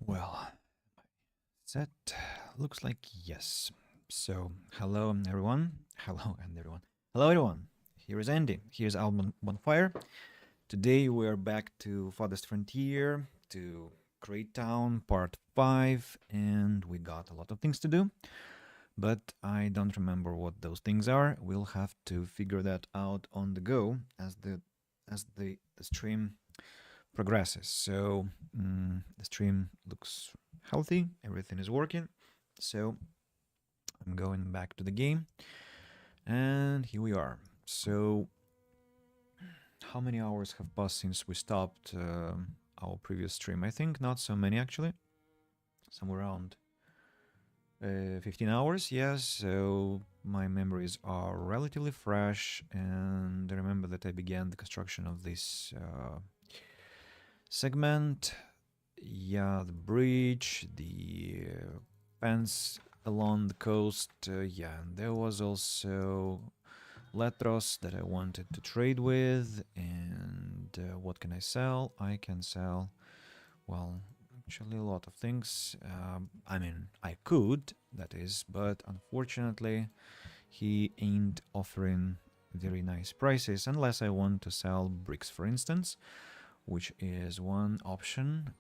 Well, that looks like yes. So, hello everyone. Hello and everyone. Hello everyone. Here is Andy. Here's Album Bonfire. Today we're back to Farthest Frontier, to Great Town Part 5, and we got a lot of things to do. But I don't remember what those things are. We'll have to figure that out on the go as the stream progresses. So the stream looks healthy, everything is working. So I'm going back to the game, and here we are. So, how many hours have passed since we stopped our previous stream? I think not so many actually, somewhere around 15 hours. Yes, so my memories are relatively fresh, and I remember that I began the construction of this segment. Yeah, the bridge, the fence along the coast. Yeah, and there was also Letros that I wanted to trade with. And what can I sell? I can sell, well, actually a lot of things. I mean, I could, that is, but unfortunately, he ain't offering very nice prices unless I want to sell bricks, for instance, which is one option.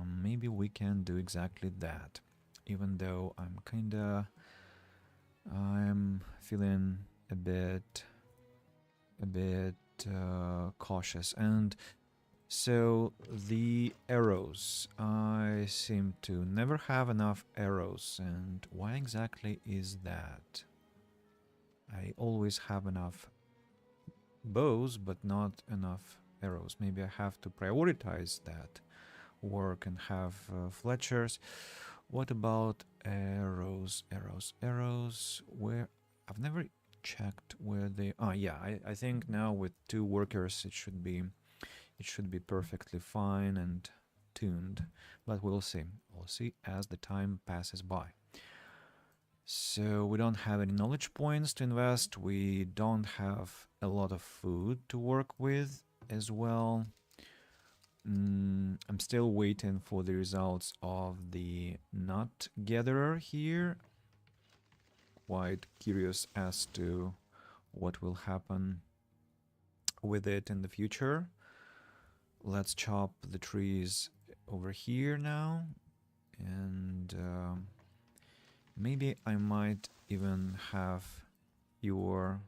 Maybe we can do exactly that, even though I'm feeling a bit cautious. And so the arrows, I seem to never have enough arrows, and why exactly is that? I always have enough bows but not enough arrows. Maybe I have to prioritize that work and have Fletchers. What about arrows? Arrows. Where? I've never checked where they. Ah, yeah. I think now with 2 workers, it should be perfectly fine and tuned. But we'll see. We'll see as the time passes by. So we don't have any knowledge points to invest. We don't have a lot of food to work with as well. I'm still waiting for the results of the nut gatherer here. Quite curious as to what will happen with it in the future. Let's chop the trees over here now, and maybe I might even have fewer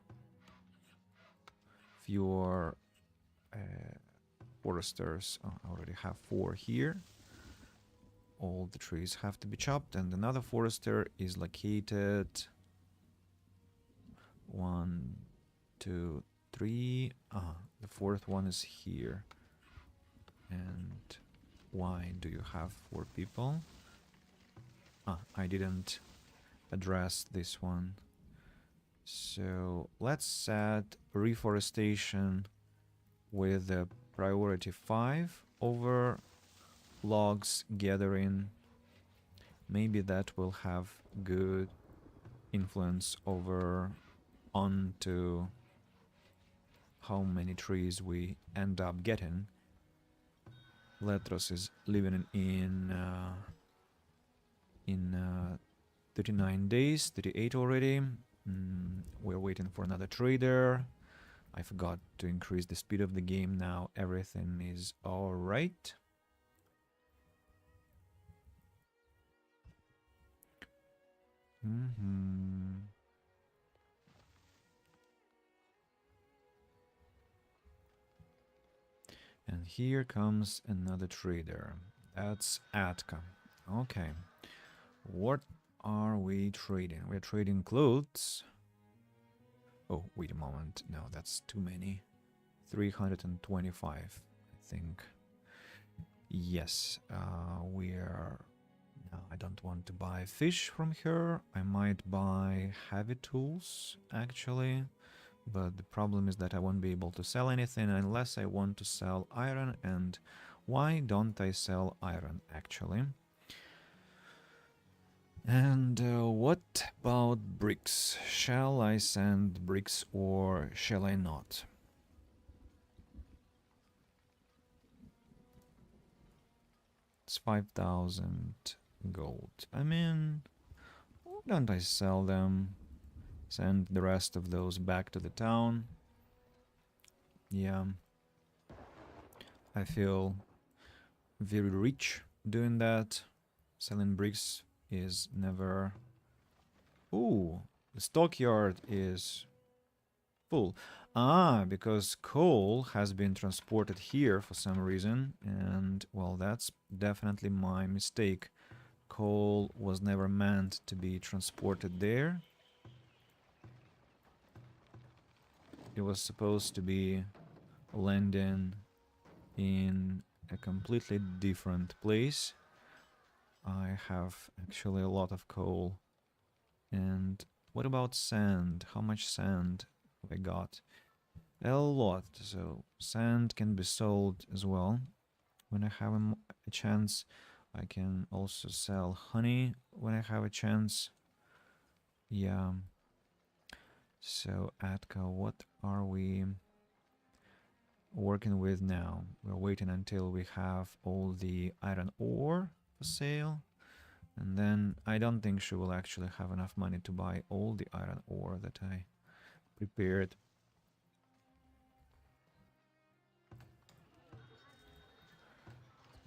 foresters. Oh, I already have 4 here. All the trees have to be chopped, and another forester is located 1, 2, 3. The 4th one is here. And why do you have 4 people? I didn't address this one. So let's set reforestation with a priority 5 over logs gathering. Maybe that will have good influence over onto how many trees we end up getting. Letros is living in 39 days, 38 already. We're waiting for another trader. I forgot to increase the speed of the game now. Everything is alright. And here comes another trader. That's Atka. Okay. What are we trading? We're trading clothes. Oh, wait a moment. No, that's too many. 325, I think. Yes, we're... No, I don't want to buy fish from her. I might buy heavy tools, actually. But the problem is that I won't be able to sell anything unless I want to sell iron. And why don't I sell iron, actually? And what about bricks? Shall I send bricks or shall I not? It's 5,000 gold. I mean, why don't I sell them? Send the rest of those back to the town. Yeah, I feel very rich doing that. Selling bricks is never... Ooh, the stockyard is full. Ah, because coal has been transported here for some reason, and, well, that's definitely my mistake. Coal was never meant to be transported there. It was supposed to be landing in a completely different place. I have actually a lot of coal. And what about sand? How much sand have I got? A lot. So sand can be sold as well. When I have a chance, I can also sell honey when I have a chance. Yeah. So Atka, what are we working with now? We're waiting until we have all the iron ore for sale. And then I don't think she will actually have enough money to buy all the iron ore that I prepared.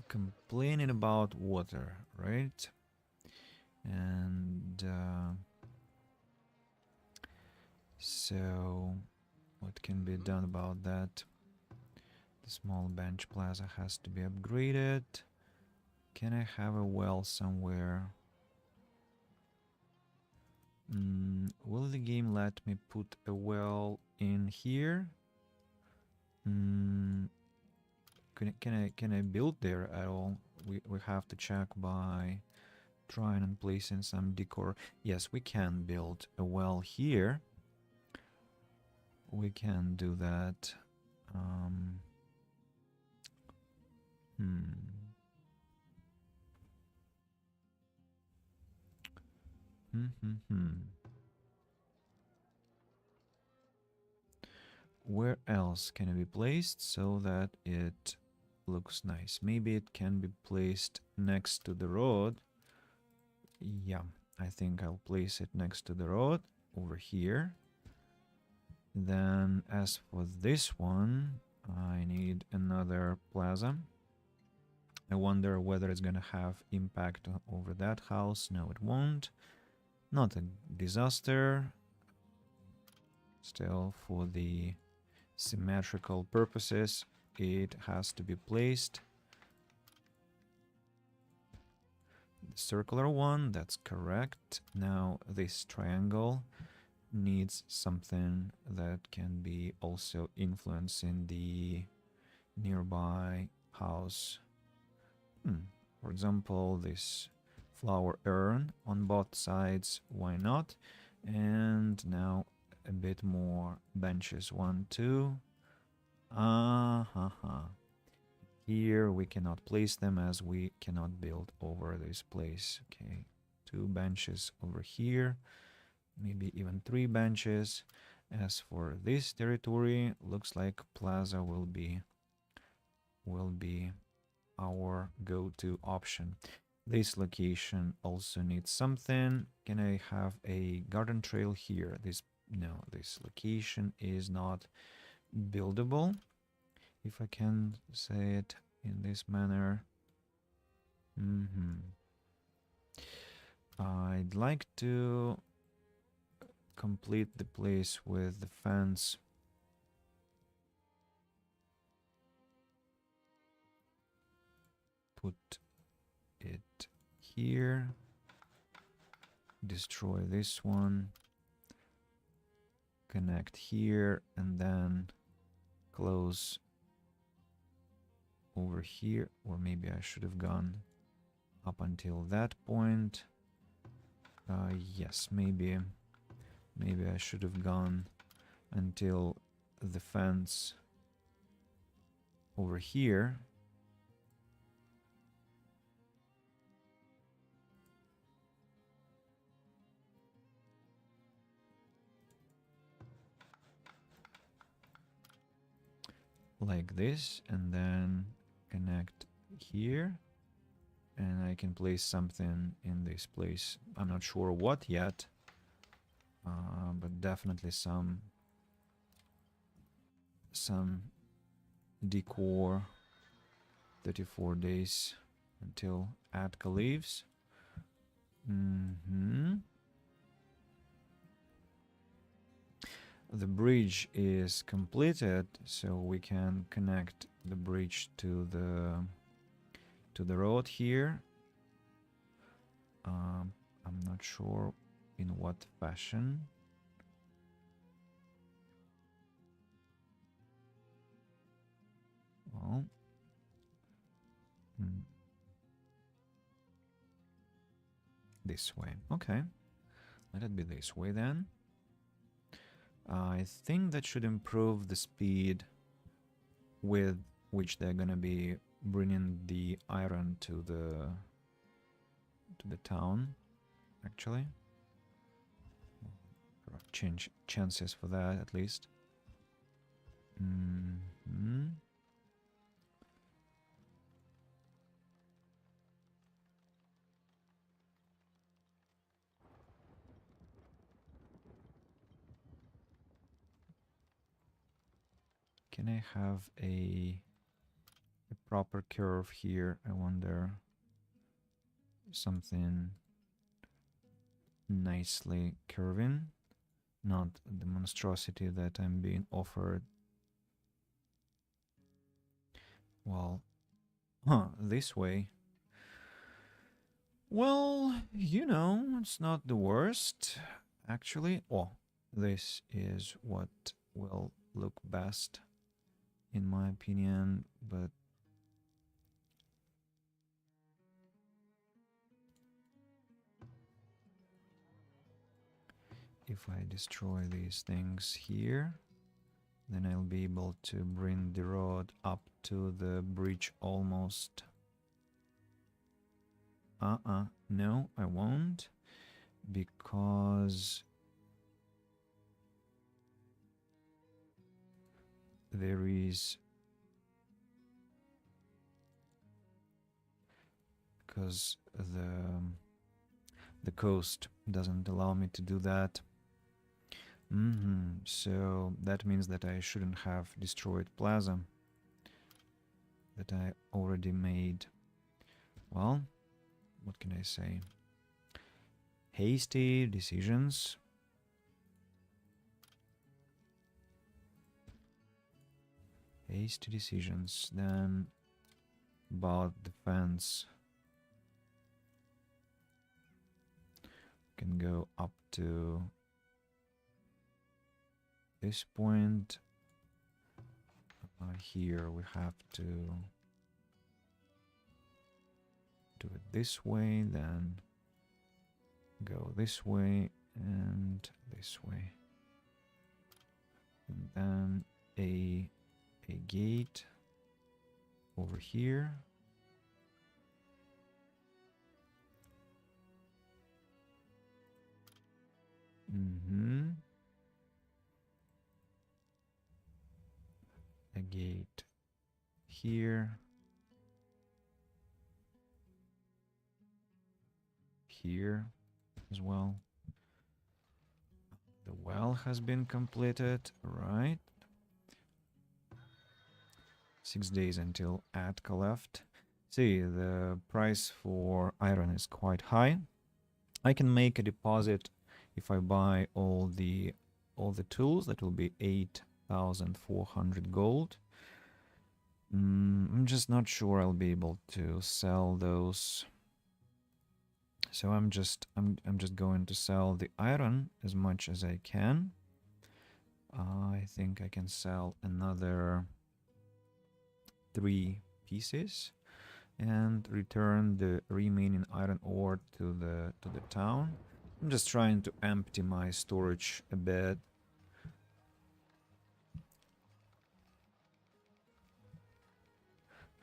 Complaining about water, right? And so what can be done about that? The small bench plaza has to be upgraded. Can I have a well somewhere? Will the game let me put a well in here? Can I build there at all? We have to check by trying and placing some decor. Yes, we can build a well here. We can do that. Hmm. Where else can it be placed so that it looks nice? Maybe it can be placed next to the road. Yeah, I think I'll place it next to the road over here. Then as for this one, I need another plaza. I wonder whether it's gonna have impact over that house. No, it won't. Not a disaster. Still, for the symmetrical purposes, it has to be placed. The circular one, that's correct. Now this triangle needs something that can be also influencing the nearby house. For example, this flower urn on both sides, why not? And now a bit more benches. 1, 2. Here we cannot place them as we cannot build over this place. Okay, 2 benches over here, maybe even 3 benches. As for this territory, looks like plaza will be our go-to option. This location also needs something. Can I have a garden trail here? No, this location is not buildable, if I can say it in this manner. I'd like to complete the place with the fence. Put it here. Destroy this one. Connect here and then close over here. Or maybe I should have gone up until that point. Yes, maybe I should have gone until the fence over here. like this, and then connect here, and I can place something in this place. I'm not sure what yet, but definitely some decor. 34 days until Atka leaves. The bridge is completed, so we can connect the bridge to the road here. I'm not sure in what fashion. Well, this way. Okay, let it be this way then. I think that should improve the speed with which they're gonna be bringing the iron to the town. Actually, there are chances for that at least. Can I have a proper curve here? I wonder. Something nicely curving, not the monstrosity that I'm being offered. Well, this way. Well, you know, it's not the worst, actually. Oh, this is what will look best, in my opinion, but if I destroy these things here, then I'll be able to bring the road up to the bridge almost. No, I won't, because there is... because the coast doesn't allow me to do that. So that means that I shouldn't have destroyed Plaza that I already made. Well, what can I say? Hasty decisions. Hasty decisions. Then about the fence. Can go up to this point. Here we have to do it this way, then go this way and this way, and then a gate over here. A gate here, here as well. The well has been completed, right? 6 days until Atka left. See, the price for iron is quite high. I can make a deposit if I buy all the tools. That will be 8,400 gold. I'm just not sure I'll be able to sell those. So I'm just going to sell the iron as much as I can. I think I can sell another 3 pieces and return the remaining iron ore to the town. I'm just trying to empty my storage a bit.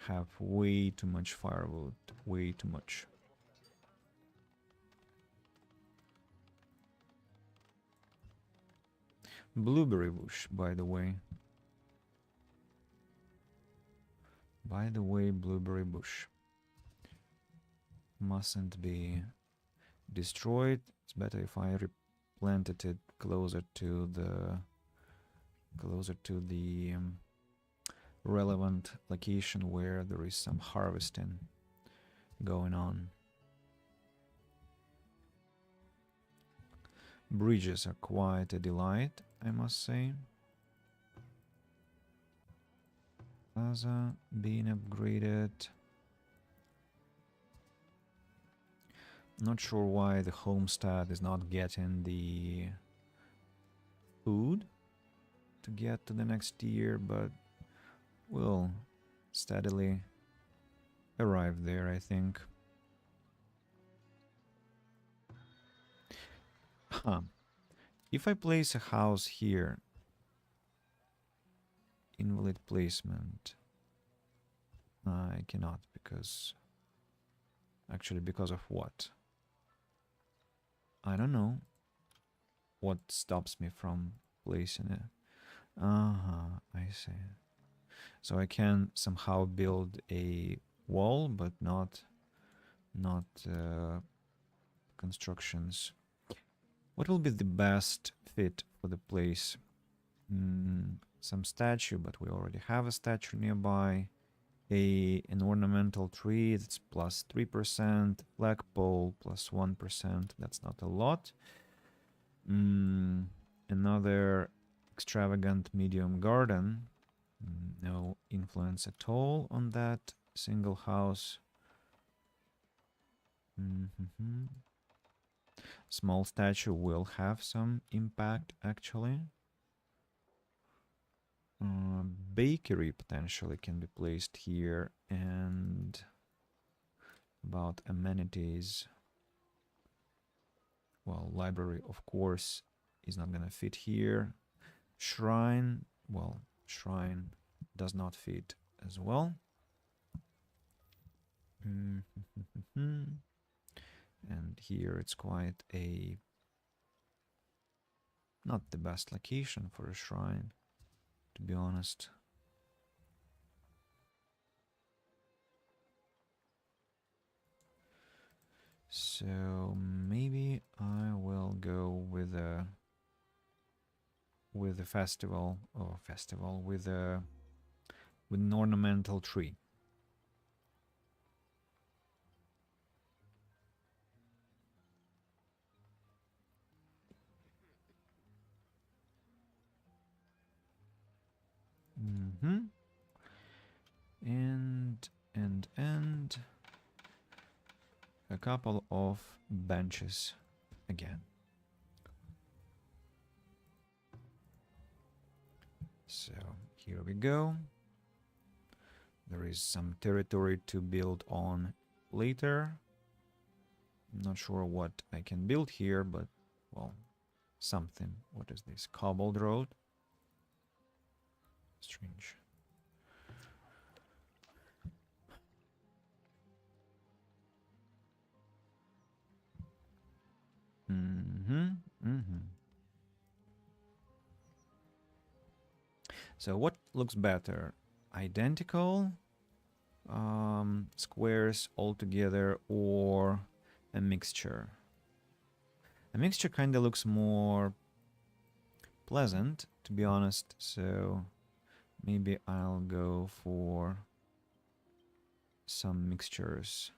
Have way too much firewood, way too much. Blueberry bush, by the way. By the way, blueberry bush mustn't be destroyed. It's better if I replanted it closer to the relevant location where there is some harvesting going on. Bridges are quite a delight, I must say. Plaza being upgraded. Not sure why the homestead is not getting the food to get to the next tier, but we'll steadily arrive there, I think. Huh. If I place a house here, invalid placement, I cannot because... Actually, because of what? I don't know what stops me from placing it. I see. So I can somehow build a wall, but not constructions. What will be the best fit for the place? Some statue, but we already have a statue nearby. An ornamental tree that's plus 3%, flagpole plus 1%, that's not a lot. Another extravagant medium garden, no influence at all on that single house. Small statue will have some impact actually. Bakery potentially can be placed here, and about amenities, well, library of course is not gonna fit here. Shrine, well, shrine does not fit as well. And here it's quite a not the best location for a shrine, to be honest. So maybe I will go with a festival with an ornamental tree. And a couple of benches again. So here we go. There is some territory to build on later. I'm not sure what I can build here, but well, something. What is this? Cobbled road? Strange. So what looks better? Identical squares all together, or a mixture? A mixture kind of looks more pleasant, to be honest, so maybe I'll go for some mixtures.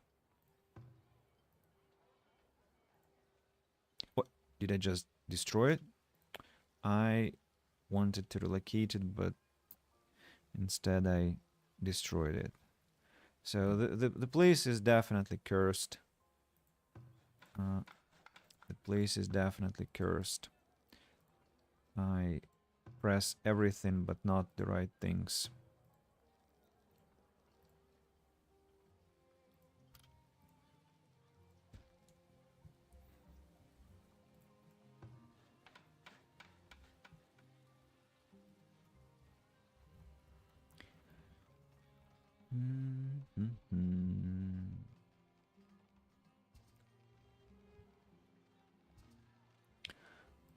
What? Did I just destroy it? I wanted to relocate it, but instead I destroyed it. So the place is definitely cursed. The place is definitely cursed. I press everything but not the right things.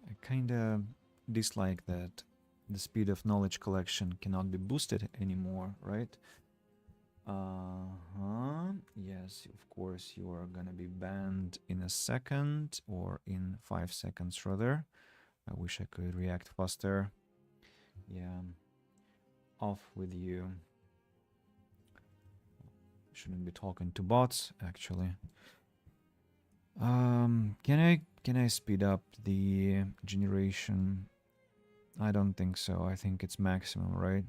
I kinda dislike that the speed of knowledge collection cannot be boosted anymore, right? Uh-huh. Yes, of course, you are gonna be banned in a second or in 5 seconds rather. I wish I could react faster. Yeah, off with you. Shouldn't be talking to bots, actually. Can I speed up the generation? I don't think so. I think it's maximum, right?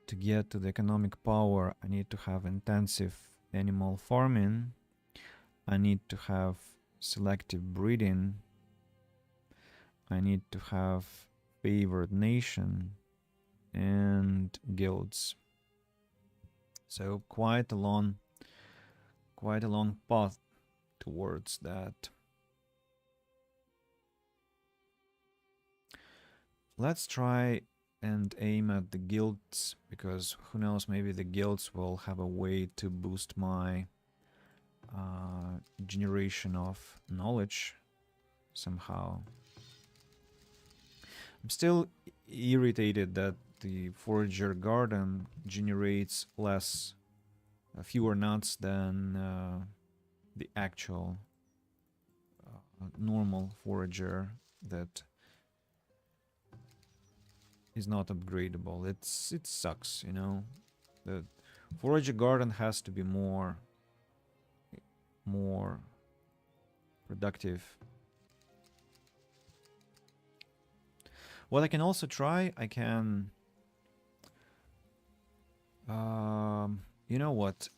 To get to the economic power, I need to have intensive animal farming. I need to have selective breeding. I need to have favored nation and guilds. So quite a long path towards that. Let's try and aim at the guilds, because who knows, maybe the guilds will have a way to boost my generation of knowledge somehow. I'm still irritated that the forager garden generates fewer nuts than the actual normal forager that is not upgradable. It sucks, you know. The forager garden has to be more productive. What I can also try, I can you know what?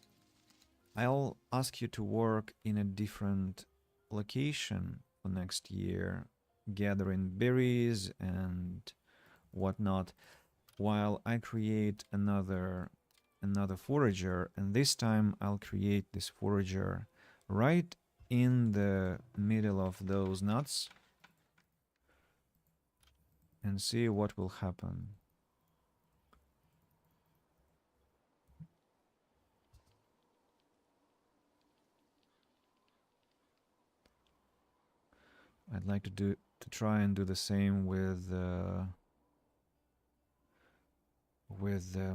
I'll ask you to work in a different location for next year, gathering berries and whatnot, while I create another forager, and this time I'll create this forager right in the middle of those nuts and see what will happen. I'd like to try and do the same with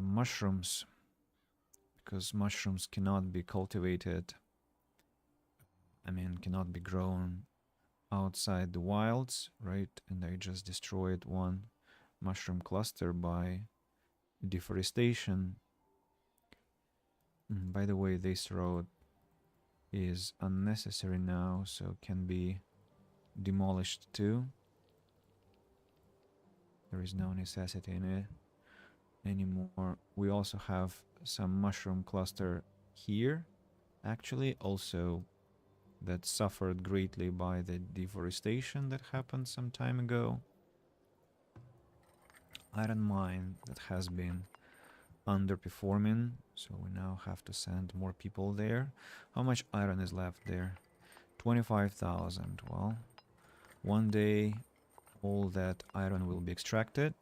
mushrooms, because mushrooms cannot be cultivated. I mean, cannot be grown outside the wilds, right? And I just destroyed one mushroom cluster by deforestation. By the way, this road is unnecessary now, so can be demolished too. There is no necessity in it anymore. We also have some mushroom cluster here, actually, also that suffered greatly by the deforestation that happened some time ago. Iron mine that has been underperforming, so we now have to send more people there. How much iron is left there? 25,000. Well, one day all that iron will be extracted,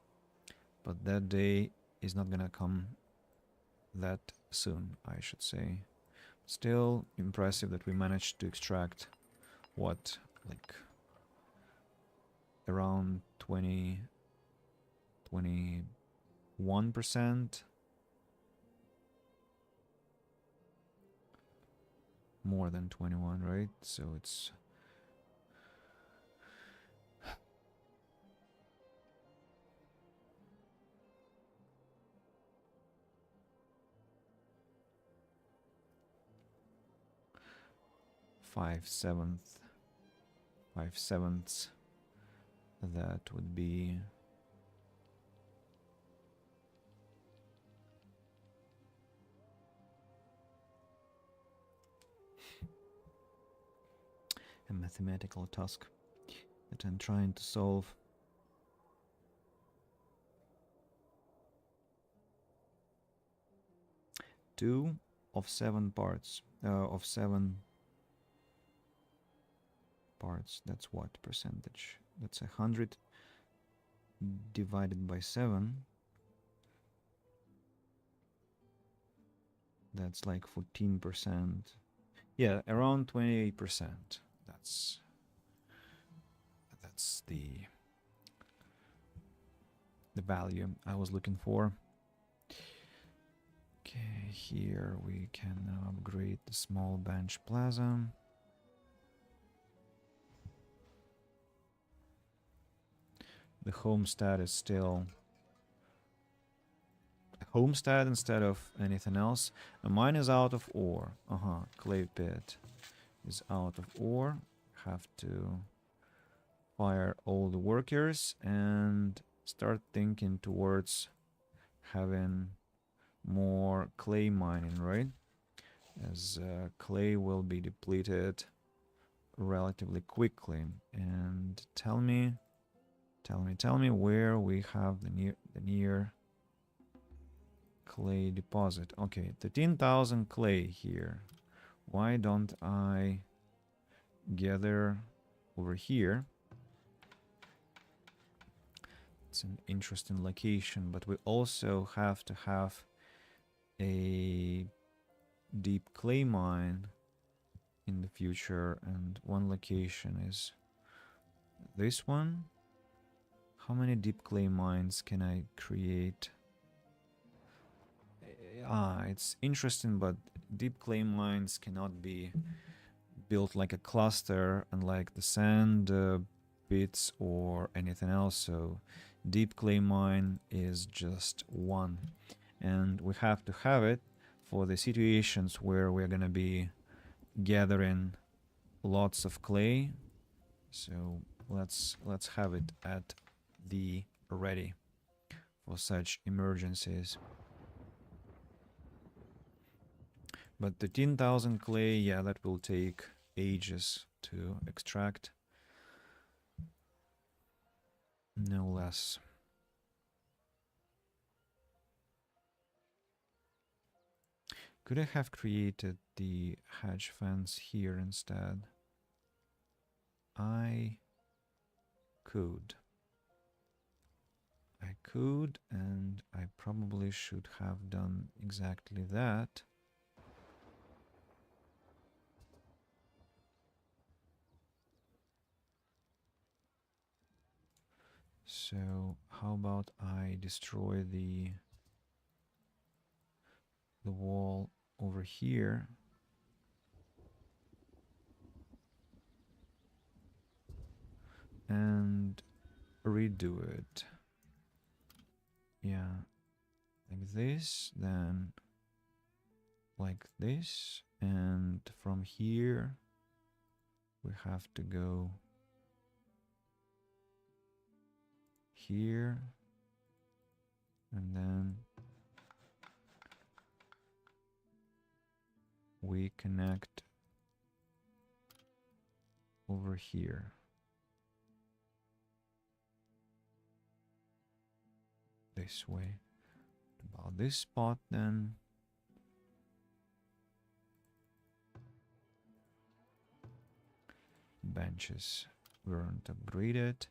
but that day is not gonna come that soon, I should say. Still impressive that we managed to extract what, like around 21%, more than 21, right? So it's 5/7. 5/7. That would be a mathematical task that I'm trying to solve. Two of 7 parts. Of 7 parts. That's what percentage? That's 100 divided by 7. That's like 14%. Yeah, around 28%. That's the value I was looking for. Okay, here we can now upgrade the small bench plaza. The homestead is still a homestead instead of anything else. A mine is out of ore. Clay pit is out of ore. Have to fire all the workers and start thinking towards having more clay mining, right? As clay will be depleted relatively quickly. And tell me where we have the near clay deposit. Okay, 13,000 clay here. Why don't I gather over here? It's an interesting location, but we also have to have a deep clay mine in the future, and one location is this one. How many deep clay mines can I create? It's interesting, but deep clay mines cannot be built like a cluster, unlike the sand bits or anything else. So deep clay mine is just one, and we have to have it for the situations where we're gonna be gathering lots of clay. So let's have it at the ready for such emergencies. But 13,000 clay, yeah, that will take ages to extract. No less. Could I have created the hedge fence here instead? I could. And I probably should have done exactly that. So how about I destroy the wall over here, and redo it. Yeah, like this, then like this, and from here we have to go here, and then we connect over here. This way. About this spot, then benches weren't upgraded.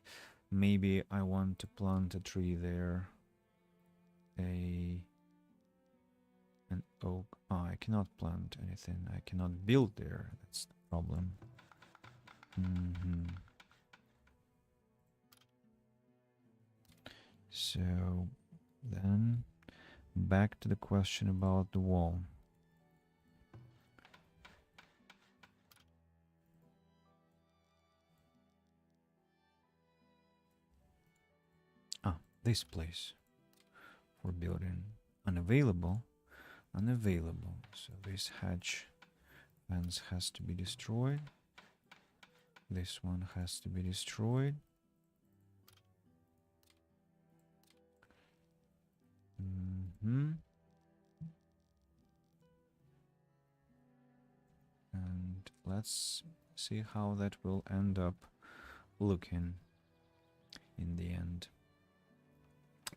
Maybe I want to plant a tree there. An oak. I cannot plant anything. I cannot build there. That's the problem. So then back to the question about the wall. This place for building unavailable. So this hedge fence has to be destroyed. This one has to be destroyed. And let's see how that will end up looking in the end.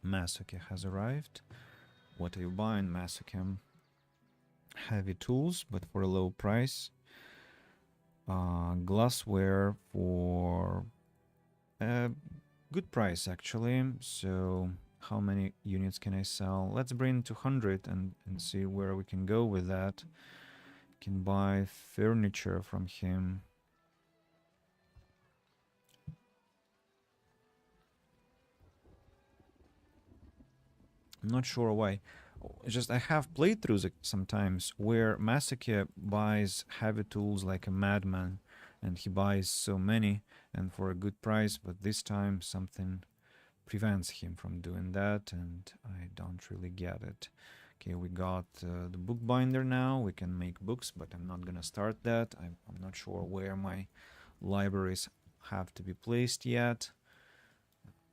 Masuke has arrived. What are you buying, Masuke? Heavy tools, but for a low price. Glassware for a good price, actually. So how many units can I sell? Let's bring 200 and see where we can go with that. Can buy furniture from him. I'm not sure why It's just I have playthroughs sometimes where Masaki buys heavy tools like a madman, and he buys so many and for a good price, but this time something prevents him from doing that, and I don't really get it. Okay, we got the bookbinder now. We can make books, but I'm not gonna start that. I'm not sure where my libraries have to be placed yet.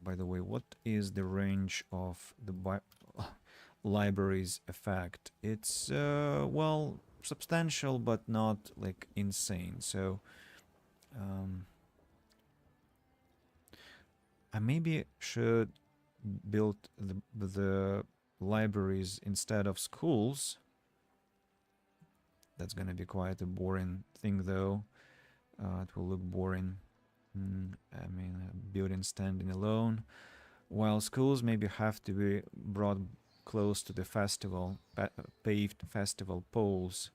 By the way, what is the range of the libraries effect? It's well, substantial but not like insane. So I maybe should build the libraries instead of schools. That's gonna be quite a boring thing though. It will look boring. I mean, a building standing alone. While schools maybe have to be brought close to the festival, paved festival poles.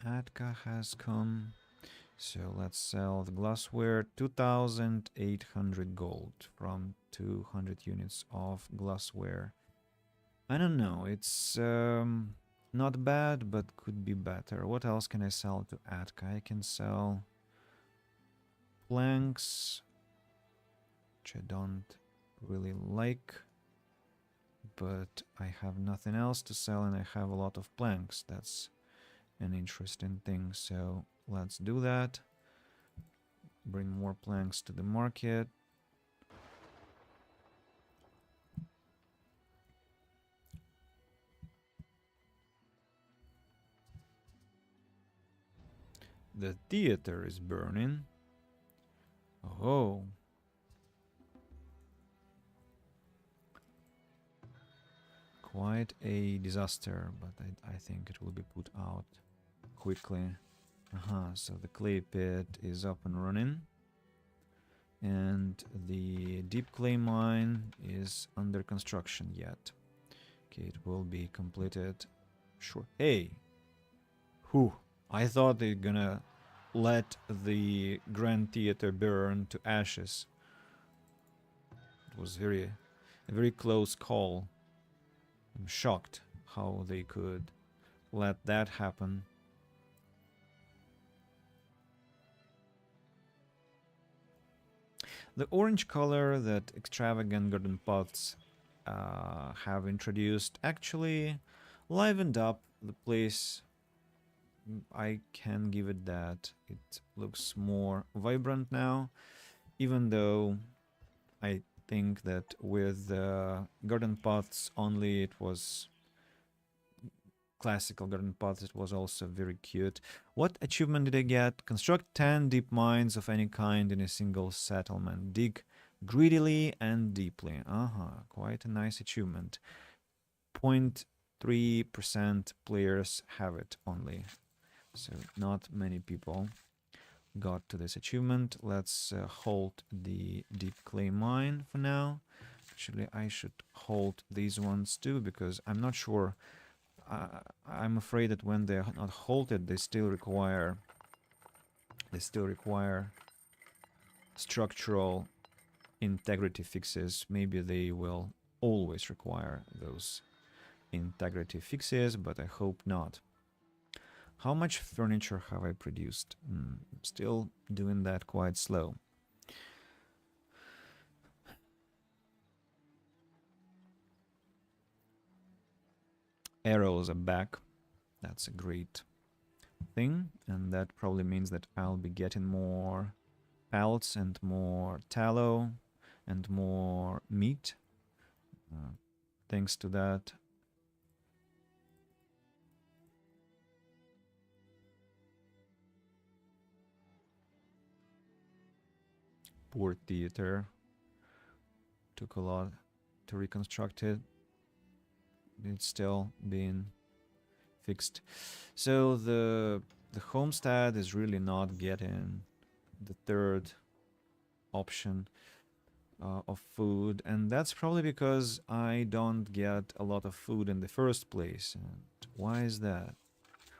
Atka has come. So let's sell the glassware. 2,800 gold from 200 units of glassware. I don't know. It's not bad, but could be better. What else can I sell to Atka? I can sell planks, which I don't really like, but I have nothing else to sell and I have a lot of planks. That's an interesting thing. So let's do that. Bring more planks to the market. The theater is burning. Oh. Quite a disaster, but I think it will be put out quickly. So the clay pit is up and running. And the deep clay mine is under construction yet. Okay, it will be completed. Sure. Hey! Whew. I thought they're gonna let the Grand Theater burn to ashes. It was a very close call. I'm shocked how they could let that happen. The orange color that extravagant garden pots have introduced actually livened up the place. I can give it that. It looks more vibrant now, even though I think that with garden pots only it was classical garden pots, it was also very cute. What achievement did I get? Construct 10 deep mines of any kind in a single settlement. Dig greedily and deeply. Quite a nice achievement. 0.3% players have it only. So not many people got to this achievement. Let's hold the deep clay mine for now. Actually, I should hold these ones too, because I'm not sure. I'm afraid that when they're not halted, they still require structural integrity fixes. Maybe they will always require those integrity fixes, but I hope not. How much furniture have I produced? Still doing that quite slow. Arrows are back. That's a great thing, and that probably means that I'll be getting more pelts and more tallow and more meat thanks to that. Poor theater. Took a lot to reconstruct it. It's still being fixed. So the homestead is really not getting the third option of food, and that's probably because I don't get a lot of food in the first place. And why is that?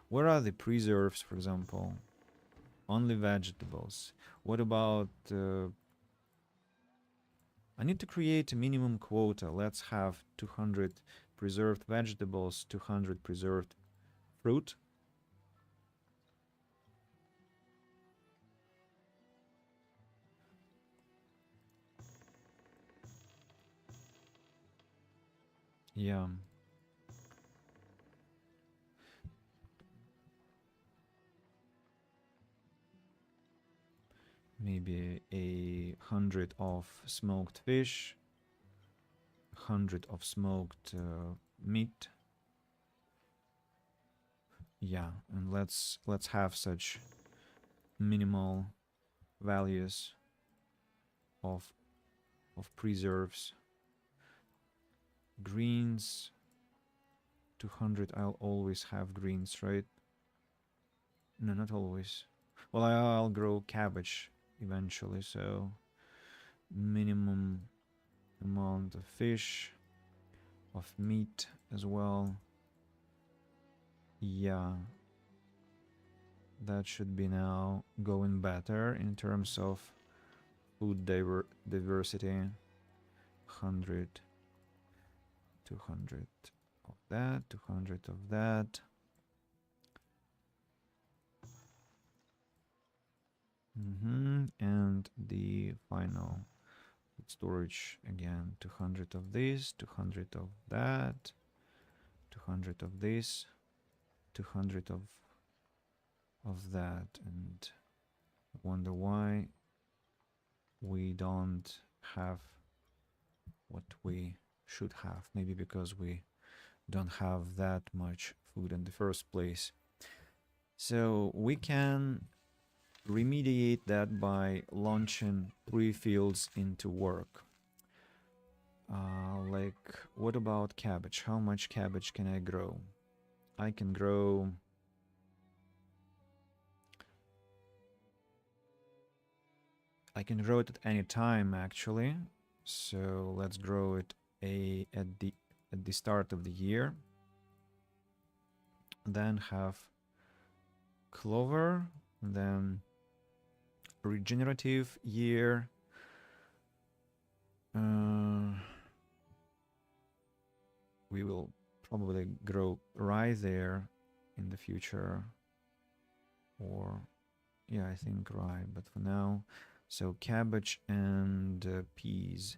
Where are the preserves, for example? Only vegetables. What about I need to create a minimum quota. Let's have 200 preserved vegetables, 200 preserved fruit. Yeah. Maybe 100 of smoked fish, 100 of smoked meat. Yeah, and let's have such minimal values of preserves. Greens, 200. I'll always have greens, right? No, not always. Well, I'll grow cabbage eventually, so minimum amount of fish, of meat as well. Yeah, that should be now going better in terms of food diversity. 100, 200 of that, 200 of that. And the final storage again, 200 of this, 200 of that, 200 of this, 200 of that, and wonder why we don't have what we should have. Maybe because we don't have that much food in the first place. So we can remediate that by launching 3 fields into work. Like, what about cabbage? How much cabbage can I grow? I can grow... I can grow it at any time, actually. So let's grow it at the start of the year. Then have clover, then regenerative year. We will probably grow rye there in the future, or yeah, I think rye, but for now, so cabbage and peas.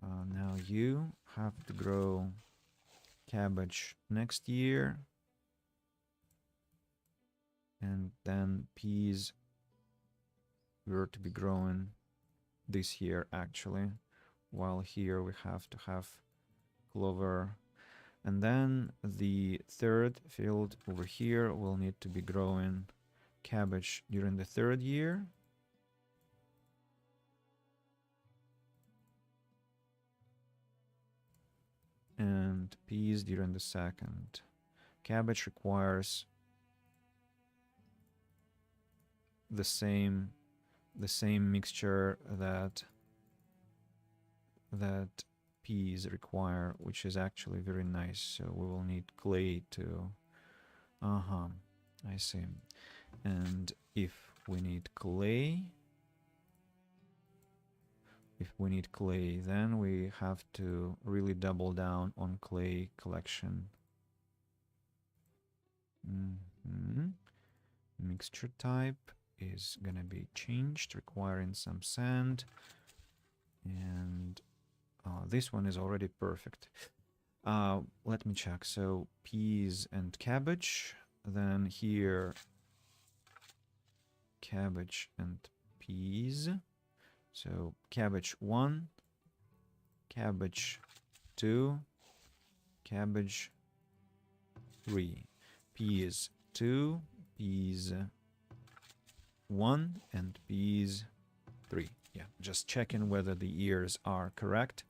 Now you have to grow cabbage next year, and then peas were to be grown this year actually, while here we have to have clover. And then the third field over here will need to be growing cabbage during the 3rd year. And peas during the 2nd. Cabbage requires the same mixture that peas require, which is actually very nice. So we will need clay to... I see. And if we need clay, then we have to really double down on clay collection. Mixture type is gonna be changed, requiring some sand. And this one is already perfect. Let me check. So peas and cabbage. Then here, cabbage and peas. So cabbage 1, cabbage 2, cabbage 3, peas 2, peas 1, and peas 3. Yeah, just checking whether the ears are correct.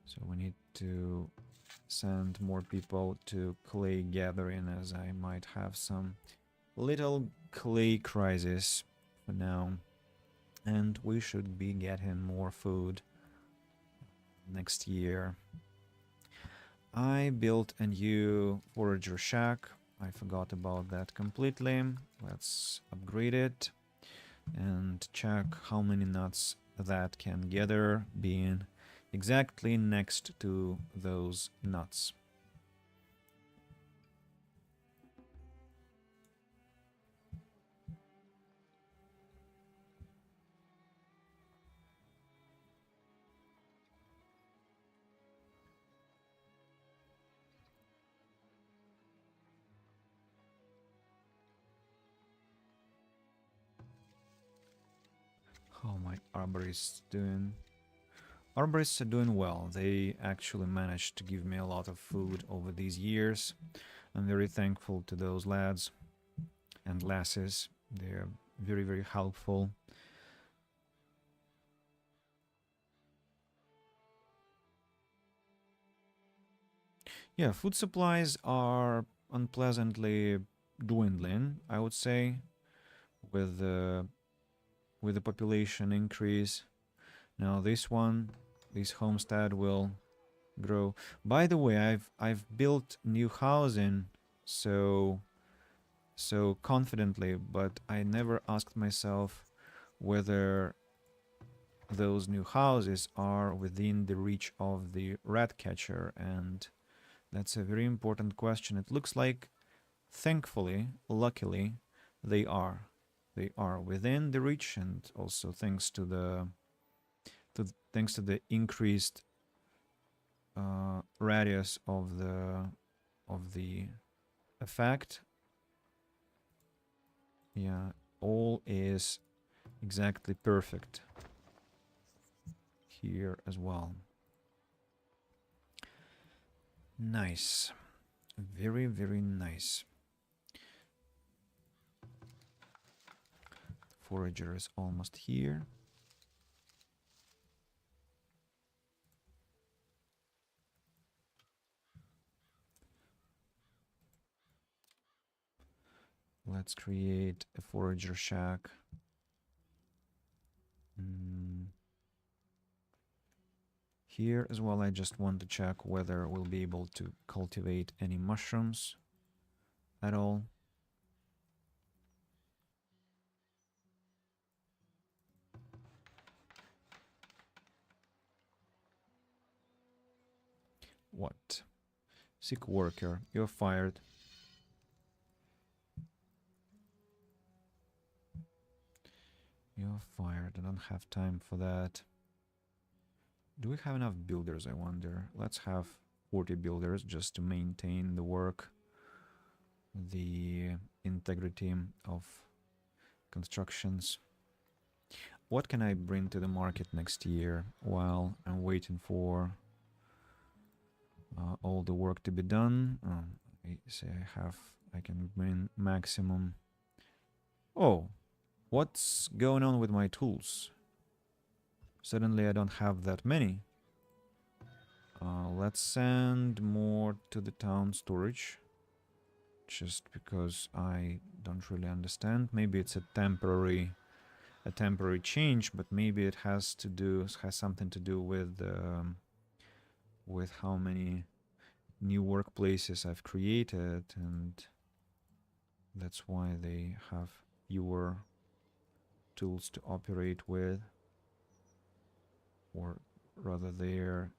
So we need to send more people to clay gathering, as I might have some little clay crisis for now. And we should be getting more food next year. I built a new forager shack I forgot about that completely. Let's upgrade it and check how many nuts that can gather, being exactly next to those nuts. How my arborists doing? Arborists are doing well. They actually managed to give me a lot of food over these years. I'm very thankful to those lads and lasses. They're very, very helpful. Yeah, food supplies are unpleasantly dwindling, I would say, with the population increase. Now this homestead will grow. By the way, I've built new housing so confidently, but I never asked myself whether those new houses are within the reach of the rat catcher, and that's a very important question. It looks like, thankfully, luckily, they are. They are within the reach, and also thanks to the increased radius of the effect. Yeah, all is exactly perfect here as well. Nice. Very, very nice. Forager is almost here. Let's create a forager shack. Here as well, I just want to check whether we'll be able to cultivate any mushrooms at all. What? Sick worker, you're fired. You're fired. I don't have time for that. Do we have enough builders, I wonder? Let's have 40 builders just to maintain the work, the integrity of constructions. What can I bring to the market next year while I'm waiting for all the work to be done? I say I can bring maximum. Oh, what's going on with my tools? Suddenly I don't have that many. Let's send more to the town storage. Just because I don't really understand. Maybe it's a temporary change, but maybe it has something to do with how many new workplaces I've created, and that's why they have fewer tools to operate with, or rather their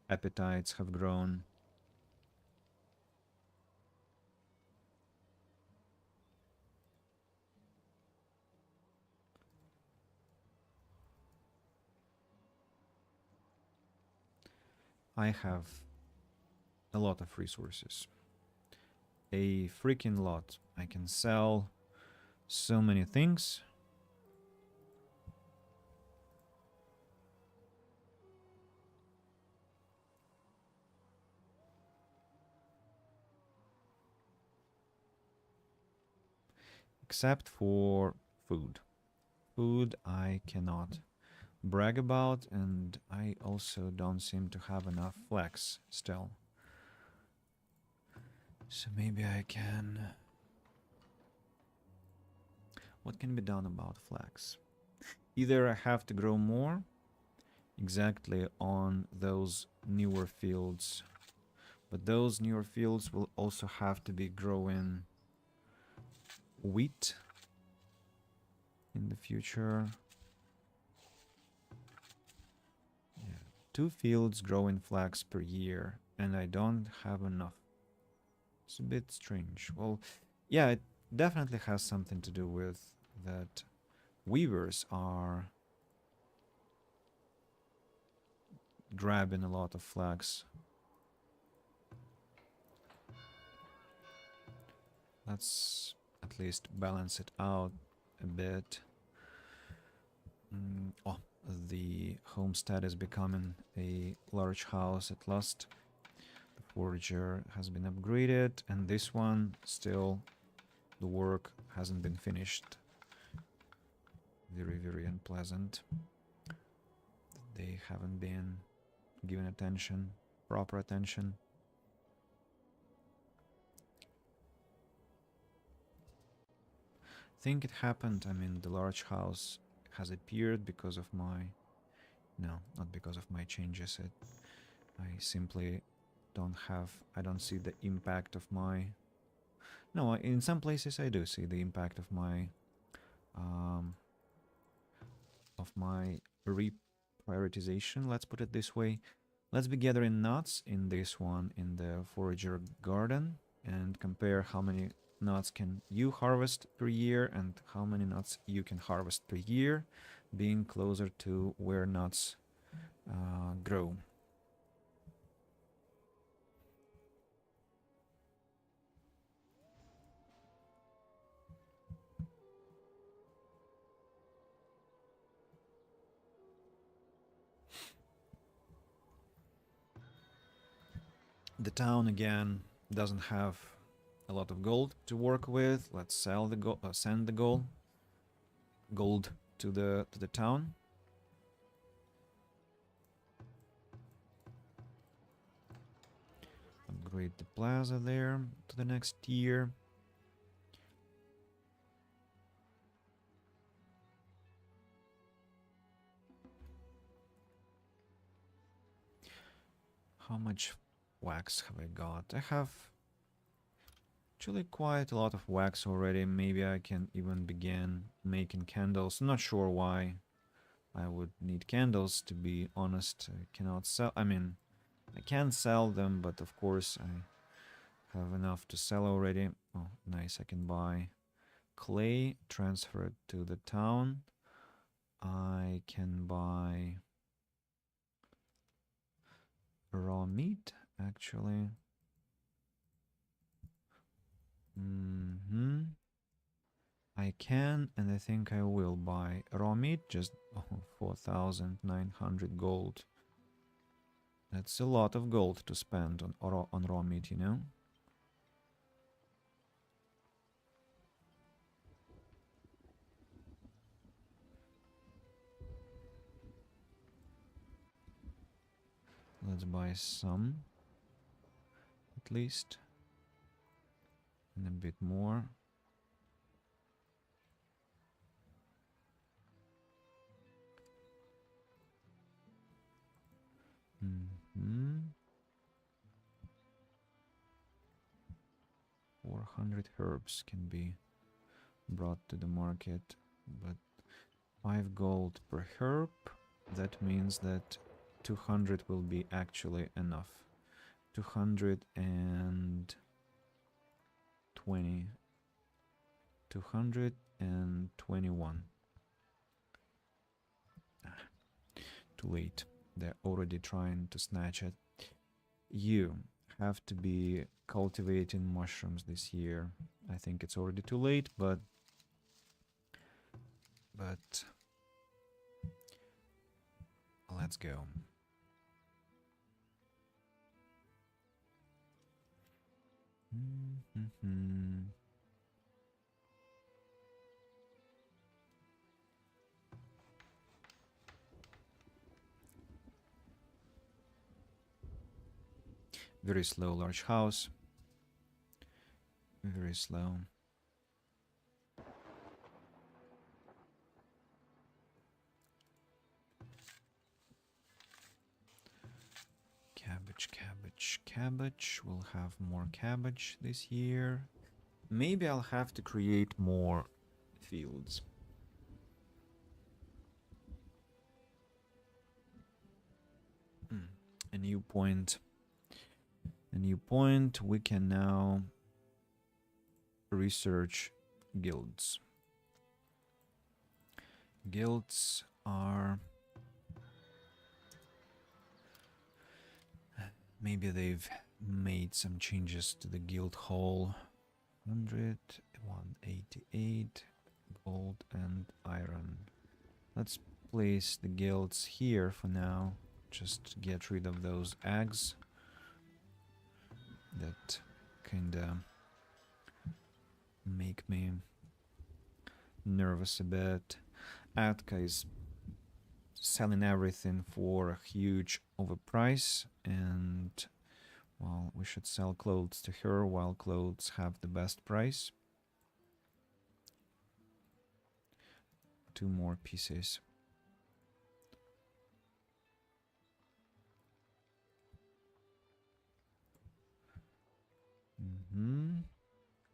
appetites have grown. I have a lot of resources. A freaking lot. I can sell so many things. Except for food. Food I cannot brag about, and I also don't seem to have enough flax still. So maybe I can... What can be done about flax? Either I have to grow more exactly on those newer fields But those newer fields will also have to be growing wheat in the future. Yeah, 2 fields growing flax per year, and I don't have enough. It's a bit strange. Well, yeah, it definitely has something to do with that weavers are grabbing a lot of flax. Let's at least balance it out a bit. Oh, the homestead is becoming a large house at last. The forager has been upgraded, and this one still, the work hasn't been finished. Very, very unpleasant. They haven't been given attention, proper attention. I think it happened, I mean, the large house has appeared because of my... No, not because of my changes. I simply I don't see the impact of my... No, in some places I do see the impact of my reprioritization, let's put it this way. Let's be gathering nuts in this one, in the forager garden, and compare how many nuts can you harvest per year and how many nuts you can harvest per year, being closer to where nuts grow. The town again doesn't have a lot of gold to work with. Let's sell the send the gold to the town. Upgrade the plaza there to the next tier. How much wax have I got? I have actually quite a lot of wax already. Maybe I can even begin making candles. I'm not sure why I would need candles, to be honest. I cannot sell... I mean, I can sell them, but of course I have enough to sell already. Oh, nice. I can buy clay, transfer it to the town. I can buy raw meat, actually. I can, and I think I will buy raw meat, just 4,900 gold. That's a lot of gold to spend on raw meat, you know? Let's buy some, at least, and a bit more. Mm-hmm. 400 herbs can be brought to the market, but 5 gold per herb. That means that 200 will be actually enough. 220. 221. Too late. They're already trying to snatch it. You have to be cultivating mushrooms this year. I think it's already too late, but let's go. Very slow, large house. Very slow. Cabbage, cabbage. cabbage. Cabbage. We'll have more cabbage this year. Maybe I'll have to create more fields. A new point. A new point. We can now research guilds. Guilds are... Maybe they've made some changes to the guild hall. 100, 188, gold and iron. Let's place the guilds here for now. Just get rid of those eggs. That kinda make me nervous a bit. Atka is selling everything for a huge overprice, and well, we should sell clothes to her while clothes have the best price. 2 more pieces.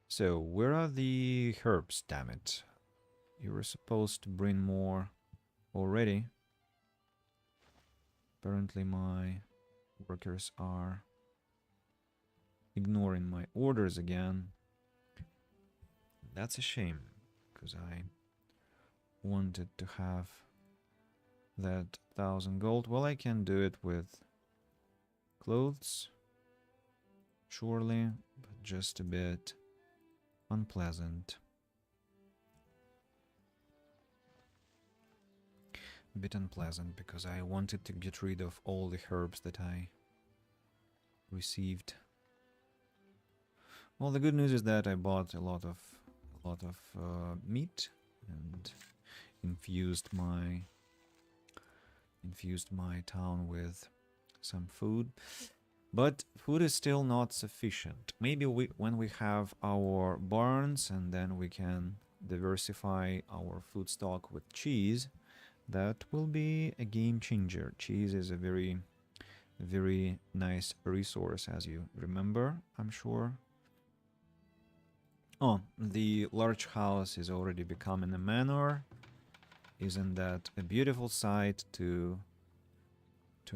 So, where are the herbs, damn it? You were supposed to bring more already. Apparently my workers are ignoring my orders again. That's a shame, because I wanted to have that 1,000 gold. Well, I can do it with clothes, surely, but just a bit unpleasant. A bit unpleasant, because I wanted to get rid of all the herbs that I received. Well, the good news is that I bought a lot of meat and infused my town with some food. But food is still not sufficient. Maybe when we have our barns and then we can diversify our food stock with cheese, that will be a game changer. Cheese is a very, very nice resource, as you remember, I'm sure. Oh, the large house is already becoming a manor. Isn't that a beautiful sight to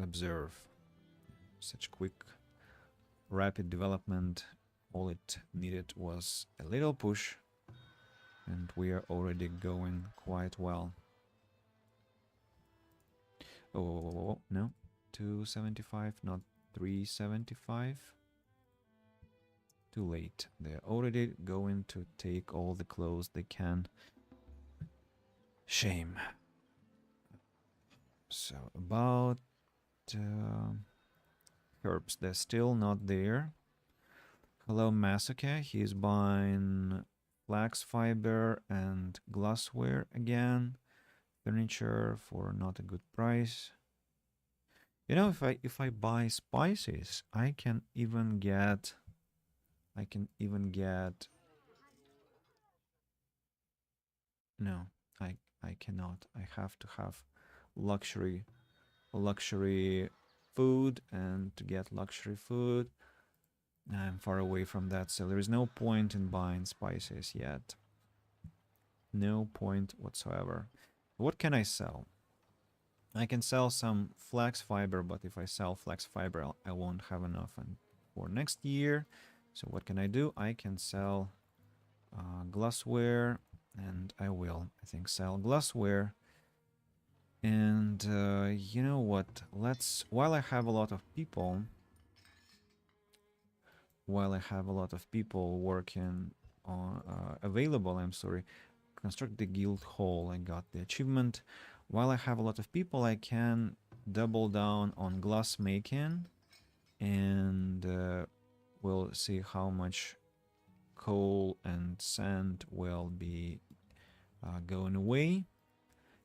observe? Such quick, rapid development. All it needed was a little push, and we are already going quite well. Oh, no. 275, not 375. Too late. They're already going to take all the clothes they can. Shame. So, about herbs. They're still not there. Hello, Masuke. He's buying flax fiber and glassware again. Furniture for not a good price. You know, if I buy spices, I can even get no, I cannot. I have to have luxury food, and to get luxury food I'm far away from that, so there is no point in buying spices yet. No point whatsoever. What can I sell? I can sell some flax fiber, but if I sell flax fiber, I won't have enough for next year. So what can I do? I can sell glassware, and I will, I think, sell glassware. And you know what? While I have a lot of people working on available, I'm sorry, construct the guild hall. I got the achievement. While I have a lot of people, I can double down on glass making, and we'll see how much coal and sand will be going away,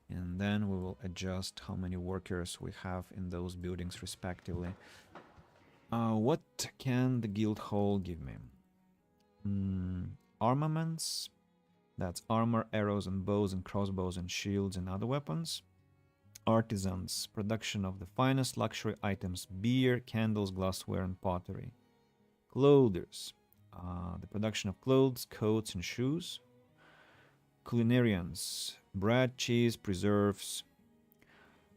and then we will adjust how many workers we have in those buildings respectively. What can the guild hall give me? Armaments. That's armor, arrows and bows and crossbows and shields and other weapons. Artisans, production of the finest luxury items, beer, candles, glassware, and pottery. Clothers, the production of clothes, coats, and shoes. Culinarians, bread, cheese, preserves.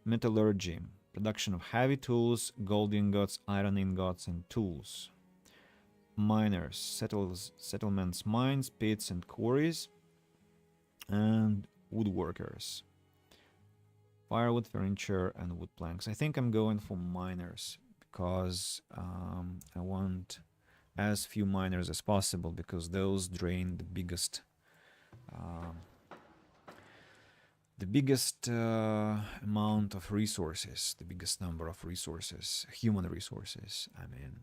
Metallurgy, production of heavy tools, gold ingots, iron ingots, and tools. Miners, settlements, mines, pits, and quarries. And woodworkers, firewood, furniture, and wood planks. I think I'm going for miners because I want as few miners as possible because those drain um, the biggest amount of resources, the biggest number of resources, human resources. I mean,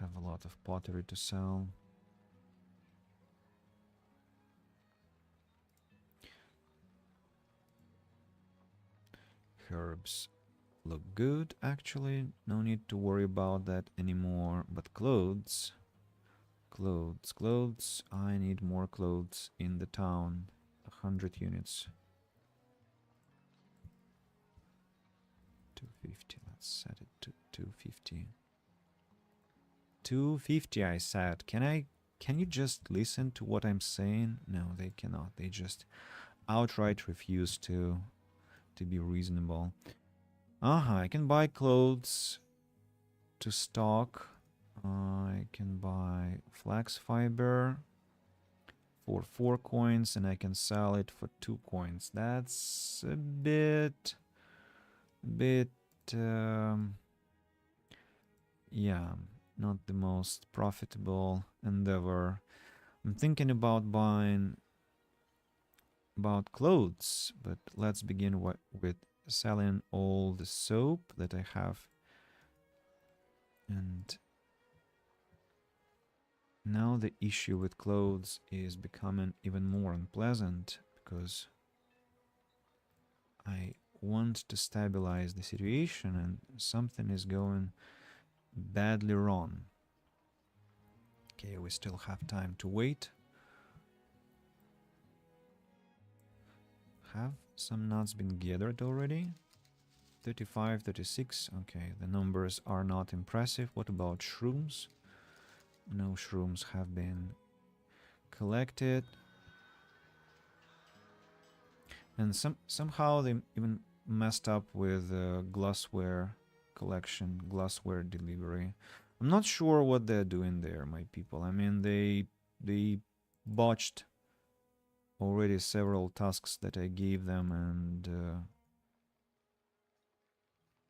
have a lot of pottery to sell. Herbs look good, actually. No need to worry about that anymore. But clothes, clothes. I need more clothes in the town. 100 units. 250. Let's set it to 250. 250, I said. Can you just listen to what I'm saying? No, they cannot. They just outright refuse to be reasonable. I can buy clothes to stock. I can buy flax fiber for 4 coins and I can sell it for 2 coins. That's a bit yeah, not the most profitable endeavor. I'm thinking about buying clothes, but let's begin with selling all the soap that I have. And now the issue with clothes is becoming even more unpleasant because I want to stabilize the situation and something is going badly wrong. Okay, we still have time to wait. Have some nuts been gathered already? 35, 36. Okay, the numbers are not impressive. What about shrooms? No shrooms have been collected. And somehow they even messed up with glassware collection, glassware delivery. I'm not sure what they're doing there, my people. I mean, they botched already several tasks that I gave them, and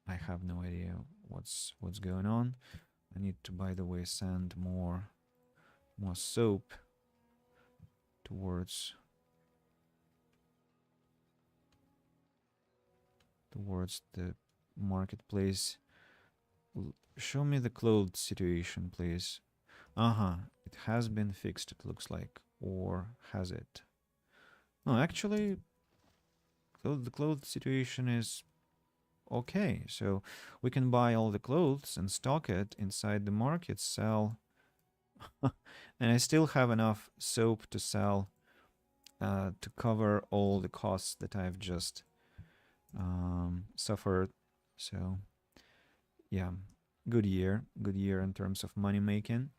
I have no idea what's going on. I need to, by the way, send more soap towards the marketplace. Show me the clothes situation, please. It has been fixed, it looks like. Or has it? No, actually, the clothes situation is okay. So we can buy all the clothes and stock it inside the market, sell. And I still have enough soap to sell to cover all the costs that I've just suffered. So yeah, good year in terms of money making.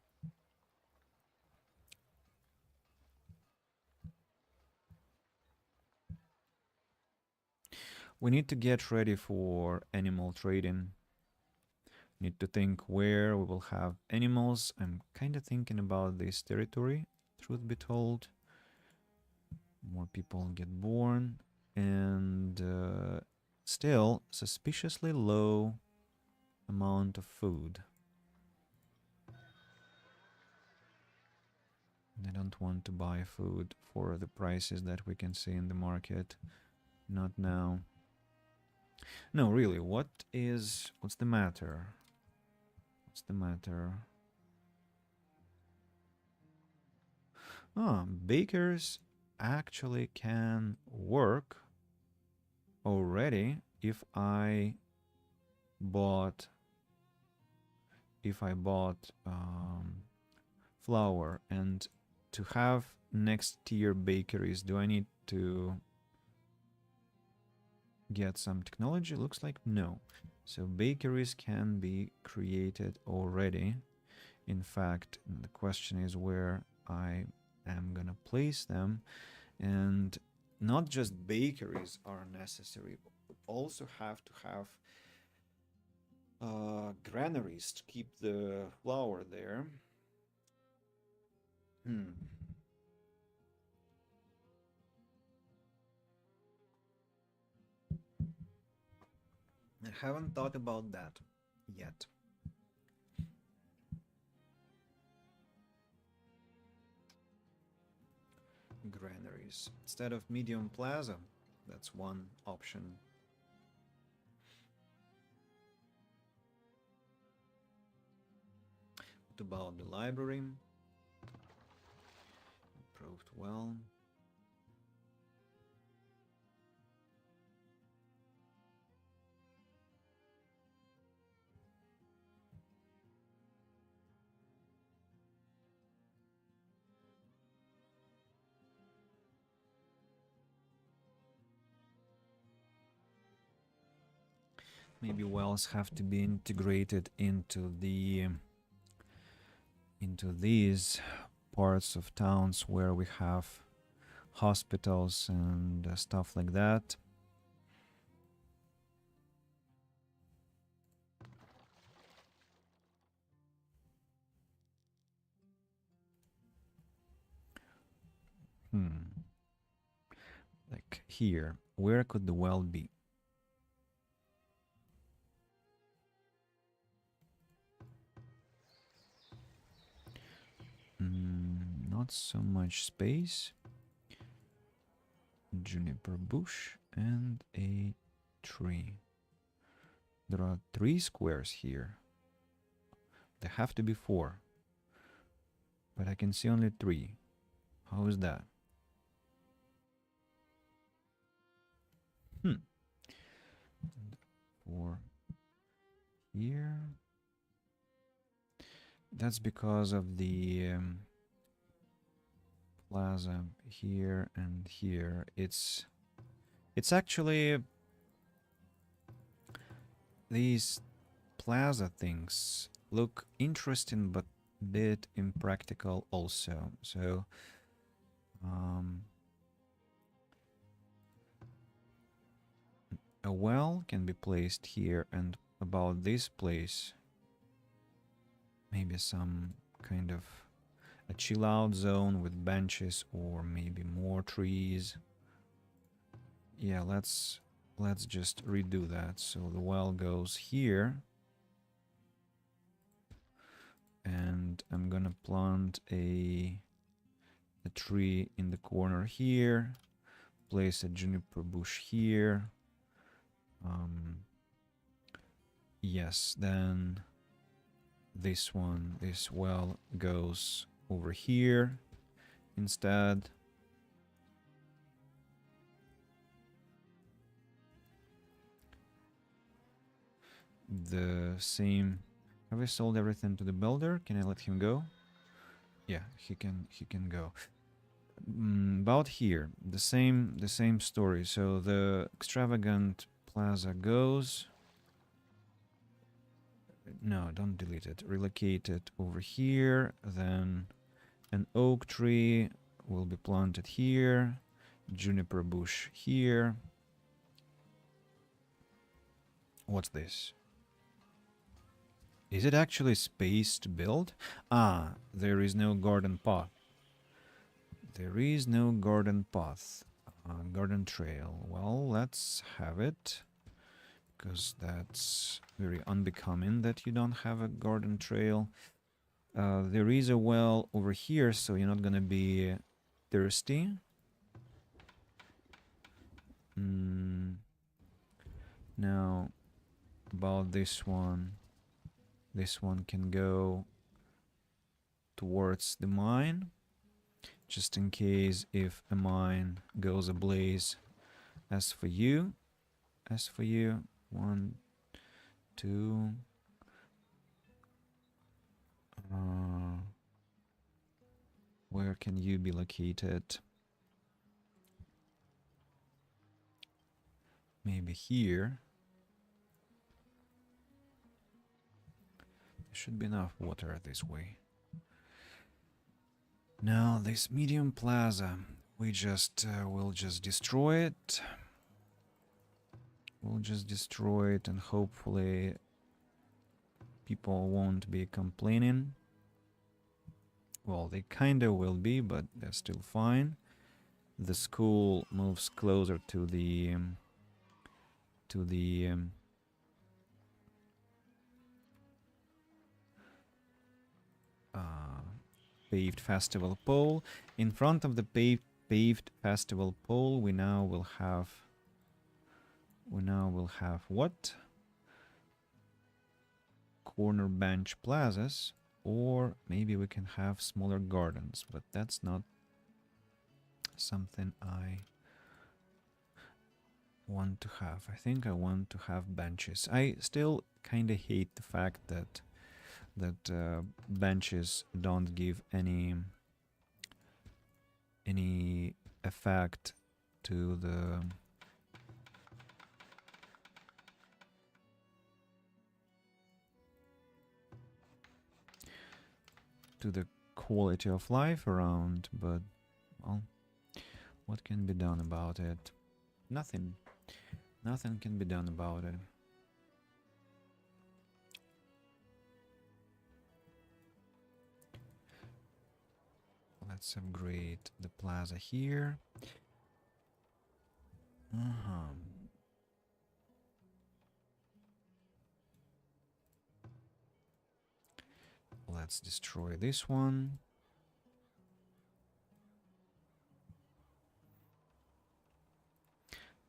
We need to get ready for animal trading. Need to think where we will have animals. I'm kind of thinking about this territory, truth be told. More people get born, and still suspiciously low amount of food. I don't want to buy food for the prices that we can see in the market. Not now. No, really, what's the matter? What's the matter? Bakers actually can work already bought if I bought flour. And to have next tier bakeries, do I need to get some technology? Looks like no. So bakeries can be created already. In fact, the question is where I am gonna place them. And not just bakeries are necessary, but also have to have granaries to keep the flour there. Hmm. I haven't thought about that yet. Granaries. Instead of medium plaza, that's one option. What about the library? Improved well. Maybe wells have to be integrated into these parts of towns where we have hospitals and stuff like that. Like here, where could the well be? Not so much space. Juniper bush and a tree. There are 3 squares here. There have to be 4. But I can see only 3. How is that? And 4 here. That's because of the plaza here and here. It's actually these plaza things look interesting but a bit impractical also. So a well can be placed here, and about this place maybe some kind of a chill out zone with benches or maybe more trees. Yeah, let's just redo that. So the well goes here, and I'm gonna plant a tree in the corner here, place a juniper bush here. Yes, then this well goes over here instead. The same. Have I sold everything to the builder? Can I let him go? Yeah, he can go. About here, the same story. So the extravagant plaza goes. No, don't delete it. Relocate it over here. Then an oak tree will be planted here. Juniper bush here. What's this? Is it actually space to build? Ah, there is no garden path. There is no garden path. Garden trail. Well, let's have it. Because that's very unbecoming that you don't have a garden trail. There is a well over here, so you're not gonna be thirsty. Now, about this one. This one can go towards the mine. just in case if a mine goes ablaze. As for you, 1, 2. Where can you be located? Maybe here. There should be enough water this way. Now this medium plaza, we just will just destroy it. We'll just destroy it and hopefully people won't be complaining. Well, they kinda will be, but they're still fine. The school moves closer to the paved festival pole. In front of the paved festival pole, we now will have what? Corner bench plazas, or maybe we can have smaller gardens, but that's not something I want to have. I think I want to have benches. I still kind of hate the fact that benches don't give any effect to the quality of life around, but well, what can be done about it? Nothing. Nothing can be done about it. Let's upgrade the plaza here. Let's destroy this one.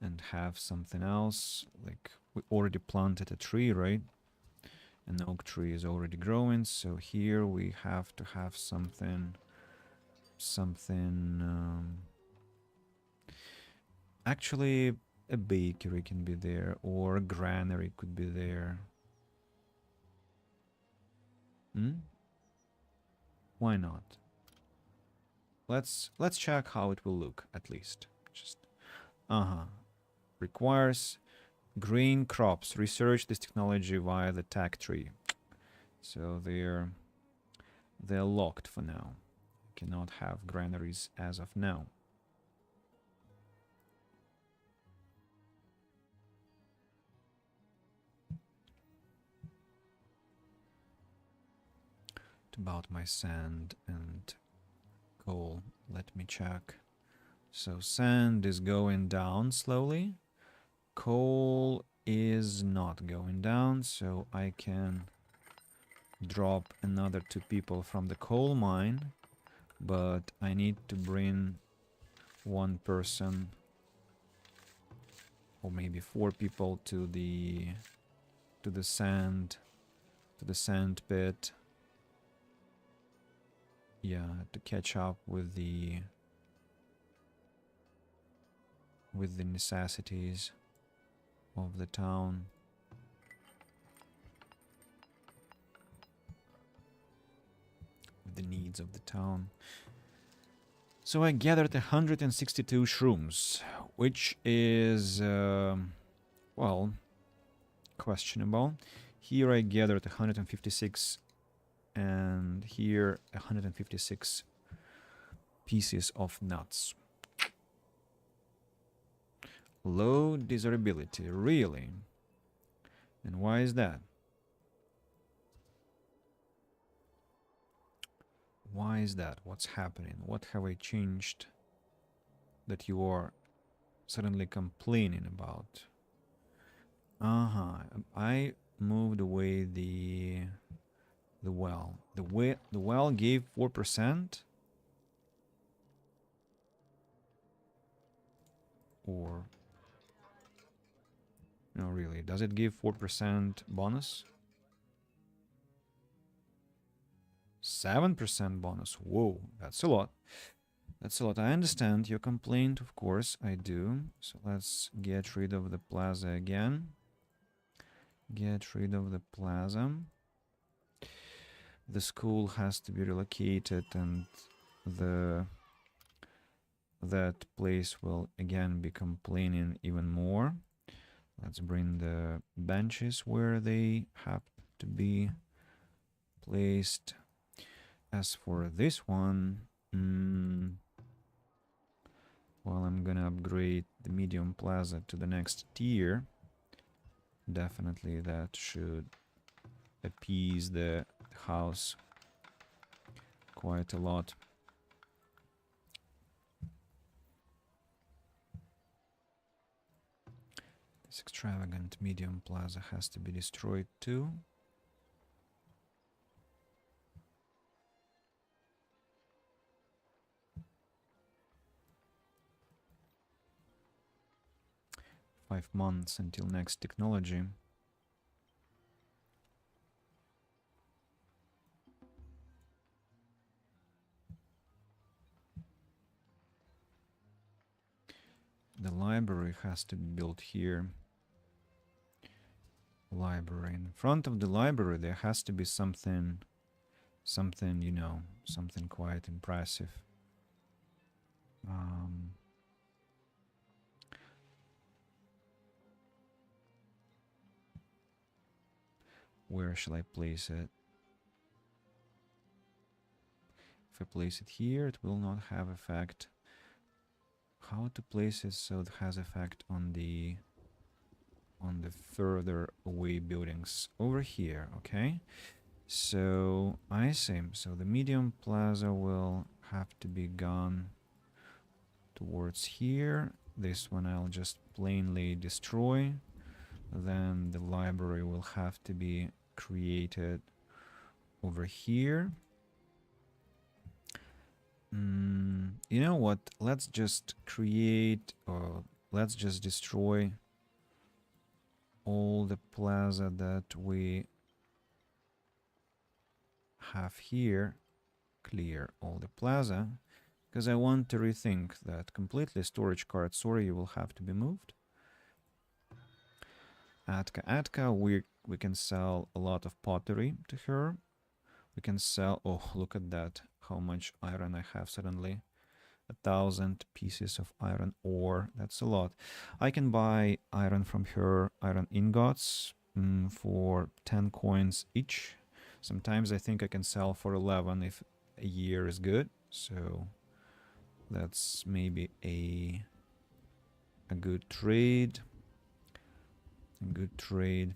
And have something else. Like, we already planted a tree, right? An oak tree is already growing, so here we have to have something. Actually, a bakery can be there, or a granary could be there. Why not? Let's check how it will look, at least. Just requires green crops. Research this technology via the tag tree. So they're locked for now. Cannot have granaries as of now. About my sand and coal, let me check. So sand is going down slowly. Coal is not going down, so I can drop another 2 people from the coal mine, but I need to bring 1 person or maybe 4 people to the sand pit. Yeah, to catch up with the necessities of the town. With the needs of the town. So I gathered 162 shrooms, which is well, questionable. Here I gathered 156, and here 156 pieces of nuts. Low desirability, really? And why is that? Why is that? What's happening? What have I changed that you are suddenly complaining about? I moved away the well. The well gave 4%? Or... no, really. Does it give 4% bonus? 7% bonus. Whoa, that's a lot. That's a lot. I understand your complaint, of course, I do. So let's get rid of the plaza again. Get rid of the plaza. The school has to be relocated, and the that place will again be complaining even more. Let's bring the benches where they have to be placed. As for this one, well, I'm gonna upgrade the medium plaza to the next tier. Definitely that should appease the house quite a lot. This extravagant medium plaza has to be destroyed too. Five months until next technology. The library has to be built here. Library. In front of the library there has to be something, you know, something quite impressive. Where shall I place it? If I place it here, it will not have effect. How to place it so it has effect on the further away buildings? Over here, okay? So I see. So the medium plaza will have to be gone towards here. This one I'll just plainly destroy. Then the library will have to be created over here. You know what? Let's just create, or let's just destroy all the plaza that we have here. Clear all the plaza, because I want to rethink that completely. Storage cart, sorry, you will have to be moved. Atka, we can sell a lot of pottery to her. We can sell, oh, look at that, how much iron I have suddenly. 1,000 pieces of iron ore, that's a lot. I can buy iron from her, iron ingots, for 10 coins each. Sometimes I think I can sell for 11 if a year is good, so that's maybe a good trade. A good trade.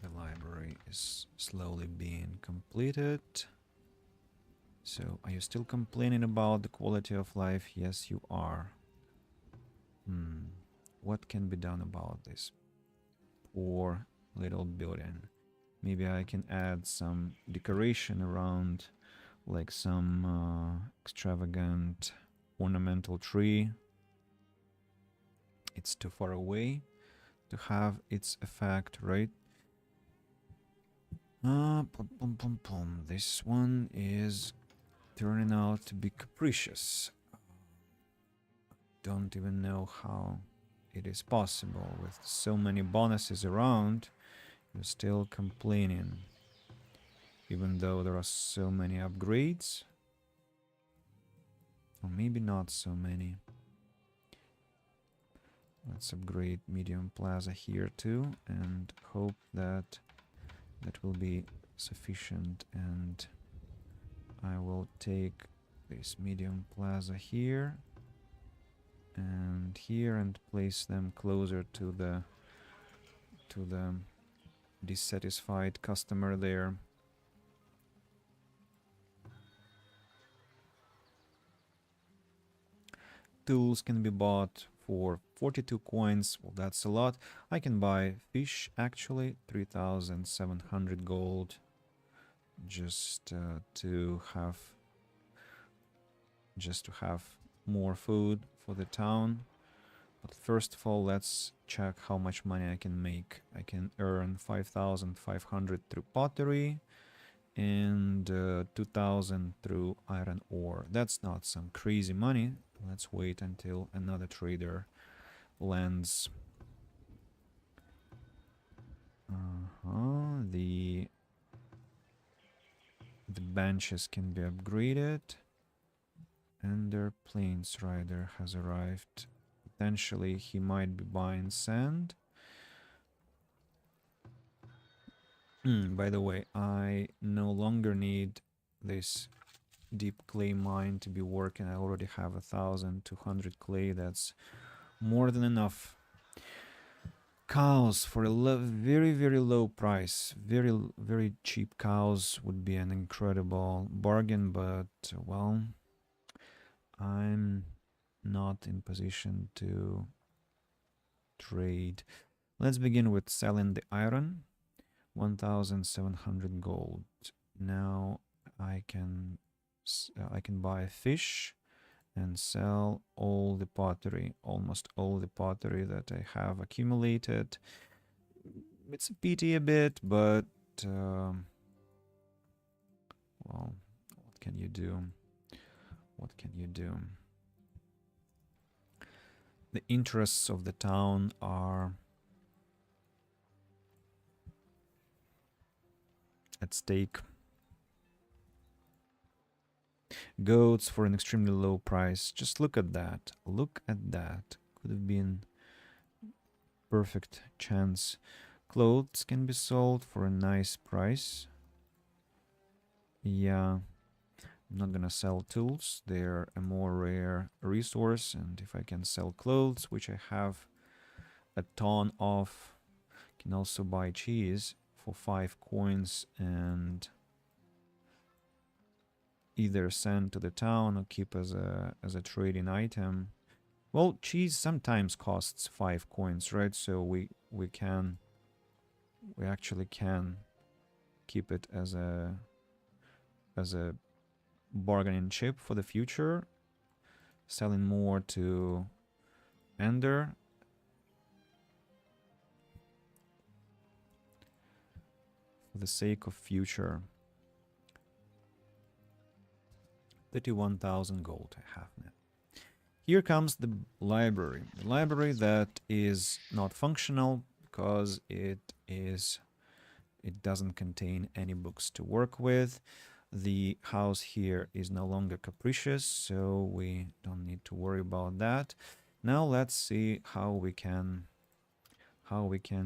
The library is slowly being completed. So, are you still complaining about the quality of life? Yes, you are. What can be done about this poor little building? Maybe I can add some decoration around, like some extravagant ornamental tree. It's too far away to have its effect, right? This one is turning out to be capricious. Don't even know how it is possible. With so many bonuses around, you're still complaining. Even though there are so many upgrades. Or maybe not so many. Let's upgrade medium plaza here too, and hope that that will be sufficient. And I will take this medium plaza here and here and place them closer to the dissatisfied customer there. Tools can be bought for 42 coins. Well, that's a lot. I can buy fish, actually, 3,700 gold, just to have more food for the town. But first of all, let's check how much money I can make. I can earn 5,500 through pottery and 2,000 through iron ore. That's not some crazy money. Let's wait until another trader lands. The benches can be upgraded. And their plains rider has arrived. Potentially he might be buying sand. By the way, I no longer need this deep clay mine to be working. I already have 1,200 clay. That's more than enough. Cows for a very, very low price. Very, very cheap cows would be an incredible bargain, but well, I'm not in position to trade. Let's begin with selling the iron. 1,700 gold. Now I can buy a fish and sell all the pottery, almost all the pottery that I have accumulated. It's a pity a bit, but well, what can you do? What can you do? The interests of the town are at stake. Goats for an extremely low price. Just look at that. Look at that. Could have been perfect chance. Clothes can be sold for a nice price. Yeah. I'm not gonna sell tools. They're a more rare resource. And if I can sell clothes, which I have a ton of, can also buy cheese for 5 coins and either send to the town or keep as a trading item. Well, cheese sometimes costs 5 coins, right? So we actually can keep it as a bargaining chip for the future, selling more to Ender. For the sake of future. 31,000 gold I have now. Here comes the library. The library that is not functional because it doesn't contain any books to work with. The house here is no longer capricious, so we don't need to worry about that. Now let's see how we can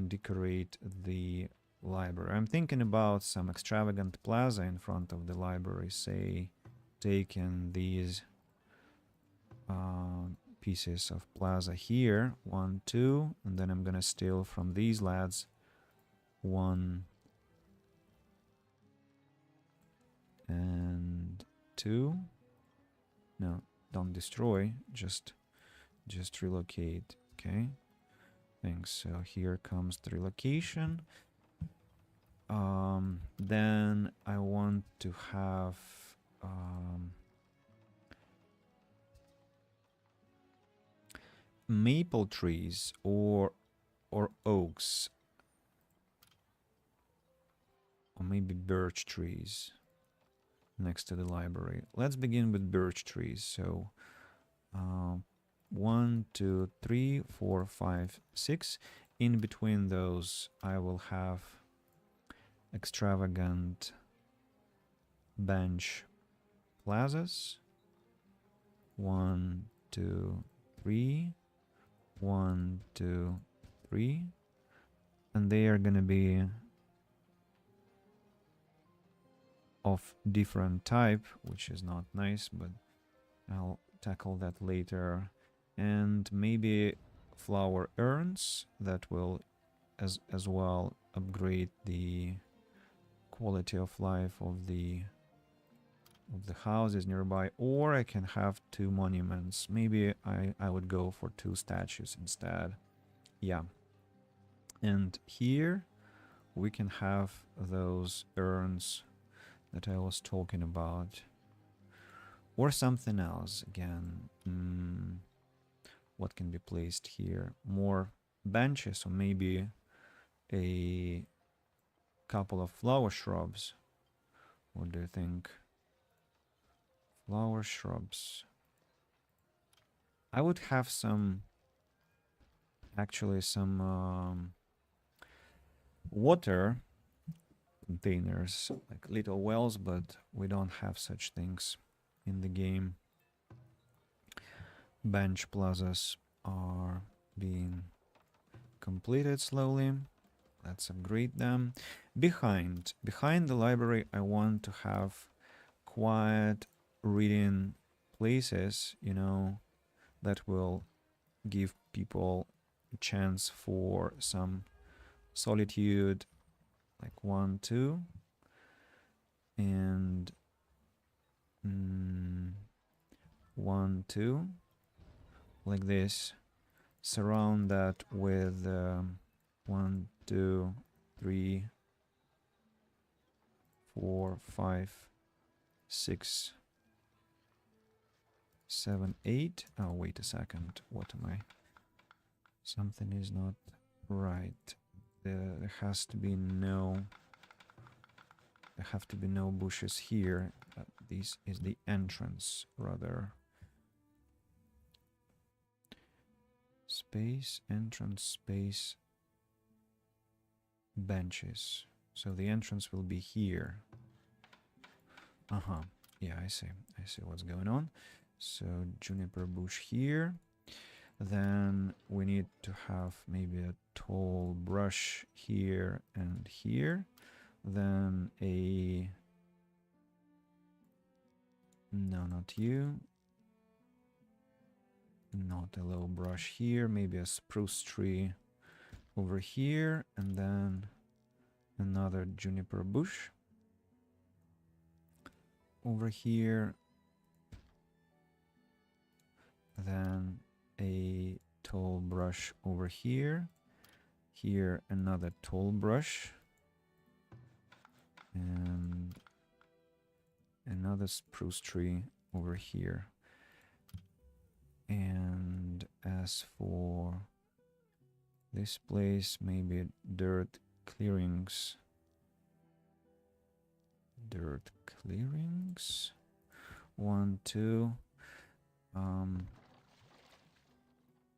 decorate the library. I'm thinking about some extravagant plaza in front of the library, say taking these pieces of plaza here, 1, 2, and then I'm gonna steal from these lads 1 and 2. No, don't destroy, just relocate. Okay, thanks. So here comes the relocation. Then I want to have maple trees or oaks, or maybe birch trees next to the library. Let's begin with birch trees. So 1, 2, 3, 4, 5, 6. In between those I will have extravagant bench plazas. 1, 2, 3. 1, 2, 3. And they are gonna be of different type, which is not nice, but I'll tackle that later. And maybe flower urns that will as well upgrade the quality of life of the houses nearby. Or I can have 2 monuments. Maybe I would go for 2 statues instead. Yeah. And here we can have those urns that I was talking about. Or something else again. what can be placed here? More benches, or maybe a couple of flower shrubs. What do you think? Flower shrubs. I would have some, actually some water containers, like little wells, but we don't have such things in the game. Bench plazas are being completed slowly. Let's upgrade them. Behind the library, I want to have quiet reading places, you know, that will give people a chance for some solitude, like 1, 2, and 1, 2, like this. Surround that with 1, 2, 3, 4, 5, 6, 7, 8. Oh, wait a second. What am I? Something is not right. There has to be no. There have to be no bushes here. This is the entrance, rather. Space, entrance, space, benches. So the entrance will be here. Yeah, I see what's going on. So juniper bush here. Then we need to have maybe a tall brush here and here. Then a... No, not you. Not a low brush here. Maybe a spruce tree over here. And then another juniper bush over here. Then a tall brush over here. Here another tall brush. And another spruce tree over here. And as for this place, maybe dirt clearings. Dirt clearings. 1, 2.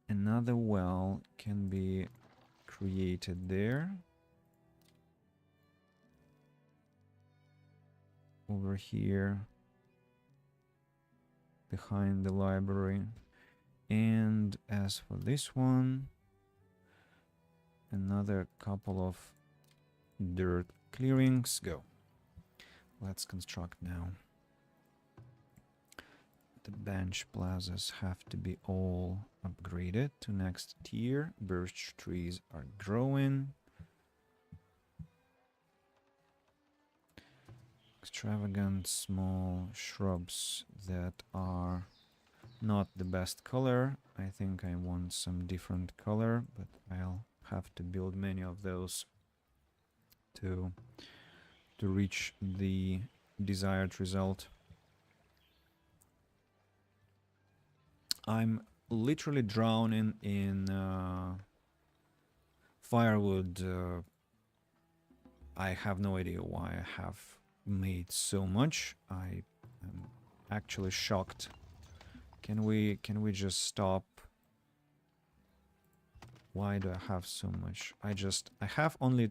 Another well can be created there. Over here. Behind the library. And as for this one, another couple of dirt clearings. Go. Let's construct now. The bench plazas have to be all upgraded to next tier. Birch trees are growing. Extravagant small shrubs that are not the best color. I think I want some different color, but I'll have to build many of those to reach the desired result. I'm literally drowning in firewood. I have no idea why I have made so much. I am actually shocked. Can we just stop? Why do I have so much? I have only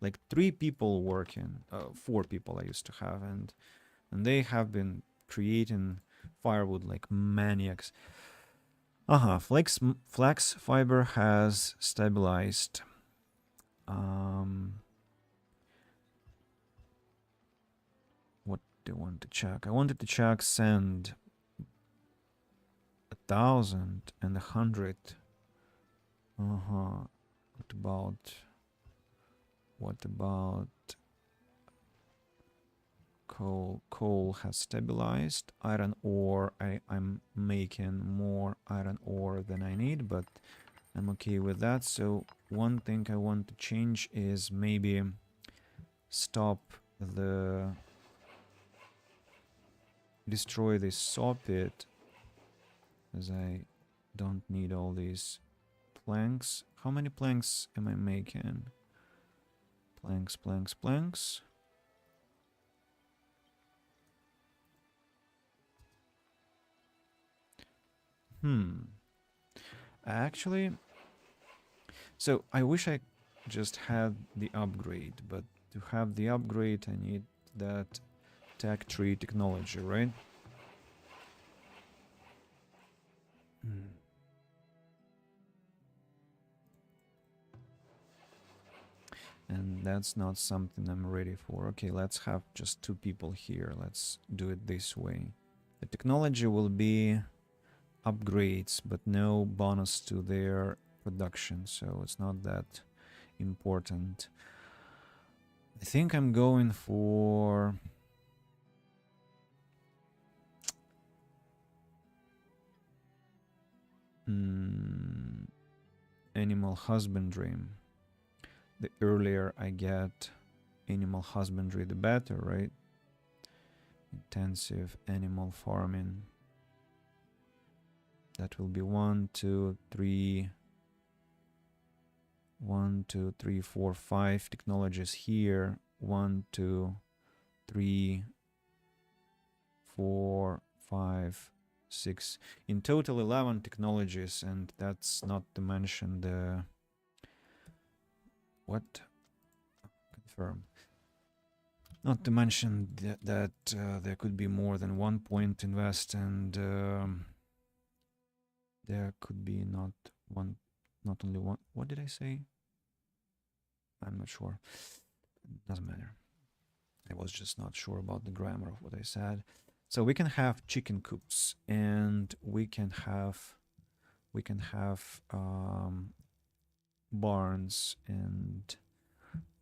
like 3 people working. 4 people I used to have, and they have been creating firewood like maniacs. Flax fiber has stabilized. What do I want to check? I wanted to check sand. 1,000 and 100. What about coal? Coal has stabilized. Iron ore, I'm making more iron ore than I need, but I'm okay with that. So one thing I want to change is maybe stop the... destroy this saw pit, as I Don't need all these planks. How many planks am I making? Planks, planks, planks. Actually, so I wish I just had the upgrade, but to have the upgrade, I need that tech tree technology, right? And that's not something I'm ready for. Okay, let's have just 2 people here. Let's do it this way. The technology will be upgrades, but no bonus to their production, so it's not that important. I think I'm going for animal husbandry. The earlier I get animal husbandry, the better, right? Intensive animal farming. That will be 1, 2, 3, 1, 2, 3, 4, 5 technologies here. 1, 2, 3, 4, 5, 6. In total, 11 technologies, and that's not to mention the what? Confirm. Not to mention that there could be more than 1 point invest, and there could be not only one. What did I say? I'm not sure. Doesn't matter. I was just not sure about the grammar of what I said. So we can have chicken coops, and we can have barns. And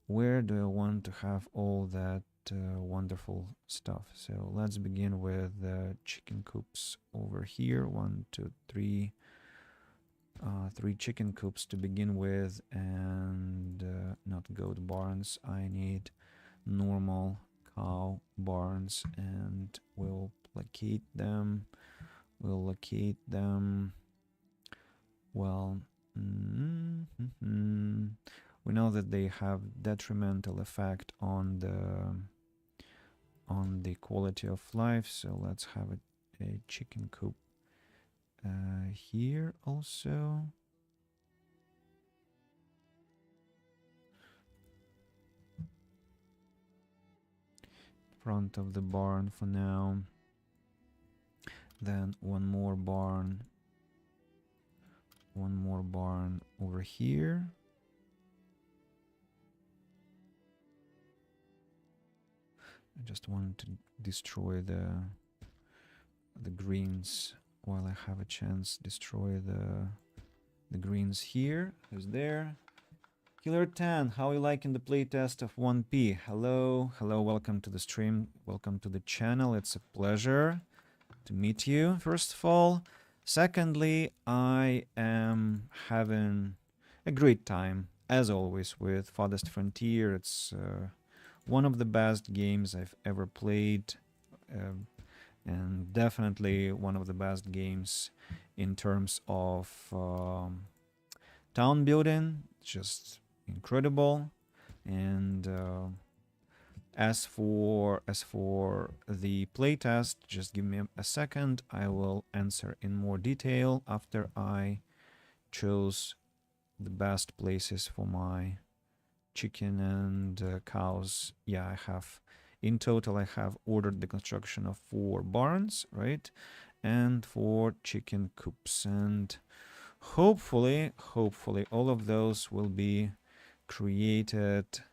where do I want to have all that wonderful stuff? So let's begin with the chicken coops over here. 1, 2, 3. 3 chicken coops to begin with, and not goat barns. I need normal cow barns, and we'll locate them. Well, we know that they have detrimental effect on the quality of life, so let's have a chicken coop here also. Front of the barn for now. Then one more barn over here. I just wanted to destroy the greens while I have a chance. Destroy the greens here. Who's there? Killer 10, how are you liking the playtest of 1P? Hello, welcome to the stream, welcome to the channel. It's a pleasure to meet you, first of all. Secondly, I am having a great time, as always, with Farthest Frontier. It's one of the best games I've ever played, and definitely one of the best games in terms of town building. Just incredible. And as for the playtest, just give me a second. I will answer in more detail after I chose the best places for my chicken and cows. Yeah, I have in total I have ordered the construction of 4 barns, right, and 4 chicken coops, and hopefully all of those will be created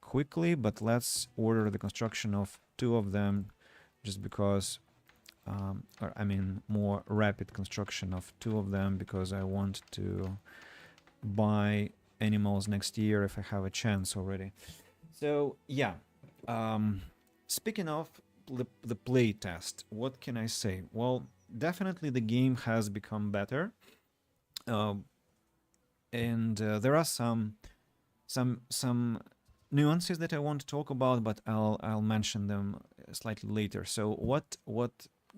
quickly. But let's order the construction of 2 of them, just because or I mean more rapid construction of 2 of them, because I want to buy animals next year if I have a chance already. So yeah, speaking of the play test, what can I say? Well, definitely the game has become better, and there are some nuances that I want to talk about, but I'll mention them slightly later. So what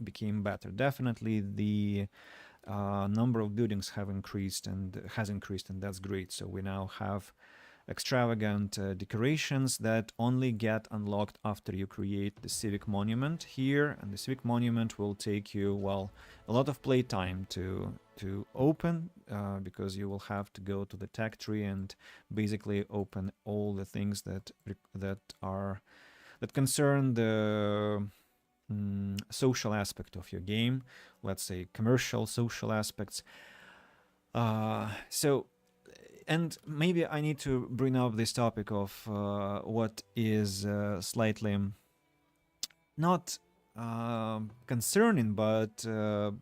became better? Definitely the Number of buildings have increased and has increased, and that's great. So we now have extravagant decorations that only get unlocked after you create the civic monument here, and the civic monument will take you, well, a lot of playtime to open, because you will have to go to the tech tree and basically open all the things that concern the social aspect of your game, let's say commercial social aspects. So and maybe I need to bring up this topic of what is slightly not concerning, but a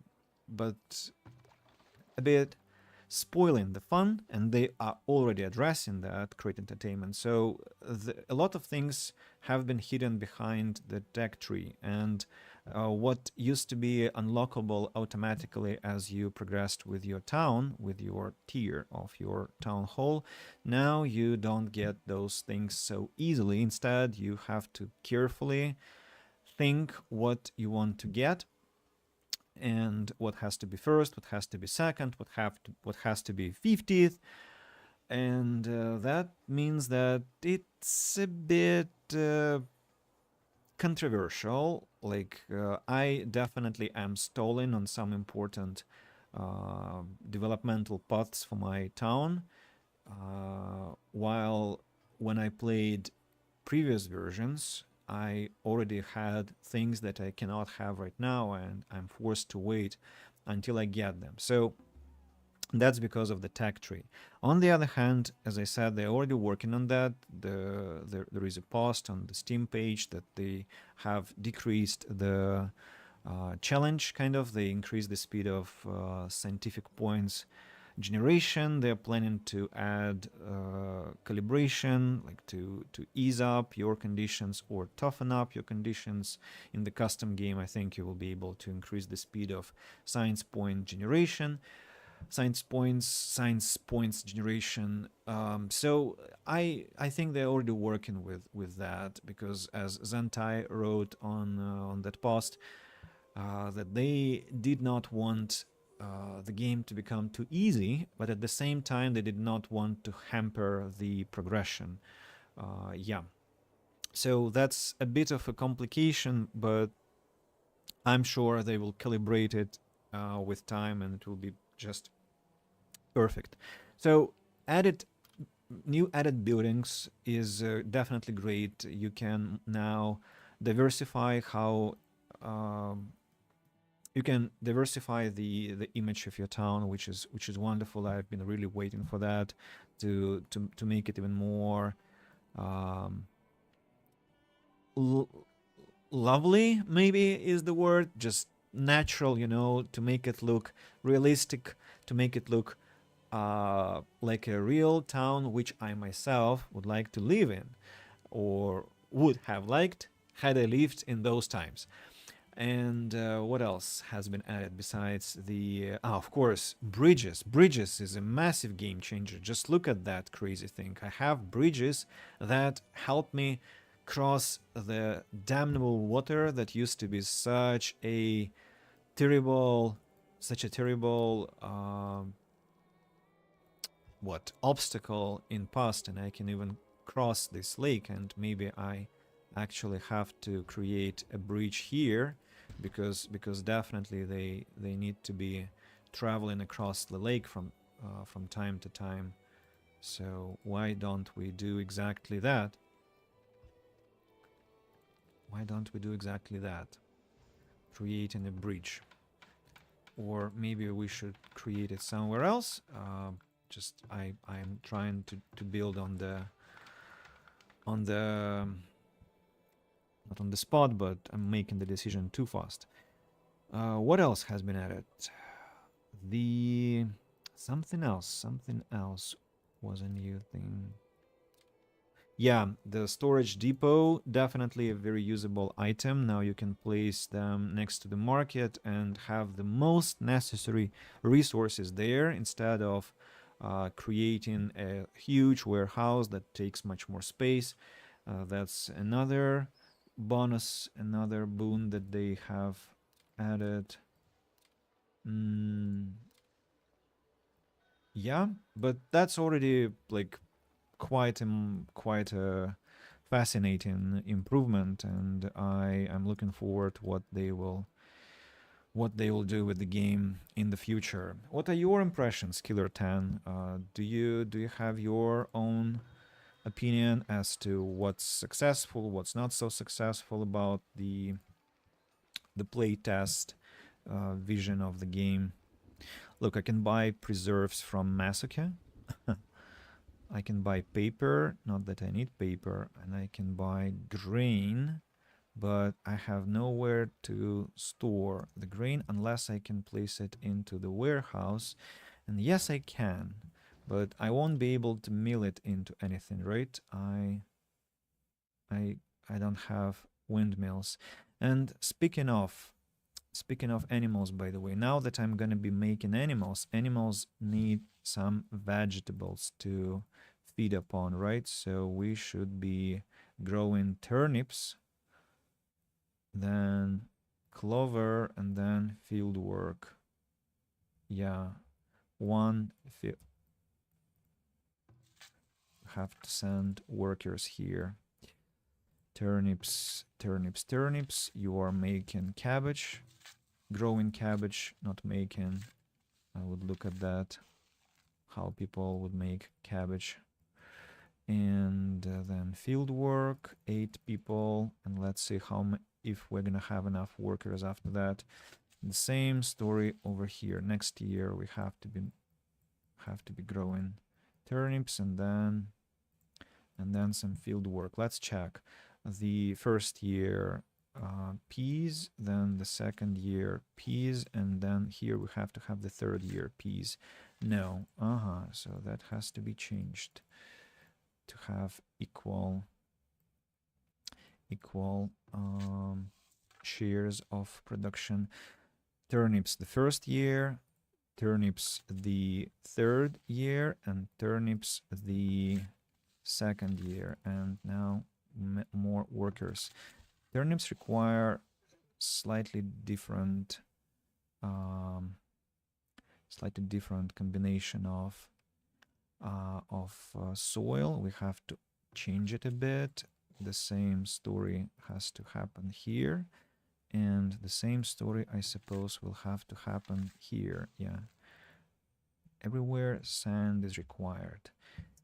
bit spoiling the fun, and they are already addressing that, Create Entertainment. So a lot of things have been hidden behind the tech tree, and what used to be unlockable automatically as you progressed with your town, with your tier of your town hall, now you don't get those things so easily. Instead, you have to carefully think what you want to get, and what has to be first, what has to be second, what has to be 50th, and that means that it's a bit controversial. Like I definitely am stalling on some important developmental paths for my town, while when I played previous versions, I already had things that I cannot have right now, and I'm forced to wait until I get them. So that's because of the tech tree. On the other hand, as I said, they're already working on that. There is a post on the Steam page that they have decreased the challenge, kind of. They increased the speed of scientific points generation. They're planning to add calibration, like to ease up your conditions or toughen up your conditions. In the custom game, I think you will be able to increase the speed of science point generation, science points generation. So I think they're already working with that, because as Zentai wrote on that post, that they did not want the game to become too easy, but at the same time they did not want to hamper the progression. Yeah, so that's a bit of a complication, but I'm sure they will calibrate it with time, and it will be just perfect. So new added buildings is definitely great. You can now diversify how you can diversify the image of your town, which is wonderful. I've been really waiting for that to make it even more lovely, maybe is the word, just natural, to make it look realistic, to make it look like a real town, which I myself would like to live in, or would have liked had I lived in those times. And what else has been added besides the... of course, bridges. Bridges is a massive game changer. Just look at that crazy thing. I have bridges that help me cross the damnable water that used to be such a terrible obstacle in past, and I can even cross this lake, and maybe I actually have to create a bridge here, because definitely they need to be traveling across the lake from time to time. So why don't we do exactly that? Why don't we do exactly that? Creating a bridge. Or maybe we should create it somewhere else. Just I'm trying to build on the not on the spot, but I'm making the decision too fast. What else has been added? The something else was a new thing. Yeah, the storage depot, definitely a very usable item. Now you can place them next to the market and have the most necessary resources there, instead of creating a huge warehouse that takes much more space. That's another bonus, another boon that they have added. Mm, yeah, but that's already like quite a fascinating improvement, and I am looking forward to what they will do with the game in the future. What are your impressions, Killer 10? Do you have your own opinion as to what's successful, what's not so successful about the playtest vision of the game? Look, I can buy preserves from Masuke. I can buy paper, not that I need paper, and I can buy grain, but I have nowhere to store the grain unless I can place it into the warehouse. And yes, I can, but I won't be able to mill it into anything, right? I I don't have windmills. And speaking of animals, by the way, now that I'm gonna be making animals, animals need some vegetables to feed upon, right? So we should be growing turnips, then clover, and then field work. Yeah, one have to send workers here. Turnips, turnips, turnips. You are making cabbage, growing cabbage, not making. I would look at that, how people would make cabbage. And then field work, 8 people, and let's see if we're gonna have enough workers after that. The same story over here. Next year we have to be growing turnips, and then some field work. Let's check. The first year peas, then the second year peas, and then here we have to have the third year peas. No, so that has to be changed to have equal shares of production. Turnips the first year, turnips the third year, and turnips the second year. And now more workers. Turnips require slightly different combination of soil. We have to change it a bit. The same story has to happen here, and the same story, I suppose, will have to happen here. Yeah, everywhere sand is required.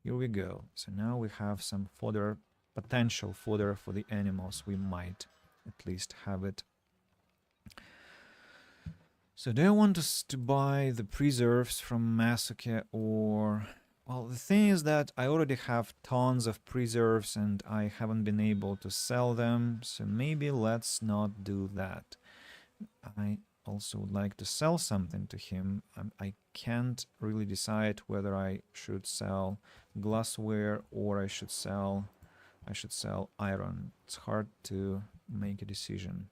Here we go. So now we have some fodder, potential fodder for the animals. We might at least have it. So do I want us to buy the preserves from Masuke, or... Well, the thing is that I already have tons of preserves and I haven't been able to sell them, so maybe let's not do that. I also would like to sell something to him. I can't really decide whether I should sell glassware or I should sell iron. It's hard to make a decision.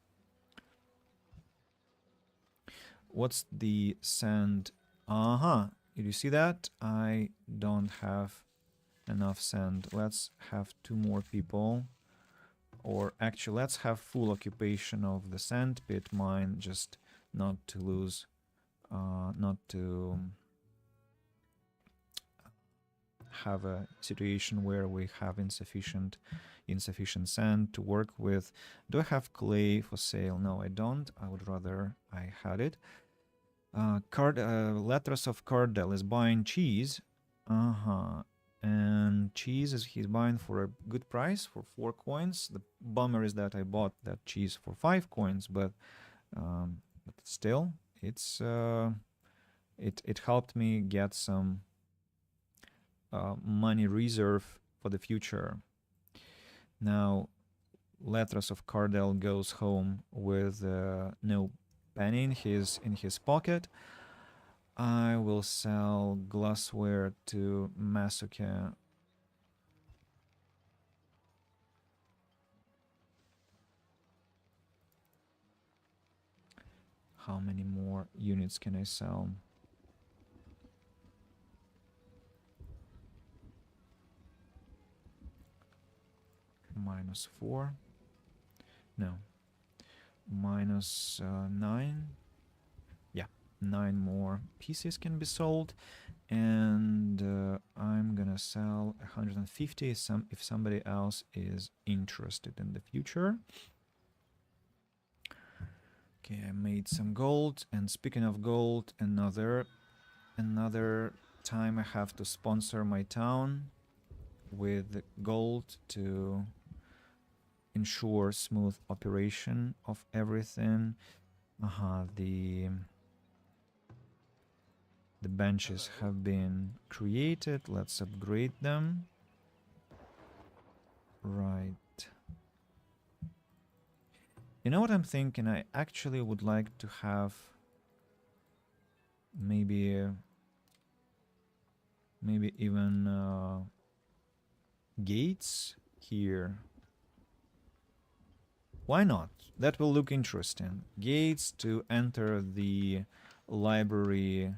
What's the sand? Did you see that? I don't have enough sand. Let's have 2 more people. Or actually, let's have full occupation of the sand pit mine, just not to lose, not to have a situation where we have insufficient sand to work with. Do I have clay for sale? No, I don't. I would rather I had it. Latras of Cardell is buying cheese. And cheese is he's buying for a good price, for 4 coins. The bummer is that I bought that cheese for 5 coins, but still, it's it helped me get some money reserve for the future. Now, Latras of Cardell goes home with no penny in his pocket. I will sell glassware to Masuke. How many more units can I sell? -4. No. -9. Yeah, 9 more pieces can be sold, and I'm gonna sell 150 if somebody else is interested in the future. Okay, I made some gold, and speaking of gold, another time I have to sponsor my town with gold to ensure smooth operation of everything. The benches have been created. Let's upgrade them. Right. You know what I'm thinking? I actually would like to have maybe even gates here. Why not? That will look interesting. Gates to enter the library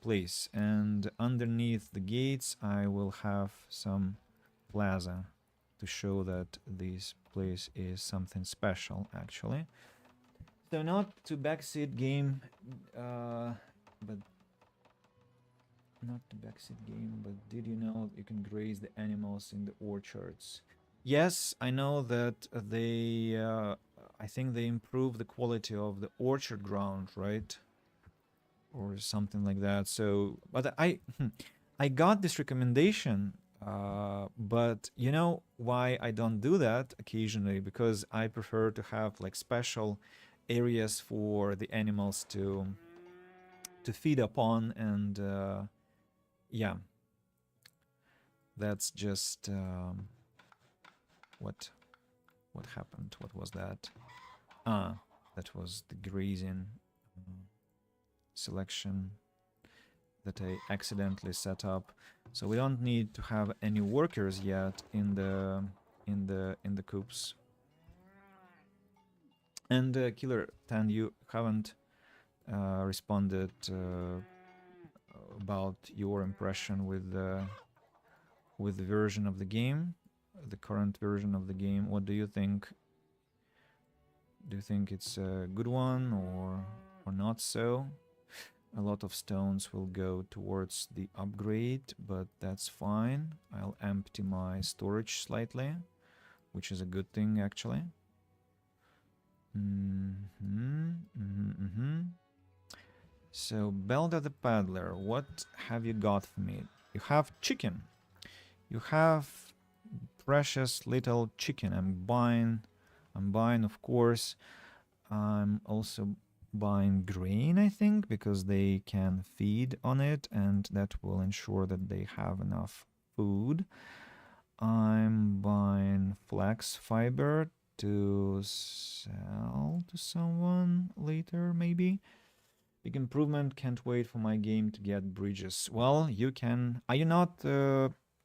place, and underneath the gates I will have some plaza to show that this place is something special, actually. So not to backseat game, but not to backseat game, but did you know you can graze the animals in the orchards? Yes, I know that they, I think they improve the quality of the orchard ground, right? Or something like that. So, but I got this recommendation, but you know why I don't do that occasionally? Because I prefer to have like special areas for the animals to feed upon, and yeah, that's just what happened. What was that? That was the grazing selection that I accidentally set up. So we don't need to have any workers yet in the coops. And Killer Tan, you haven't responded about your impression with the version of the game, the current version of the game. What do you think? Do you think it's a good one or not so? A lot of stones will go towards the upgrade, but that's fine. I'll empty my storage slightly, which is a good thing, actually. So, Belda the Paddler, what have you got for me? You have chicken. You have precious little chicken. I'm buying, of course. I'm also buying grain, I think, because they can feed on it, and that will ensure that they have enough food. I'm buying flax fiber to sell to someone later, maybe. Big improvement. Can't wait for my game to get bridges. Well, you can. Are you not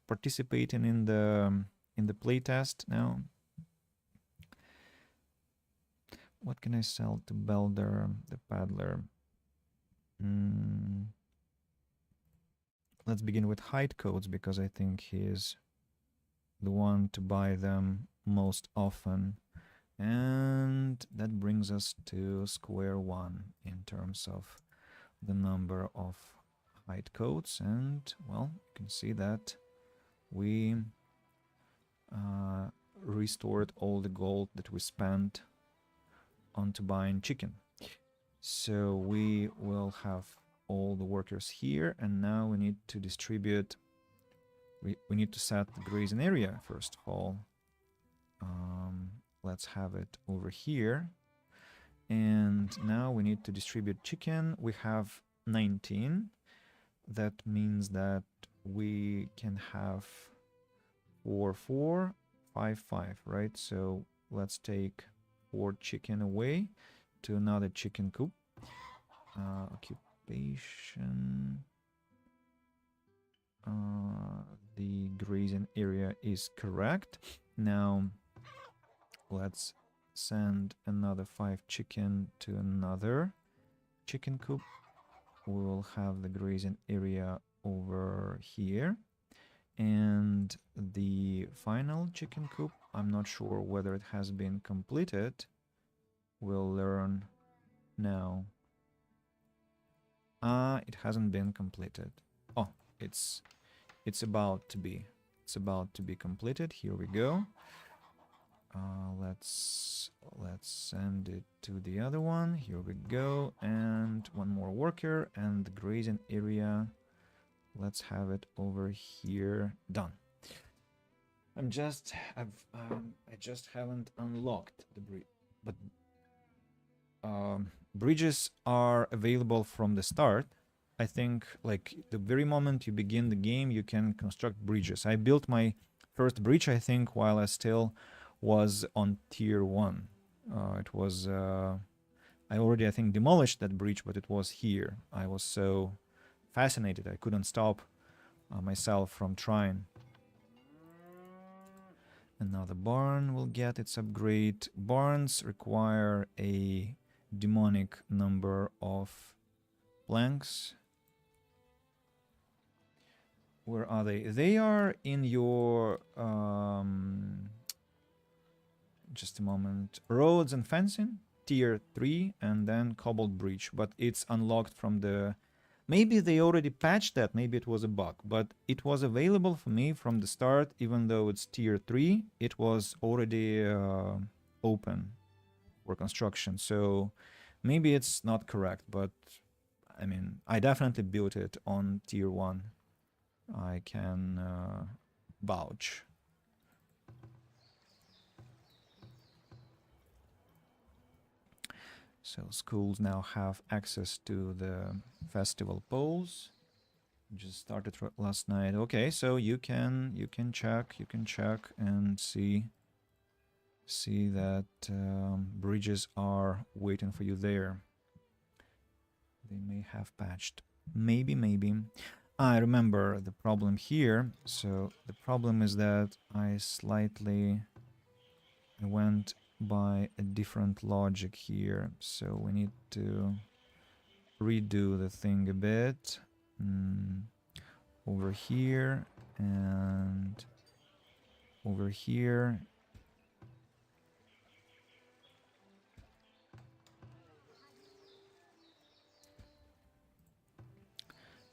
participating in the playtest now? What can I sell to Belder the Paddler? Let's begin with height codes, because I think he is the one to buy them most often. And that brings us to square one in terms of the number of height codes. And, well, you can see that we restored all the gold that we spent onto buying chicken. So we will have all the workers here, and now we need to distribute. We need to set the grazing area first of all. Let's have it over here. And now we need to distribute chicken. We have 19. That means that we can have 4, 4, 5, 5, right? So let's take 4 chicken away to another chicken coop. Occupation. The grazing area is correct. Now let's send another 5 chicken to another chicken coop. We will have the grazing area over here. And the final chicken coop, I'm not sure whether it has been completed. We'll learn now. It hasn't been completed. Oh, it's about to be. It's about to be completed. Here we go. Let's send it to the other one. Here we go. And one more worker and the grazing area. Let's have it over here. Done. I just haven't unlocked the bridge, but bridges are available from the start. I think like the very moment you begin the game, you can construct bridges. I built my first bridge, I think, while I still was on tier 1. It was I already, I think, demolished that bridge, but it was here. I was so fascinated, I couldn't stop myself from trying. And now the barn will get its upgrade. Barns require a demonic number of planks. Where are they? They are in your just a moment. Roads and fencing, tier 3, and then cobbled bridge. But it's unlocked from the... Maybe they already patched that, maybe it was a bug, but it was available for me from the start. Even though it's tier 3, it was already open for construction. So maybe it's not correct, but I mean, I definitely built it on tier 1. I can vouch. So schools now have access to the festival poles. Just started last night. Okay, so you can check and see that bridges are waiting for you there. They may have patched. Maybe. I remember the problem here. So the problem is that I went by a different logic here. So we need to redo the thing a bit. Over here and over here.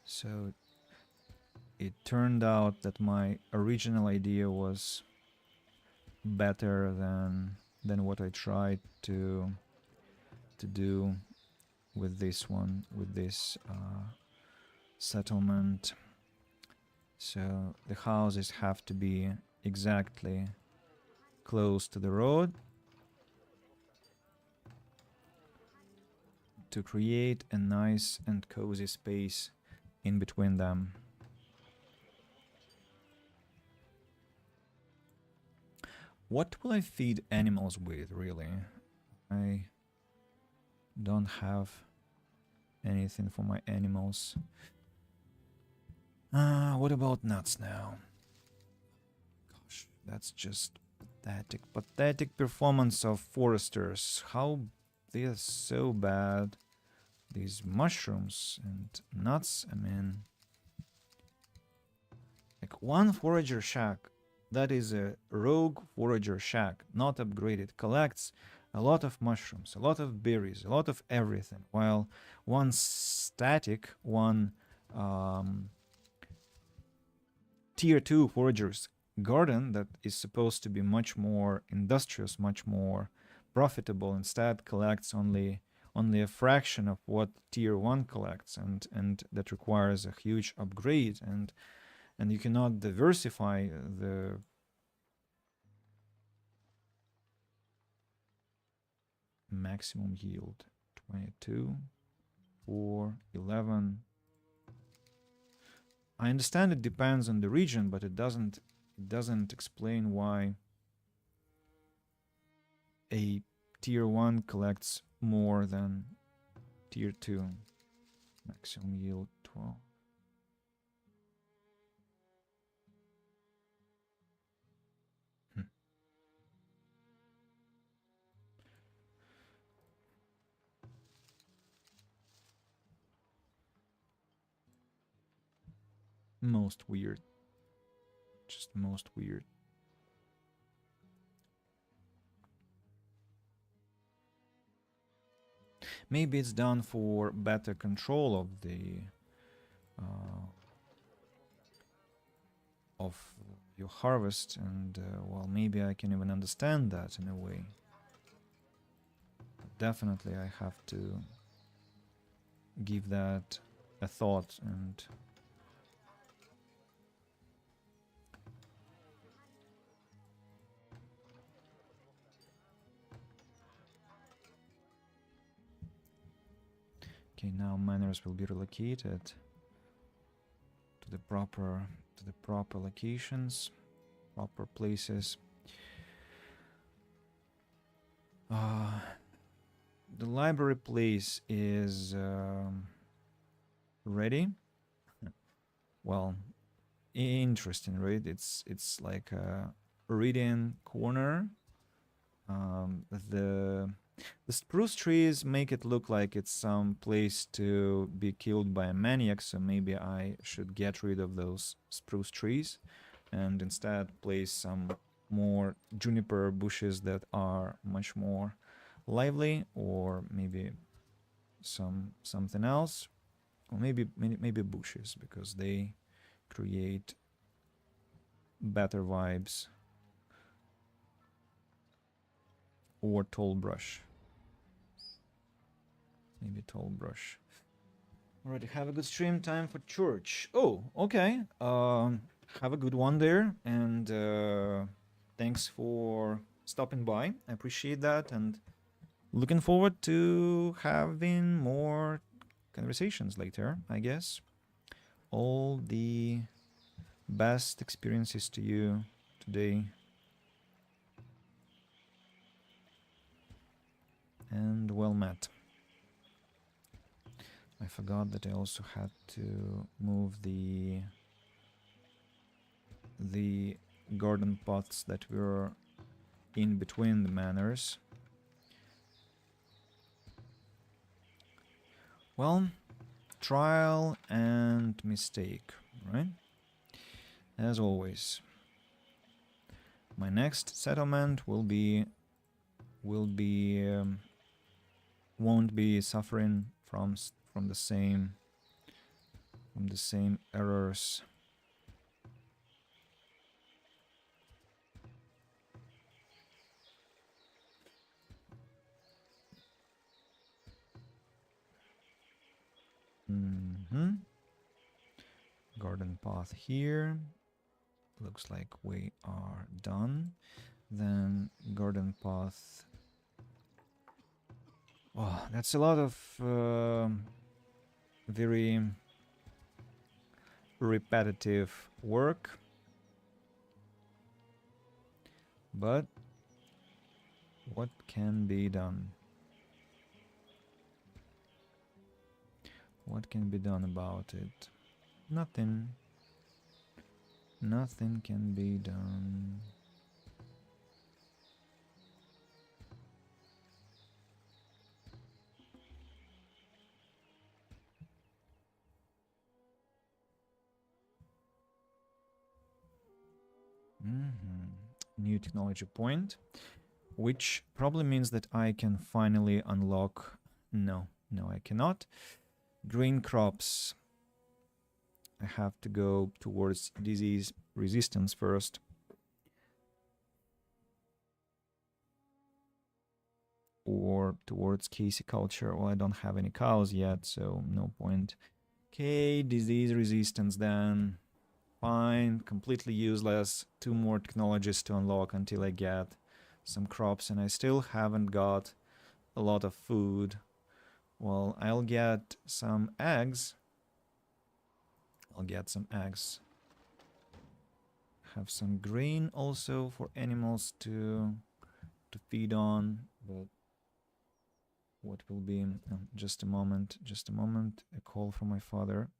So it turned out that my original idea was better than what I tried to do with this one, with this settlement. So the houses have to be exactly close to the road to create a nice and cozy space in between them. What will I feed animals with, really? I don't have anything for my animals. What about nuts now? Gosh, that's just pathetic. Pathetic performance of foresters. How they are so bad. These mushrooms and nuts, I mean... Like one forager shack. That is a rogue forager shack, not upgraded. Collects a lot of mushrooms, a lot of berries, a lot of everything. While one static, one tier 2 forager's garden that is supposed to be much more industrious, much more profitable, instead collects only a fraction of what tier 1 collects, and that requires a huge upgrade, and you cannot diversify the maximum yield. 22, 4, 11. I understand it depends on the region, but it doesn't explain why a tier 1 collects more than tier 2. Maximum yield 12. Most weird. Just most weird. Maybe it's done for better control of the uh, of your harvest, and well, maybe I can even understand that in a way. Definitely, I have to give that a thought. And okay, now miners will be relocated to the proper locations, proper places. The library place is ready. Well, interesting, right? It's like a reading corner. The spruce trees make it look like it's some place to be killed by a maniac, so maybe I should get rid of those spruce trees and instead place some more juniper bushes that are much more lively, or maybe something else, or maybe bushes, because they create better vibes, or tall brush. Maybe tall brush. Alright, have a good stream. Time for church. Oh, okay. Have a good one there, and thanks for stopping by. I appreciate that, and looking forward to having more conversations later, I guess. All the best experiences to you today. And well met. I forgot that I also had to move the garden pots that were in between the manors. Well, trial and mistake, right? As always. My next settlement won't be suffering from the same errors. Garden path here. Looks like we are done. Then garden path. Oh, that's a lot of very repetitive work. But what can be done? What can be done about it? Nothing. Nothing can be done. New technology point, which probably means that I can finally unlock... No, I cannot. Green crops. I have to go towards disease resistance first. Or towards caseculture. Well, I don't have any cows yet, so no point. Okay, disease resistance then. Fine, completely useless. 2 more technologies to unlock until I get some crops, and I still haven't got a lot of food. Well, I'll get some eggs. Have some grain also for animals to feed on, but what will be... just a moment, a call from my father.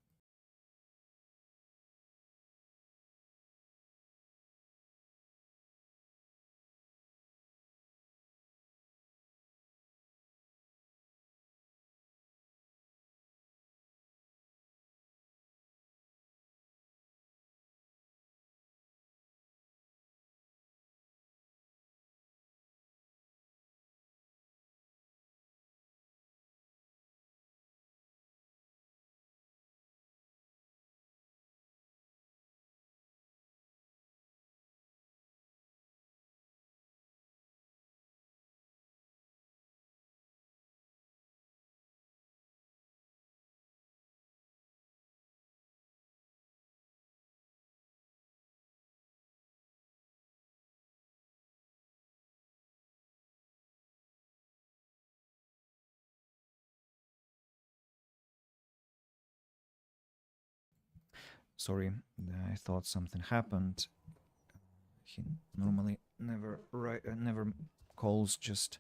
Sorry, I thought something happened. He normally never calls just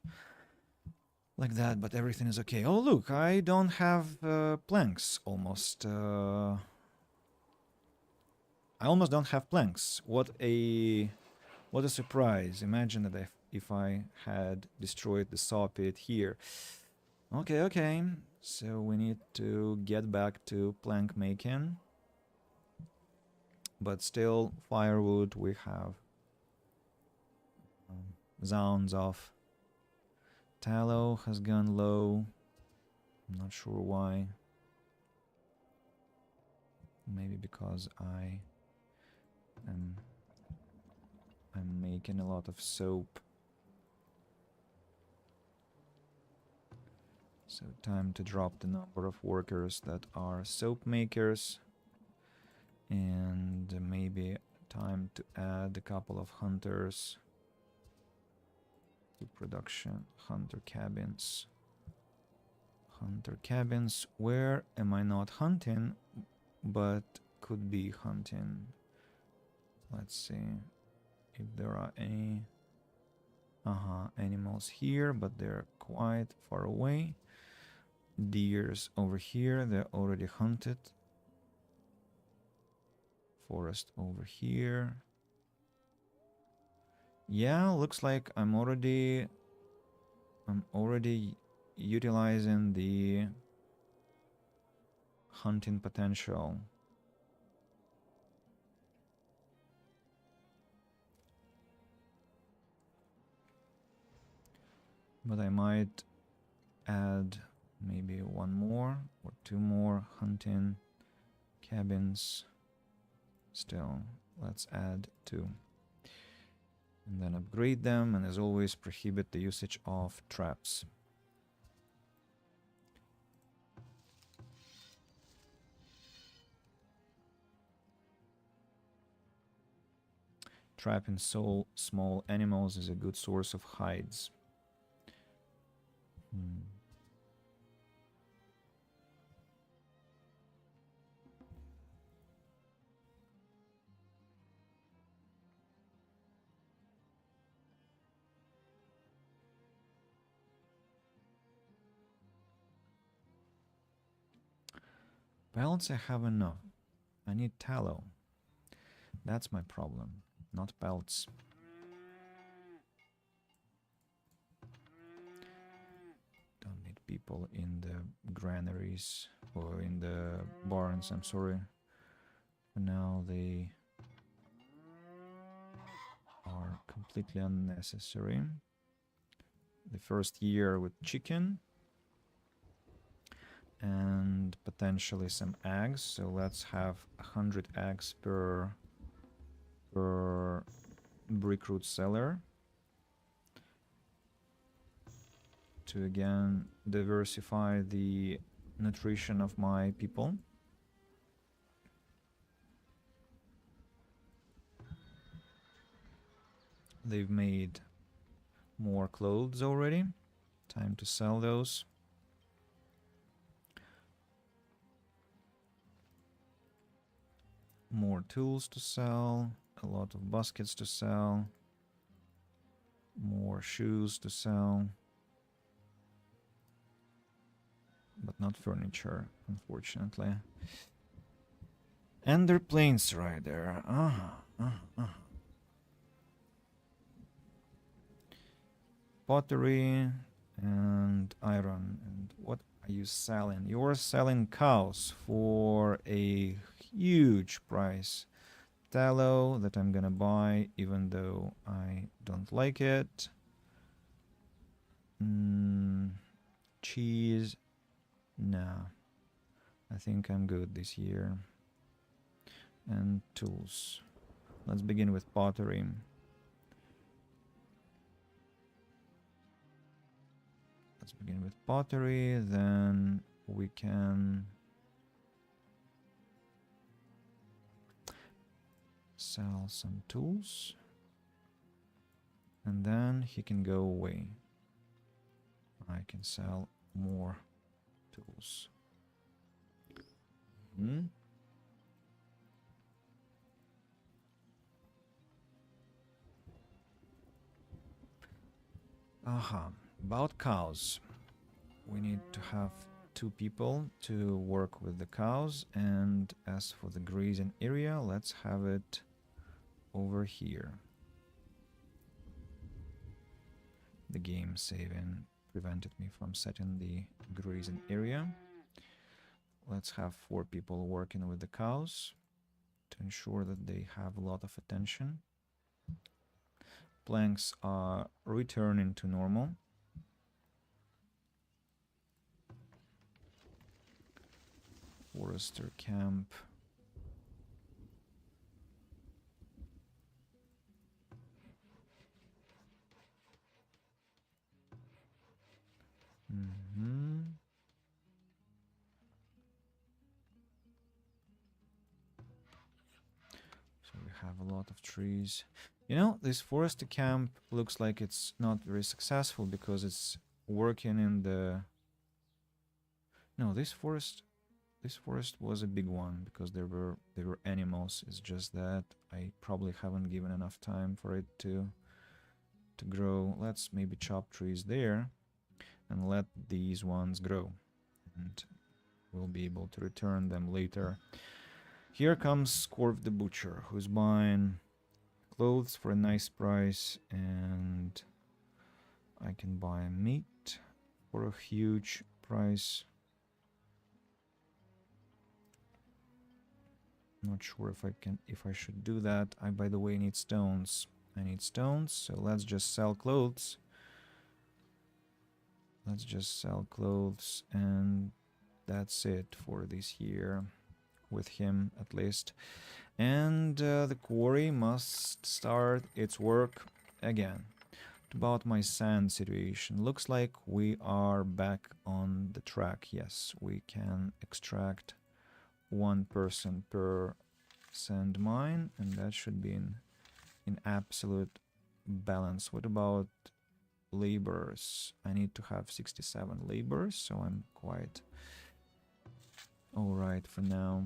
like that, but everything is okay. Oh, look, I don't have planks almost. I almost don't have planks. What a surprise. Imagine that if I had destroyed the saw pit here. Okay, okay. So we need to get back to plank making. But still, firewood we have. Zounds off. Tallow has gone low. I'm not sure why. Maybe because I'm making a lot of soap. So time to drop the number of workers that are soap makers. And maybe time to add a couple of hunters to production. Hunter cabins. Hunter cabins. Where am I not hunting, but could be hunting? Let's see if there are any animals here, but they're quite far away. Deers over here, they're already hunted. Forest over here. Yeah, looks like I'm already utilizing the hunting potential. But I might add maybe one more or two more hunting cabins. Still, let's add two. And then upgrade them, and as always, prohibit the usage of traps. Trapping small animals is a good source of hides. Pellets I have enough. I need tallow. That's my problem, not pellets. Don't need people in the granaries or in the barns, I'm sorry. For now they are completely unnecessary. The first year with chicken and potentially some eggs, so let's have 100 eggs per brickroot seller to again diversify the nutrition of my people. They've made more clothes already. Time to sell those. More tools to sell, a lot of baskets to sell, more shoes to sell, but not furniture, unfortunately. And their planes right there. Pottery and iron. And what are you selling? You're selling cows for a huge price. Tallow that I'm gonna buy even though I don't like it. Cheese. Nah. I think I'm good this year. And tools. Let's begin with pottery. Let's begin with pottery, then we can sell some tools, and then he can go away. I can sell more tools. Aha. About cows. We need to have 2 people to work with the cows, and as for the grazing area, let's have it over here. The game saving prevented me from setting the grazing area. Let's have 4 people working with the cows to ensure that they have a lot of attention. Planks are returning to normal. Forester camp. So we have a lot of trees. You know, this forester camp looks like it's not very successful because it's working in the... No, this forest was a big one because there were animals. It's just that I probably haven't given enough time for it to grow. Let's maybe chop trees there and let these ones grow, and we'll be able to return them later. Here comes Scorv the Butcher, who's buying clothes for a nice price, and I can buy meat for a huge price. Not sure if I should do that. I, by the way, need stones. I need stones, so let's just sell clothes. Let's just sell clothes, and that's it for this year, with him at least. And the quarry must start its work again. About my sand situation, looks like we are back on the track. Yes, we can extract 1 person per sand mine, and that should be in absolute balance. What about laborers? I need to have 67 laborers, so I'm quite alright for now.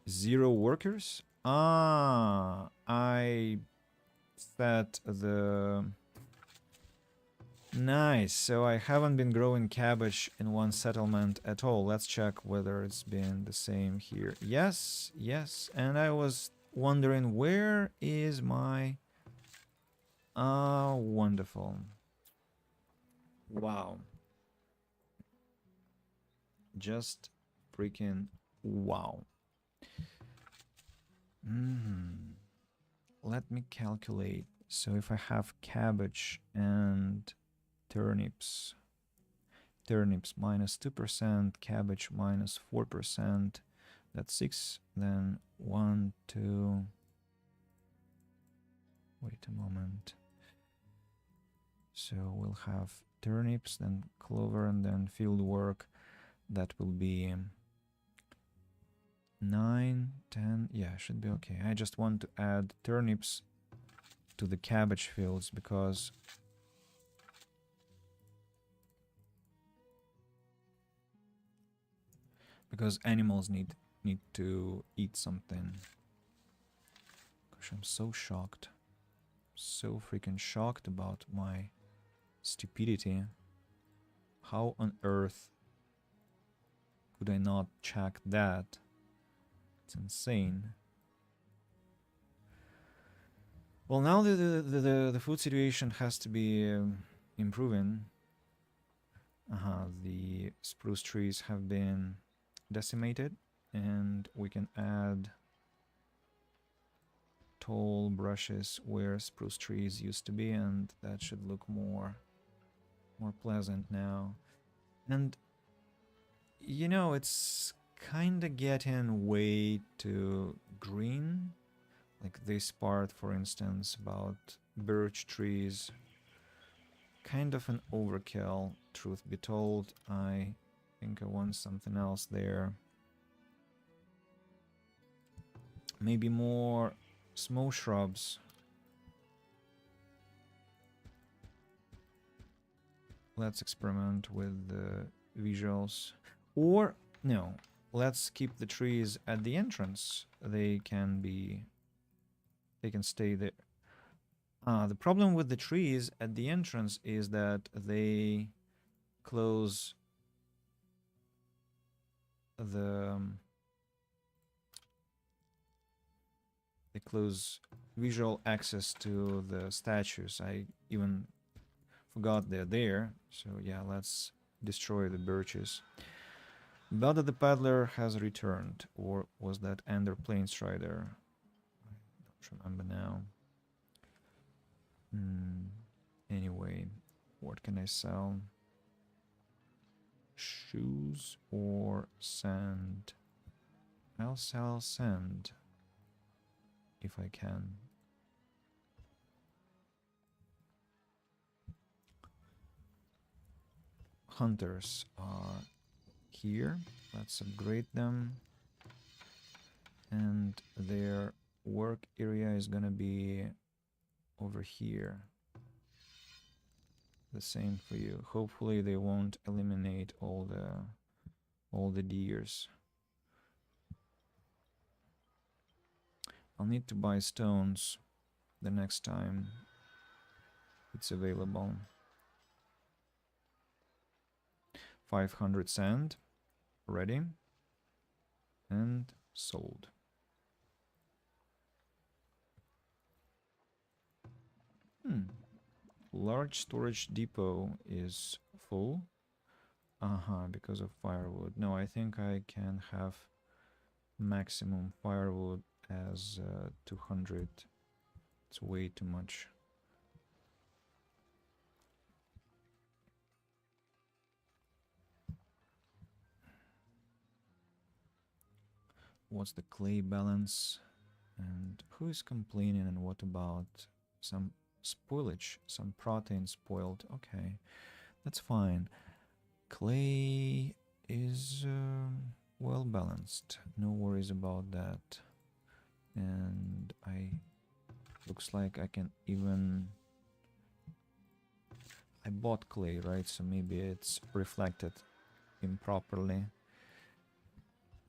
0 workers? Ah, I set the... Nice, so I haven't been growing cabbage in one settlement at all. Let's check whether it's been the same here. Yes, yes, and I was wondering where is my... Ah, wonderful. Wow. Just freaking wow. Let me calculate. So if I have cabbage and turnips minus 2%, cabbage minus 4%, that's 6, then 1, 2, wait a moment. So we'll have turnips, then clover, and then field work. That will be 9, 10, yeah, should be okay. I just want to add turnips to the cabbage fields because animals need to eat something. Gosh, I'm so shocked. So freaking shocked about my stupidity. How on earth could I not check that? It's insane. Well, now the food situation has to be improving. The spruce trees have been decimated, and we can add tall brushes where spruce trees used to be, and that should look more pleasant now. And you know, it's kind of getting way too green. Like this part, for instance, about birch trees. Kind of an overkill, truth be told. I think I want something else there. Maybe more small shrubs. Let's experiment with the visuals. Or, no, let's keep the trees at the entrance. They can stay there. The problem with the trees at the entrance is that close the they close visual access to the statues. I even forgot they're there. So yeah, let's destroy the birches. Belt of the Paddler has returned, or was that Ender Planestrider? I don't remember now. Anyway, what can I sell? Shoes or sand? I'll sell sand if I can. Hunters are here. Let's upgrade them. And their work area is gonna be over here. The same for you. Hopefully they won't eliminate all the deers. I'll need to buy stones the next time it's available. 500 sand ready and sold. Large storage depot is full. Because of firewood. No, I think I can have maximum firewood as 200. It's way too much. What's the clay balance? And who is complaining? And what about some spoilage? Some protein spoiled. Okay, that's fine. Clay is well balanced. No worries about that. And looks like I can even... I bought clay, right? So maybe it's reflected improperly.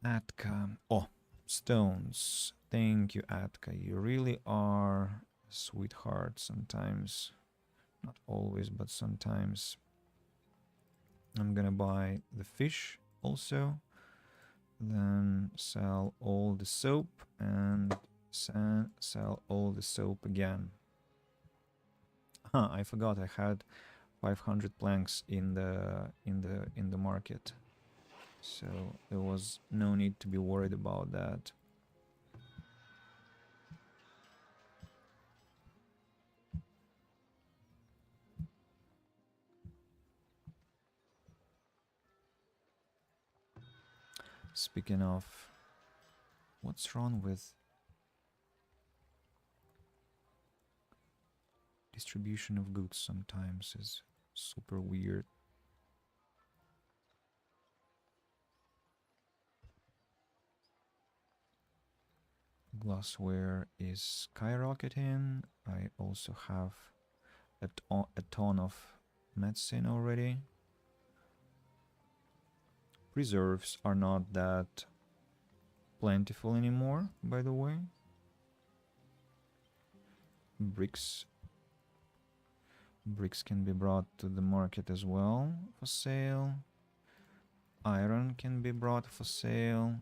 Atka. Oh, stones. Thank you, Atka. You really are a sweetheart sometimes. Not always, but sometimes. I'm gonna buy the fish also. Then sell all the soap and sell all the soap again. I forgot I had 500 planks in the market. So there was no need to be worried about that. Speaking of, what's wrong with distribution of goods sometimes is super weird. Glassware is skyrocketing. I also have a ton of medicine already. Preserves are not that plentiful anymore, by the way. Bricks can be brought to the market as well for sale. Iron can be brought for sale.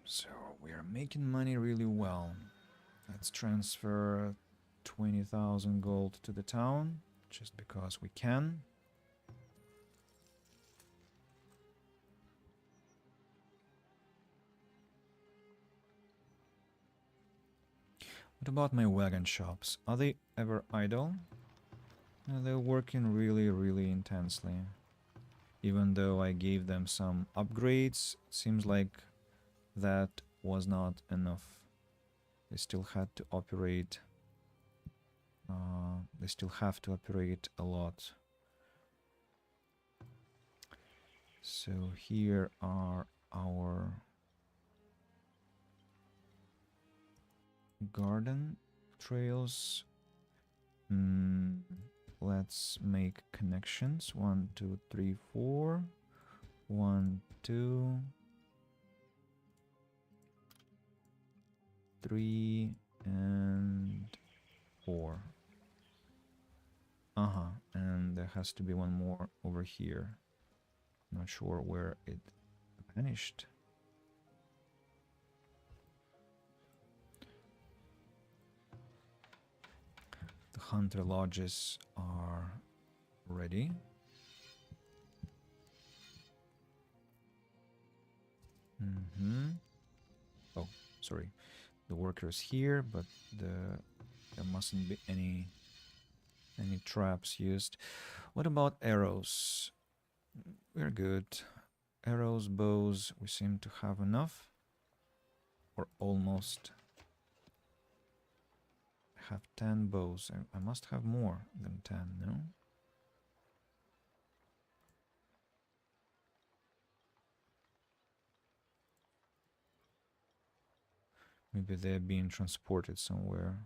So we are making money really well. Let's transfer 20,000 gold to the town, just because we can. What about my wagon shops? Are they ever idle? No, they're working really, really intensely. Even though I gave them some upgrades, it seems like that was not enough. They still had to operate. They still have to operate a lot. So here are our garden trails. Let's make connections. 1, 2, 3, 4. 1, 2, 3, and 4. And there has to be one more over here. Not sure where it vanished. The hunter lodges are ready. Oh, sorry. The workers here, but there mustn't be any traps used. What about arrows? We're good. Arrows, bows, we seem to have enough. Or almost. I have 10 bows. I must have more than 10, no? Maybe they're being transported somewhere.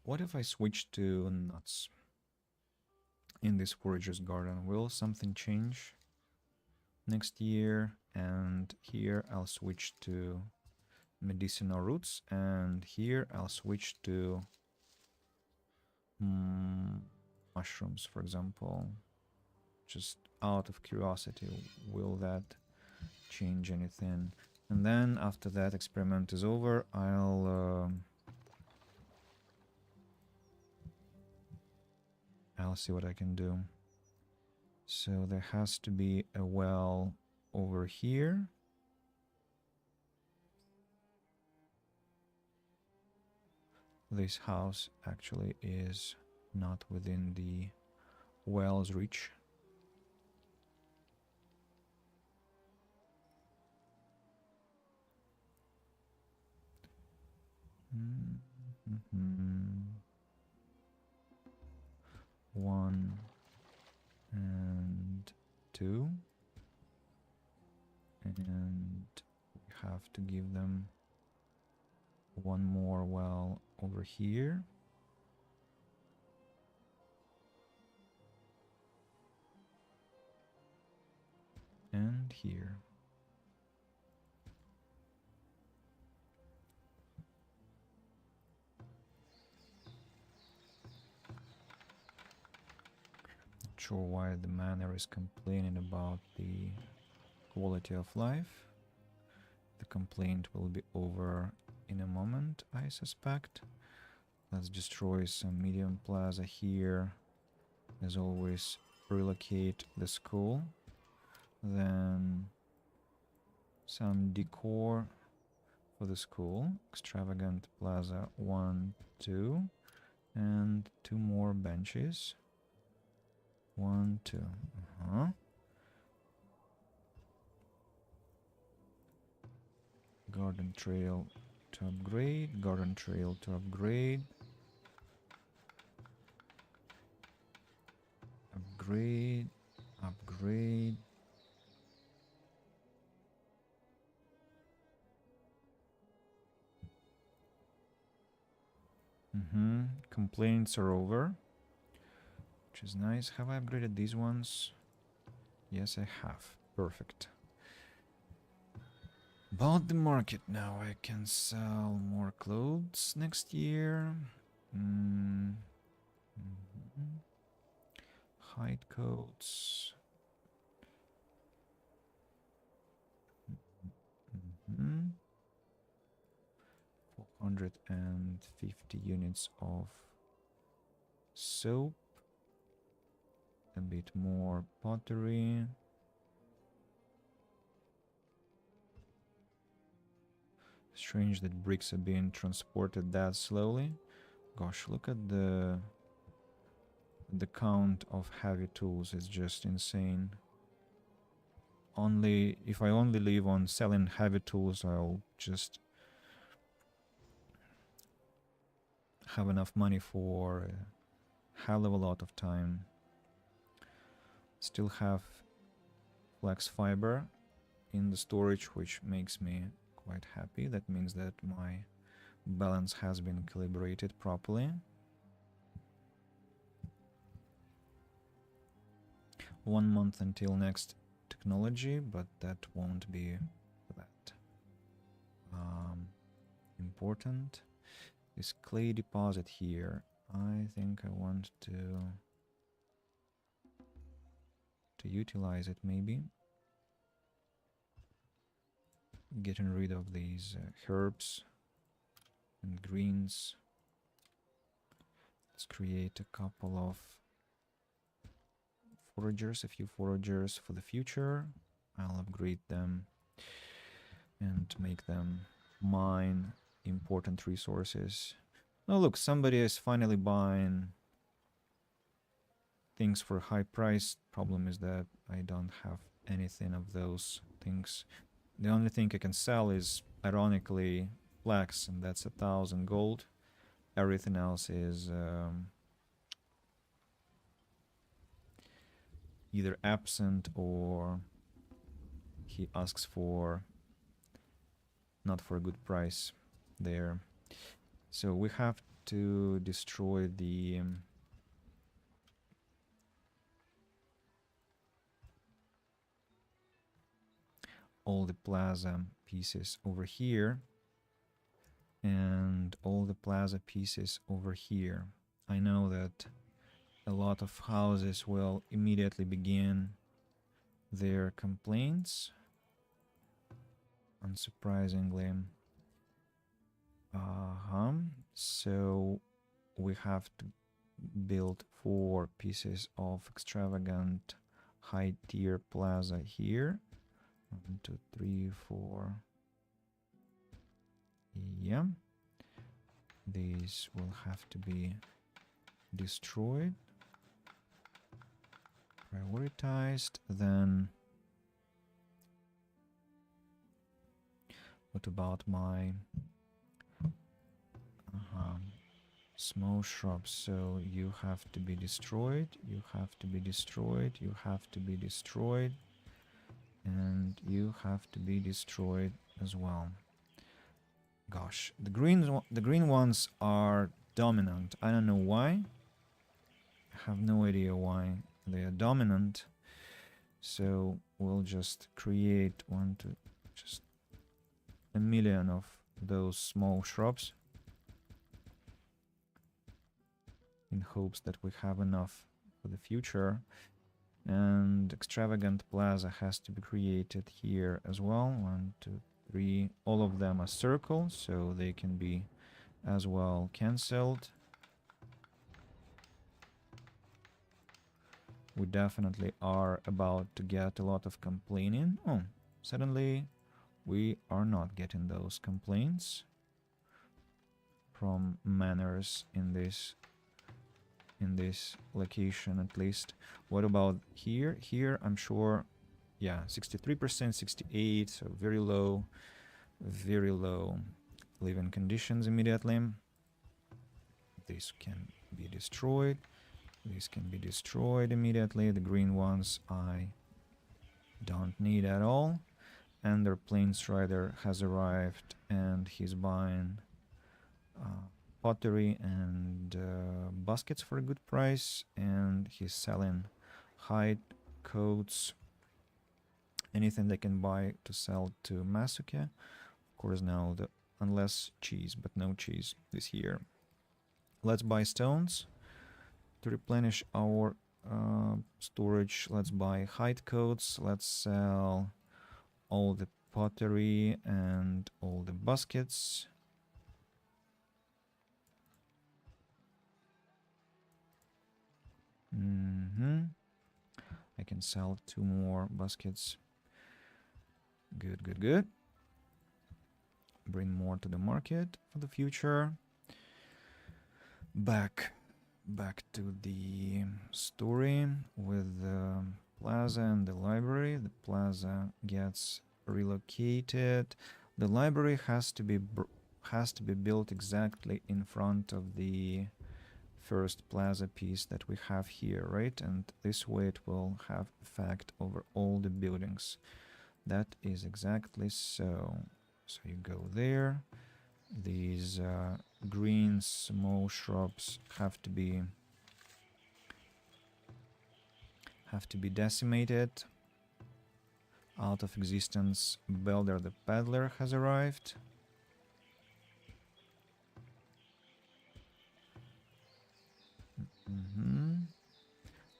What if I switch to nuts in this forager's garden? Will something change next year? And here I'll switch to medicinal roots, and here I'll switch to mushrooms, for example. Just out of curiosity, will that change anything? And then after that experiment is over, I'll see what I can do. So there has to be a well over here. This house actually is not within the well's reach. One and two, and we have to give them one more well over here. And here. Not sure why the manor is complaining about the quality of life. The complaint will be over in a moment, I suspect. Let's destroy some medium plaza here. As always, relocate the school. Then some decor for the school. Extravagant plaza 1, 2. And 2 more benches. 1, 2. Garden trail to upgrade. Garden trail to upgrade. Upgrade. Upgrade. Complaints are over, which is nice. Have I upgraded these ones? Yes, I have. Perfect. About the market now, I can sell more clothes next year. Hide coats. 450 units of soap. A bit more pottery. Strange that bricks are being transported that slowly. Gosh, look at the count of heavy tools. It's just insane. If I only live on selling heavy tools, I'll just have enough money for a hell of a lot of time. Still have flex fiber in the storage, which makes me quite happy. That means that my balance has been calibrated properly. 1 month until next technology, but that won't be that important. This clay deposit here, I think I want to utilize it, maybe. Getting rid of these herbs and greens. Let's create a couple of foragers, a few foragers for the future. I'll upgrade them and make them mine important resources. Oh look, somebody is finally buying things for high price. Problem is that I don't have anything of those things. The only thing I can sell is, ironically, flax, and that's 1,000 gold. Everything else is either absent or he asks for not for a good price there. So we have to destroy the all the plaza pieces over here and all the plaza pieces over here. I know that a lot of houses will immediately begin their complaints, unsurprisingly. So we have to build 4 pieces of extravagant high tier plaza here. 1, 2, 3, 4. Yeah. These will have to be destroyed, prioritized. Then what about my small shrubs? So you have to be destroyed, you have to be destroyed, you have to be destroyed, and you have to be destroyed as well. Gosh, the green ones are dominant. I don't know why. I have no idea why they are dominant. So we'll just create just a million of those small shrubs in hopes that we have enough for the future. And extravagant plaza has to be created here as well. 1, 2, 3. All of them are circles, so they can be as well cancelled. We definitely are about to get a lot of complaining. Oh, suddenly we are not getting those complaints from manners in this location, at least. What about here? Here, I'm sure, yeah, 63%, 68, so very low living conditions immediately. This can be destroyed. This can be destroyed immediately. The green ones I don't need at all. And their plains rider has arrived and he's buying pottery and baskets for a good price, and he's selling hide coats, anything they can buy to sell to Masuke. Of course, now unless cheese, but no cheese this year. Let's buy stones to replenish our storage. Let's buy hide coats. Let's sell all the pottery and all the baskets. I can sell 2 more baskets. Good, good, good. Bring more to the market for the future. Back to the story with the plaza and the library. The plaza gets relocated. The library has to has to be built exactly in front of the first plaza piece that we have here, right? And this way it will have effect over all the buildings. That is exactly so. So you go there. These green small shrubs have to be decimated. Out of existence. Belder the Peddler has arrived.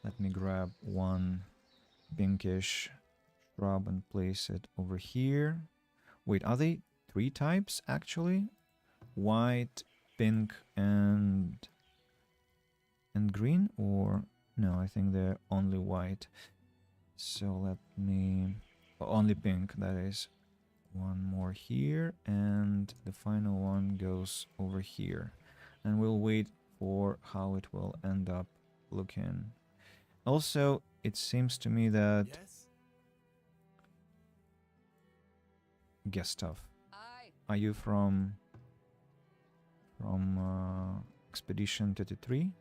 Let me grab one pinkish shrub and place it over here. Wait, are they 3 types actually? White, pink, and green? Or no, I think they're only white. So let me... only pink, that is. One more here, and the final one goes over here. And we'll wait for how it will end up looking. Also, it seems to me that... Yes? Guest stuff. Are you from Expedition 33?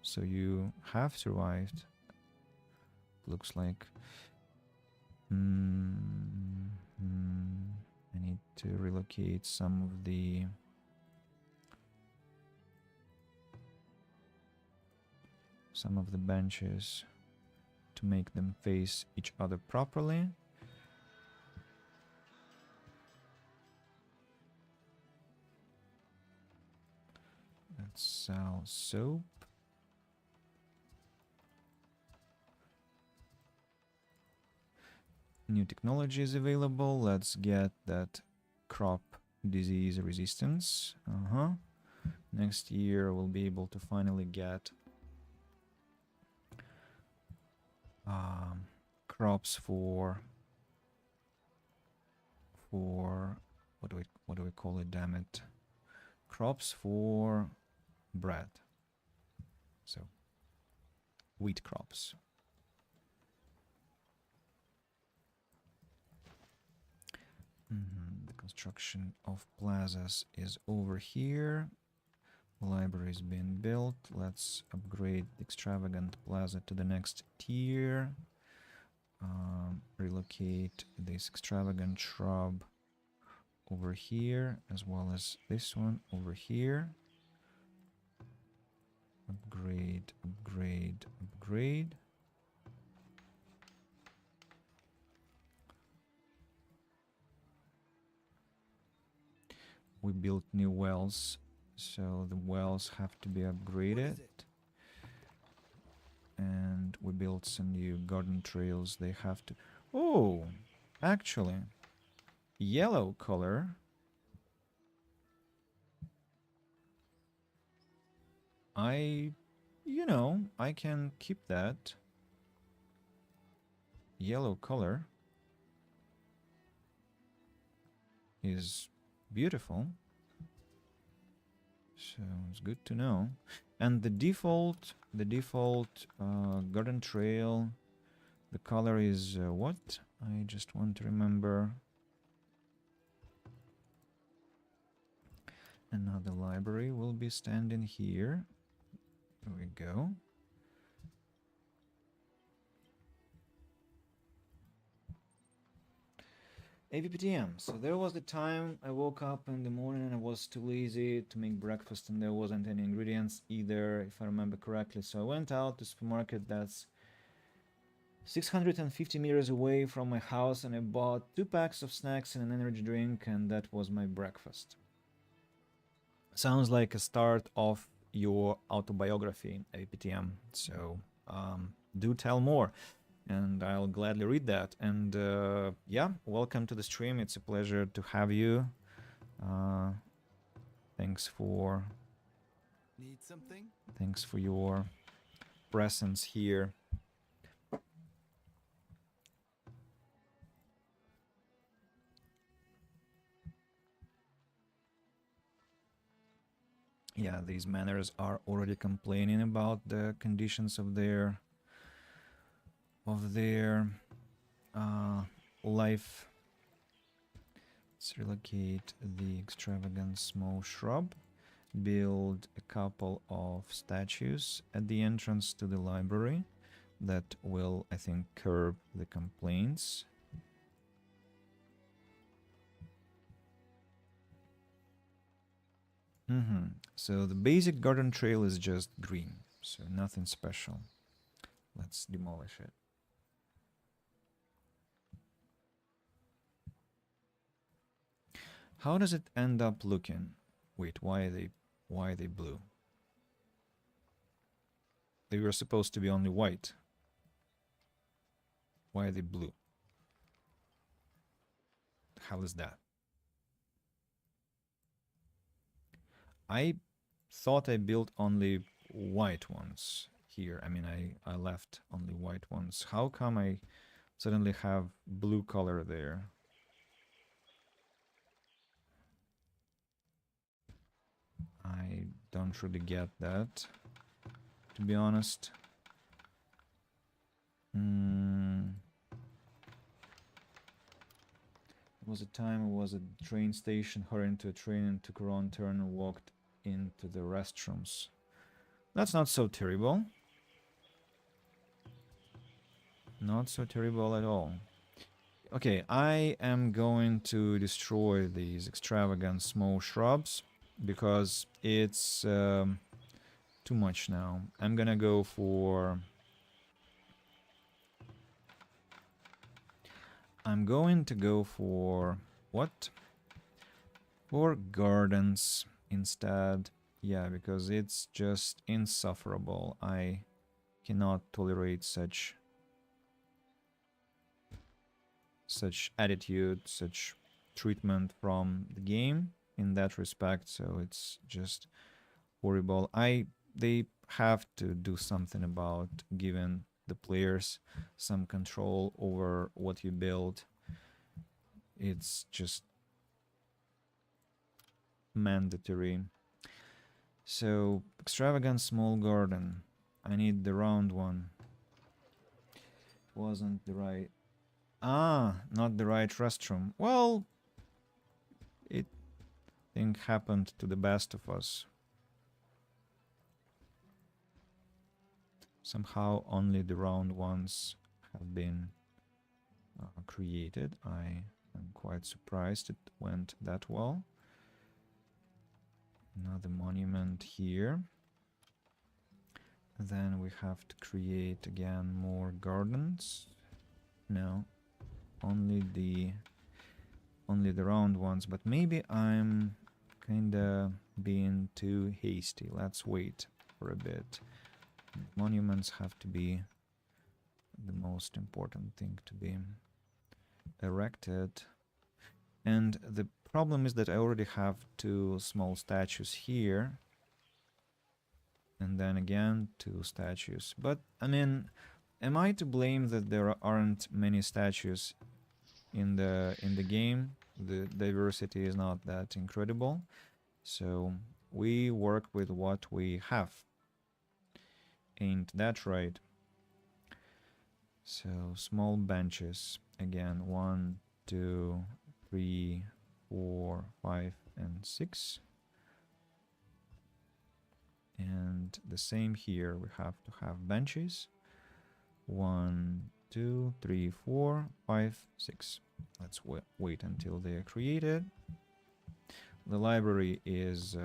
So you have survived. Looks like. I need to relocate some of the benches to make them face each other properly. Let's sell soap. New technology is available. Let's get that crop disease resistance. Next year we'll be able to finally get crops for what do we call it? Damn it! Crops for bread. So wheat crops. The construction of plazas is over here. The library is being built. Let's upgrade the extravagant plaza to the next tier. Relocate this extravagant shrub over here, as well as this one over here. Upgrade, upgrade, upgrade. We built new wells, so the wells have to be upgraded. And we built some new garden trails. They have to... Oh, actually, yellow color. I can keep that. Yellow color is beautiful. So it's good to know. And the default garden trail, the color is what? I just want to remember. Another library will be standing here. There we go. AVPTM. So there was the time I woke up in the morning and I was too lazy to make breakfast and there wasn't any ingredients either, if I remember correctly. So I went out to the supermarket that's 650 meters away from my house and I bought 2 packs of snacks and an energy drink, and that was my breakfast. Sounds like a start of your autobiography, AVPTM. So do tell more. And I'll gladly read that. And yeah, welcome to the stream. It's a pleasure to have you. Thanks for your presence here. Yeah, these manners are already complaining about the conditions of their life. Let's relocate the extravagant small shrub. Build a couple of statues at the entrance to the library. That will, I think, curb the complaints. So the basic garden trail is just green, so nothing special. Let's demolish it. How does it end up looking? Wait, why are they blue? They were supposed to be only white. Why are they blue? How is that? I thought I built only white ones here. I mean, I left only white ones. How come I suddenly have blue color there? I don't really get that, to be honest. There was a time I was at the train station, hurrying to a train, and took a wrong turn and walked into the restrooms. That's not so terrible. Not so terrible at all. Okay, I am going to destroy these extravagant small shrubs because it's too much now. I'm gonna go for... I'm going to go for... what? For gardens instead. Yeah, because it's just insufferable. I cannot tolerate such attitude, such treatment from the game in that respect. So it's just horrible. They have to do something about giving the players some control over what you build. It's just mandatory. So, extravagant small garden. I need the round one. It wasn't the right... Ah, not the right restroom. Well, it think happened to the best of us. Somehow only the round ones have been created. I am quite surprised it went that well. Another monument here. Then we have to create again more gardens. No, only the round ones, but maybe I'm kinda being too hasty. Let's wait for a bit. Monuments have to be the most important thing to be erected. And the problem is that I already have 2 small statues here. And then again 2 statues. But, I mean, am I to blame that there aren't many statues in the game? The diversity is not that incredible. So we work with what we have. Ain't that right? So small benches again. 1, 2, 3, 4, 5, and 6. And the same here. We have to have benches. 1, 2, 3, 4, 5, 6. Let's wait until they are created. The library is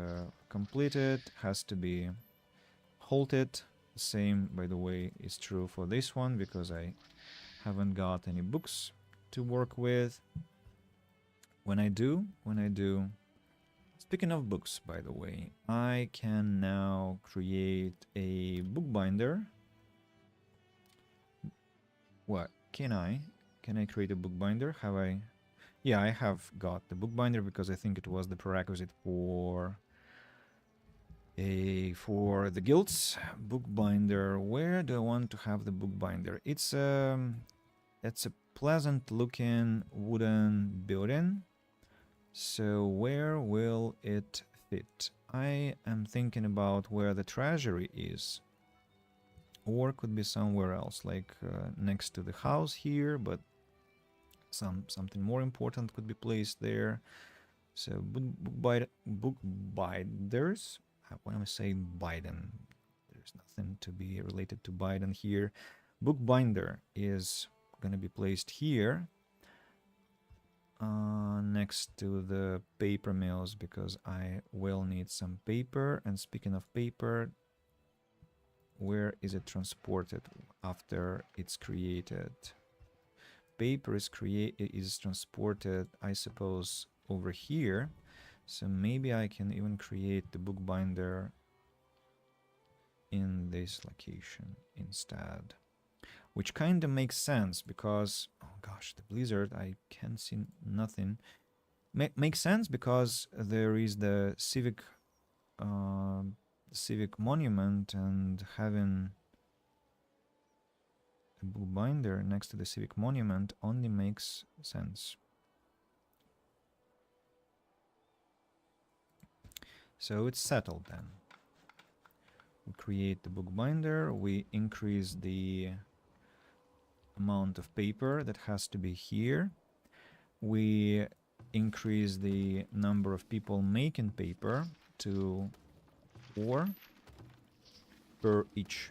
completed. Has to be halted. The same, by the way, is true for this one because I haven't got any books to work with. When I do, speaking of books, by the way, I can now create a bookbinder. What? Can I create a bookbinder? Have I? Yeah, I have got the bookbinder because I think it was the prerequisite for the guilds. Bookbinder. Where do I want to have the bookbinder? It's a pleasant looking wooden building. So where will it fit? I am thinking about where the treasury is. Or could be somewhere else, like next to the house here, but something more important could be placed there. So book binders. When I say Biden, there's nothing to be related to Biden here. Bookbinder is going to be placed here next to the paper mills because I will need some paper. And speaking of paper, where is it transported after it's created? Paper is transported, I suppose, over here. So maybe I can even create the bookbinder in this location instead. Which kind of makes sense because, oh gosh, the blizzard, I can see nothing. Makes sense because there is the civic monument, and having a bookbinder next to the civic monument only makes sense. So it's settled then. We create the bookbinder, we increase the amount of paper that has to be here. We increase the number of people making paper to 4 per each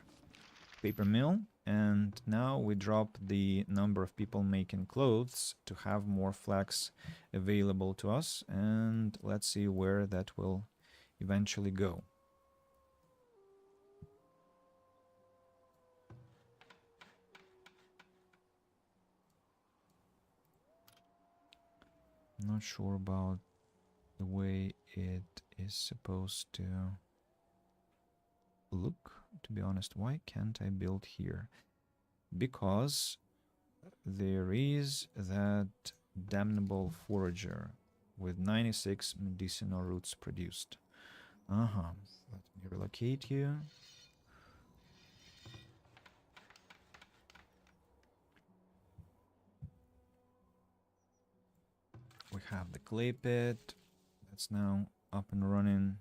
paper mill. And now we drop the number of people making clothes to have more flax available to us. And let's see where that will eventually go. Not sure about the way it is supposed to look, to be honest. Why can't I build here? Because there is that damnable forager with 96 medicinal roots produced. Let me relocate you. We have the clay pit that's now up and running.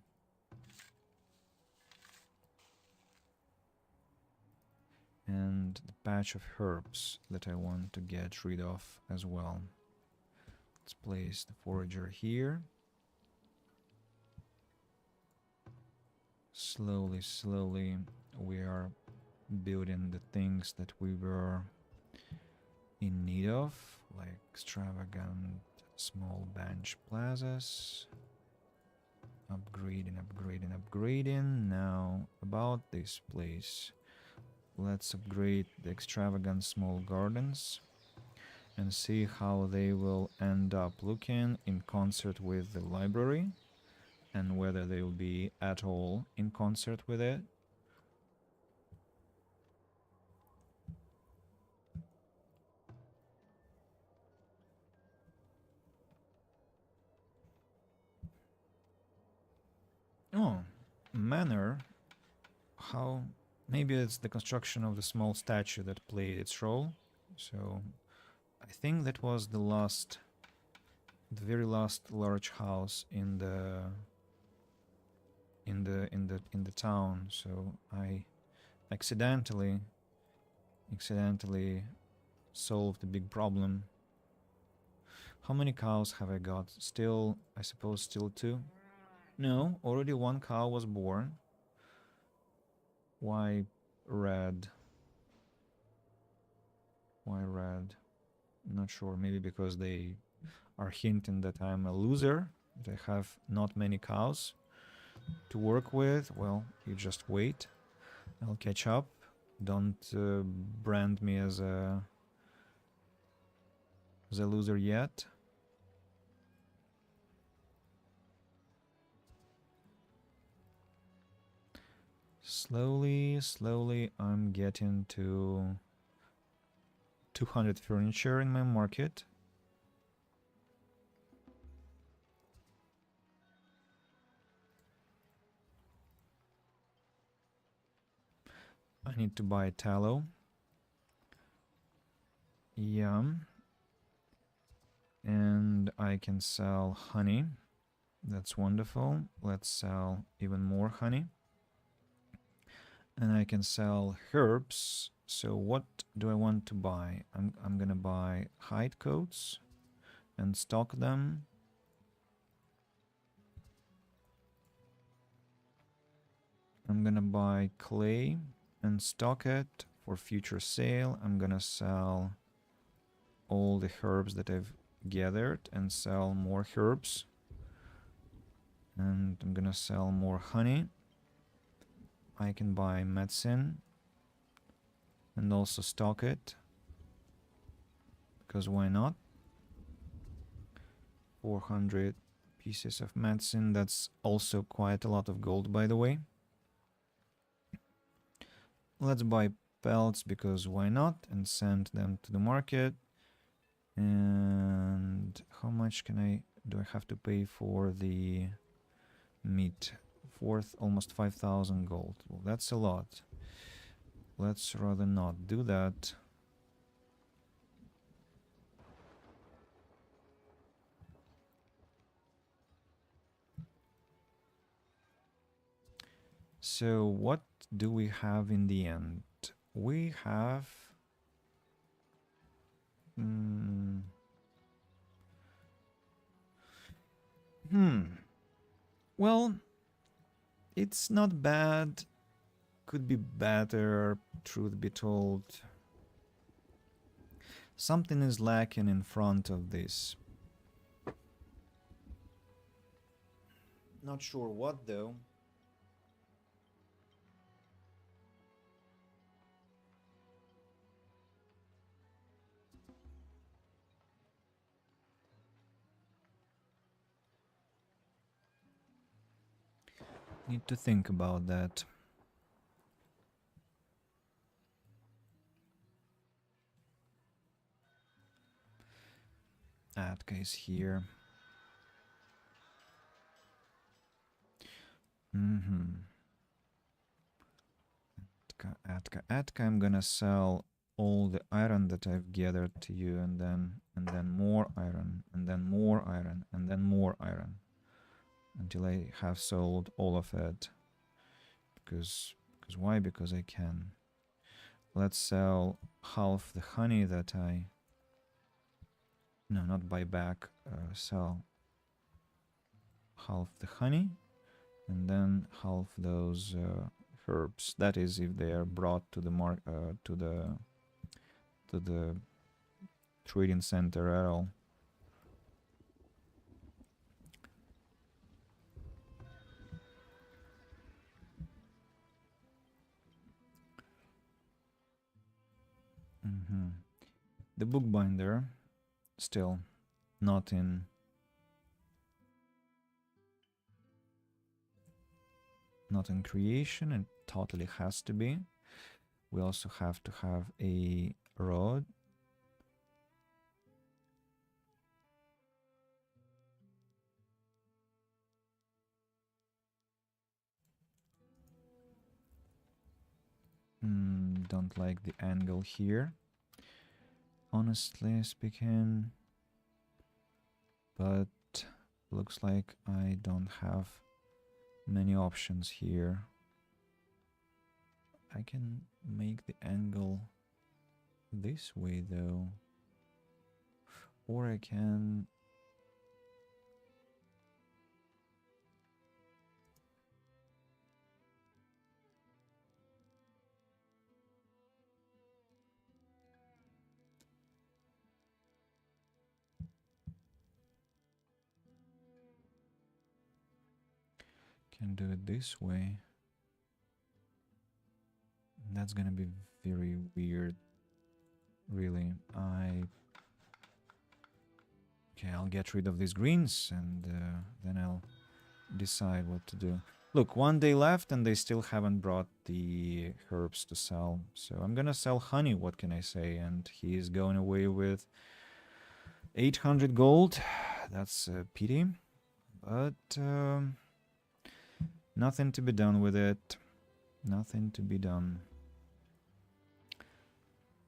And the patch of herbs that I want to get rid of as well. Let's place the forager here. Slowly, slowly, we are building the things that we were in need of, like extravagant small bench plazas. Upgrading, upgrading, upgrading. Now, about this place. Let's upgrade the extravagant small gardens and see how they will end up looking in concert with the library, and whether they will be at all in concert with it. Oh, manor. How? Maybe it's the construction of the small statue that played its role. So I think that was the very last large house in the town. So I accidentally solved the big problem. How many cows have I got? Still, I suppose still 2? No, already 1 cow was born. Why red? Why red? Not sure. Maybe because they are hinting that I'm a loser, that I have not many cows to work with. Well, you just wait. I'll catch up. Don't brand me as a loser yet. Slowly, slowly, I'm getting to 200 furniture in my market. I need to buy tallow. Yeah. And I can sell honey. That's wonderful. Let's sell even more honey. And I can sell herbs, So what do I want to buy? I'm gonna buy hide coats and stock them. I'm gonna buy clay and stock it for future sale. I'm gonna sell all the herbs that I've gathered and sell more herbs. And I'm gonna sell more honey. I can buy medicine and also stock it, because why not? 400 pieces of medicine. That's also quite a lot of gold, by the way. Let's buy pelts, because why not, and send them to the market. And how much do I have to pay for the meat? Almost 5,000 gold. Well, that's a lot. Let's rather not do that. So what do we have in the end? We have... Well, it's not bad. Could be better, truth be told. Something is lacking in front of this. Not sure what, though. Need to think about that. Atka is here. Atka, I'm gonna sell all the iron that I've gathered to you, and then more iron, and then more iron, and then more iron, until I have sold all of it. Because why? Because I can. Let's sell half the honey that I... No, not buy back. Sell half the honey, and then half those herbs. That is, if they are brought to the to the trading center at all. The bookbinder still not in creation. It totally has to be. We also have to have a rod. Don't like the angle here, honestly speaking, but looks like I don't have many options here. I can make the angle this way though, or I can... do it this way. That's gonna be very weird, really. Okay, I'll get rid of these greens, and then I'll decide what to do. Look, one day left and they still haven't brought the herbs to sell. So I'm gonna sell honey, what can I say? And he's going away with 800 gold. That's a pity. But nothing to be done with it. Nothing to be done.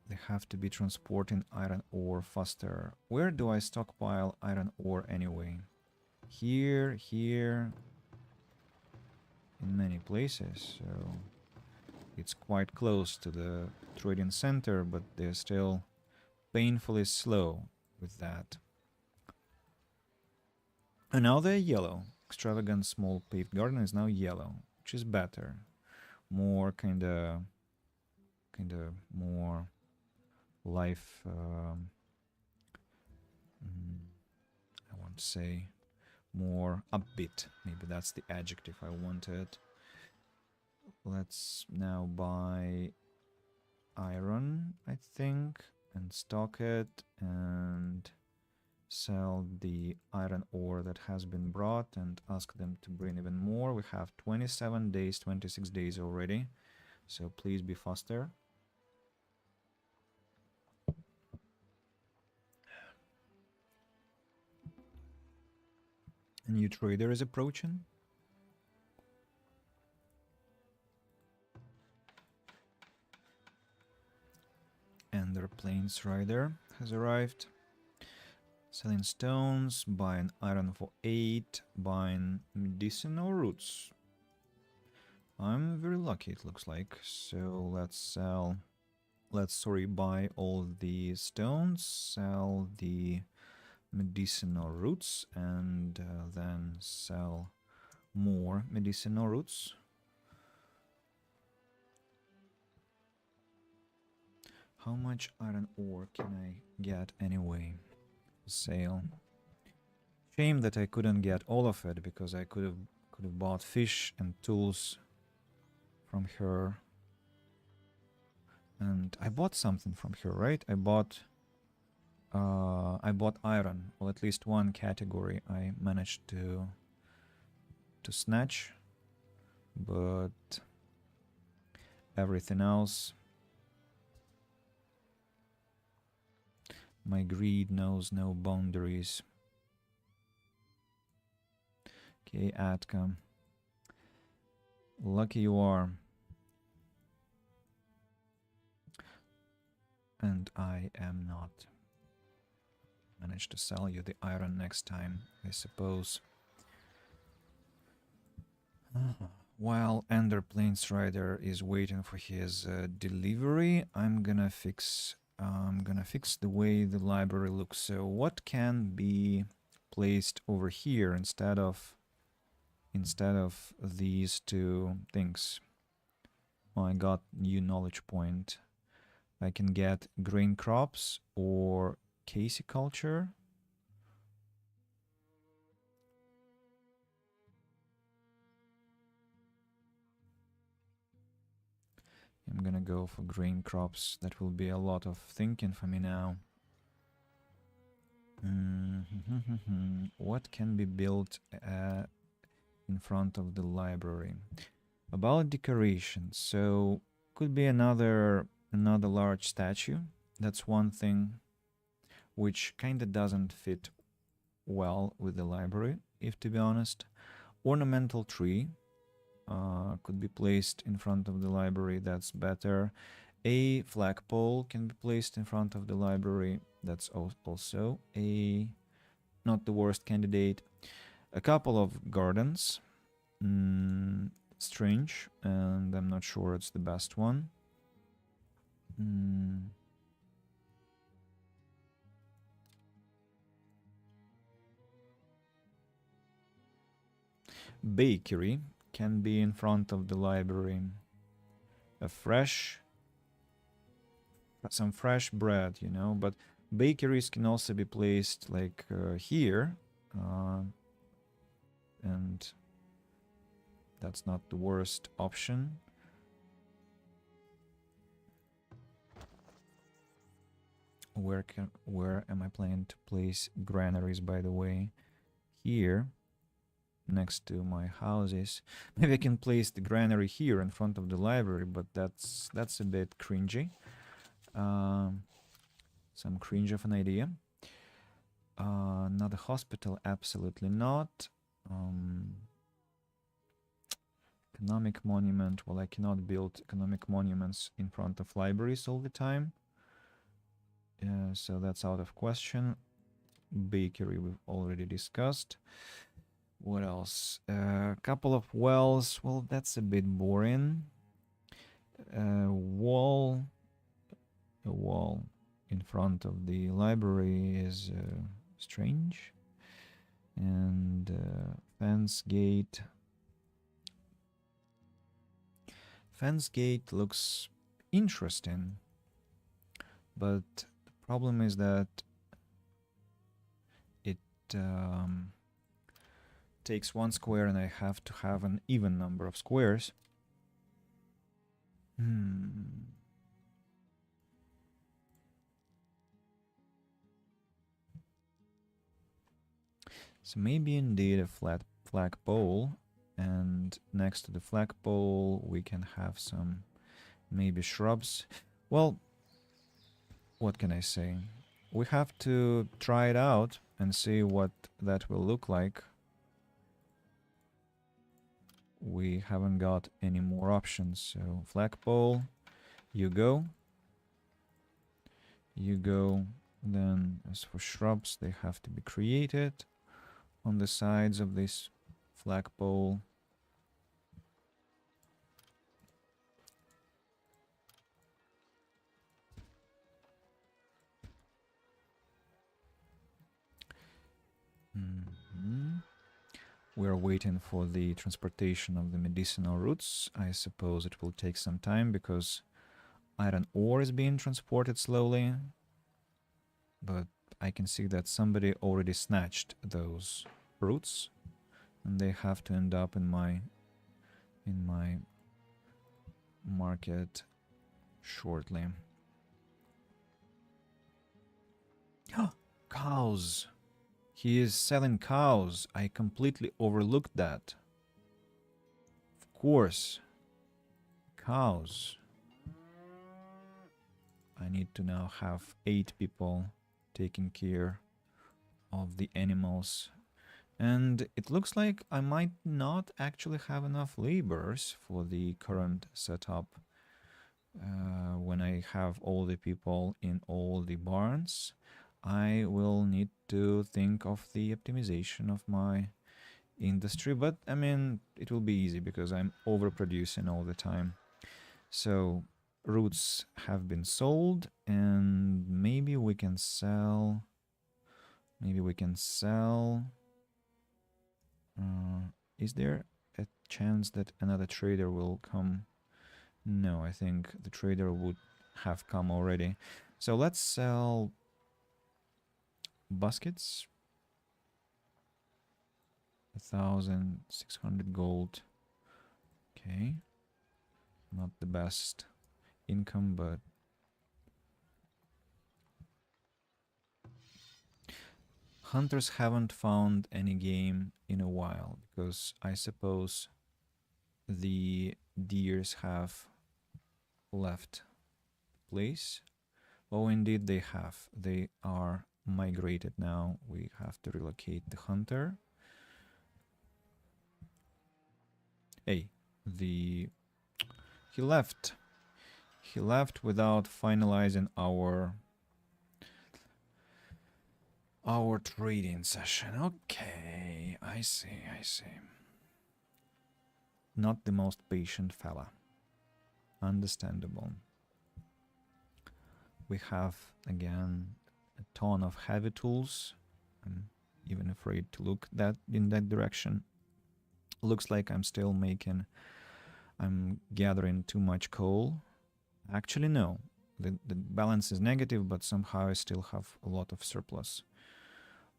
They have to be transporting iron ore faster. Where do I stockpile iron ore anyway? Here, in many places. So It's quite close to the trading center, but they're still painfully slow with that. And now they're yellow. Extravagant small paved garden is now yellow, which is better. More kinda more life. I want to say more upbeat. Maybe that's the adjective I wanted. Let's now buy iron, I think, and stock it and sell the iron ore that has been brought and ask them to bring even more. We have 27 days, 26 days already, so please be faster. A new trader is approaching. And their plains rider has arrived. Selling stones, buying iron for 8, buying medicinal roots. I'm very lucky, it looks like. So let's sell. Let's buy all the stones, sell the medicinal roots, and then sell more medicinal roots. How much iron ore can I get anyway? Sale. Shame that I couldn't get all of it, because I could have bought fish and tools from her. And I bought something from her, right? I bought iron, or at least one category I managed to snatch, but everything else, my greed knows no boundaries. Okay, Atka. Lucky you are. And I am not. Manage to sell you the iron next time, I suppose. While Ender Plains Rider is waiting for his delivery, I'm gonna fix the way the library looks. So what can be placed over here instead of these two things? Oh, I got new knowledge point. I can get grain crops or caseculture. I'm gonna go for grain crops. That will be a lot of thinking for me now. What can be built in front of the library? About decorations, so could be another large statue. That's one thing which kinda doesn't fit well with the library, if to be honest. Ornamental tree could be placed in front of the library, that's better. A flagpole can be placed in front of the library, that's also not the worst candidate. A couple of gardens, strange, and I'm not sure it's the best one. Bakery can be in front of the library. Some fresh bread, you know, but bakeries can also be placed like here, and that's not the worst option. Where am I planning to place granaries, by the way? Here, next to my houses. Maybe I can place the granary here in front of the library, but that's a bit cringy. Some cringe of an idea. Another hospital, absolutely not. Economic monument, well, I cannot build economic monuments in front of libraries all the time. So that's out of question. Bakery we've already discussed. What else? A couple of wells, well, that's a bit boring. wall, a wall in front of the library is strange. And fence gate. Fence gate looks interesting, but the problem is that it takes 1 square and I have to have an even number of squares. So maybe indeed a flat flagpole, and next to the flagpole we can have some maybe shrubs. Well, what can I say? We have to try it out and see what that will look like. We haven't got any more options, so flagpole, you go. You go. Then as for shrubs, they have to be created on the sides of this flagpole. We're waiting for the transportation of the medicinal roots. I suppose it will take some time because iron ore is being transported slowly. But I can see that somebody already snatched those roots, and they have to end up in my market shortly. Cows! He is selling cows. I completely overlooked that. Of course. Cows. I need to now have 8 people taking care of the animals. And it looks like I might not actually have enough laborers for the current setup. When I have all the people in all the barns, I will need to think of the optimization of my industry. But I mean, it will be easy because I'm overproducing all the time. So roots have been sold, and maybe we can sell. Is there a chance that another trader will come? No, I think the trader would have come already. So let's sell baskets. 1,600 gold. Okay. Not the best income, but hunters haven't found any game in a while because I suppose the deers have left the place. Oh, indeed they have. They are migrated now. We have to relocate the hunter. Hey, he left. He left without finalizing our trading session. Okay, I see. Not the most patient fella. Understandable. We have again a ton of heavy tools. I'm even afraid to look in that direction. Looks like I'm gathering too much coal. Actually, no. The balance is negative, but somehow I still have a lot of surplus.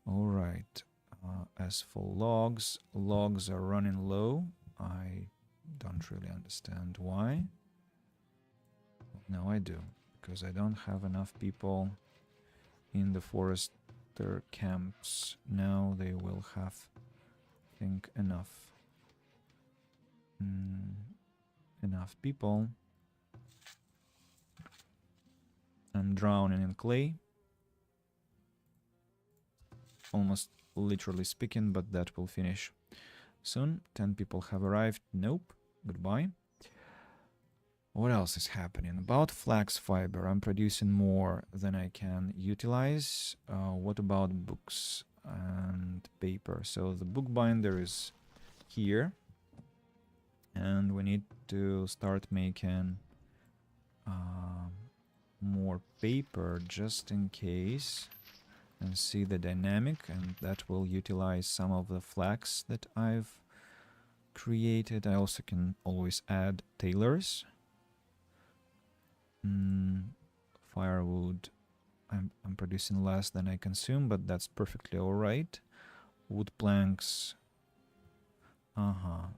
All right. As for logs are running low. I don't really understand why. No, I do. Because I don't have enough people in the forester camps. Now they will have, I think, enough people. I'm drowning in clay. Almost literally speaking, but that will finish soon. 10 people have arrived. Nope. Goodbye. What else is happening? About flax fiber, I'm producing more than I can utilize. What about books and paper? So the bookbinder is here. And we need to start making um, more paper just in case and see the dynamic, and that will utilize some of the flags that I've created. I also can always add tailors. Firewood, I'm producing less than I consume, but that's perfectly all right. Wood planks, I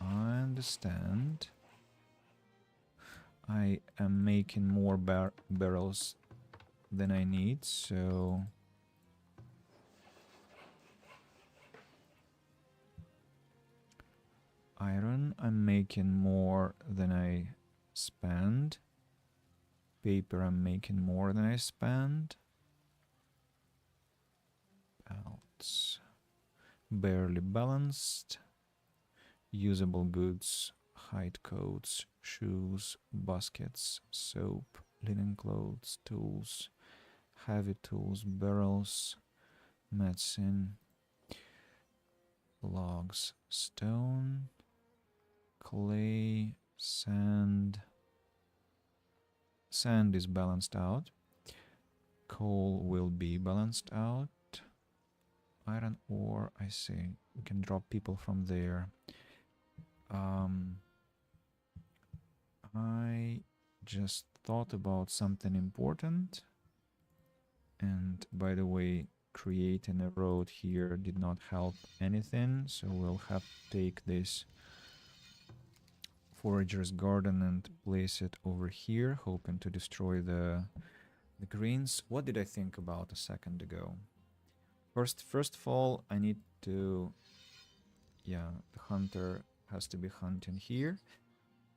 understand. I am making more barrels than I need, so iron, I'm making more than I spend. Paper, I'm making more than I spend. Belts, barely balanced. Usable goods, hide coats, shoes, baskets, soap, linen clothes, tools, heavy tools, barrels, medicine, logs, stone, clay, sand. Sand is balanced out. Coal will be balanced out. Iron ore, I see. We can drop people from there. I just thought about something important. And by the way, creating a road here did not help anything. So we'll have to take this forager's garden and place it over here, hoping to destroy the greens. What did I think about a second ago? First of all, I need to... Yeah, the hunter has to be hunting here.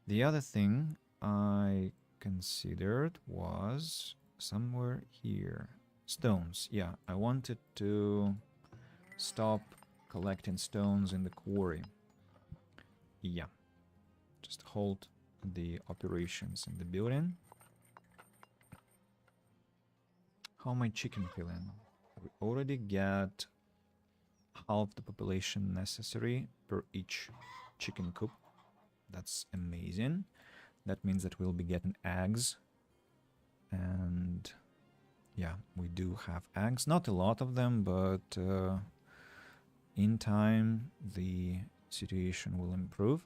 The other thing I considered was somewhere here. Stones. Yeah, I wanted to stop collecting stones in the quarry. Yeah. Just hold the operations in the building. How am I chicken feeling? We already get half the population necessary per each chicken coop. That's amazing. That means that we'll be getting eggs. And yeah, we do have eggs. Not a lot of them, but in time the situation will improve.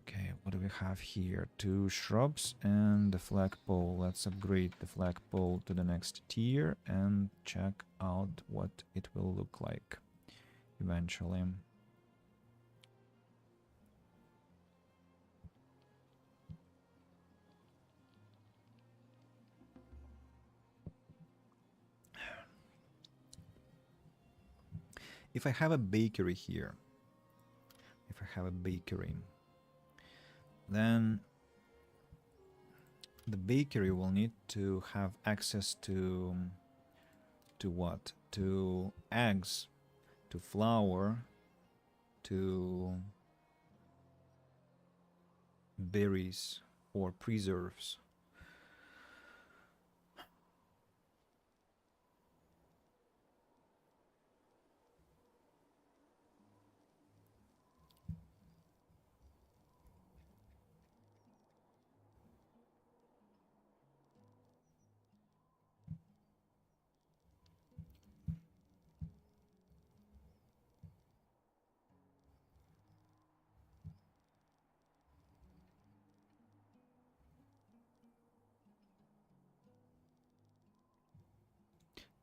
Okay, what do we have here? 2 shrubs and the flagpole. Let's upgrade the flagpole to the next tier and check out what it will look like eventually. If I have a bakery here, then the bakery will need to have access to what? To eggs, to flour, to berries or preserves.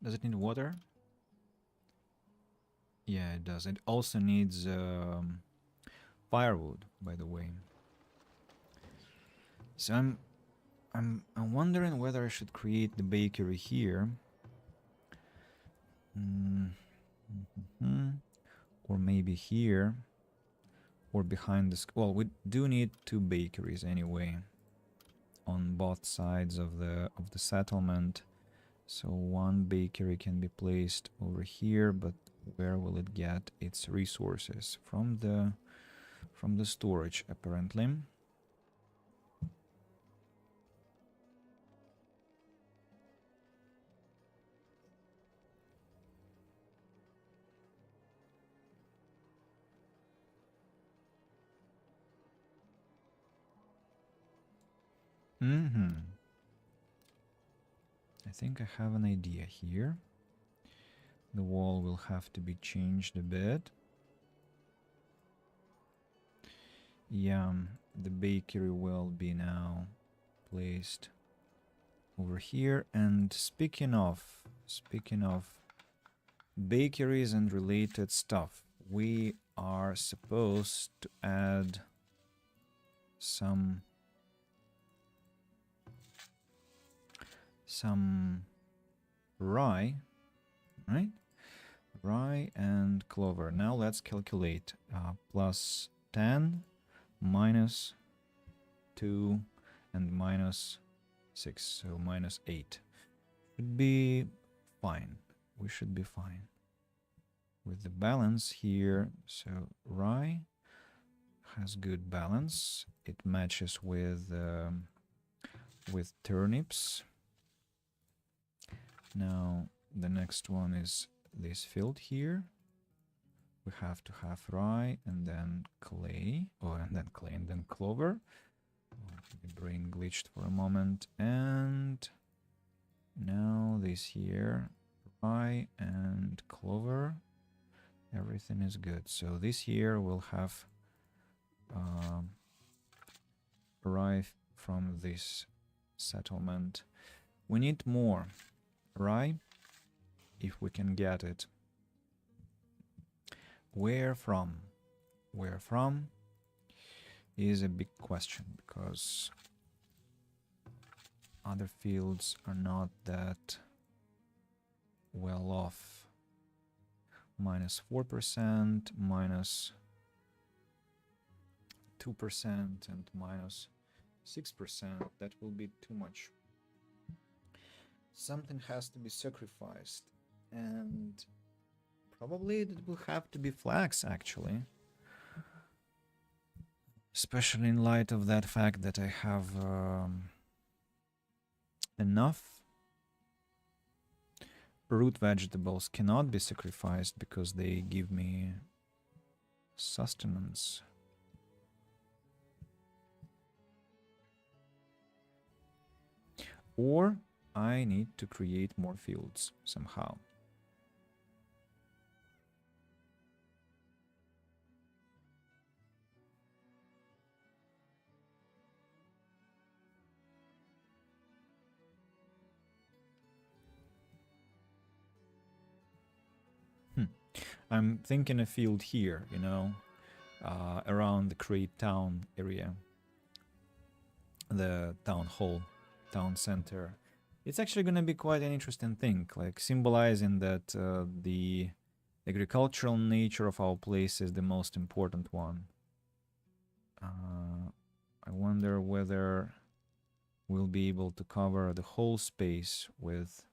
Does it need water? Yeah, it does. It also needs firewood, by the way. So I'm wondering whether I should create the bakery here. Or maybe here. Or behind this. Well, we do need 2 bakeries anyway. On both sides of the settlement. So 1 bakery can be placed over here, but where will it get its resources? From the storage, apparently. I think I have an idea here. The wall will have to be changed a bit. Yeah, the bakery will be now placed over here. And speaking of bakeries and related stuff, we are supposed to add some rye, right? Rye and clover. Now let's calculate. Plus 10, minus 2, and minus 6, so minus 8. Should be fine. We should be fine with the balance here. So rye has good balance. It matches with turnips. Now the next one is this field here. We have to have rye and then clay, and then clover. My brain glitched for a moment, and now this here, rye and clover. Everything is good. So this year we'll have rye from this settlement. We need more rye if we can get it. Where from? Where from is a big question, because other fields are not that well off. Minus 4%, minus 2%, and minus 6%. That will be too much. Something has to be sacrificed, and probably it will have to be flax, actually. Especially in light of that fact that I have enough root vegetables cannot be sacrificed because they give me sustenance. Or I need to create more fields somehow. I'm thinking a field here, you know, around the Crete town area, the town hall, town center. It's actually going to be quite an interesting thing, like symbolizing that the agricultural nature of our place is the most important one. I wonder whether we'll be able to cover the whole space with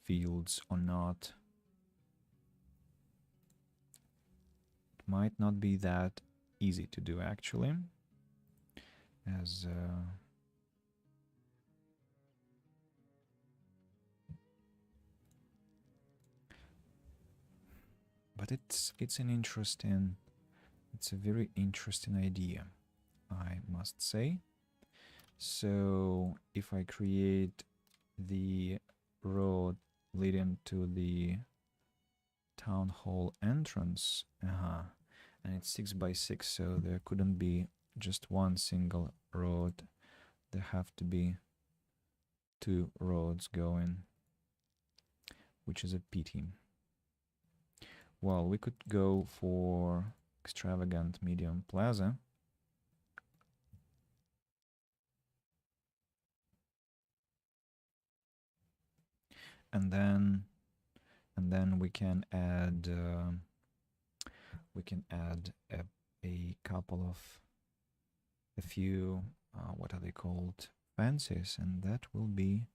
fields or not. It might not be that easy to do, actually, as but it's a very interesting idea, I must say. So if I create the road leading to the town hall entrance, and it's 6 by 6, so there couldn't be just one single road. There have to be 2 roads going, which is a pity. Well, we could go for extravagant medium plaza. And then we can add a few what are they called, fancies, and that will be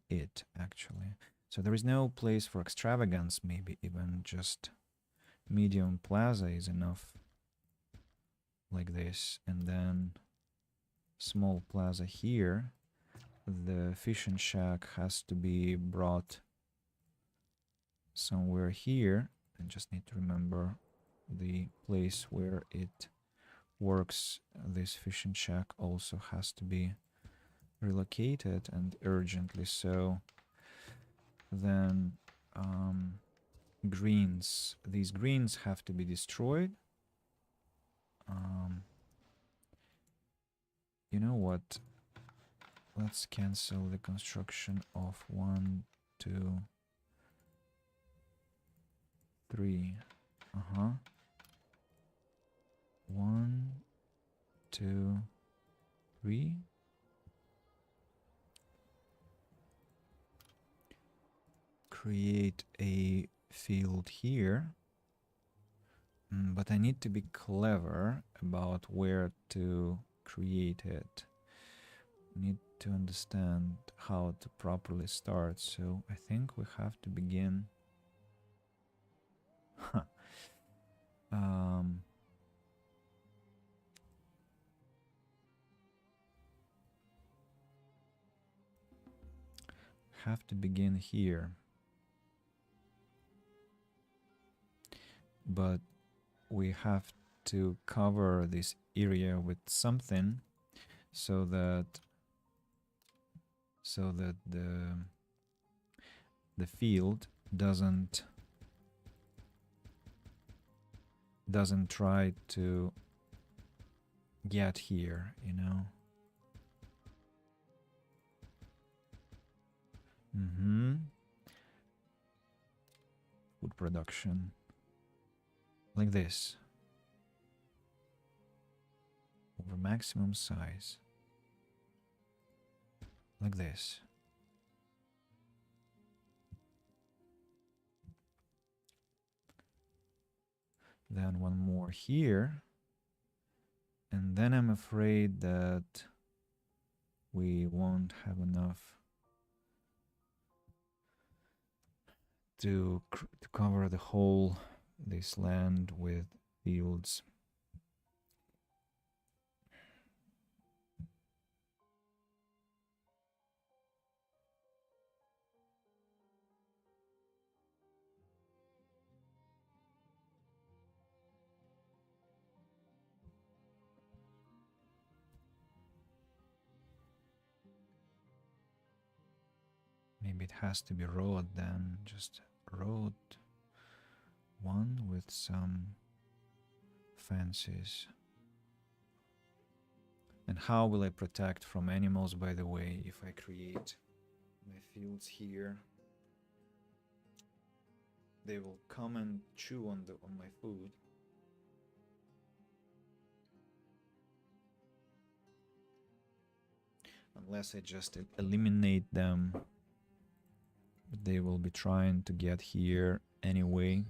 it, actually. So there is no place for extravagance. Maybe even just medium plaza is enough, like this, and then small plaza here. The fishing shack has to be brought somewhere here. I just need to remember the place where it works. This fishing shack also has to be relocated, and urgently so. Then greens. These greens have to be destroyed. You know what? Let's cancel the construction of 1, 2, 3. 1, 2, 3. Create a field here. But I need to be clever about where to create it. Need to understand how to properly start. So I think we have to begin. Have to begin here. But we have to cover this area with something so that the field doesn't try to get here, you know. Food production like this, over maximum size, like this. Then one more here, and then I'm afraid that we won't have enough to cover the whole this land with fields. Maybe it has to be road then, just road one with some fences. And how will I protect from animals, by the way, if I create my fields here? They will come and chew on my food. Unless I just eliminate them. But they will be trying to get here anyway.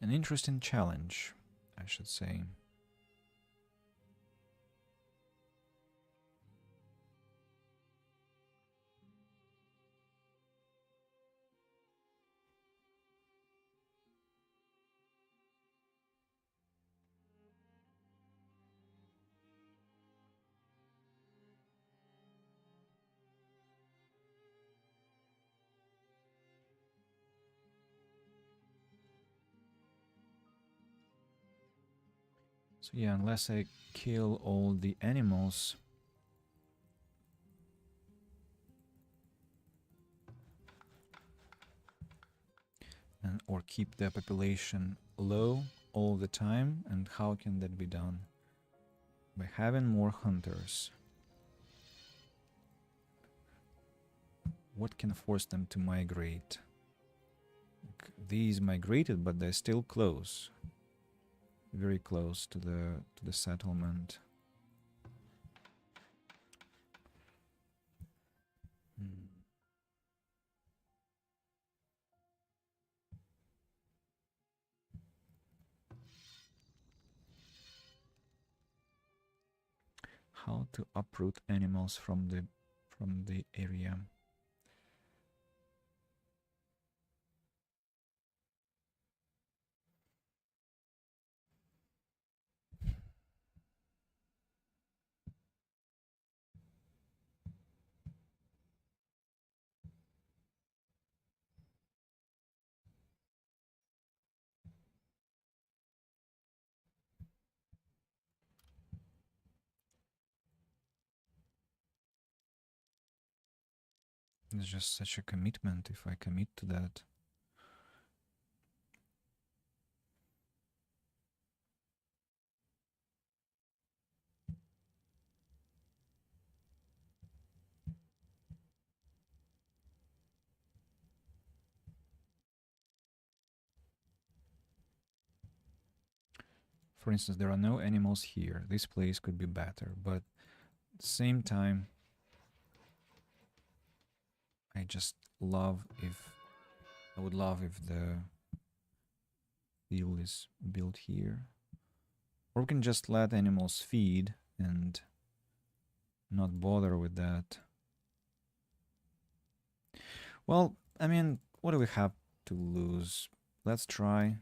An interesting challenge, I should say. So yeah, unless I kill all the animals, or keep the population low all the time, and how can that be done? By having more hunters. What can force them to migrate? These migrated, but they're still close. Very close to the settlement. How to uproot animals from from the area. It's just such a commitment if I commit to that. For instance, there are no animals here. This place could be better, but at the same time, I just love if I would love if the field is built here. Or we can just let animals feed and not bother with that. Well, I mean, what do we have to lose? Let's try.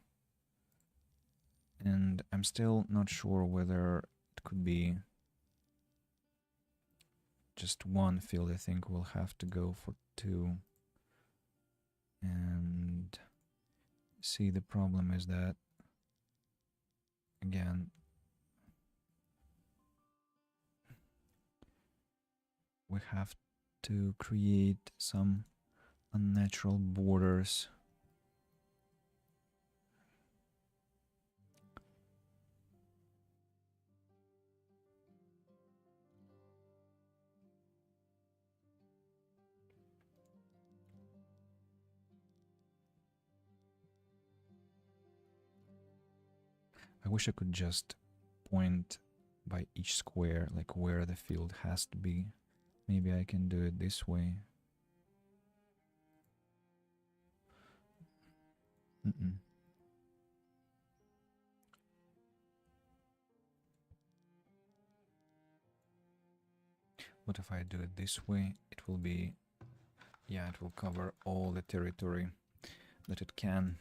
And I'm still not sure whether it could be just one field. I think we'll have to go for 2. And see, the problem is that, again, we have to create some unnatural borders. I wish I could just point by each square, like where the field has to be. Maybe I can do it this way. What if I do it this way? It will be, yeah, it will cover all the territory that it can.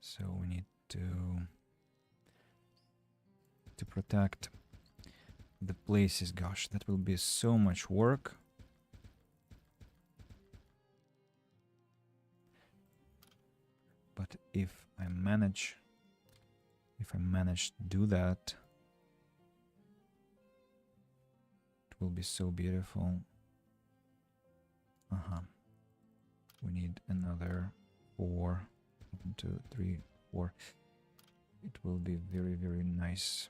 So we need to protect the places. Gosh, that will be so much work. But if I manage to do that, it will be so beautiful. We need another 4. 1, 2, 3, 4. It will be very, very nice.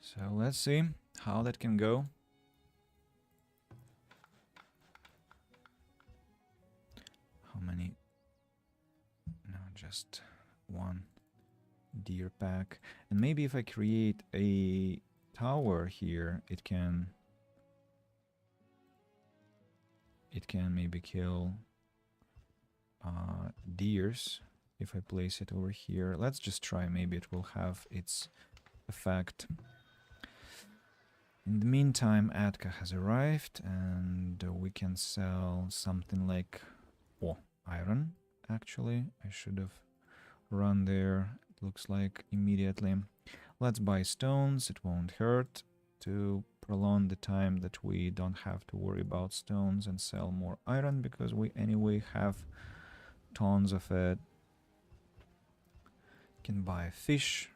So let's see how that can go. How many? No, just 1 deer pack. And maybe if I create a tower here, it can maybe kill deers if I place it over here. Let's just try. Maybe it will have its effect. In the meantime, Atka has arrived, and we can sell something like iron. Actually, I should have run there. It looks like immediately. Let's buy stones. It won't hurt to prolong the time that we don't have to worry about stones and sell more iron, because we anyway have tons of it. Can buy fish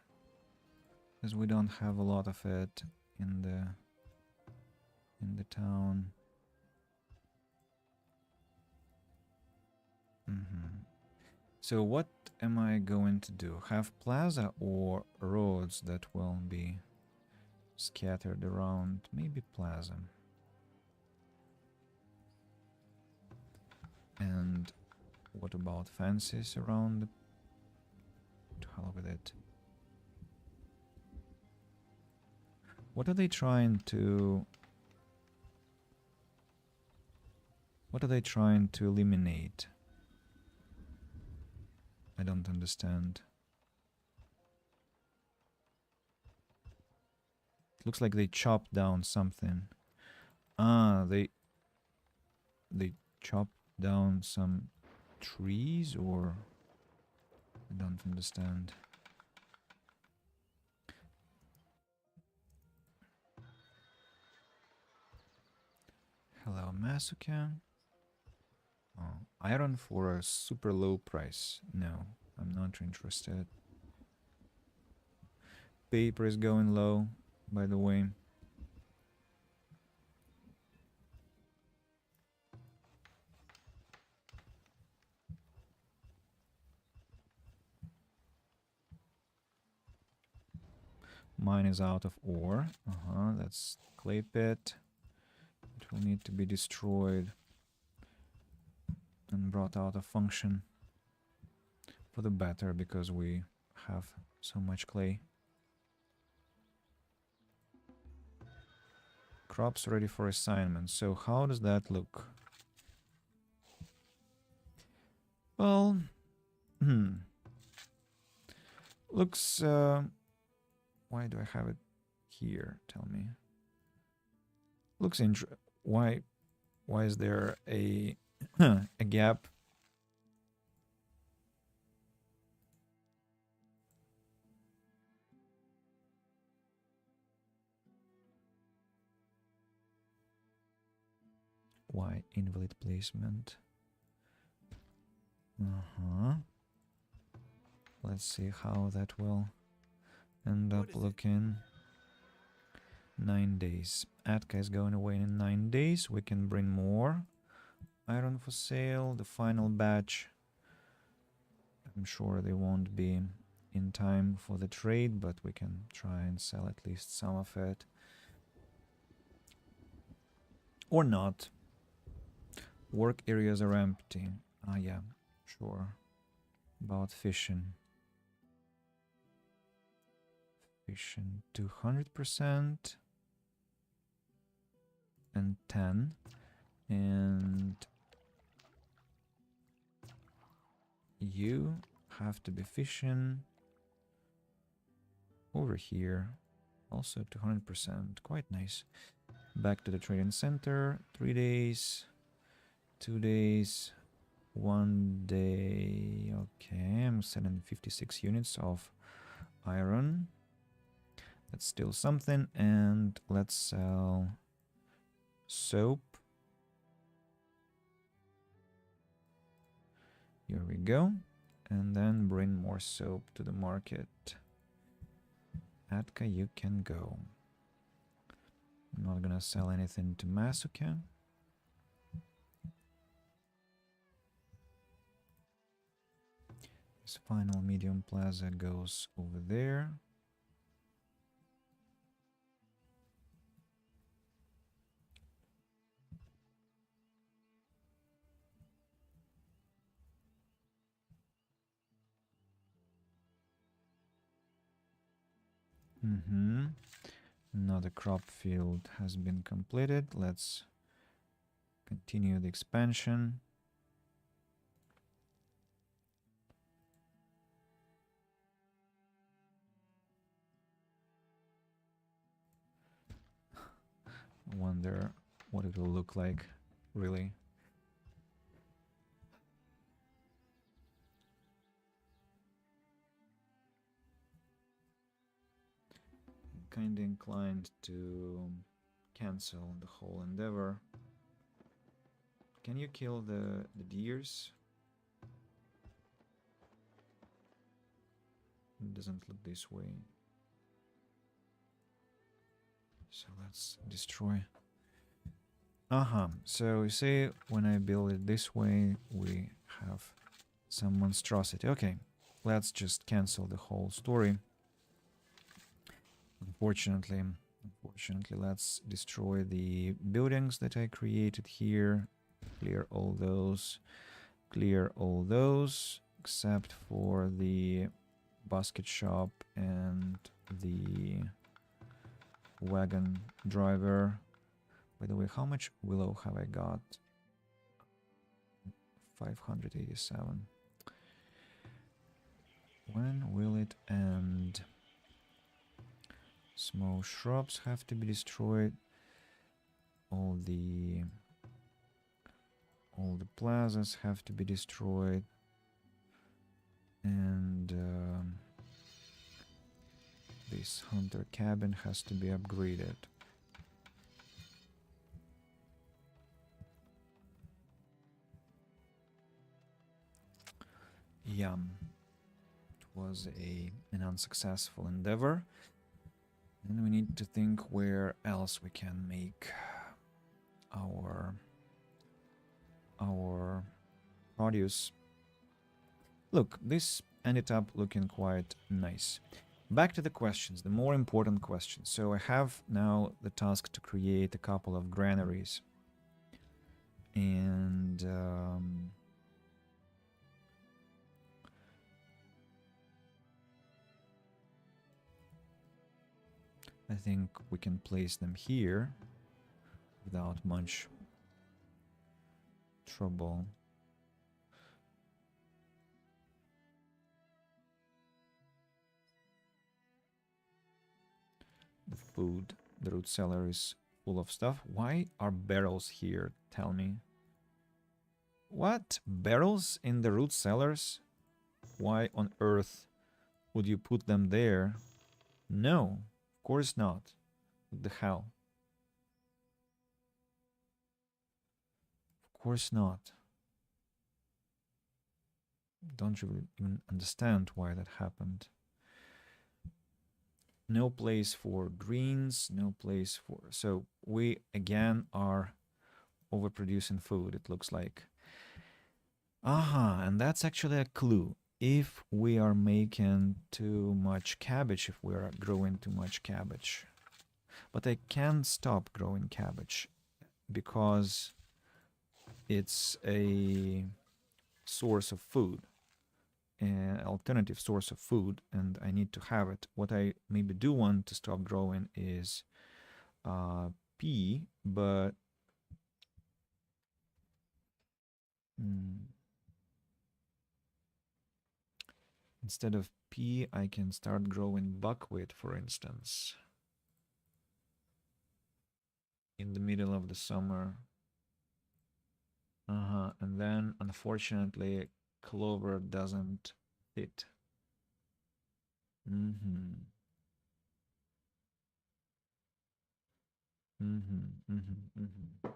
because we don't have a lot of it in the town. So what am I going to do? Have plaza or roads that will be scattered around? Maybe plaza. And what about fences around? To hell with it. What are they trying to... What are they trying to eliminate? I don't understand. It looks like they chopped down something. Ah, they chopped down some trees, or... I don't understand. Hello, Masuka. Oh, iron for a super low price. No, I'm not interested. Paper is going low, by the way. Mine is out of ore. That's clay pit. It will need to be destroyed and brought out of function for the better, because we have so much clay. Crops ready for assignment. So how does that look? Well, looks... why do I have it here? Tell me. Looks why is there a a gap? Why invalid placement? Let's see how that will end up looking. 9 days. Atka is going away in 9 days. We can bring more iron for sale. The final batch, I'm sure they won't be in time for the trade, but we can try and sell at least some of it. Or not. Work areas are empty. Ah, yeah, sure. About fishing. Fishing 200%. And 10. And you have to be fishing over here. Also 200%. Quite nice. Back to the trading center. 3 days. 2 days. 1 day. Okay, I'm selling 56 units of iron. That's still something. And let's sell soap. Here we go. And then bring more soap to the market. Atka, you can go. I'm not gonna sell anything to Masuka. This final medium plaza goes over there. Another crop field has been completed. Let's continue the expansion. I wonder what it will look like, really. Kinda inclined to cancel the whole endeavor. Can you kill the deers? It doesn't look this way. So let's destroy. So you see, when I build it this way, we have some monstrosity. Okay, let's just cancel the whole story. Unfortunately, let's destroy the buildings that I created here. Clear all those. Clear all those, except for the basket shop and the wagon driver. By the way, how much willow have I got? 587. When will it end? Small shrubs have to be destroyed. All the plazas have to be destroyed. And this hunter cabin has to be upgraded. Yeah, it was an unsuccessful endeavor. And we need to think where else we can make our produce. Look, this ended up looking quite nice. Back to the questions, the more important questions. So I have now the task to create a couple of granaries. And I think we can place them here without much trouble. The food, the root cellar is full of stuff. Why are barrels here? Tell me. What? Barrels in the root cellars? Why on earth would you put them there? No, of course not. What the hell? Of course not. Don't you even understand why that happened? No place for greens, no place for... So we again are overproducing food, it looks like. And that's actually a clue. If we are making too much cabbage, if we are growing too much cabbage. But I can't stop growing cabbage because it's a source of food, an alternative source of food, and I need to have it. What I maybe do want to stop growing is pea, but instead of pea, I can start growing buckwheat, for instance, in the middle of the summer. And then, unfortunately, clover doesn't fit. Mm-hmm. Mm-hmm. Mm-hmm. Mm-hmm.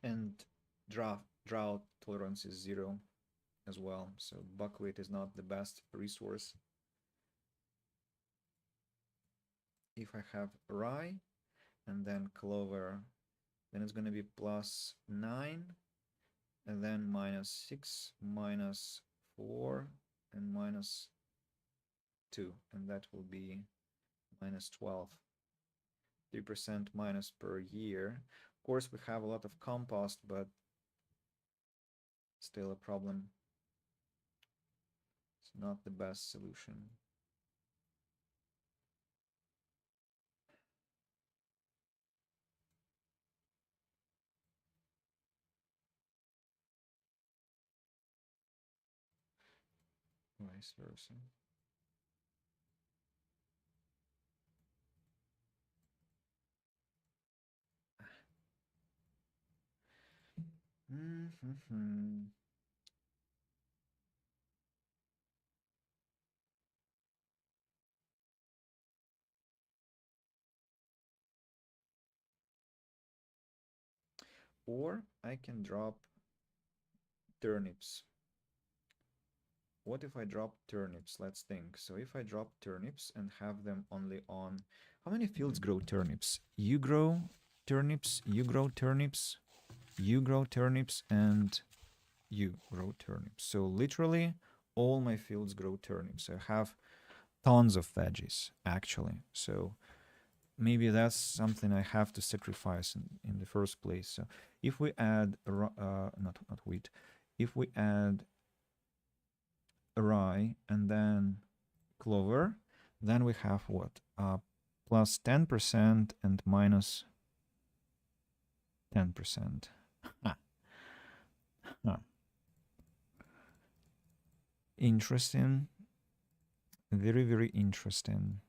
And drought tolerance is 0 as well. So buckwheat is not the best resource. If I have rye and then clover, then it's going to be +9 and then -6, -4 and -2, and that will be -12. 3% minus per year. Of course, we have a lot of compost, but still a problem. It's not the best solution. Vice versa. Mm-hmm. Or I can drop turnips. What if I drop turnips? Let's think. So if I drop turnips and have them only on... How many fields grow turnips? You grow turnips, you grow turnips, you grow turnips, and you grow turnips. So literally all my fields grow turnips. I have tons of veggies, actually. So maybe that's something I have to sacrifice in the first place. So if we add, not wheat, if we add rye and then clover, then we have what? Plus 10% and minus 10%. Huh. Huh. Interesting. Very, very interesting.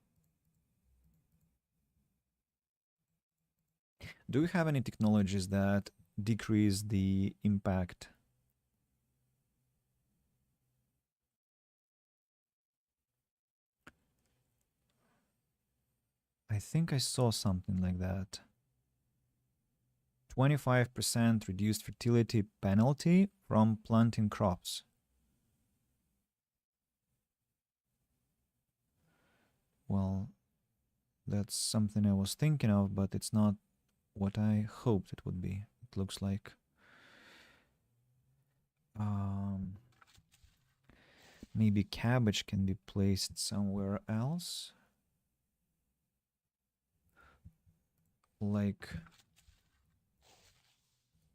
Do you have any technologies that decrease the impact? I think I saw something like that. 25% reduced fertility penalty from planting crops. Well, that's something I was thinking of, but it's not what I hoped it would be. It looks like maybe cabbage can be placed somewhere else, like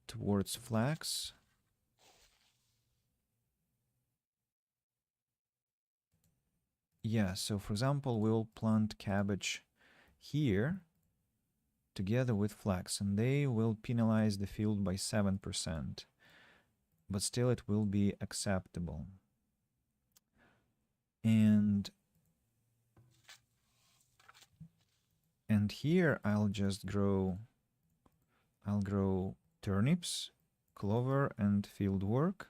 towards flax. Yeah, so for example, we'll plant cabbage here together with flax, and they will penalize the field by 7%, but still it will be acceptable. And here I'll grow turnips, clover, and field work.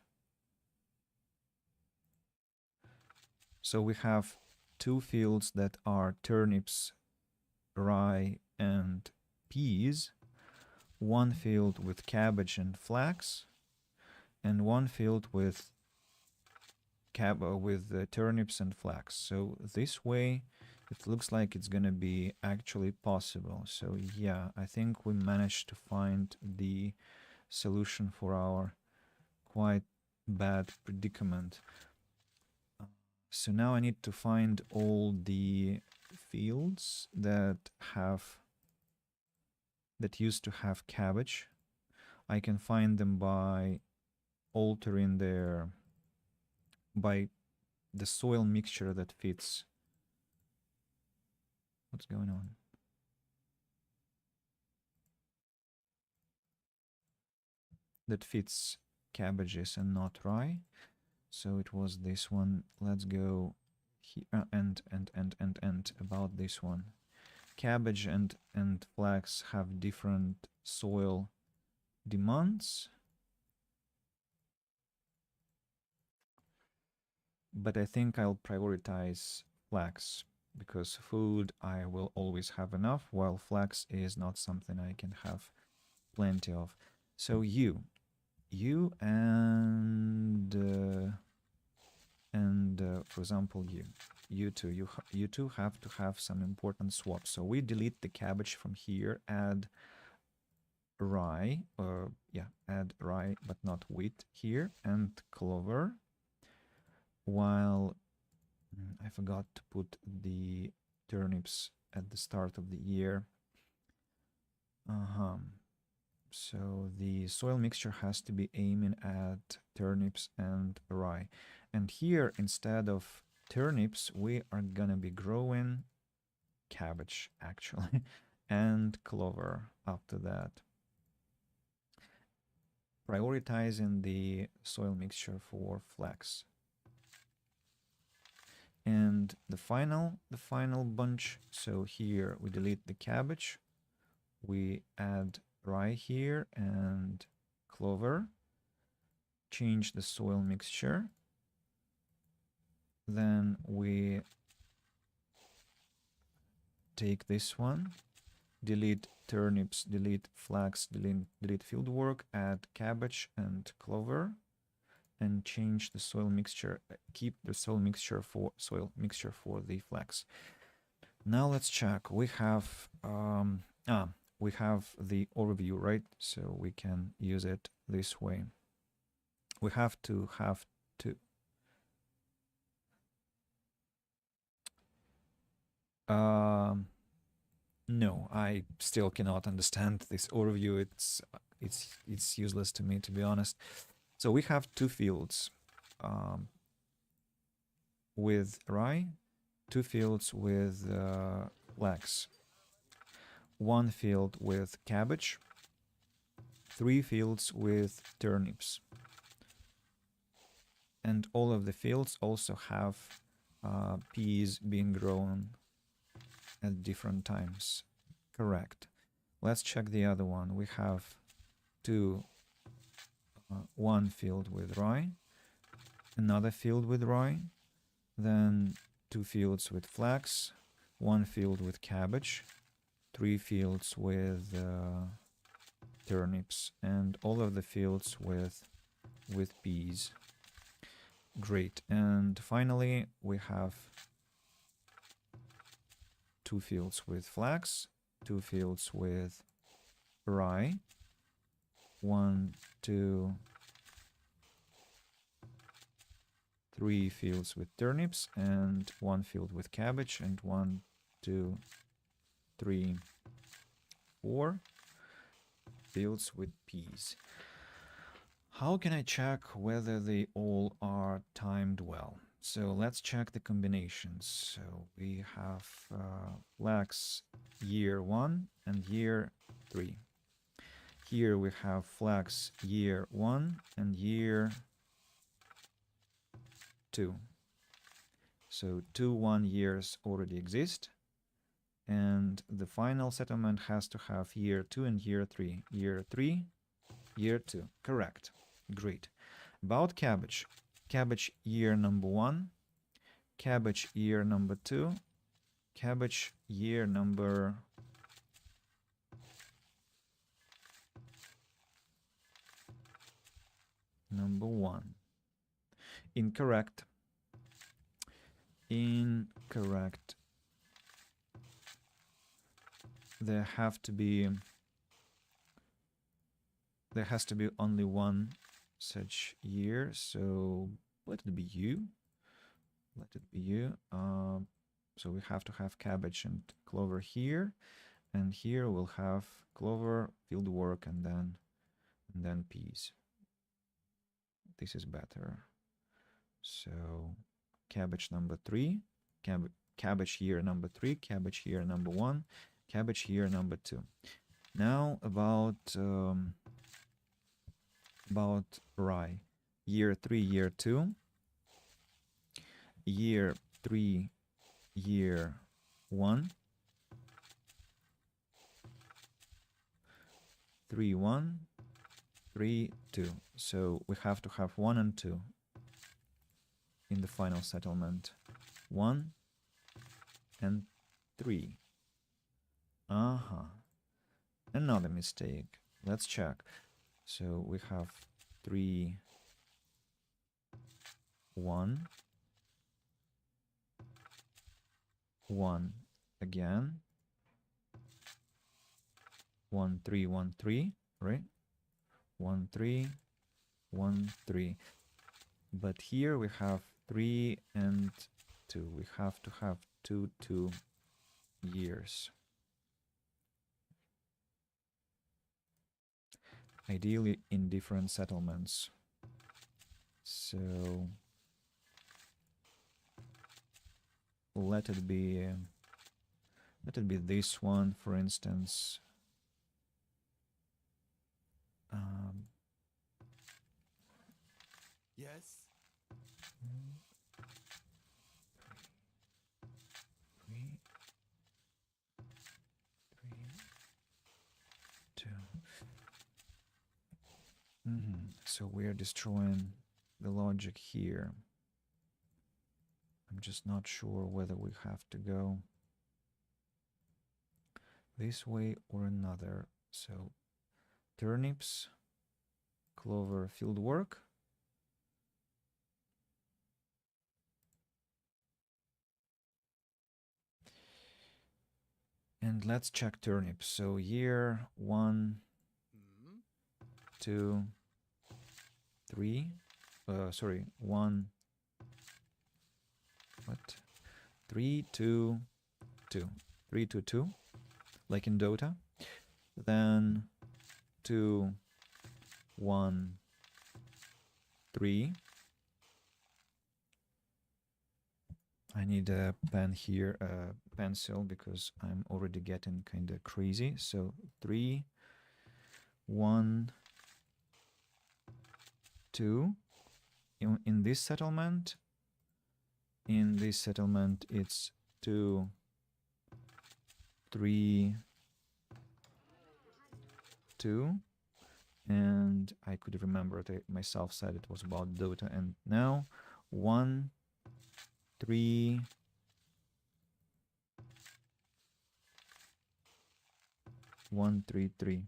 So we have two fields that are turnips, rye, and peas, one field with cabbage and flax, and one field with turnips and flax. So this way it looks like it's gonna be actually possible. So yeah, I think we managed to find the solution for our quite bad predicament. So now I need to find all the fields that used to have cabbage. I can find them by altering by the soil mixture that fits. What's going on? That fits cabbages and not rye. So it was this one. Let's go here and about this one. Cabbage and flax have different soil demands, but I think I'll prioritize flax because food I will always have enough, while flax is not something I can have plenty of. So you and for example you two have to have some important swaps. So we delete the cabbage from here, add rye, add rye but not wheat here, and clover, while I forgot to put the turnips at the start of the year. So the soil mixture has to be aiming at turnips and rye. And here, instead of turnips, we are gonna be growing cabbage, actually, and clover after that. Prioritizing the soil mixture for flax. And the final bunch, so here we delete the cabbage, we add rye here and clover, change the soil mixture, then we take this one delete turnips, delete flax, delete fieldwork, add cabbage and clover, and change the soil mixture. Keep the soil mixture for the flax. Now let's check. We have we have the overview, right? So we can use it this way. We have to no, I still cannot understand this overview. It's useless to me, to be honest. So we have two fields with rye, two fields with flax, one field with cabbage, three fields with turnips. And all of the fields also have peas being grown at different times. Correct. Let's check the other one. We have one field with rye, another field with rye, then two fields with flax, one field with cabbage, three fields with turnips, and all of the fields with peas. Great. And finally, we have two fields with flax, two fields with rye, 1, 2, 3 fields with turnips, and one field with cabbage, and 1, 2, 3, 4 fields with peas. How can I check whether they all are timed well? So let's check the combinations. So we have flax year 1 and year 3. Here we have flax year 1 and year 2. So 2 1 years already exist. And the final settlement has to have year 2 and year 3. Year 3, year 2. Correct. Great. About cabbage. Cabbage year number 1. Cabbage year number 2. Cabbage year number 1. Incorrect. Incorrect. There has to be only one such year, so let it be you. Let it be you. So we have to have cabbage and clover here, and here we'll have clover, fieldwork, and then peas. This is better. So cabbage number 3, cabbage year number 3, cabbage year number 1, cabbage year number 2. Now about rye. Year 3, year 2. Year 3, year 1. 3, 1. 3, 2. So we have to have 1 and 2 in the final settlement. 1 and 3. Another mistake. Let's check. So we have 3, 1, 1 again, 1, 3, 1, 3, right? 1, 3, 1, 3. But here we have 3 and 2. We have to have 2 years. Ideally in different settlements. So let it be this one, for instance. Yes. 3, 2. So we're destroying the logic here. I'm just not sure whether we have to go this way or another. So turnips, clover, field work. And let's check turnips. So year 1, 2, 3. Sorry, 1. What? 3, 2, 2. 3, 2, 2. Like in Dota. Then 2, 1, 3. I need a pen here, a pencil, because I'm already getting kind of crazy. So 3, 1, 2. In this settlement, it's 2, 3, 2. And I could remember that I myself said it was about Dota. And now 1, 3, 1, 3, 3.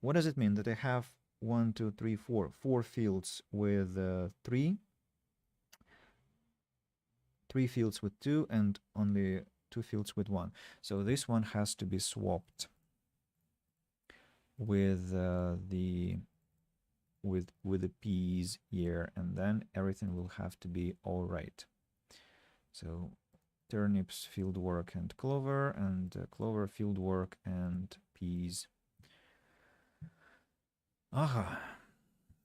What does it mean that I have 1, 2, 3, 4 fields with 3 fields with 2, and only 2 fields with 1. So this one has to be swapped with the peas here, and then everything will have to be all right. So turnips, field work, and clover, and clover, field work, and peas. Aha.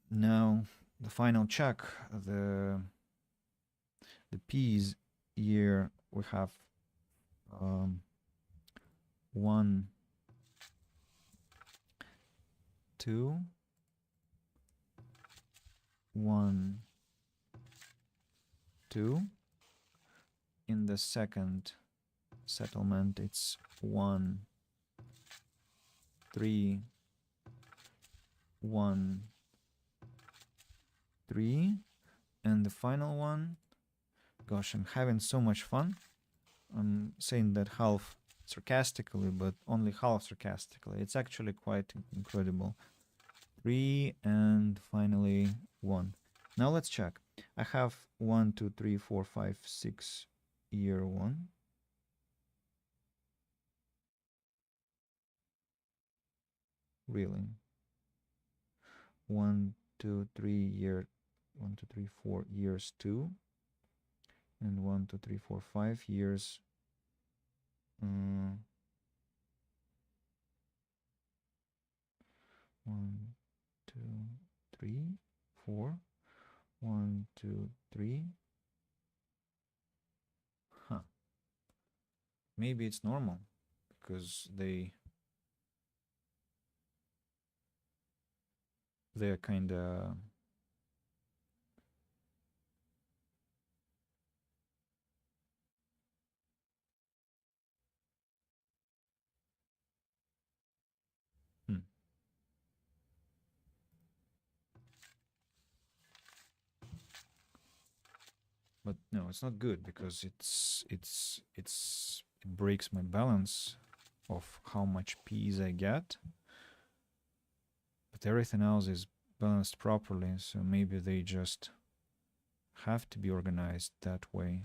Now the final check. The peas here we have 1, 2, 1, 2. In the second settlement, it's 1, 3, 1, 3. And the final one, gosh, I'm having so much fun. I'm saying that half sarcastically, but only half sarcastically. It's actually quite incredible. 3, and finally 1. Now let's check. I have 1, 2, 3, 4, 5, 6 year 1. Really? 1, 2, 3 year 1, 2, 3, 4 years 2, and 1, 2, 3, 4, 5 years 1, 2, 3, 4. 1, 2, 3. Huh. Maybe it's normal because they're kind of But no, it's not good because it breaks my balance of how much peas I get. But everything else is balanced properly, so maybe they just have to be organized that way.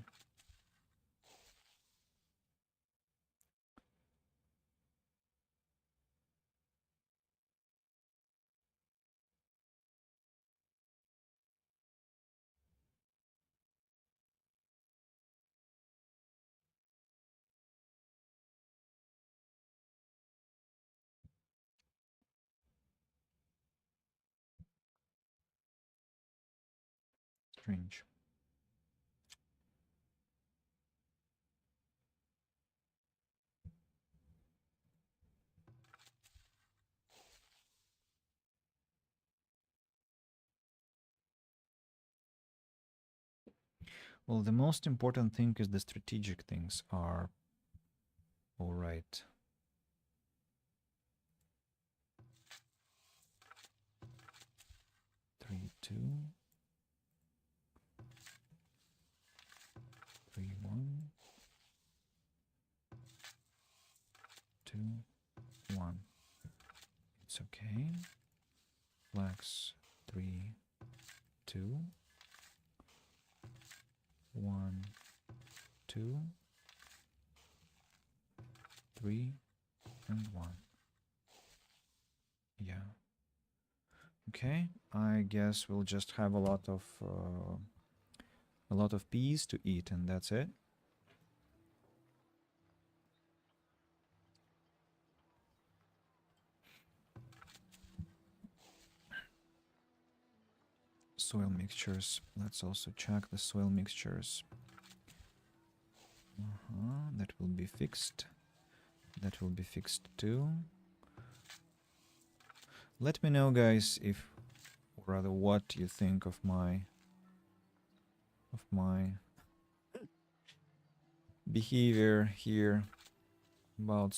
Strange. Well, the most important thing is the strategic things are all right. 3, 2. 3, 1. 3, 2, 1, 2, 3, and 1. Yeah. Okay, I guess we'll just have a lot of peas to eat, and that's it. Soil mixtures. Let's also check the soil mixtures. That will be fixed. That will be fixed too. Let me know, guys, if, or rather, what you think of my behavior here about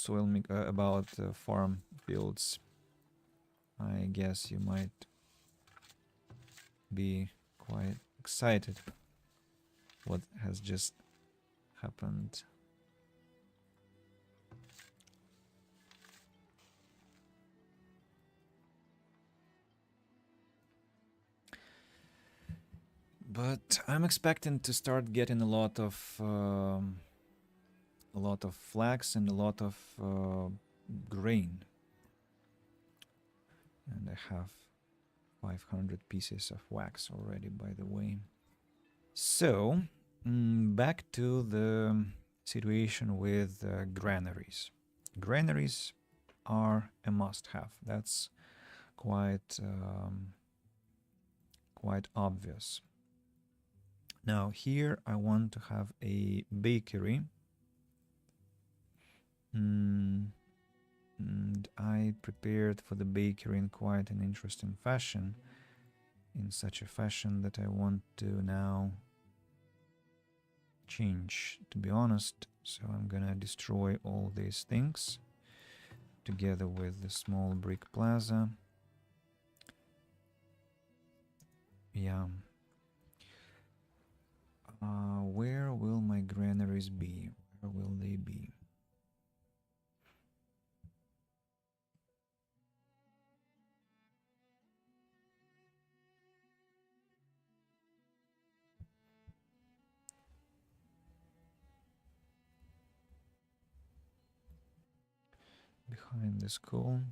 farm fields. I guess you might be quite excited what has just happened. But I'm expecting to start getting a lot of flax and a lot of grain. And I have 500 pieces of wax already, by the way. So, back to the situation with granaries. Granaries are a must-have. That's quite obvious. Now here I want to have a bakery. And I prepared for the bakery in quite an interesting fashion. In such a fashion that I want to now change, to be honest. So I'm gonna destroy all these things together with the small brick plaza. Yeah. Where will my granaries be? Where will they be? Behind the school,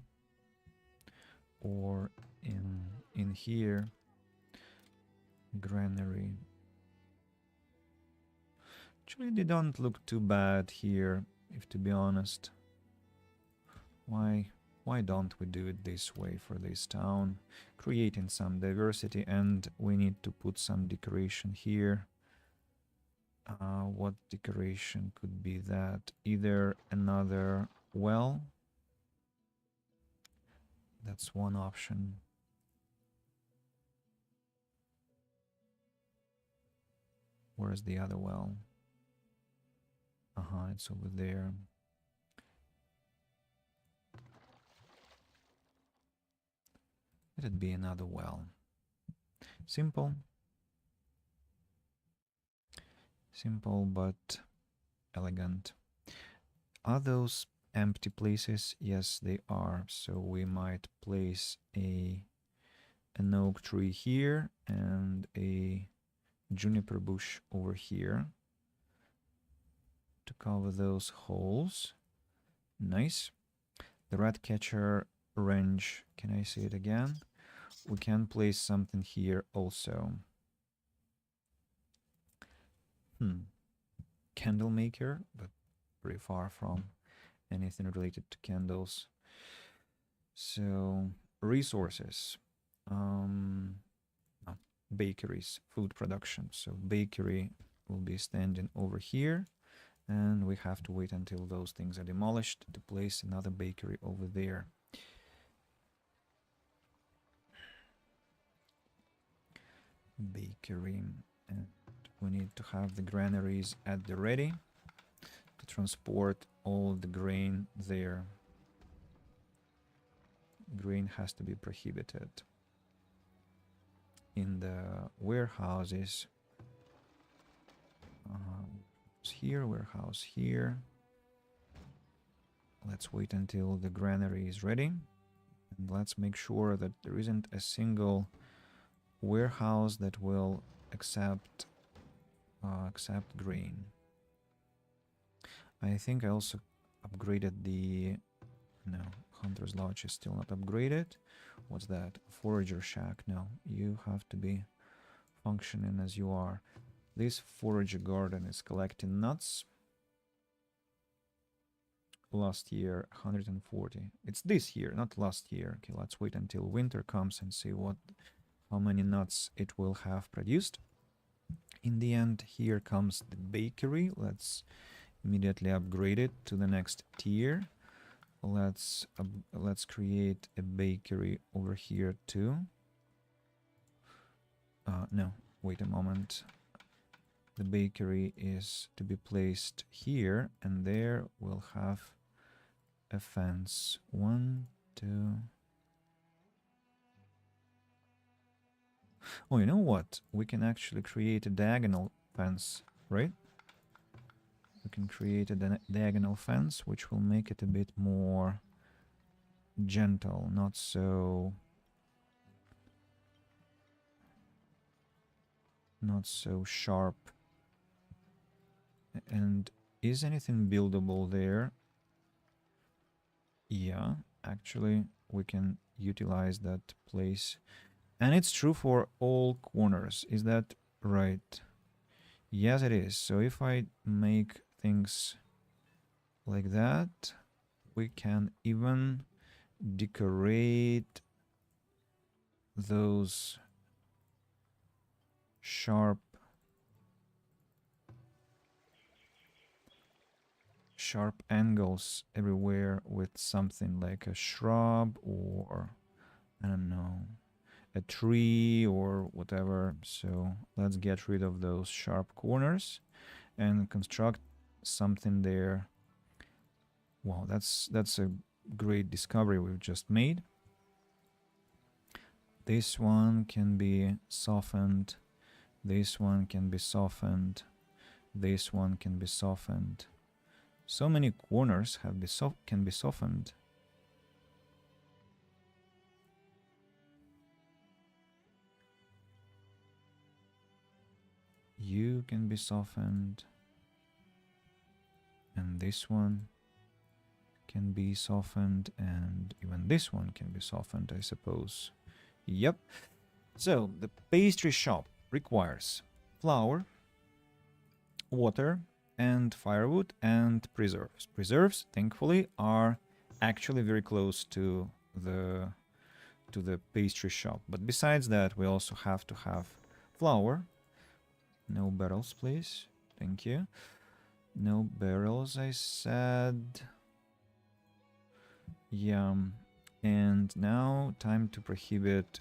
or in here, granary. Actually, they don't look too bad here, if to be honest. Why don't we do it this way for this town? Creating some diversity, and we need to put some decoration here. What decoration could be that? Either another well. That's one option. Where's the other well? It's over there. Let it be another well. Simple. Simple but elegant. Are those empty places? Yes, they are. So we might place an oak tree here and a juniper bush over here to cover those holes. Nice. The rat catcher wrench. Can I see it again? We can place something here also. Candle maker, but very far from anything related to candles. So resources. Bakeries, food production. So bakery will be standing over here, and we have to wait until those things are demolished to place another bakery over there. Bakery, and we need to have the granaries at the ready to transport all the grain there. Grain has to be prohibited. In the warehouses, here, warehouse here. Let's wait until the granary is ready, and let's make sure that there isn't a single warehouse that will accept grain. I think I also upgraded the... No, Hunter's Lodge is still not upgraded. What's that? Forager Shack. No, you have to be functioning as you are. This forager garden is collecting nuts. Last year, 140. It's this year, not last year. Okay, let's wait until winter comes and see how many nuts it will have produced. In the end, here comes the bakery. Let's immediately upgrade it to the next tier. Let's create a bakery over here too. No, wait a moment. The bakery is to be placed here, and there we'll have a fence. 1, 2. Oh, you know what? We can actually create a diagonal fence, right? We can create a diagonal fence, which will make it a bit more gentle, not so sharp. And is anything buildable there? Yeah, actually we can utilize that place. And it's true for all corners. Is that right? Yes, it is. So if I make things like that, we can even decorate those sharp angles everywhere with something like a shrub or, I don't know, a tree or whatever. So let's get rid of those sharp corners and construct something there. Wow, that's a great discovery we've just made. This one can be softened. This one can be softened. This one can be softened. So many corners can be softened. You can be softened. And this one can be softened. And even this one can be softened, I suppose. Yep. So the pastry shop requires flour, water, and firewood, and preserves. Preserves, thankfully, are actually very close to the pastry shop. But besides that, we also have to have flour. No barrels, please. Thank you. No barrels, I said. Yeah. And now time to prohibit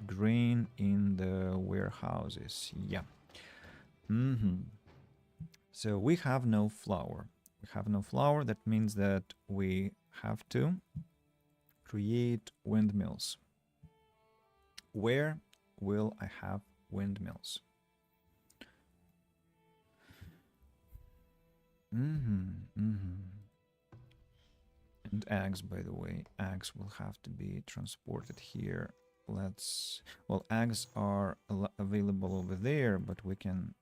grain in the warehouses. Yeah. So we have no flour. We have no flour. That means that we have to create windmills. Where will I have windmills? And eggs, by the way, eggs will have to be transported here. Well, eggs are available over there, but we can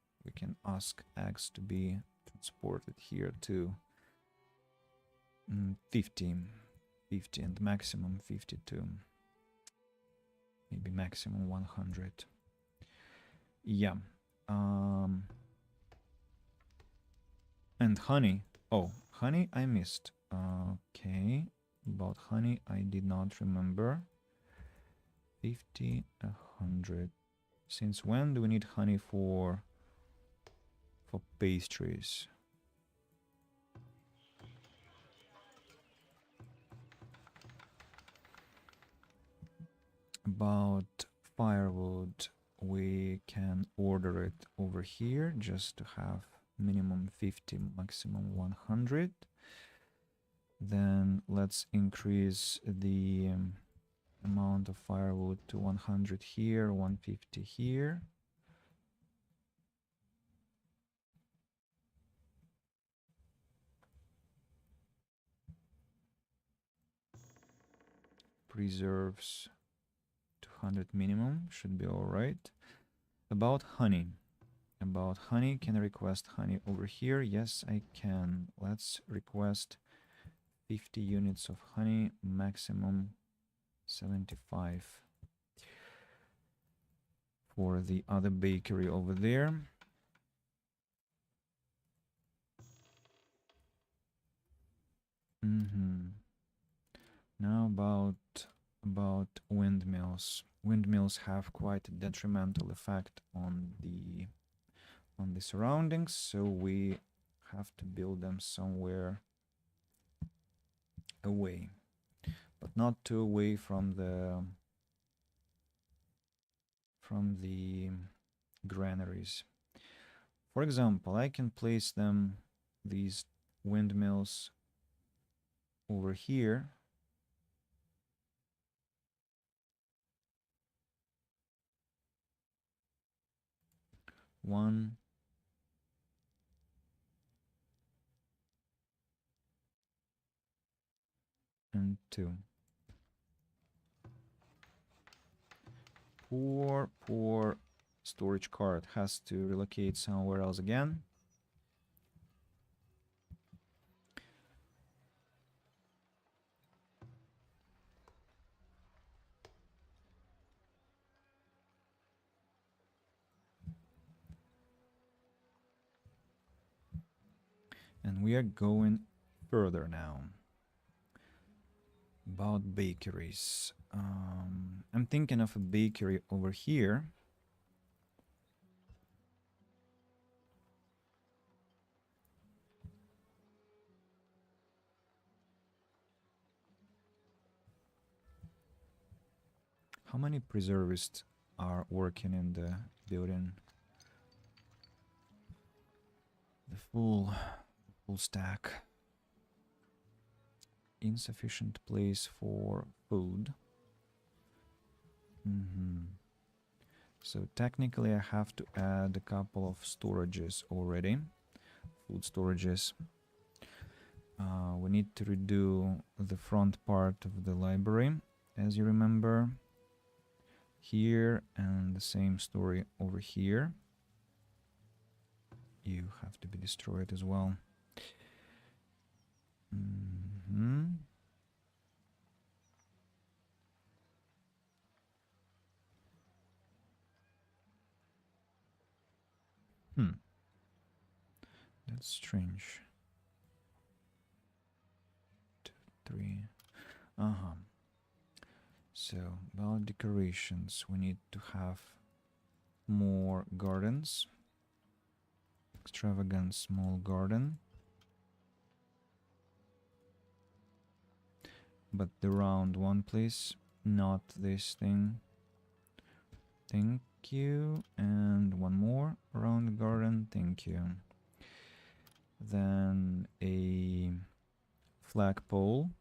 ask eggs to be transported here too. 50 and maximum 52. Maybe maximum 100. Yeah. And honey. Oh, honey I missed. Okay. About honey I did not remember. 50, 100. Since when do we need honey for pastries? About firewood, we can order it over here just to have minimum 50, maximum 100. Then let's increase the amount of firewood to 100 here, 150 here. Preserves 400 minimum should be all right. About honey. About honey, can I request honey over here? Yes, I can. Let's request 50 units of honey, maximum 75 for the other bakery over there. Now about windmills. Windmills have quite a detrimental effect on the surroundings, so we have to build them somewhere away, but not too away from the granaries. For example, I can place them, these windmills, over here. One, and two. Poor storage cart has to relocate somewhere else again. And we are going further now. About bakeries. I'm thinking of a bakery over here. How many preservists are working in the building? The full stack. Insufficient place for food. So technically I have to add a couple of storages already. Food storages. We need to redo the front part of the library, as you remember. Here, and the same story over here. You have to be destroyed as well. That's strange. 2, 3. So, about decorations, we need to have more gardens. Extravagant small garden. But the round one, please. Not this thing. Thank you. And one more round garden. Thank you. Then a flagpole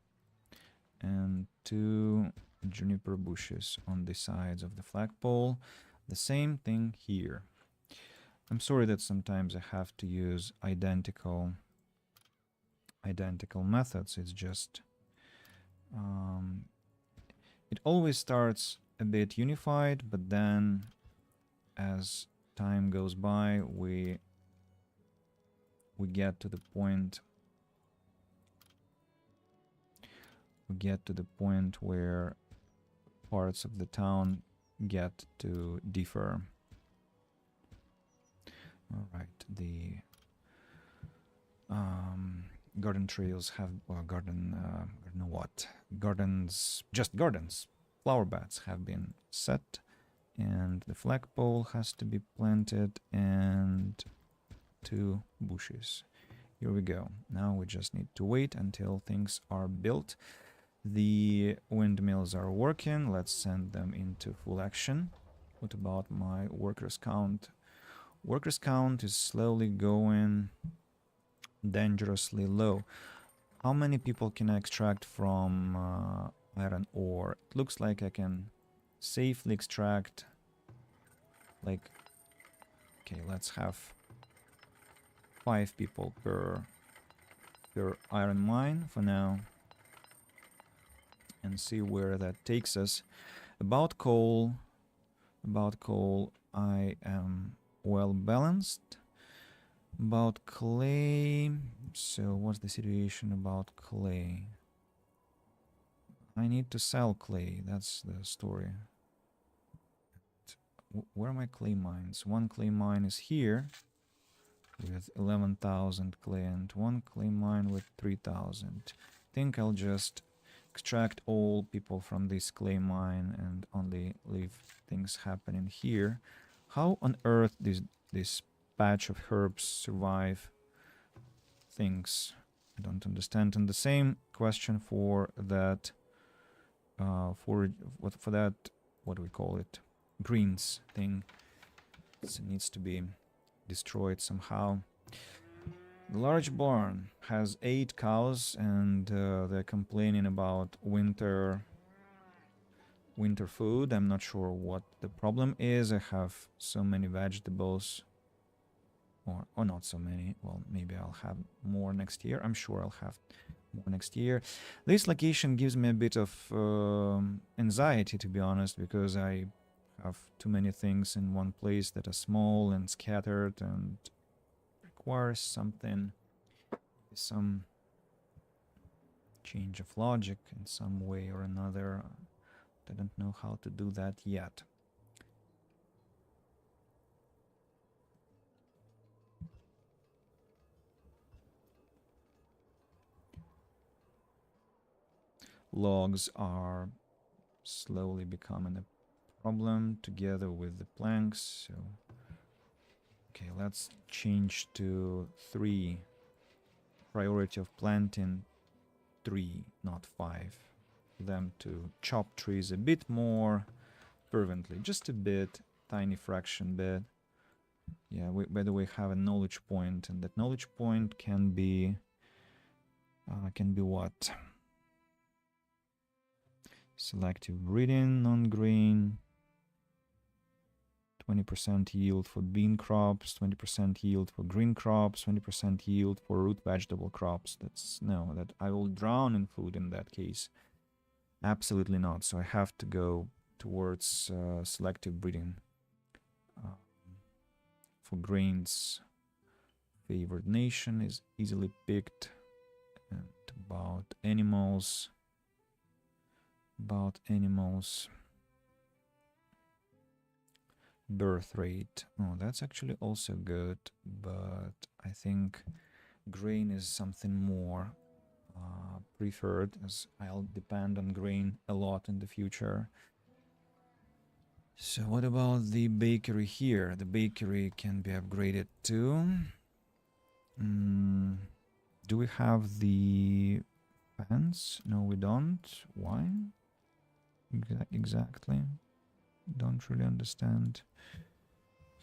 and 2 juniper bushes on the sides of the flagpole. The same thing here. I'm sorry that sometimes I have to use identical methods. It's just it always starts a bit unified, but then as time goes by, we get to the point where parts of the town get to differ. All right, the garden trails have gardens, flower beds have been set, and the flagpole has to be planted, and 2 bushes. Here we go. Now we just need to wait until things are built. The windmills are working. Let's send them into full action. What about my workers count? Workers count is slowly going dangerously low. How many people can I extract from iron ore? It looks like I can safely extract, like, okay, let's have 5 people per iron mine for now, and see where that takes us. About coal, I am well balanced. About clay, so what's the situation about clay? I need to sell clay, that's the story. Where are my clay mines? One clay mine is here with 11,000 clay and one clay mine with 3,000. I think I'll just extract all people from this clay mine and only leave things happening here. How on earth does this patch of herbs survive things? I don't understand. And the same question for that for that, what do we call it, greens thing. So it needs to be destroyed somehow. The large barn has 8 cows and they're complaining about winter food. I'm not sure what the problem is. I have so many vegetables, or not so many. Well, maybe I'll have more next year. I'm sure I'll have more next year. This location gives me a bit of anxiety, to be honest, because I have too many things in one place that are small and scattered and requires something, some change of logic in some way or another. I don't know how to do that yet. Logs are slowly becoming a problem together with the planks. So, okay, let's change to 3. Priority of planting 3, not 5. For them to chop trees a bit more fervently, just a bit, tiny fraction bit. Yeah, we, by the way, have a knowledge point, and that knowledge point can be what? Selective breeding, non-green, 20% yield for bean crops, 20% yield for green crops, 20% yield for root vegetable crops. That's no, that I will drown in food in that case. Absolutely not. So I have to go towards selective breeding. For grains, favored nation is easily picked. And about animals, birth rate. Oh, that's actually also good, but I think grain is something more preferred, as I'll depend on grain a lot in the future. So what about the bakery here? The bakery can be upgraded too. Do we have the fence? No, we don't. Why? Exactly. Don't really understand.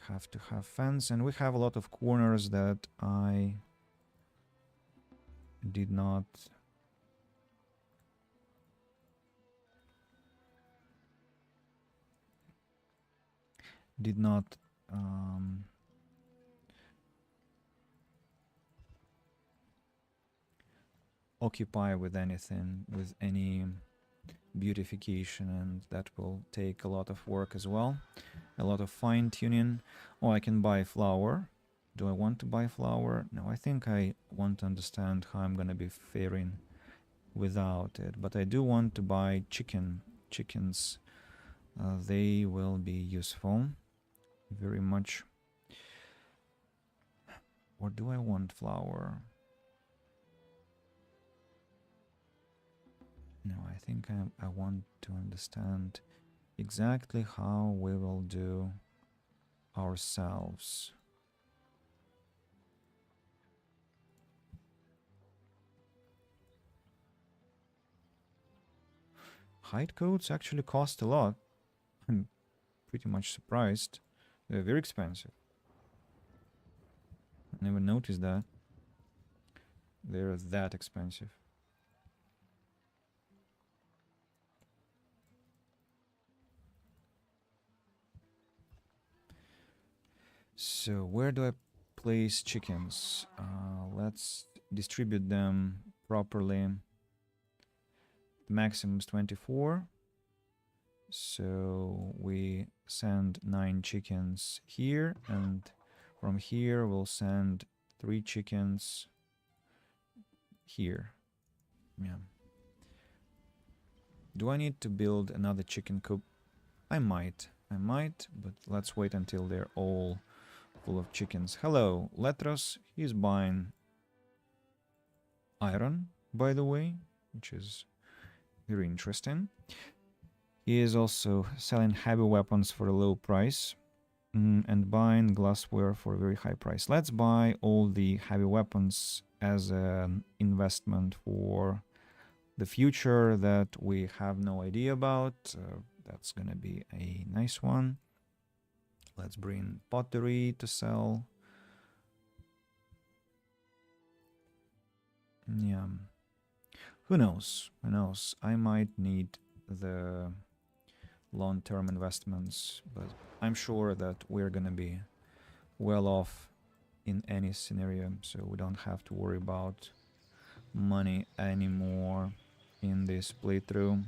Have to have fence, and we have a lot of corners that I did not occupy with anything, with any beautification, and that will take a lot of work as well, a lot of fine-tuning. Oh, I can buy flour. Do I want to buy flour? No, I think I want to understand how I'm gonna be faring without it, but I do want to buy chickens. They will be useful very much. Or do I want flour? No, I think I want to understand exactly how we will do ourselves. Hide coats actually cost a lot. I'm pretty much surprised. They're very expensive. I never noticed that. They're that expensive. So where do I place chickens? Let's distribute them properly. The maximum is 24. So we send 9 chickens here, and from here we'll send 3 chickens here. Yeah. Do I need to build another chicken coop? I might, but let's wait until they're all full of chickens. Hello, Letros. He's buying iron, by the way, which is very interesting. He is also selling heavy weapons for a low price and buying glassware for a very high price. Let's buy all the heavy weapons as an investment for the future that we have no idea about. That's gonna be a nice one. Let's bring pottery to sell. Yeah. Who knows? Who knows? I might need the long-term investments, but I'm sure that we're gonna be well off in any scenario, so we don't have to worry about money anymore in this playthrough.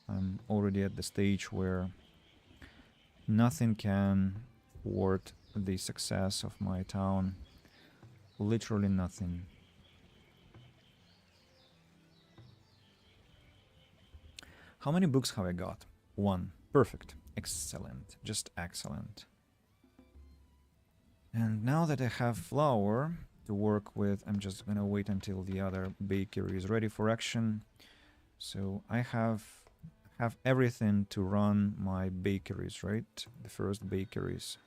I'm already at the stage where nothing can thwart the success of my town. Literally nothing. How many books have I got? 1. Perfect. Excellent. Just excellent. And now that I have flour to work with, I'm just gonna wait until the other bakery is ready for action. So I have everything to run my bakeries, right? The first bakeries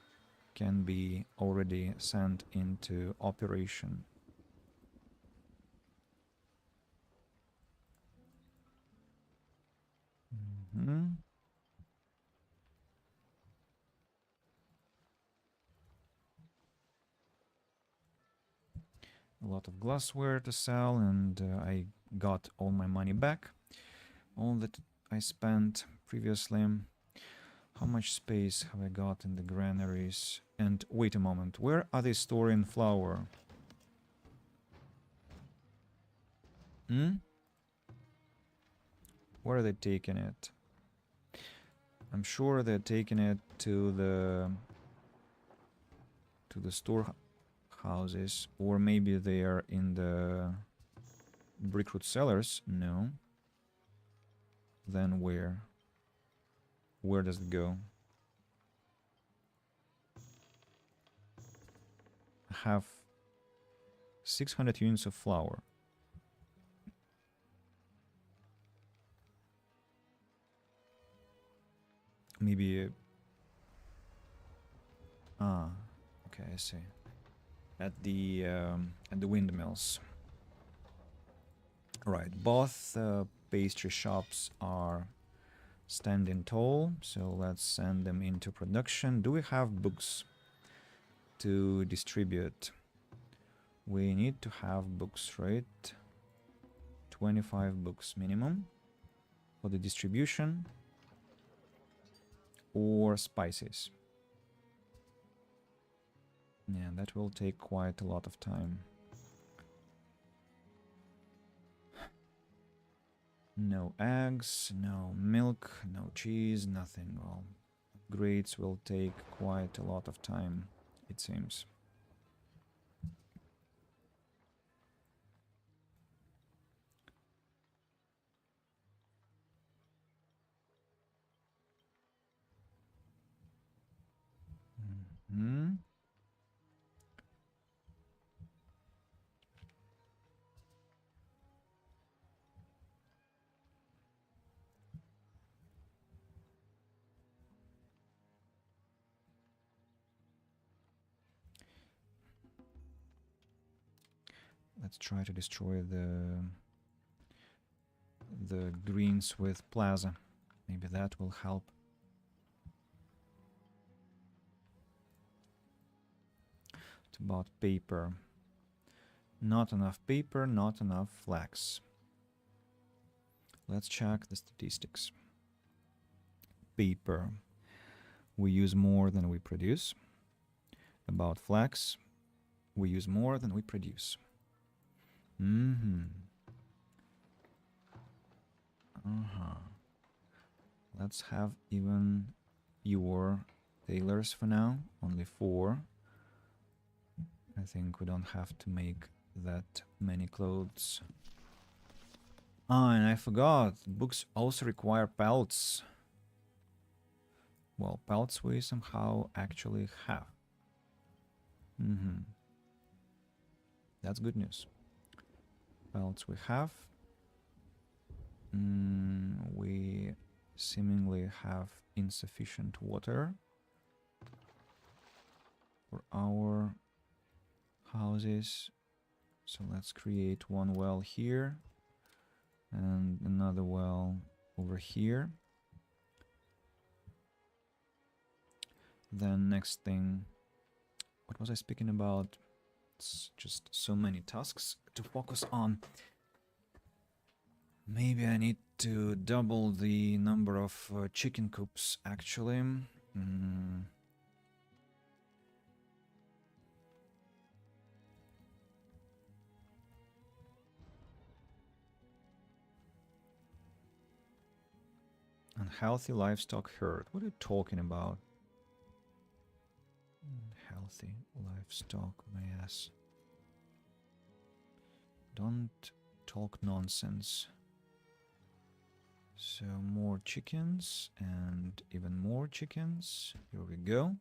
can be already sent into operation. A lot of glassware to sell, and I got all my money back. All that I spent previously. How much space have I got in the granaries? And wait a moment, where are they storing flour? Where are they taking it? I'm sure they're taking it to the storehouses, or maybe they are in the brickroot cellars. No. Then where? Where does it go? I have 600 units of flour. Maybe... okay, I see. At the windmills. Right, both pastry shops are standing tall, so let's send them into production. Do we have books to distribute? We need to have books, right? 25 books minimum for the distribution, or spices. Yeah, that will take quite a lot of time. No eggs, no milk, no cheese, nothing. Well, grades will take quite a lot of time, it seems. Let's try to destroy the greens with plaza. Maybe that will help. It's about paper. Not enough paper, not enough flax. Let's check the statistics. Paper. We use more than we produce. About flax, we use more than we produce. Let's have even your tailors for now. Only 4. I think we don't have to make that many clothes. Ah, and I forgot. Books also require pelts. Well, pelts we somehow actually have. That's good news. Pelts we have. We seemingly have insufficient water for our houses. So let's create one well here and another well over here. Then next thing, what was I speaking about? It's just so many tasks to focus on. Maybe I need to double the number of chicken coops actually. Unhealthy livestock herd. What are you talking about? Healthy livestock, my ass. Don't talk nonsense. So more chickens and even more chickens. Here we go.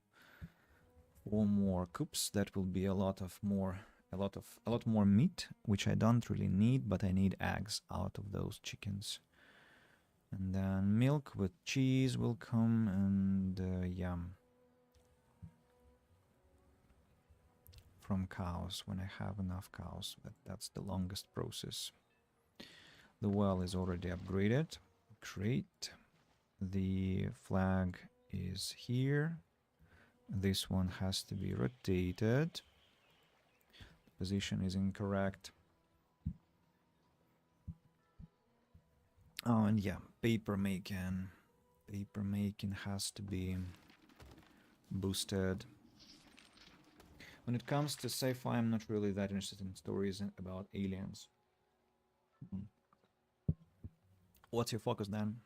4 more coops. That will be a lot more meat, which I don't really need, but I need eggs out of those chickens. And then milk with cheese will come, and yeah, from cows when I have enough cows. But that's the longest process. The well is already upgraded. Great. The flag is here. This one has to be rotated. The position is incorrect. Oh, and yeah, paper making. Paper making has to be boosted. When it comes to sci-fi, I'm not really that interested in stories about aliens. What's your focus then?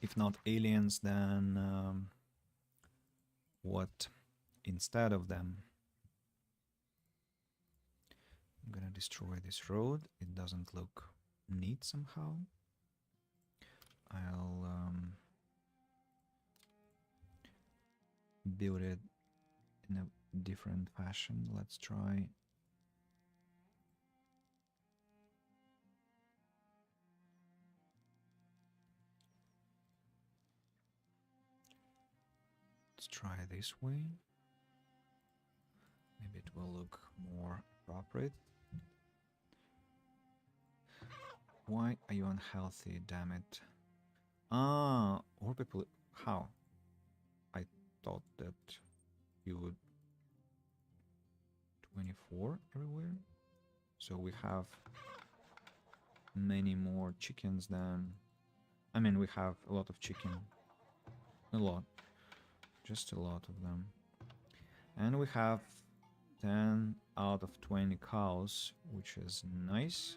If not aliens, then what instead of them? I'm gonna destroy this road. It doesn't look neat somehow. I'll build it in a different fashion. Let's try. Let's try this way. Maybe it will look more appropriate. Why are you unhealthy, damn it? Ah, or people... How? I thought that you would... 24 everywhere? So we have many more chickens than... I mean, we have a lot of chicken. A lot. Just a lot of them. And we have 10 out of 20 cows, which is nice.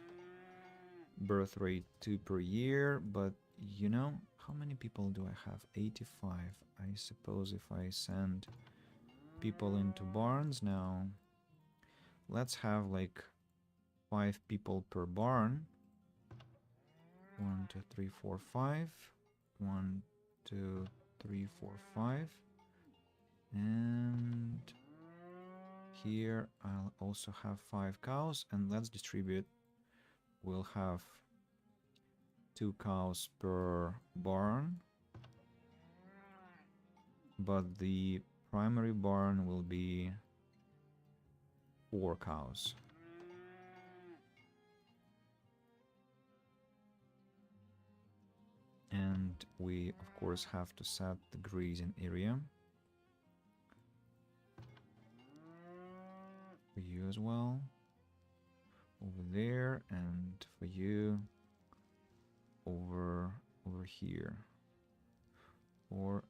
Birth rate 2 per year, but you know, how many people do I have? 85. I suppose if I send people into barns now, let's have like 5 people per barn. 1, 2, 3, 4, 5. 1, 2, 3, 4, 5. And here I'll also have 5 cows, and let's distribute. We'll have 2 cows per barn, but the primary barn will be 4 cows. And we of course have to set the grazing area for you as well, over there, and for you over here, or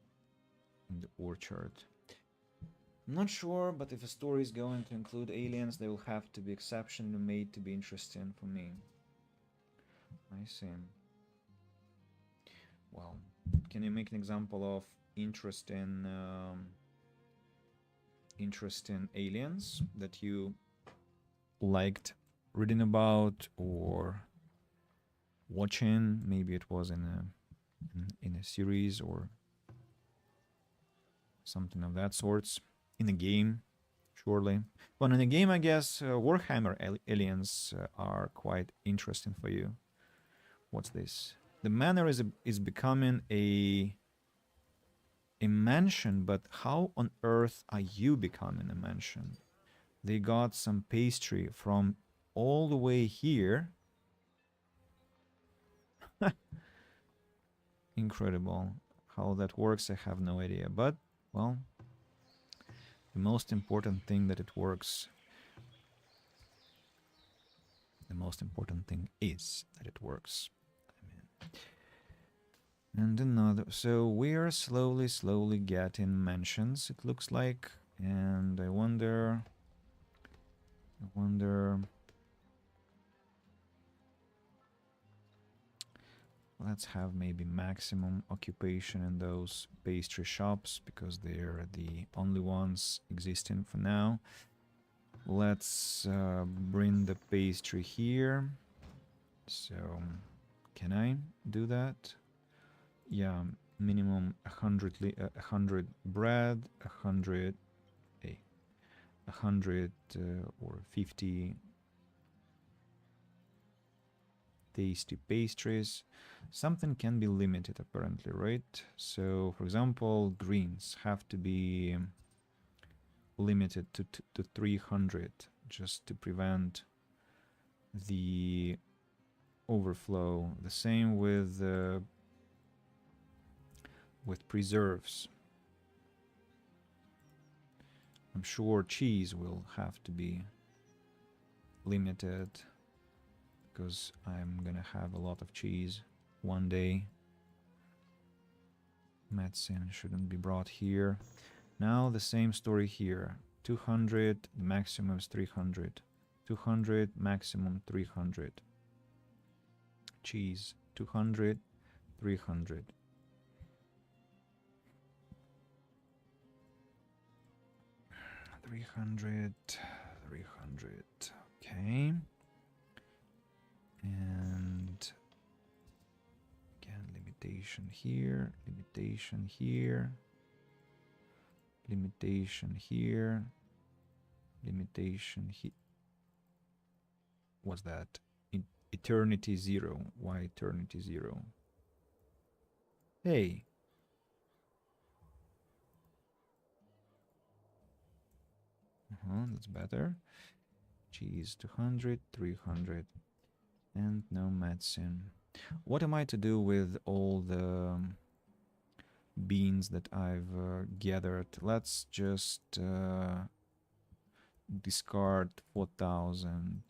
in the orchard. I'm not sure, but if a story is going to include aliens, they will have to be exceptionally made to be interesting for me. I see. Well, can you make an example of interesting interesting aliens that you liked reading about or watching? Maybe it was in a series or something of that sorts. In a game, surely. Well, in a game, I guess Warhammer aliens are quite interesting for you. What's this? The manor is becoming a mansion, but how on earth are you becoming a mansion? They got some pastry from all the way here. Incredible. How that works, I have no idea. But, well, the most important thing that it works, the most important thing is that it works. I mean, and another. So we are slowly getting mansions, it looks like. And I wonder. Let's have maybe maximum occupation in those pastry shops because they're the only ones existing for now. Let's bring the pastry here. So, can I do that? Yeah, minimum 100 bread, 100, 100 or 50 tasty pastries. Something can be limited apparently, right? So, for example, greens have to be limited to 300 just to prevent the overflow. The same with preserves. I'm sure cheese will have to be limited because I'm gonna have a lot of cheese one day. Medicine shouldn't be brought here. Now the same story here. 200, maximum is 300. 200, maximum 300. Cheese, 200, 300. Three hundred. Okay. And again, limitation here, limitation here, limitation here, limitation here. What's that? Eternity 0. Why eternity 0? Hey. That's better. Cheese 200, 300. And no medicine. What am I to do with all the beans that I've gathered? Let's just discard 4,000.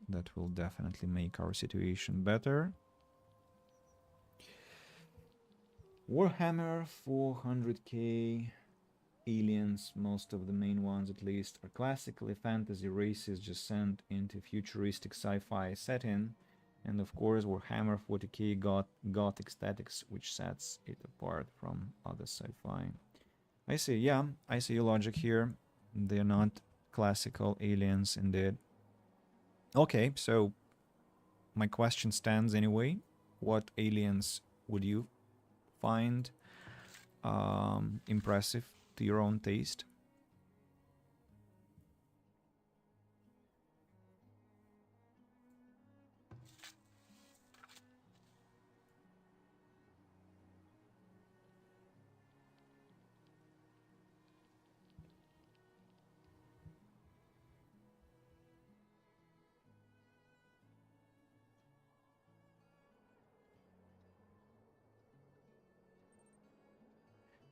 That will definitely make our situation better. Warhammer 400k. Aliens, most of the main ones at least, are classically fantasy races just sent into futuristic sci-fi setting. And of course, Warhammer 40k got gothic aesthetics, which sets it apart from other sci-fi. I see, yeah, I see your logic here. They're not classical aliens indeed. Okay, so my question stands anyway. What aliens would you find impressive to your own taste?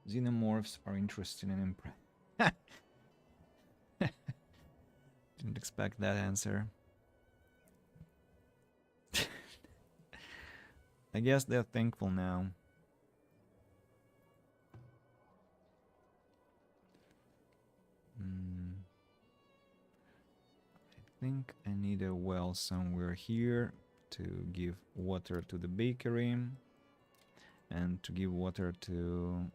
Xenomorphs are interesting and impressive. Didn't expect that answer. I guess they're thankful now. I think I need a well somewhere here to give water to the bakery and to give water to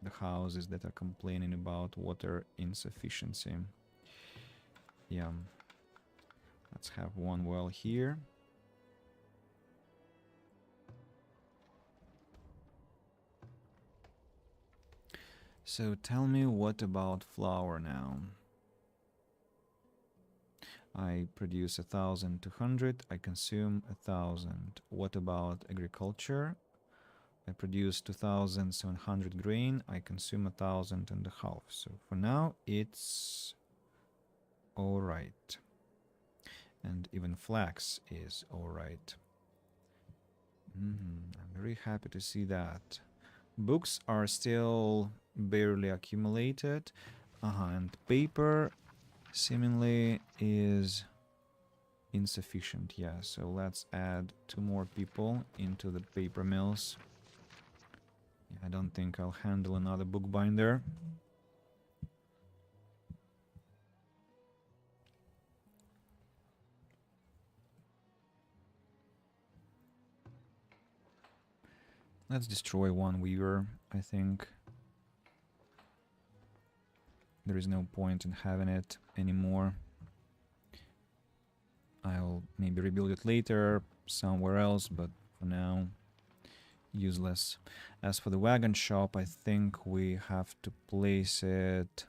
the houses that are complaining about water insufficiency. Yeah. Let's have one well here. So tell me, what about flour now? I produce 1,200, I consume 1,000. What about agriculture? I produce 2,700 grain, I consume 1,500. So for now, it's all right. And even flax is all right. I'm very happy to see that. Books are still barely accumulated. And paper seemingly is insufficient. Yeah, so let's add 2 more people into the paper mills. Yeah, I don't think I'll handle another bookbinder. Let's destroy one weaver, I think. There is no point in having it anymore. I'll maybe rebuild it later somewhere else, but for now, useless. As for the wagon shop, I think we have to place it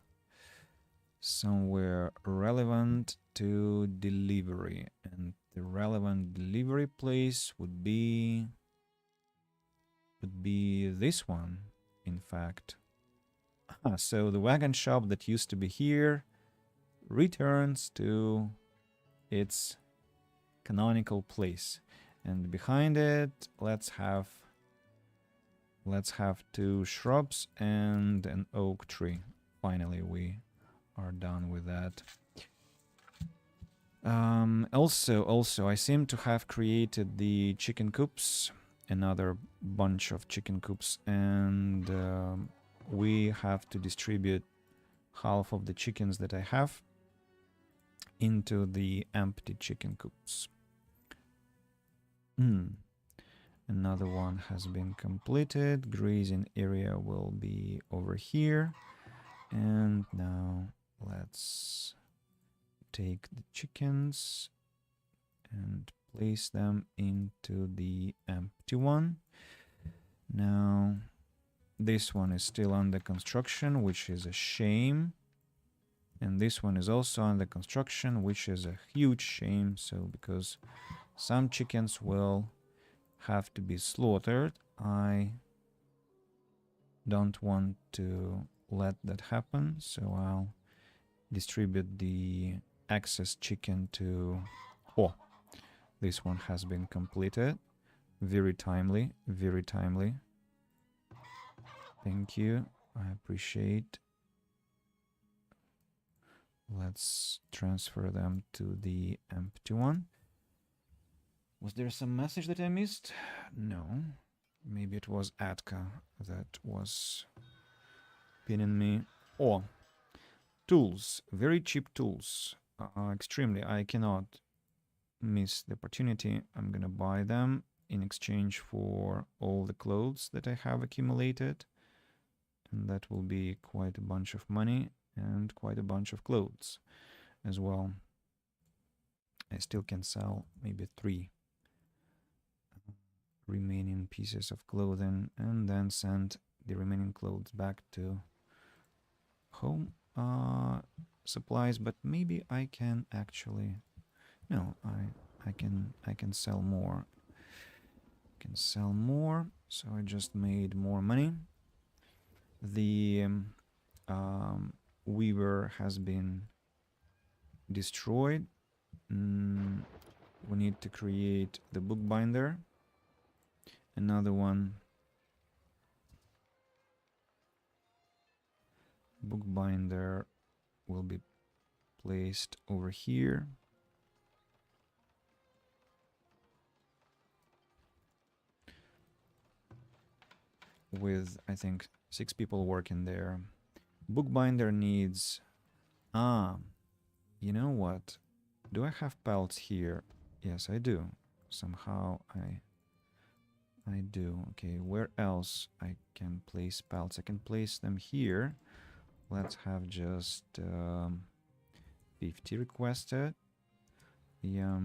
somewhere relevant to delivery. And the relevant delivery place would be this one, in fact. So the wagon shop that used to be here returns to its canonical place. And behind it, let's have 2 shrubs and an oak tree. Finally, we are done with that. Also, I seem to have created the chicken coops, another bunch of chicken coops, and we have to distribute half of the chickens that I have into the empty chicken coops. Another one has been completed. Grazing area will be over here. And now let's take the chickens and place them into the empty one. Now, this one is still under construction, which is a shame. And this one is also under construction, which is a huge shame. So, because some chickens will have to be slaughtered, I don't want to let that happen. So I'll distribute the excess chicken to... Oh, this one has been completed. Very timely, very timely. Thank you. I appreciate. Let's transfer them to the empty one. Was there some message that I missed? No. Maybe it was Atka that was pinning me. Oh, tools. Very cheap tools. Extremely. I cannot miss the opportunity. I'm gonna buy them in exchange for all the clothes that I have accumulated. And that will be quite a bunch of money and quite a bunch of clothes as well. I still can sell maybe 3 remaining pieces of clothing and then send the remaining clothes back to home supplies. But maybe I can actually... No, I can sell more. Can sell more. So I just made more money. The weaver has been destroyed. We need to create the bookbinder. Another one. Bookbinder will be placed over here. With, I think, 6 people working there. Bookbinder needs... you know what? Do I have pelts here? Yes, I do. Somehow I do. Okay, where else I can place pallets? I can place them here. Let's have just 50 requested. Yeah,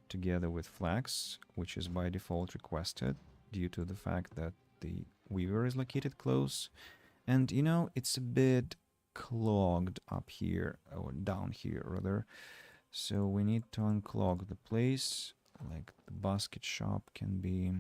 together with flags, which is by default requested due to the fact that the weaver is located close. And you know, it's a bit clogged up here, or down here rather. So we need to unclog the place. Like the basket shop can be...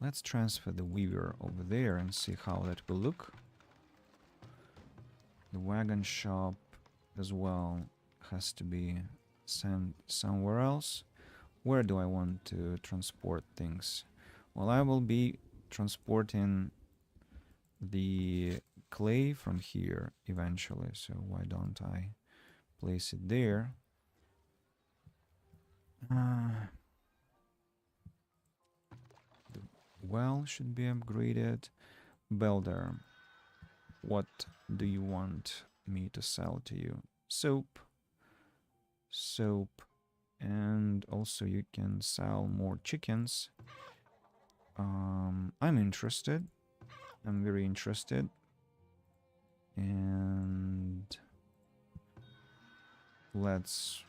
Let's transfer the weaver over there and see how that will look. The wagon shop as well has to be sent somewhere else. Where do I want to transport things? Well, I will be transporting the clay from here eventually, so why don't I place it there? The well should be upgraded. Builder, what do you want me to sell to you? Soap, and also you can sell more chickens. I'm interested. I'm very interested. And let's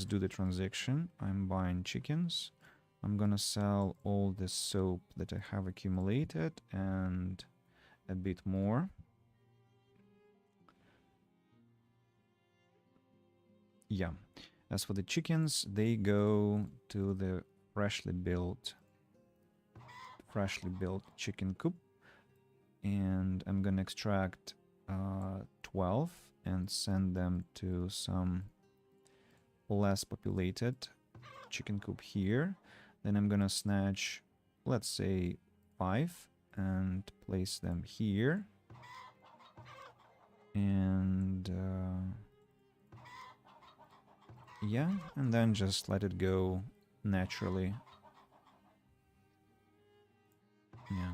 do the transaction. I'm buying chickens. I'm gonna sell all the soap that I have accumulated and a bit more. Yeah. As for the chickens, they go to the freshly built chicken coop. And I'm gonna extract 12 and send them to some less populated chicken coop here. Then I'm gonna snatch, let's say, 5 and place them here. And yeah, and then just let it go naturally. Yeah.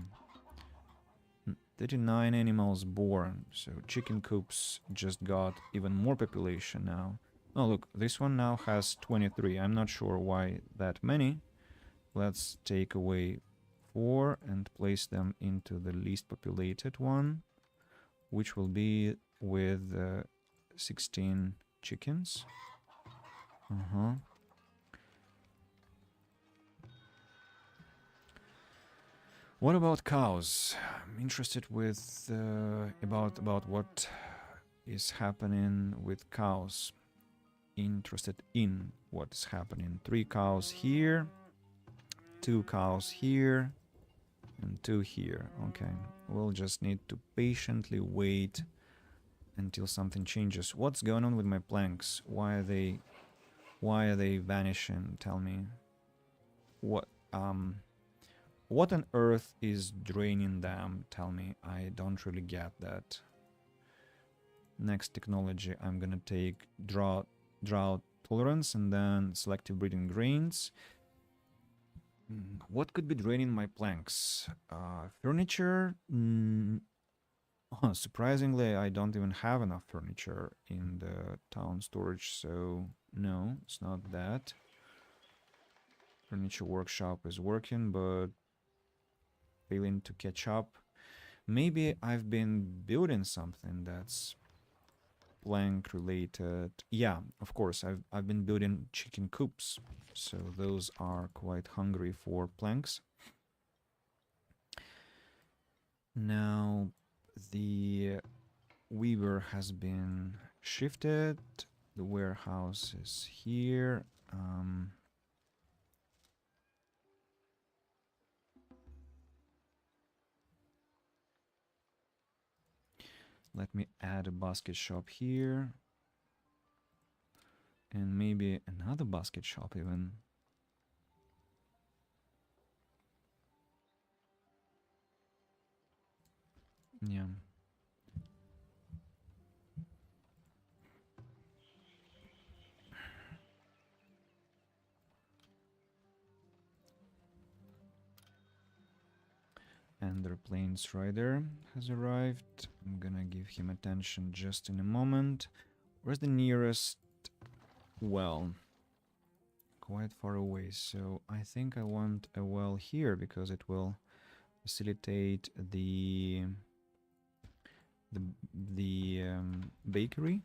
39 animals born, so chicken coops just got even more population now. Oh look, this one now has 23. I'm not sure why that many. Let's take away 4 and place them into the least populated one, which will be with 16 chickens. What about cows? I'm interested with about what is happening with cows. Interested in what is happening. 3 cows here, 2 cows here, and 2 here. Okay, we'll just need to patiently wait until something changes. What's going on with my planks? Why are they vanishing? Tell me. What on earth is draining them? Tell me. I don't really get that. Next technology, I'm gonna take drought tolerance and then selective breeding grains. What could be draining my planks? Furniture? Surprisingly, I don't even have enough furniture in the town storage, so no, it's not that. Furniture workshop is working, but failing to catch up. Maybe I've been building something that's plank related. Yeah, of course, I've been building chicken coops, so those are quite hungry for planks. Now the weaver has been shifted. The warehouse is here. Let me add a basket shop here. And maybe another basket shop even. Yeah. Ender Plains Rider has arrived. I'm gonna give him attention just in a moment. Where's the nearest well? Quite far away, so I think I want a well here because it will facilitate the bakery.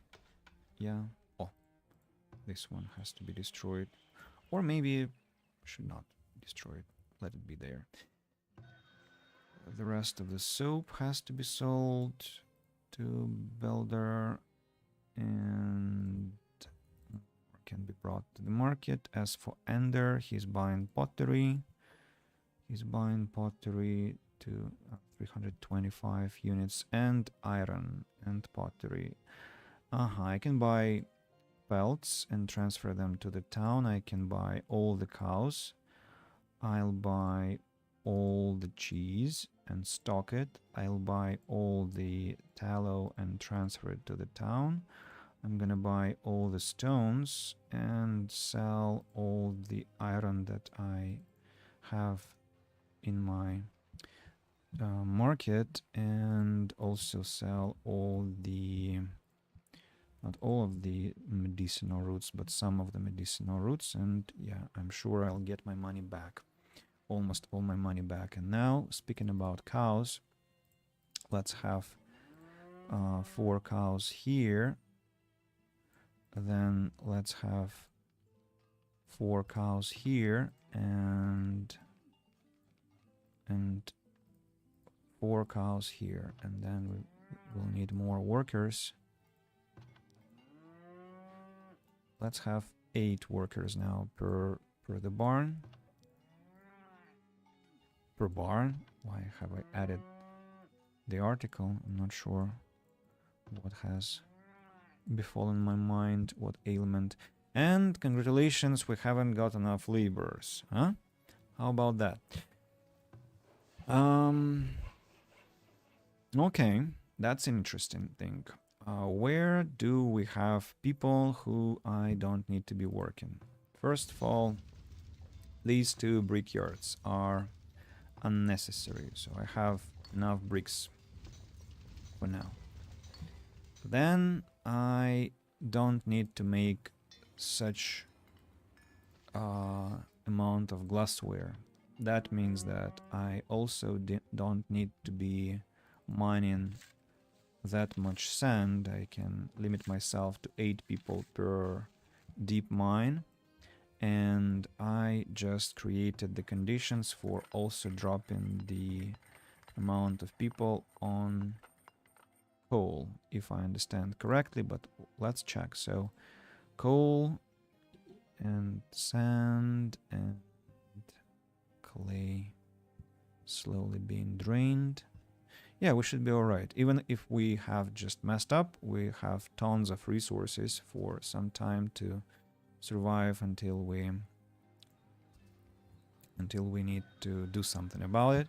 Yeah. Oh, this one has to be destroyed, or maybe should not destroy it. Let it be there. The rest of the soap has to be sold to builder and can be brought to the market. As for Ender, he's buying pottery. He's buying pottery to 325 units and iron and pottery. I can buy pelts and transfer them to the town. I can buy all the cows. I'll buy all the cheese and stock it. I'll buy all the tallow and transfer it to the town. I'm gonna buy all the stones and sell all the iron that I have in my market, and also sell all the, not all of the medicinal roots, but some of the medicinal roots, and yeah, I'm sure I'll get my money back. Almost all my money back. And now, speaking about cows, let's have 4 cows here. Then let's have 4 cows here and 4 cows here, and then we'll need more workers. Let's have 8 workers now per the barn. Per barn. Why have I added the article? I'm not sure what has befallen my mind, what ailment. And congratulations, we haven't got enough laborers, huh? How about that? Okay, that's an interesting thing. Where do we have people who I don't need to be working? First of all, these 2 brickyards are unnecessary, so I have enough bricks for now. Then I don't need to make such amount of glassware. That means that I also don't need to be mining that much sand. I can limit myself to 8 people per deep mine, and I just created the conditions for also dropping the amount of people on coal, if I understand correctly, but let's check. So coal and sand and clay slowly being drained. Yeah, we should be alright. Even if we have just messed up, we have tons of resources for some time to survive until we need to do something about it.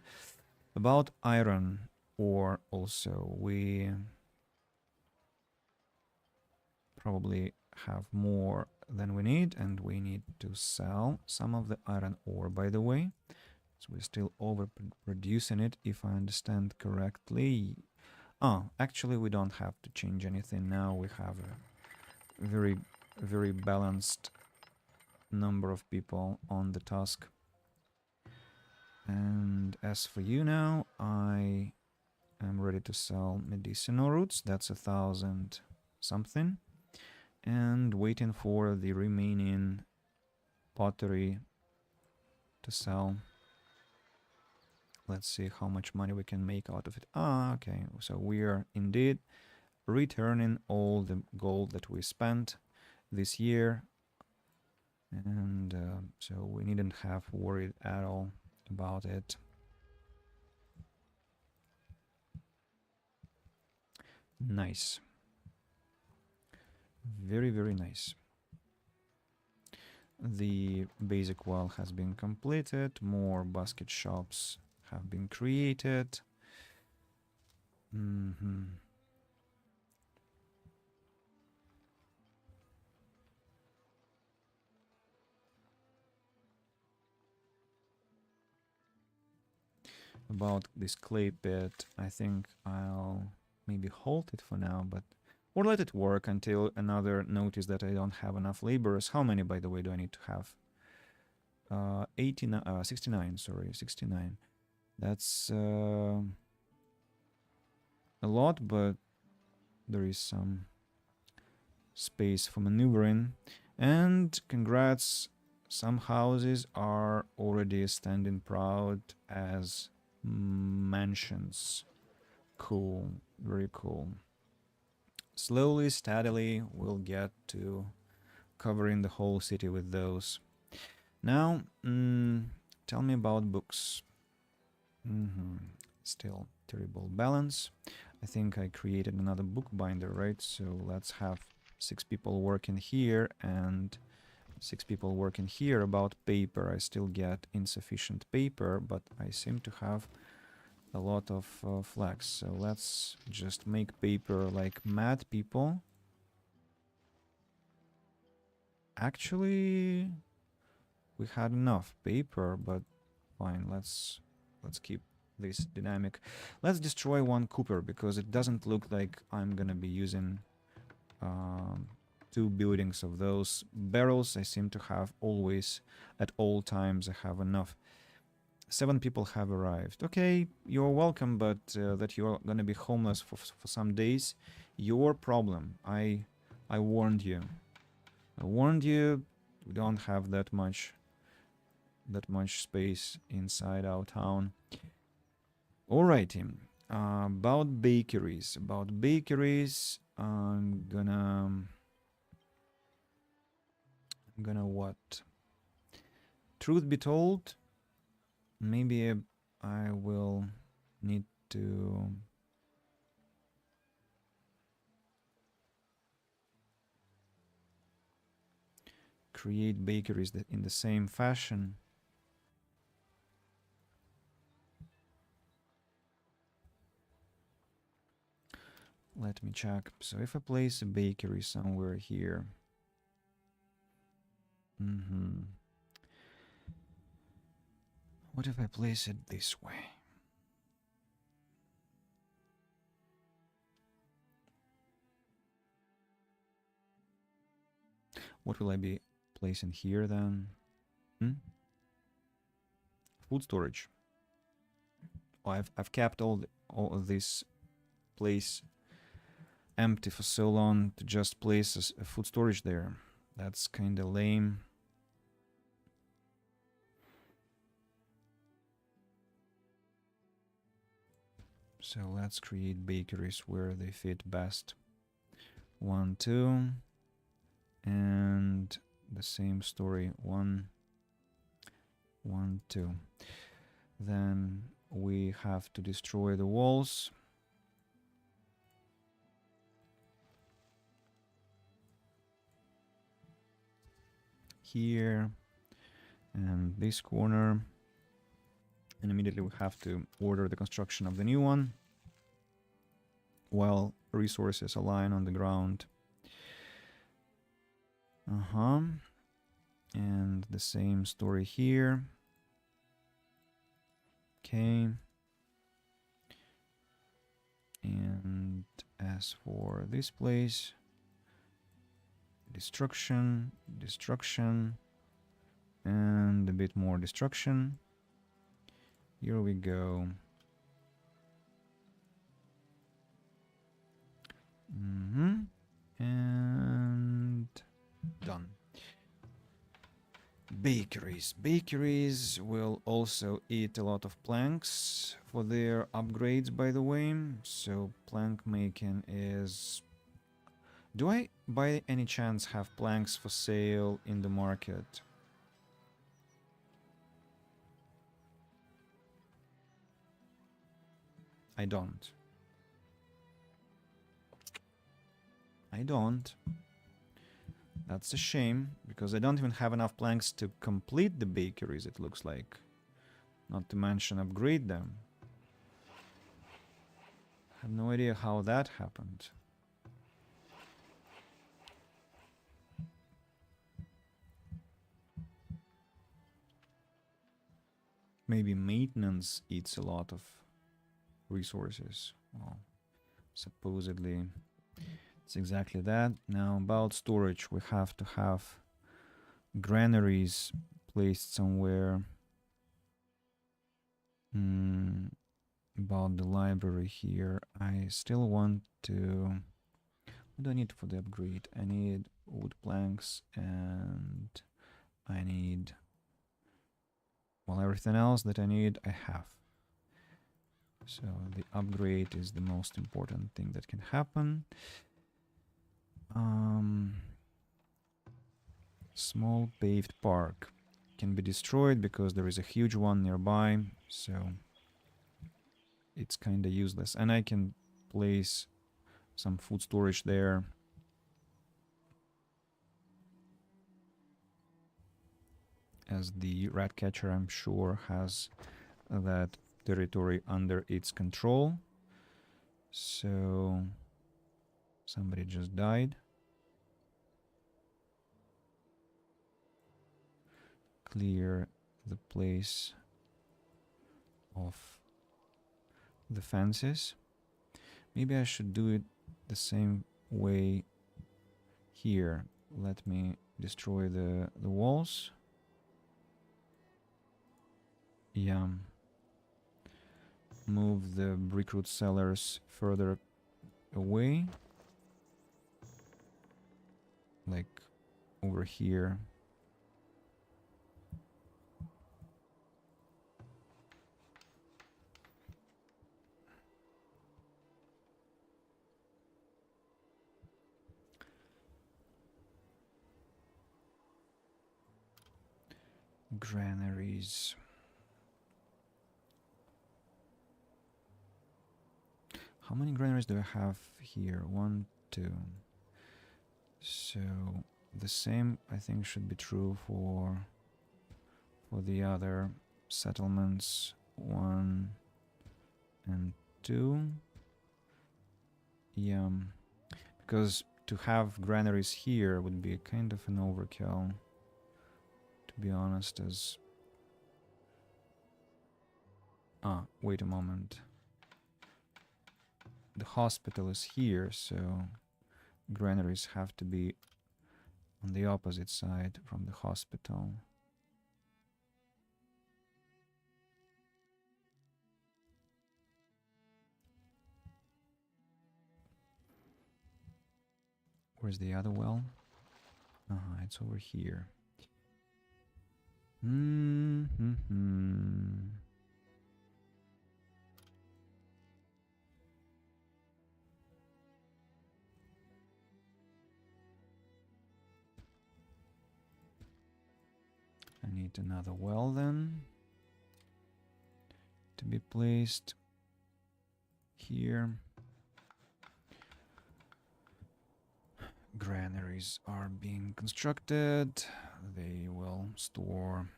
About iron ore also, we probably have more than we need, and we need to sell some of the iron ore, by the way. So we're still overproducing it, if I understand correctly. Actually, we don't have to change anything now. We have a very, very balanced number of people on the task. And as for you now, I am ready to sell medicinal roots. That's 1,000 something. And waiting for the remaining pottery to sell. Let's see how much money we can make out of it. Okay, so we are indeed returning all the gold that we spent this year, and so we needn't have worried at all about it. Nice. Very, very nice. The basic wall has been completed. More basket shops have been created. about this clay pit. I think I'll maybe halt it for now, but or let it work until another notice that I don't have enough laborers. How many, by the way, do I need to have? 69, sorry, 69. That's a lot, but there is some space for maneuvering. And congrats, some houses are already standing proud as mansions. Cool, very cool. Slowly, steadily, we'll get to covering the whole city with those. Now, tell me about books. Still terrible balance. I think I created another bookbinder, right? So let's have 6 people working here and 6 people working here. About paper, I still get insufficient paper, but I seem to have a lot of flax. So let's just make paper like mad people. Actually, we had enough paper, but fine, let's keep this dynamic. Let's destroy one Cooper because it doesn't look like I'm gonna be using 2 buildings of those. Barrels I seem to have always, at all times, I have enough. 7 people have arrived. Okay, you're welcome, but that you're gonna be homeless for some days, your problem. I warned you. I warned you. We don't have that much space inside our town. Alrighty. About bakeries. I'm gonna what? Truth be told, maybe I will need to create bakeries in the same fashion. Let me check. So if I place a bakery somewhere here. What if I place it this way? What will I be placing here then? Food storage. Oh, I've kept all of this place empty for so long to just place a food storage there. That's kind of lame. So let's create bakeries where they fit best. 1, 2, and the same story. 1, 1, 2. Then we have to destroy the walls. Here and this corner, and immediately we have to order the construction of the new one while resources align on the ground. And the same story here. Okay. And as for this place, destruction, and a bit more destruction. Here we go. And done. Bakeries will also eat a lot of planks for their upgrades, by the way. So plank making is... Do I by any chance have planks for sale in the market? I don't. That's a shame, because I don't even have enough planks to complete the bakeries, it looks like. Not to mention upgrade them. I have no idea how that happened. maybe maintenance eats a lot of resources. Well, supposedly it's exactly that. Now about storage, we have to have granaries placed somewhere. About the library here, I still want to... What do I need for the upgrade? I need wood planks and I need... Well, everything else that I need, I have. So the upgrade is the most important thing that can happen. Small paved park can be destroyed because there is a huge one nearby, so it's kind of useless. And I can place some food storage there. As the rat catcher, I'm sure, has that territory under its control. So somebody just died. Clear the place of the fences. Maybe I should do it the same way here. Let me destroy the walls. Yeah. Move the brickroot cellars further away. Like over here. Granaries. How many granaries do I have here? 1, 2. So the same, I think, should be true for the other settlements. 1 and 2. Yeah, because to have granaries here would be kind of an overkill, to be honest. As wait a moment. The hospital is here, so granaries have to be on the opposite side from the hospital. Where's the other well? It's over here. I need another well then to be placed here. Granaries are being constructed. They will store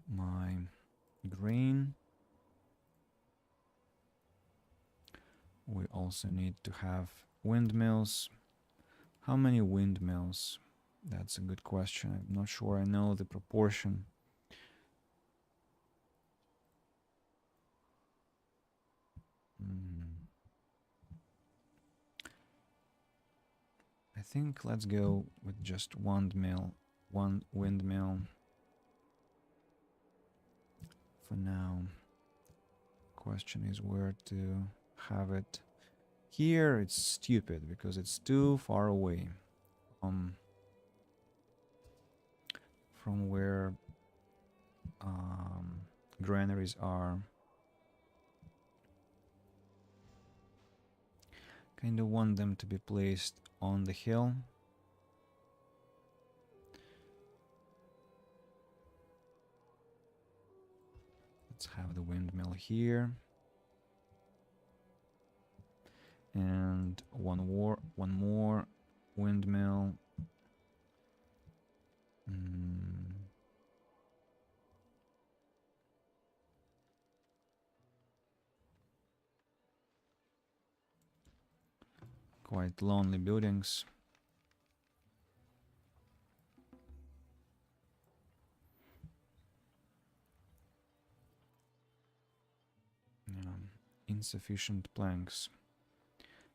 my grain. We also need to have windmills. How many windmills? That's a good question. I'm not sure I know the proportion. I think let's go with just one windmill for now. Question is where to have it. Here it's stupid because it's too far away from where granaries are. Kind of want them to be placed on the hill. Let's have the windmill here. And one more windmill. Quite lonely buildings. insufficient planks.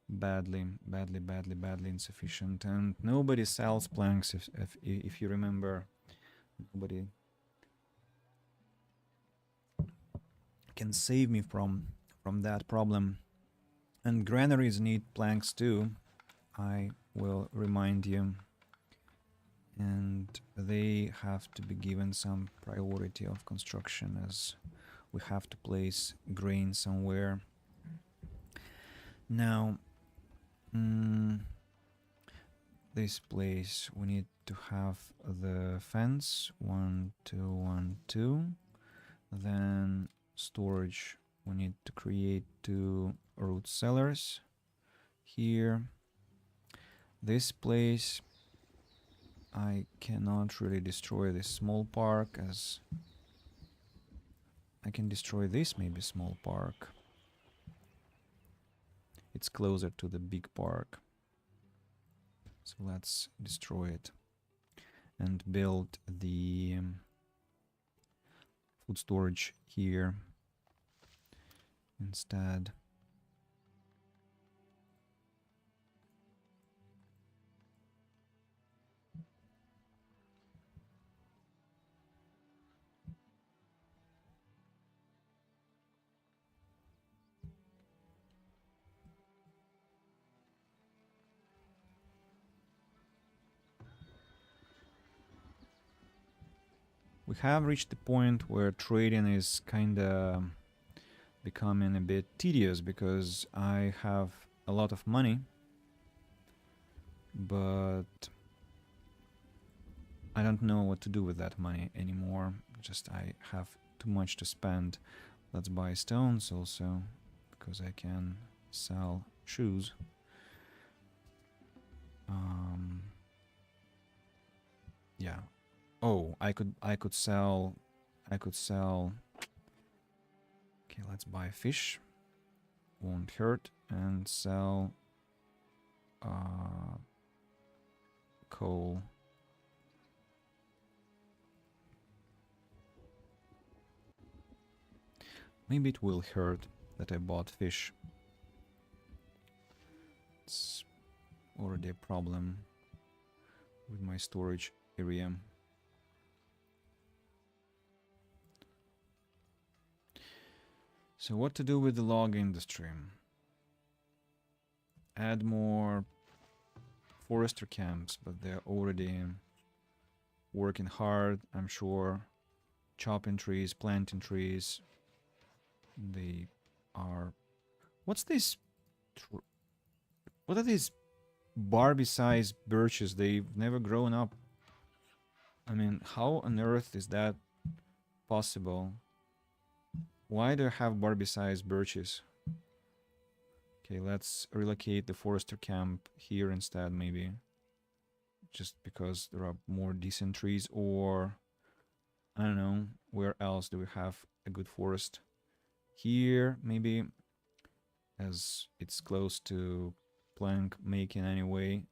Badly insufficient, and nobody sells planks. If you remember, nobody can save me from that problem. And granaries need planks too, I will remind you, and they have to be given some priority of construction, as we have to place grain somewhere. Now, this place, we need to have the fence 1 2 1 2. Then storage, we need to create 2 root cellars here. This place, I cannot really destroy this small park, as I can destroy this maybe small park. It's closer to the big park. So let's destroy it and build the food storage here instead. We have reached the point where trading is kinda becoming a bit tedious, because I have a lot of money, but I don't know what to do with that money anymore. Just I have too much to spend. Let's buy stones also, because I can sell shoes. Yeah. Oh, I could sell. Okay, let's buy fish. Won't hurt. And sell coal. Maybe it will hurt that I bought fish. It's already a problem with my storage area. So what to do with the log industry? Add more forester camps, but they're already working hard, I'm sure. Chopping trees, planting trees. They are... What's this? What are these Barbie-sized birches? They've never grown up. I mean, how on earth is that possible? Why do I have Barbie-sized birches? Okay, let's relocate the forester camp here instead, maybe. Just because there are more decent trees, or... I don't know, where else do we have a good forest? Here, maybe, as it's close to plank making anyway.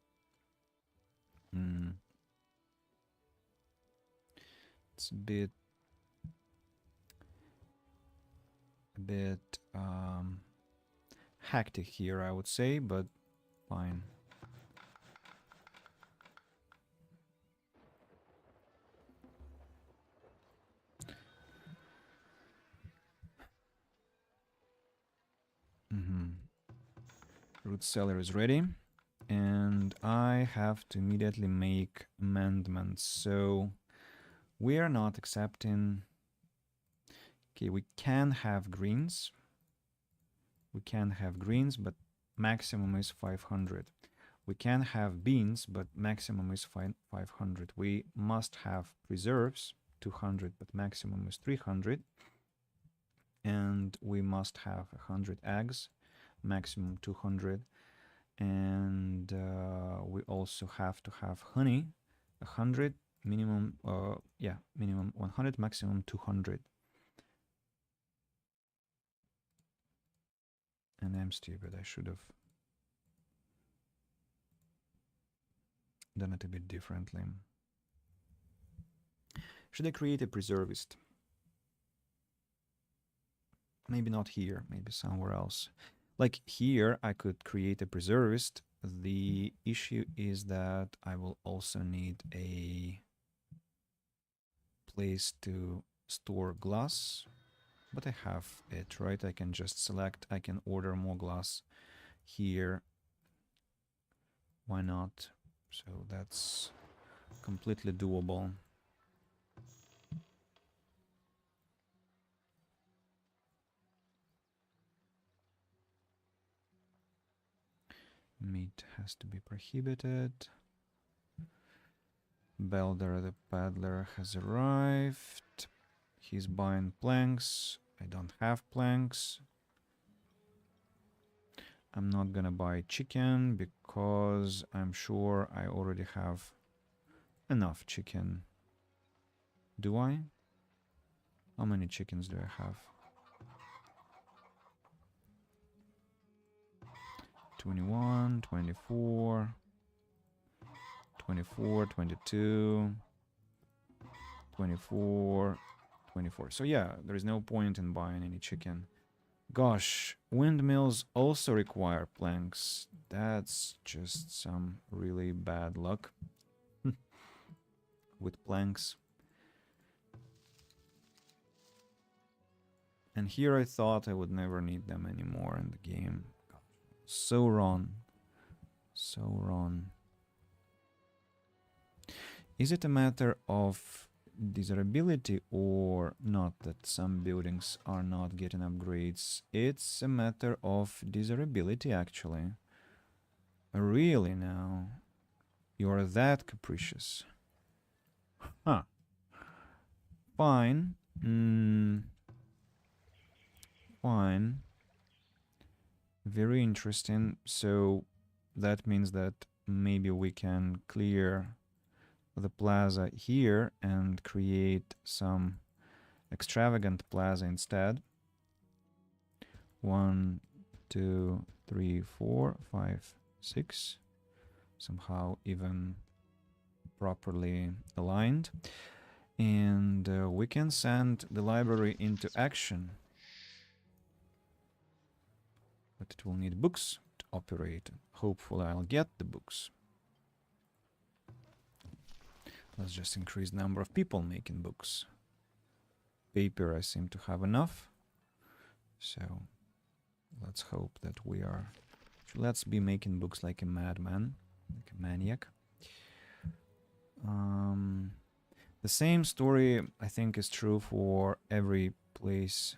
It's a bit hectic here, I would say, but fine. Root cellar is ready, and I have to immediately make amendments. So we are not accepting... Okay, we can have greens. We can have greens, but maximum is 500. We can have beans, but maximum is 500. We must have preserves, 200, but maximum is 300. And we must have 100 eggs, maximum 200. And we also have to have honey, 100, minimum, minimum 100, maximum 200. And I'm stupid, I should have done it a bit differently. Should I create a preservist? maybe not here, maybe somewhere else. Like here, I could create a preservist. The issue is that I will also need a place to store glass, but I have it, right? I can just select, I can order more glass here. Why not? So that's completely doable. Meat has to be prohibited. Belder the peddler has arrived. He's buying planks. I don't have planks. I'm not gonna buy chicken because I'm sure I already have enough chicken. Do I? How many chickens do I have? 21, 24, 24, 22, 24, 24. So yeah, there is no point in buying any chicken. Gosh, windmills also require planks. That's just some really bad luck with planks. And here I thought I would never need them anymore in the game. So wrong. So wrong. Is it a matter of desirability or not that some buildings are not getting upgrades? It's a matter of desirability, actually. Really now? You are that capricious. Huh. Fine. Fine. Very interesting. So that means that maybe we can clear the plaza here and create some extravagant plaza instead. 1, 2, 3, 4, 5, 6. Somehow even properly aligned. And we can send the library into action. But it will need books to operate. Hopefully I'll get the books. Let's just increase the number of people making books. Paper I seem to have enough. So let's hope that we are... Let's be making books like a madman, like a maniac. The same story I think is true for every place.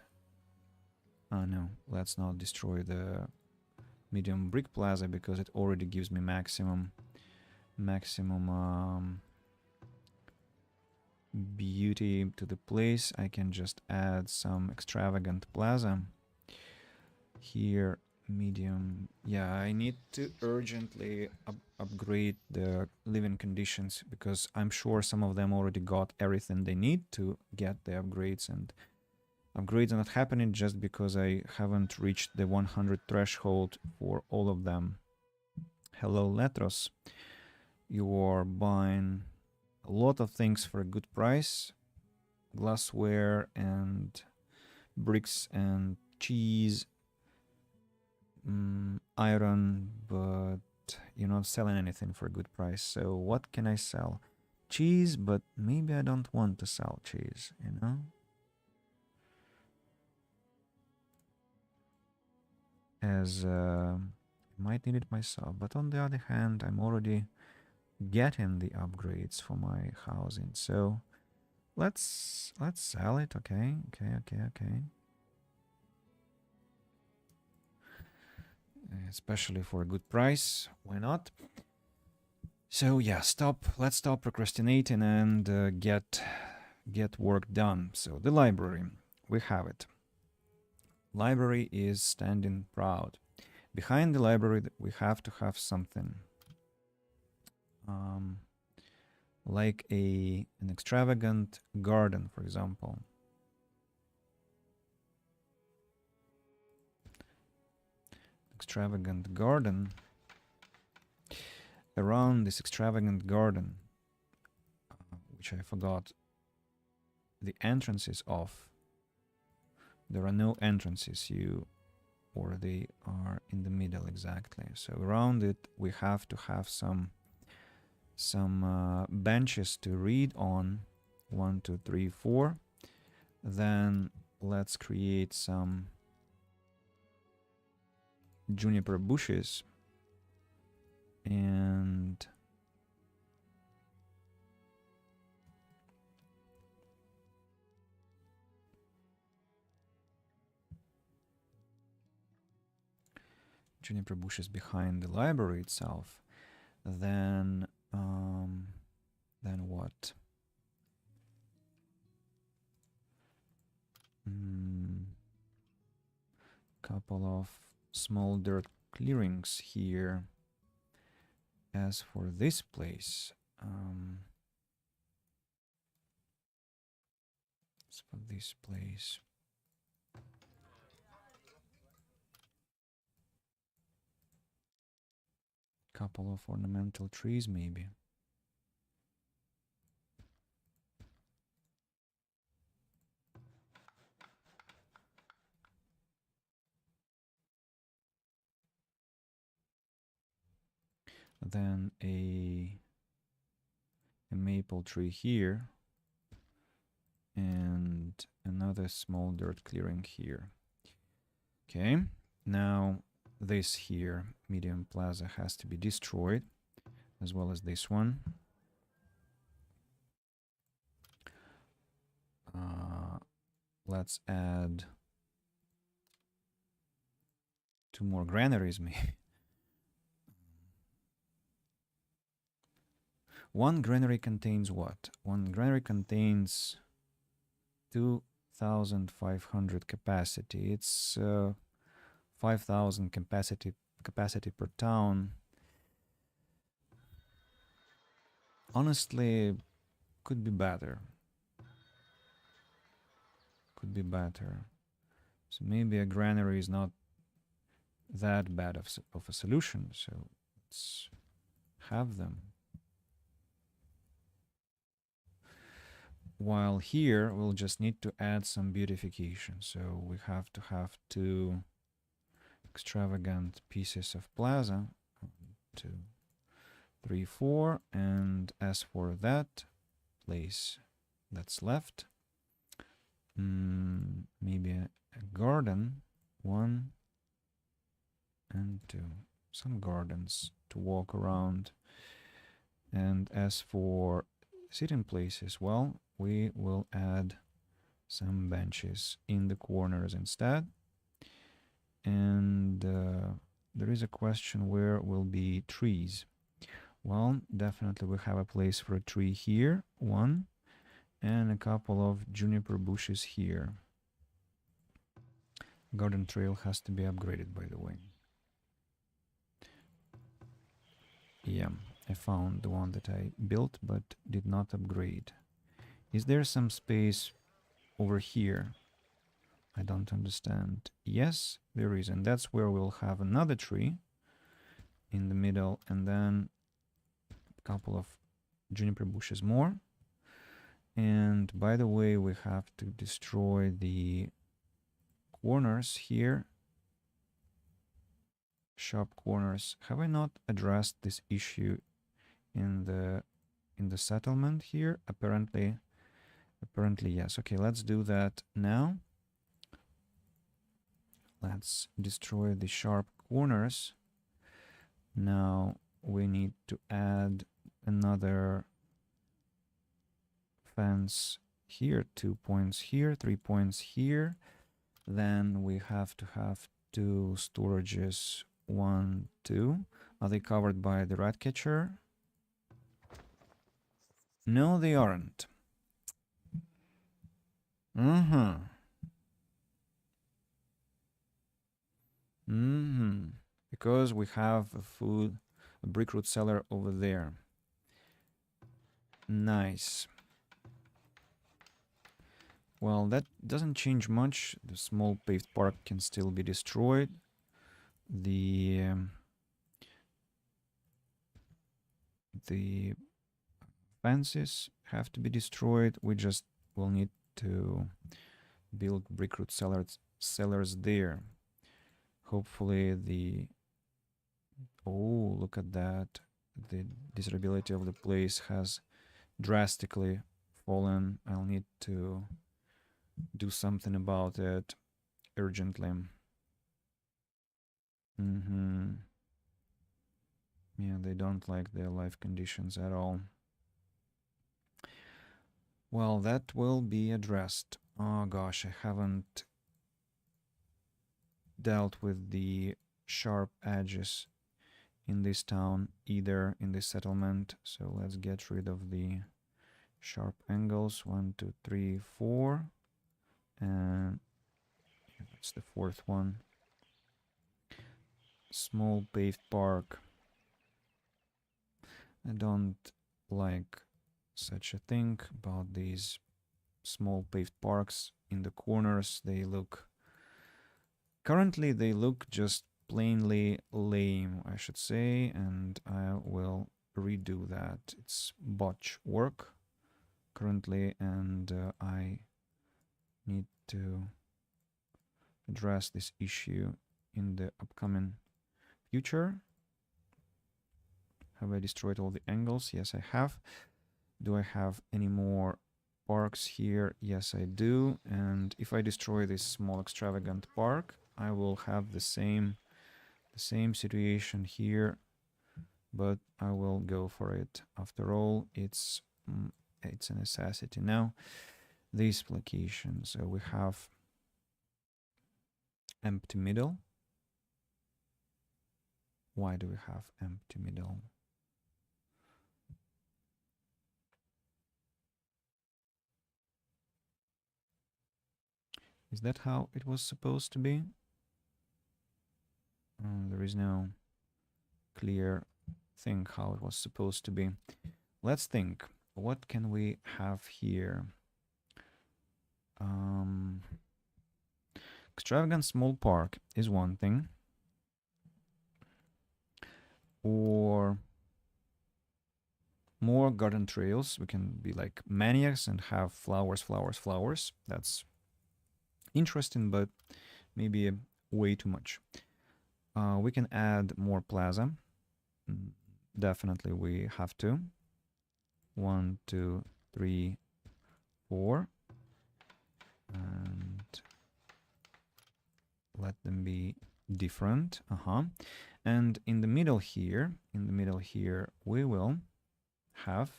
Oh no, let's not destroy the medium brick plaza because it already gives me maximum beauty to the place. I can just add some extravagant plaza here. Medium. Yeah, I need to urgently upgrade the living conditions because I'm sure some of them already got everything they need to get the upgrades, and upgrades are not happening just because I haven't reached the 100 threshold for all of them. Hello, Letros. You are buying a lot of things for a good price. Glassware and bricks and cheese. Iron, but you're not selling anything for a good price. So what can I sell? Cheese, but maybe I don't want to sell cheese, you know? As I might need it myself, but on the other hand, I'm already getting the upgrades for my housing. So let's sell it. Okay. Especially for a good price. Why not? So yeah, let's stop procrastinating and get work done. So the library, we have it. Library is standing proud. Behind the library, we have to have something like an extravagant garden, for example. Extravagant garden. Around this extravagant garden, which I forgot the entrances of, There are no entrances, or they are in the middle exactly. So around it, we have to have some benches to read on. 1, 2, 3, 4. Then let's create some juniper bushes and juniper bushes behind the library itself. Then what? Couple of small dirt clearings here. As for this place, couple of ornamental trees maybe. Then a maple tree here and another small dirt clearing here. Okay, now this here, medium plaza, has to be destroyed, as well as this one. Let's add 2 more granaries maybe. One granary contains what? One granary contains 2,500 capacity. It's 5,000 capacity per town. Honestly, could be better. Could be better. So maybe a granary is not that bad of a solution. So let's have them. While here, we'll just need to add some beautification. So we have to have 2 extravagant pieces of plaza. 1, 2, 3, 4. And as for that place that's left, maybe a garden. 1 and 2. Some gardens to walk around. And as for sitting places, well, we will add some benches in the corners instead. And there is a question, where will be trees? Well, definitely we have a place for a tree here, 1, and a couple of juniper bushes here. Garden trail has to be upgraded, by the way. Yeah, I found the one that I built but did not upgrade. Is there some space over here? I don't understand. Yes, there is, and that's where we'll have another tree in the middle, and then a couple of juniper bushes more. And by the way, we have to destroy the corners here. Sharp corners. Have I not addressed this issue in the settlement here? Apparently yes. Okay, let's do that now. Let's destroy the sharp corners. Now we need to add another fence here, 2 points here, 3 points here. Then we have to have 2 storages, 1, 2. Are they covered by the rat catcher? No, they aren't. Because we have a brick root cellar over there. Nice. Well, that doesn't change much. The small paved park can still be destroyed. The fences have to be destroyed. We just will need to build brickroot cellars there. Hopefully the... Oh, look at that. The desirability of the place has drastically fallen. I'll need to do something about it urgently. Yeah, they don't like their life conditions at all. Well, that will be addressed. Oh gosh, I haven't dealt with the sharp edges in this town either, in this settlement. So let's get rid of the sharp angles. 1, 2, 3, 4. And that's the fourth one. Small paved park. I don't like such a thing about these small paved parks in the corners. They look... Currently they look just plainly lame, I should say, and I will redo that. It's botch work currently, and I need to address this issue in the upcoming future. Have I destroyed all the angles? Yes, I have. Do I have any more parks here? Yes, I do. And if I destroy this small extravagant park, I will have the same situation here, but I will go for it. After all, it's a necessity. Now, this location. So we have empty middle. Why do we have empty middle? Is that how it was supposed to be? There is no clear thing how it was supposed to be. Let's think. What can we have here? Extravagant small park is one thing. Or more garden trails. We can be like maniacs and have flowers, flowers, flowers. That's interesting, but maybe way too much. We can add more plaza. Definitely we have to. 1, 2, 3, 4. And let them be different. And in the middle here, we will have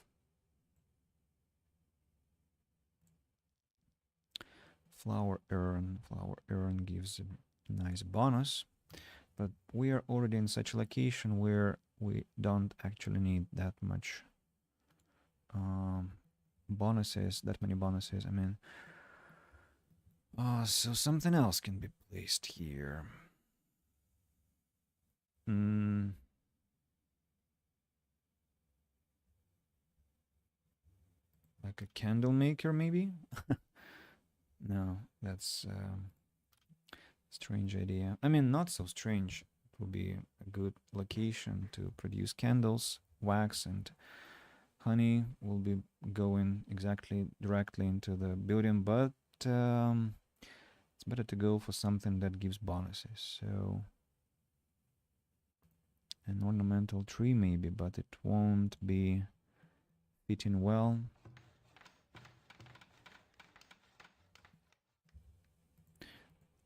flower urn. Flower urn gives a nice bonus, but we are already in such a location where we don't actually need that much bonuses, that many bonuses. I mean, so something else can be placed here. Like a candle maker, maybe? No, that's a strange idea. I mean, not so strange. It would be a good location to produce candles. Wax and honey will be going directly into the building, but it's better to go for something that gives bonuses. So an ornamental tree maybe, but it won't be fitting well.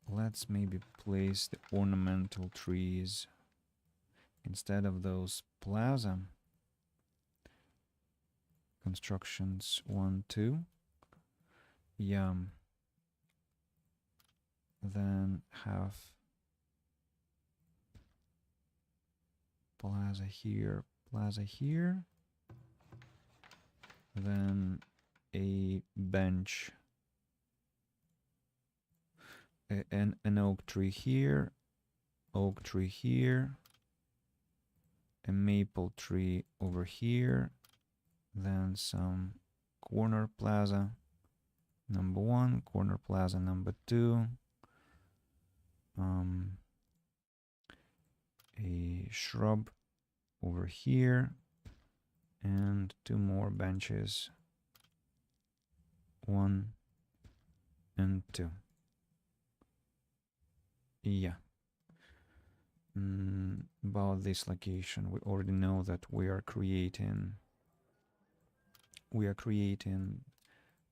Let's maybe place the ornamental trees instead of those plaza constructions. 1, 2. Yeah. Then have plaza here, then a bench, an oak tree here, a maple tree over here, then some corner plaza number 1, corner plaza number 2, a shrub over here, and 2 more benches. 1, and 2. Yeah. About this location, we already know that we are creating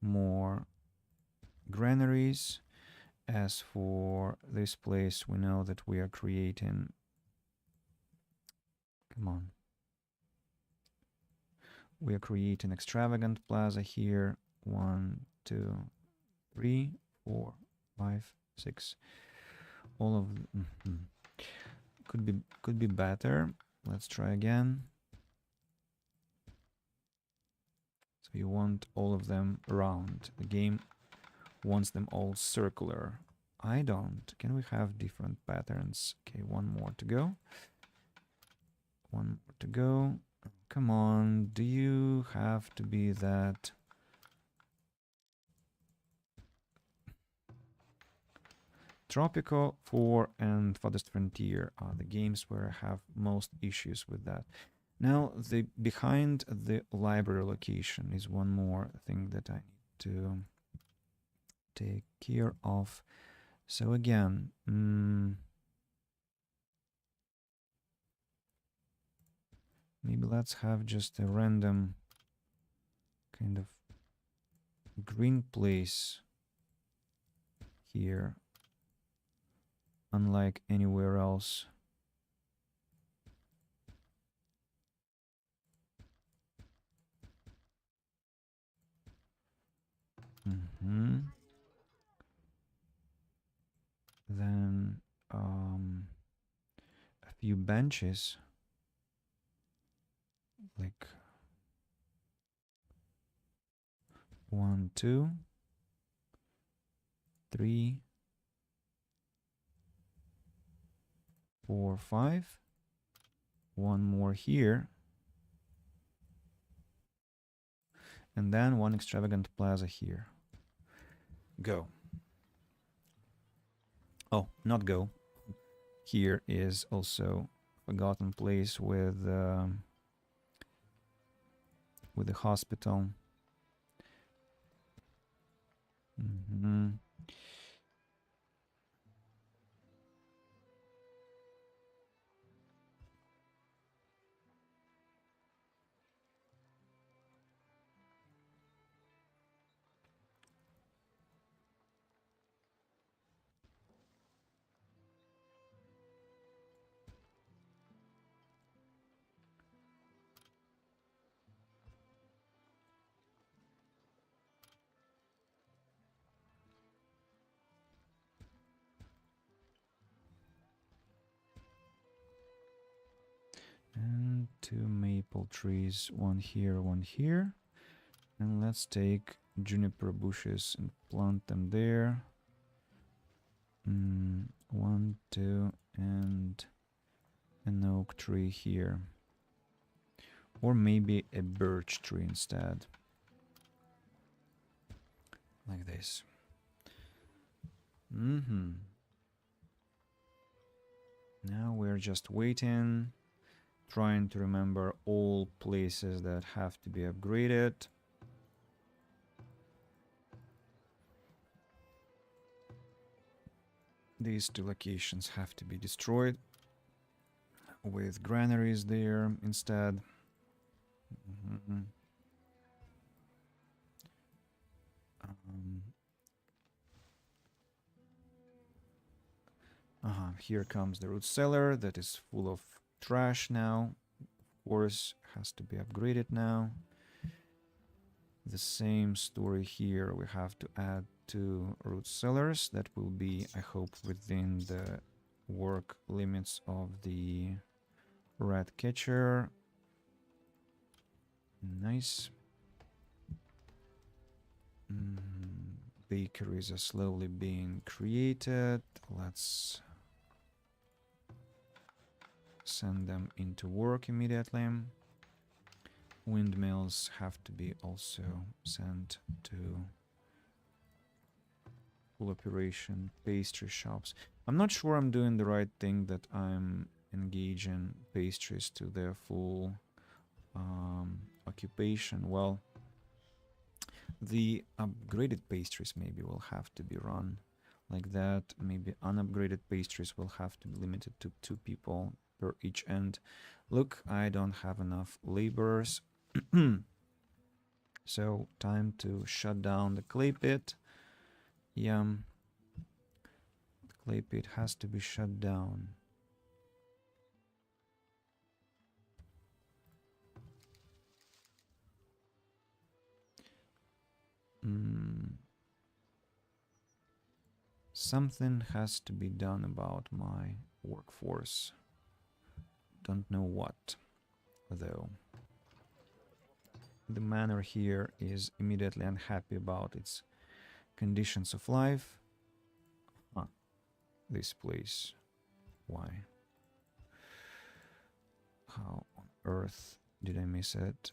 more granaries. As for this place, we know that we are creating, come on, we are creating extravagant plaza here. 1, 2, 3, 4, 5, 6. All of could be better. Let's try again. So you want all of them round. The game wants them all circular. I don't. Can we have different patterns? Okay, one more to go. One more to go. Come on, do you have to be that? Tropico 4 and Farthest Frontier are the games where I have most issues with that. Now, the behind the library location is one more thing that I need to take care of. So again, maybe let's have just a random kind of green place here, unlike anywhere else. Then a few benches, like 1, 2, 3, 4, 5. One more here. And then one extravagant plaza here. Go. Oh, not go. Here is also forgotten place with the hospital. And 2 maple trees, one here, one here. And let's take juniper bushes and plant them there. 1, 2, and an oak tree here. Or maybe a birch tree instead. Like this. Now we're just waiting, trying to remember all places that have to be upgraded. These 2 locations have to be destroyed with granaries there instead. Here comes the root cellar that is full of trash now. Of course, has to be upgraded now. The same story here. We have to add 2 root cellars. That will be, I hope, within the work limits of the rat catcher. Nice. Bakeries are slowly being created. Let's send them into work immediately. Windmills have to be also sent to full operation. Pastry shops. I'm not sure I'm doing the right thing that I'm engaging pastries to their full occupation. Well, The upgraded pastries maybe will have to be run like that. Maybe unupgraded pastries will have to be limited to 2 people per each end. Look, I don't have enough laborers. So time to shut down the clay pit. Yeah, the clay pit has to be shut down. Something has to be done about my workforce. Don't know what, though. The manor here is immediately unhappy about its conditions of life. Huh, this place. Why? How on earth did I miss it?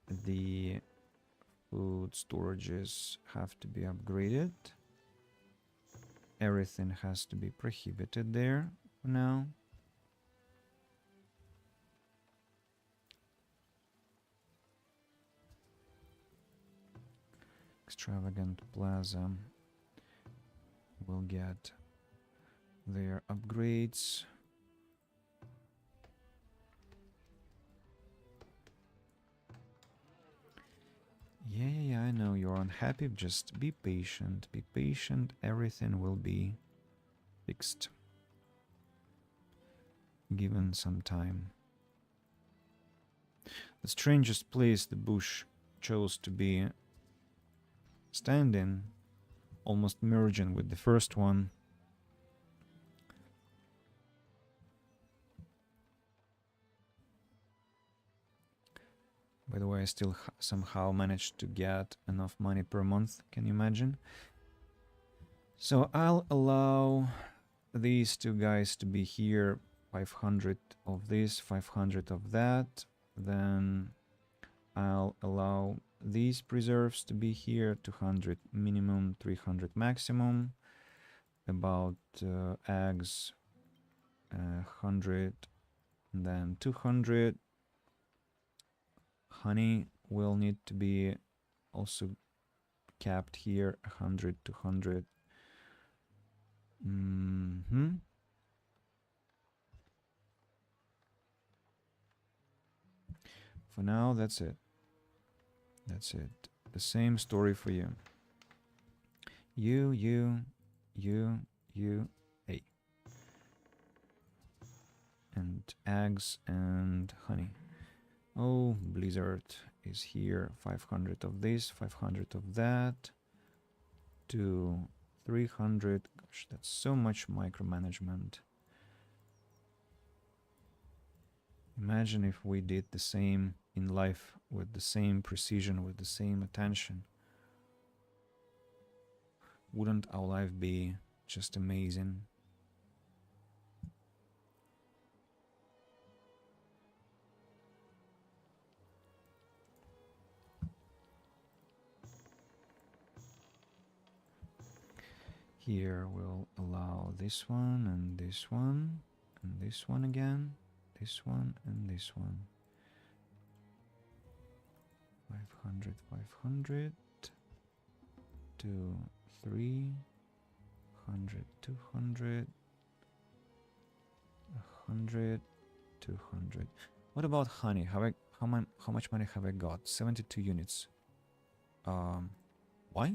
The food storages have to be upgraded. Everything has to be prohibited there for now. Extravagant Plaza will get their upgrades. Yeah, I know you're unhappy. Just be patient. Be patient. Everything will be fixed. Given some time. The strangest place the bush chose to be standing, almost merging with the first one. By the way, I still somehow managed to get enough money per month, can you imagine? So I'll allow these 2 guys to be here, 500 of this, 500 of that. Then I'll allow these preserves to be here, 200 minimum, 300 maximum. About eggs, 100, and then 200. Honey will need to be also capped here, 100, 200. For now, that's it. That's it. The same story for you. You, hey. And eggs and honey. Oh, Blizzard is here. 500 of this, 500 of that. 300. Gosh, that's so much micromanagement. Imagine if we did the same in life with the same precision, with the same attention. Wouldn't our life be just amazing? Here we'll allow this one and this one and this one again, this one and this one. 500, 500, 2, 300, 200, 100, 200. What about honey? How much money have I got? 72 units. Why?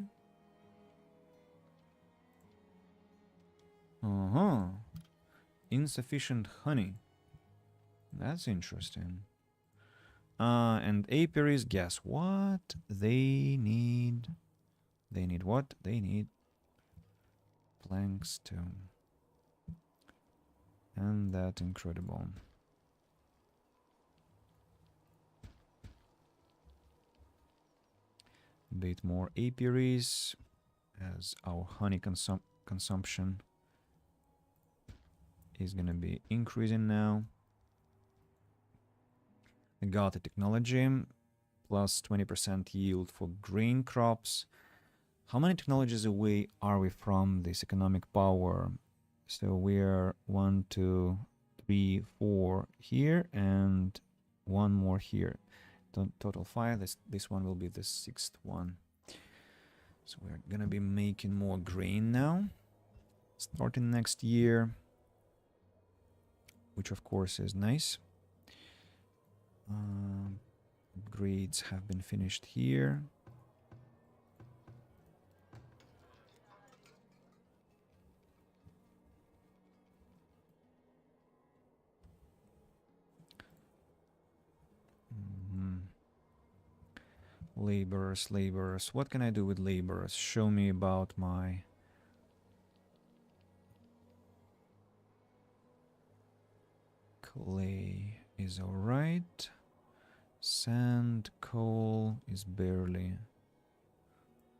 Insufficient honey. That's interesting. And apiaries, guess what? They need what? They need planks too. And that's incredible. A bit more apiaries as our honey consumption is gonna be increasing now. I got the technology, plus 20% yield for green crops. How many technologies away are we from this economic power? So we're 1, 2, 3, 4 here, and one more here. Total 5. This one will be the 6th one. So we're gonna be making more grain now, starting next year, which of course is nice. Upgrades have been finished here. Laborers. What can I do with laborers? Show me about my... Clay is alright. Sand, coal is barely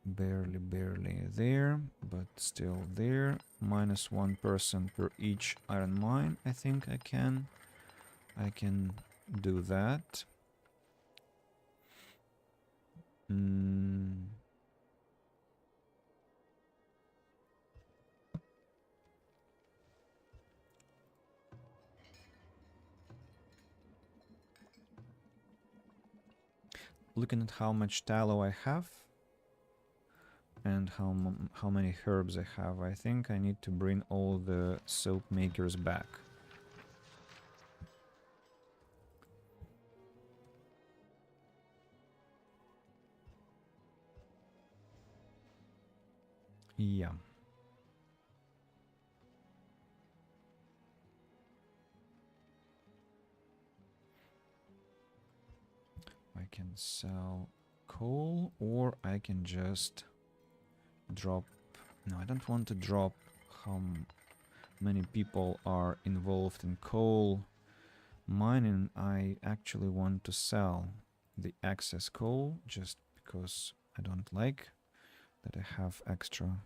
there, but still there. -1 person per each iron mine. I think I can do that. Looking at how much tallow I have and how many herbs I have, I think I need to bring all the soap makers back. Yeah. I can sell coal, or I can just drop... No, I don't want to drop how many people are involved in coal mining. I actually want to sell the excess coal, just because I don't like that I have extra.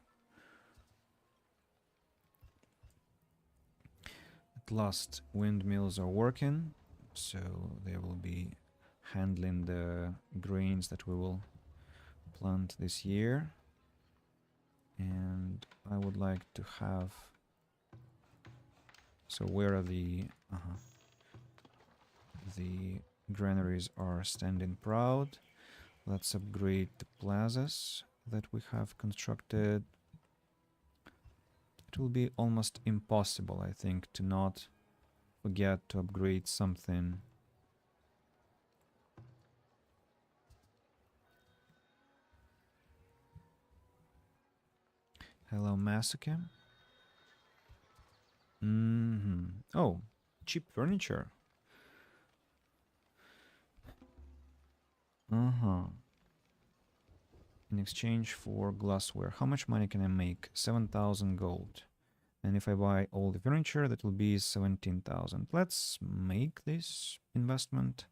At last, windmills are working, so they will be handling the grains that we will plant this year. And I would like to have... So where are the... The granaries are standing proud. Let's upgrade the plazas that we have constructed. It will be almost impossible, I think, to not forget to upgrade something. Hello, Masuke. Oh, cheap furniture. In exchange for glassware. How much money can I make? 7,000 gold. And if I buy all the furniture, that will be 17,000. Let's make this investment.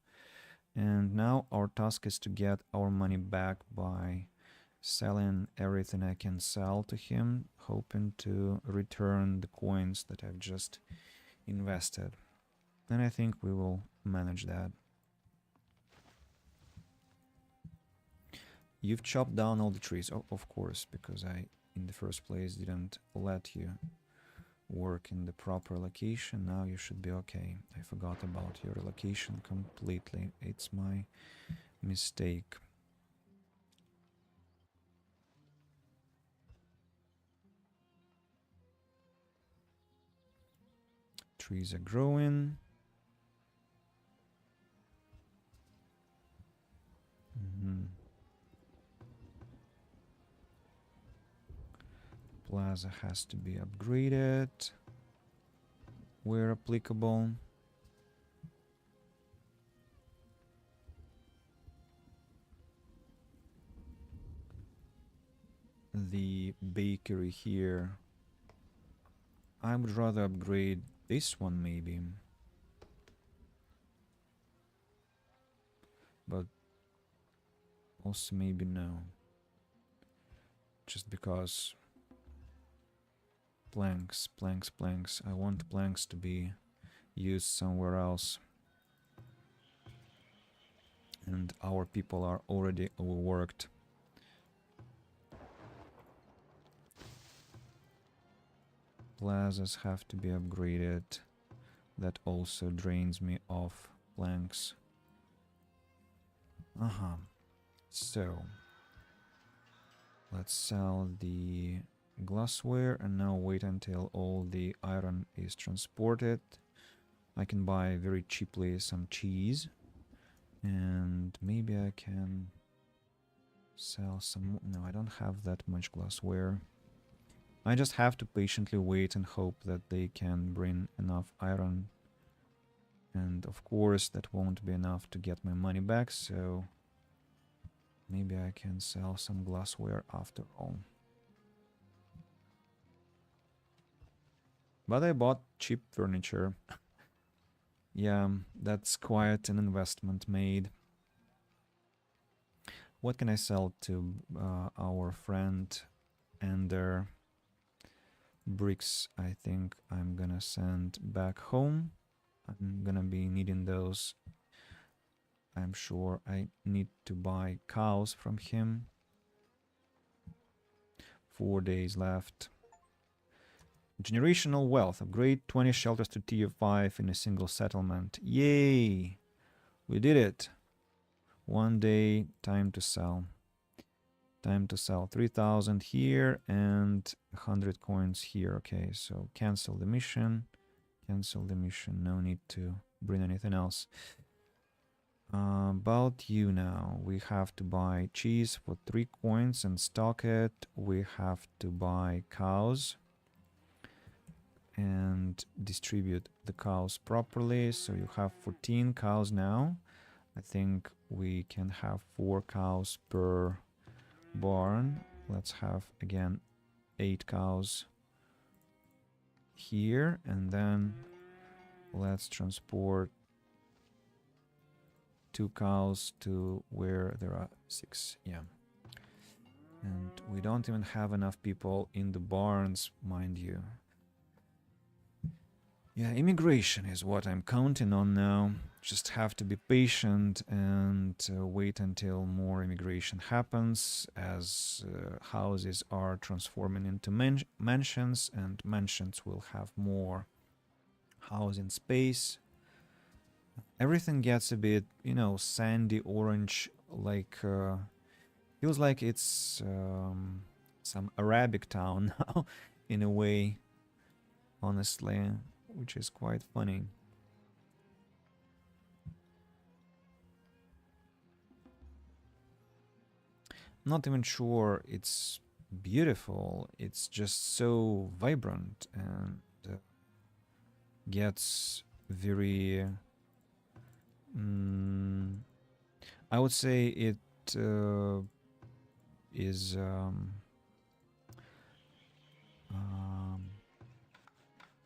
And now our task is to get our money back by selling everything I can sell to him, hoping to return the coins that I've just invested. And I think we will manage that. You've chopped down all the trees. Oh, of course, because I, in the first place, didn't let you work in the proper location. Now you should be okay. I forgot about your location completely. It's my mistake. Trees are growing. Plaza has to be upgraded where applicable. The bakery here, I would rather upgrade this one maybe, but also maybe no, just because planks. I want planks to be used somewhere else. And our people are already overworked. Plazas have to be upgraded. That also drains me of planks. So, let's sell the glassware and now wait until all the iron is transported. I can buy very cheaply some cheese. And maybe I can sell some... No, I don't have that much glassware. I just have to patiently wait and hope that they can bring enough iron. And of course that won't be enough to get my money back, so maybe I can sell some glassware after all. But I bought cheap furniture. Yeah, that's quite an investment made. What can I sell to our friend Ender? Bricks, I think I'm gonna send back home. I'm gonna be needing those. I'm sure I need to buy cows from him. 4 days left. Generational wealth. Upgrade 20 shelters to tier 5 in a single settlement. Yay! We did it. 1 day, time to sell. Time to sell 3,000 here and 100 coins here. Okay, so cancel the mission. Cancel the mission. No need to bring anything else. About you now. We have to buy cheese for 3 coins and stock it. We have to buy cows and distribute the cows properly. So you have 14 cows now. I think we can have 4 cows per barn. Let's have again 8 cows here, and then let's transport 2 cows to where there are 6. Yeah. And we don't even have enough people in the barns, mind you. Yeah, immigration is what I'm counting on now. Just have to be patient and wait until more immigration happens, as houses are transforming into mansions, and mansions will have more housing space. Everything gets a bit, you know, sandy orange, like feels like it's some Arabic town now, in a way, honestly, which is quite funny. Not even sure it's beautiful, it's just so vibrant and gets very... I would say it is a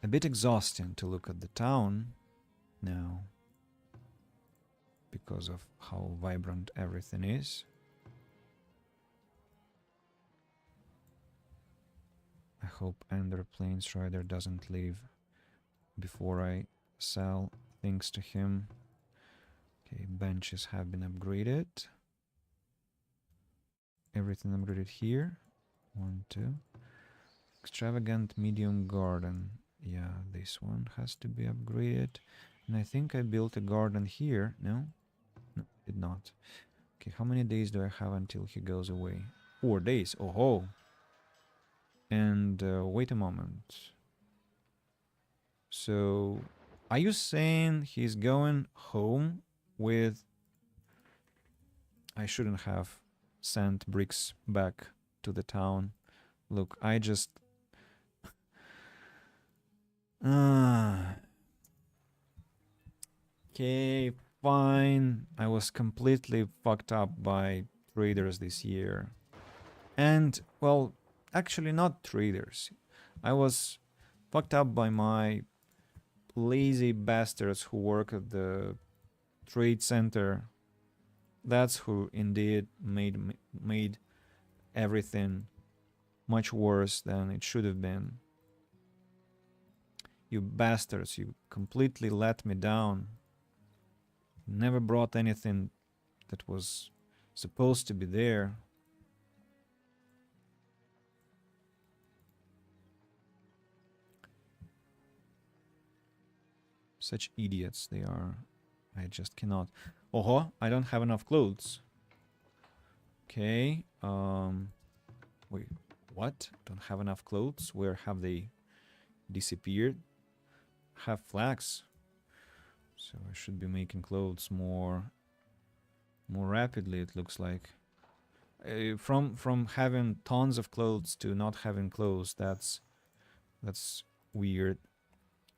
bit exhausting to look at the town now because of how vibrant everything is. I hope Ender Plains Rider doesn't leave before I sell things to him. Okay, benches have been upgraded. Everything upgraded here. 1, 2. Extravagant medium garden. Yeah, this one has to be upgraded. And I think I built a garden here. No? No, I did not. Okay, how many days do I have until he goes away? 4 days. Oh ho! And wait a moment. So, are you saying he's going home with... I shouldn't have sent bricks back to the town. Look, I just... Okay, fine. I was completely fucked up by traders this year. And, well, actually not traders. I was fucked up by my lazy bastards who work at the trade center. That's who indeed made everything much worse than it should have been. You bastards, you completely let me down. Never brought anything that was supposed to be there. Such idiots they are. I just cannot. Oh, I don't have enough clothes. Okay. Wait, what? Don't have enough clothes? Where have they disappeared? Have flags. So I should be making clothes more rapidly, it looks like. From having tons of clothes to not having clothes, that's weird.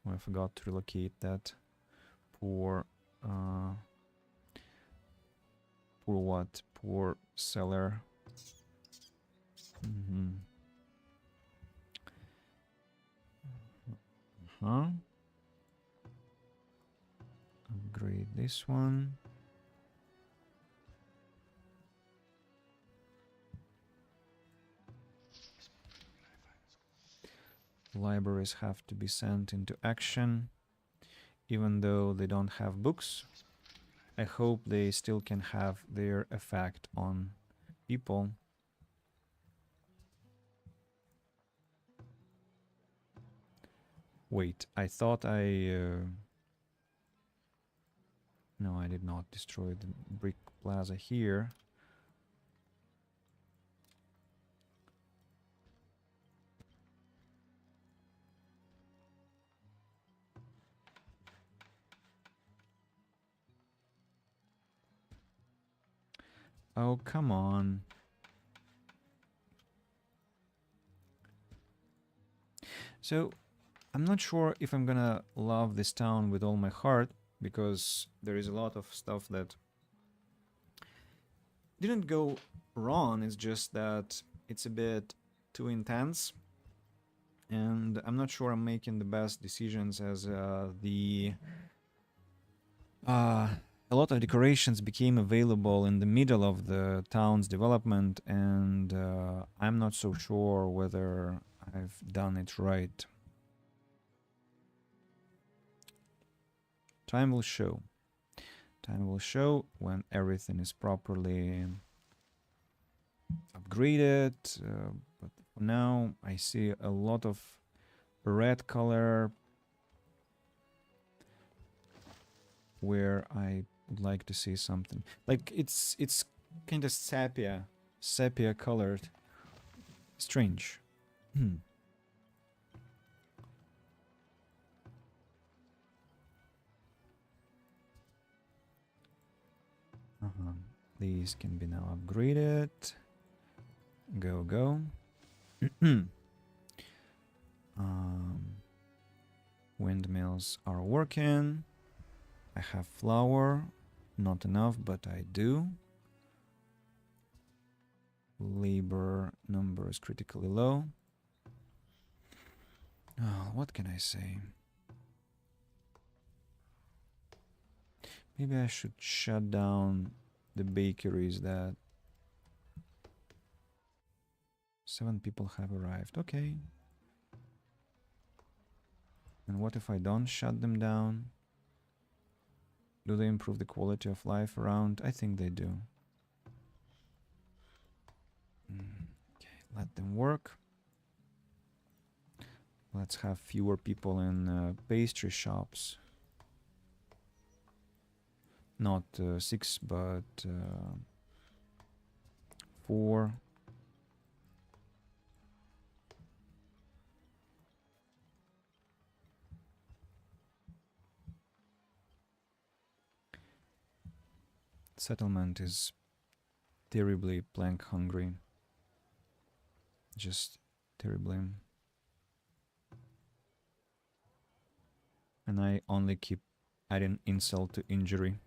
Oh, I forgot to relocate that. Poor poor what? Poor seller. Huh? Upgrade this one. Libraries have to be sent into action, even though they don't have books. I hope they still can have their effect on people. Wait, I thought no, I did not destroy the brick plaza here. Oh, come on. So, I'm not sure if I'm gonna love this town with all my heart, because there is a lot of stuff that didn't go wrong, it's just that it's a bit too intense. And I'm not sure I'm making the best decisions as a lot of decorations became available in the middle of the town's development, and I'm not so sure whether I've done it right. Time will show. Time will show when everything is properly upgraded. But for now, I see a lot of red color where I would like to see something. Like it's kind of sepia colored. Strange. These can be now upgraded. Go. Windmills are working. I have flour. Not enough, but I do. Labor number is critically low. Oh, what can I say? Maybe I should shut down the bakeries that 7 people have arrived. Okay. And what if I don't shut them down? Do they improve the quality of life around? I think they do. Okay, let them work. Let's have fewer people in pastry shops. Not 6, but 4. Settlement is terribly plank hungry. Just terribly. And I only keep adding insult to injury.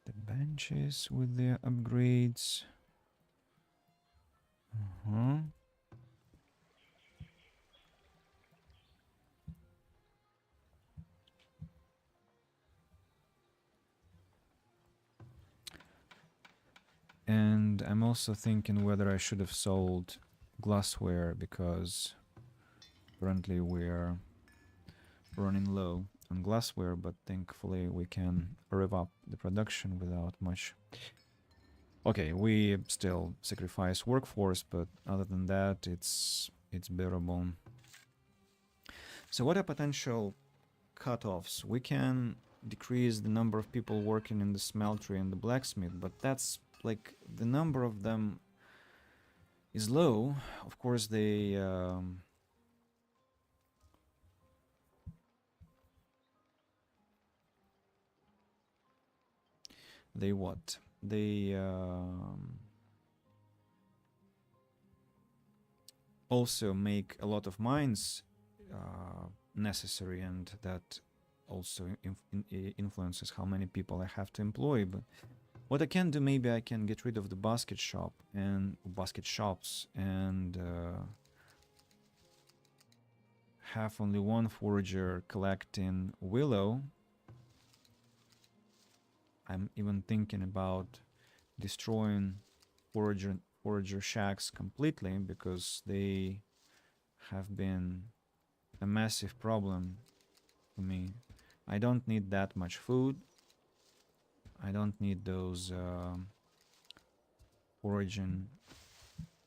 The benches with their upgrades. I'm also thinking whether I should have sold glassware, because currently we're running low on glassware, but thankfully we can rev up the production without much. Okay, we still sacrifice workforce, but other than that, it's bearable. So what are potential cutoffs? We can decrease the number of people working in the smeltery and the blacksmith, but that's like the number of them is low. Of course, they what? They also make a lot of mines necessary, and that also influences how many people I have to employ. But what I can do, maybe I can get rid of the basket shop and basket shops and have only one forager collecting willow. I'm even thinking about destroying forager shacks completely, because they have been a massive problem for me. I don't need that much food. I don't need those foraging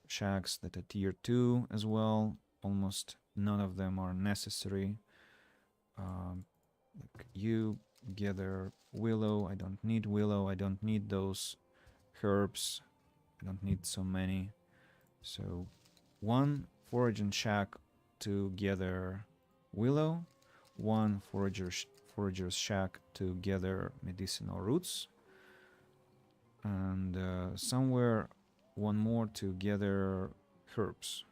shacks that are tier 2 as well. Almost none of them are necessary. Like you gather willow. I don't need willow. I don't need those herbs. I don't need so many. So one foraging shack to gather willow, one forager's shack to gather medicinal roots, and somewhere one more to gather herbs.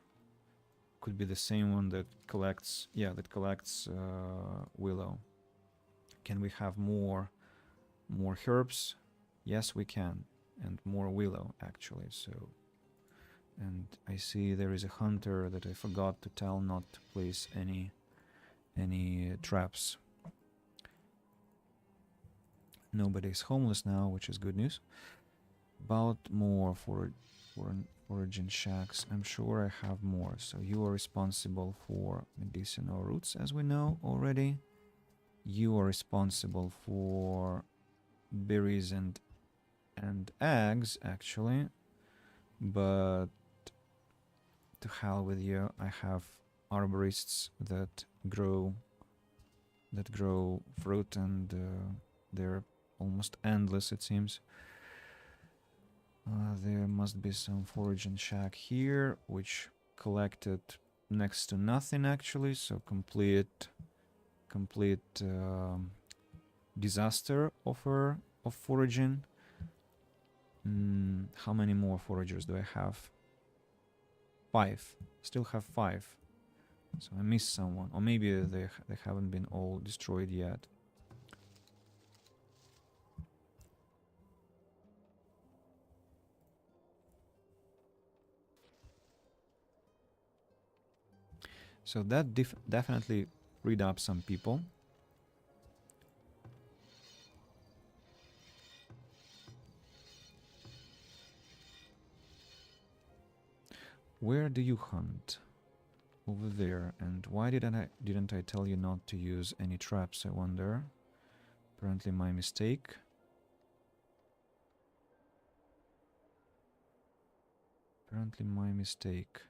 Could be the same one that collects, willow. Can we have more herbs? Yes, we can, and more willow actually. So, and I see there is a hunter that I forgot to tell not to place any traps. Nobody is homeless now, which is good news. About more foraging shacks. I'm sure I have more. So you are responsible for medicinal roots, as we know already. You are responsible for berries and eggs, actually. But to hell with you, I have arborists that grow fruit, and they're almost endless, it seems. There must be some foraging shack here, which collected next to nothing actually, so complete disaster of foraging. How many more foragers do I have? 5. Still have 5. So I missed someone, or maybe they haven't been all destroyed yet. So that definitely freed up some people. Where do you hunt? Over there. And why didn't I tell you not to use any traps, I wonder? Apparently my mistake. Apparently my mistake.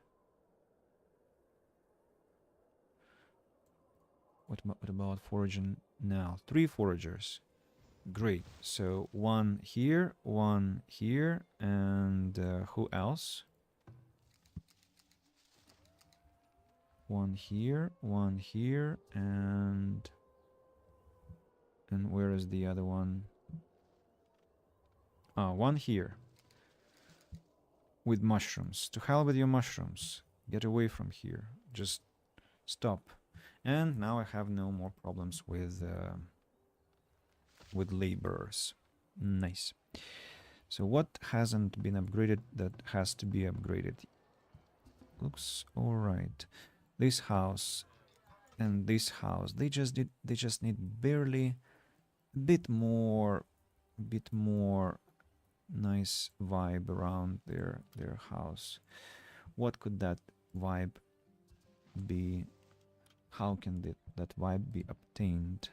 What about foraging now? 3 foragers. Great. So one here, and who else? One here, and where is the other one? One here. With mushrooms. To hell with your mushrooms. Get away from here. Just stop. And now I have no more problems with laborers. Nice. So what hasn't been upgraded that has to be upgraded? Looks alright. This house and this house, they just need barely a bit more nice vibe around their house. What could that vibe be? How can that vibe be obtained?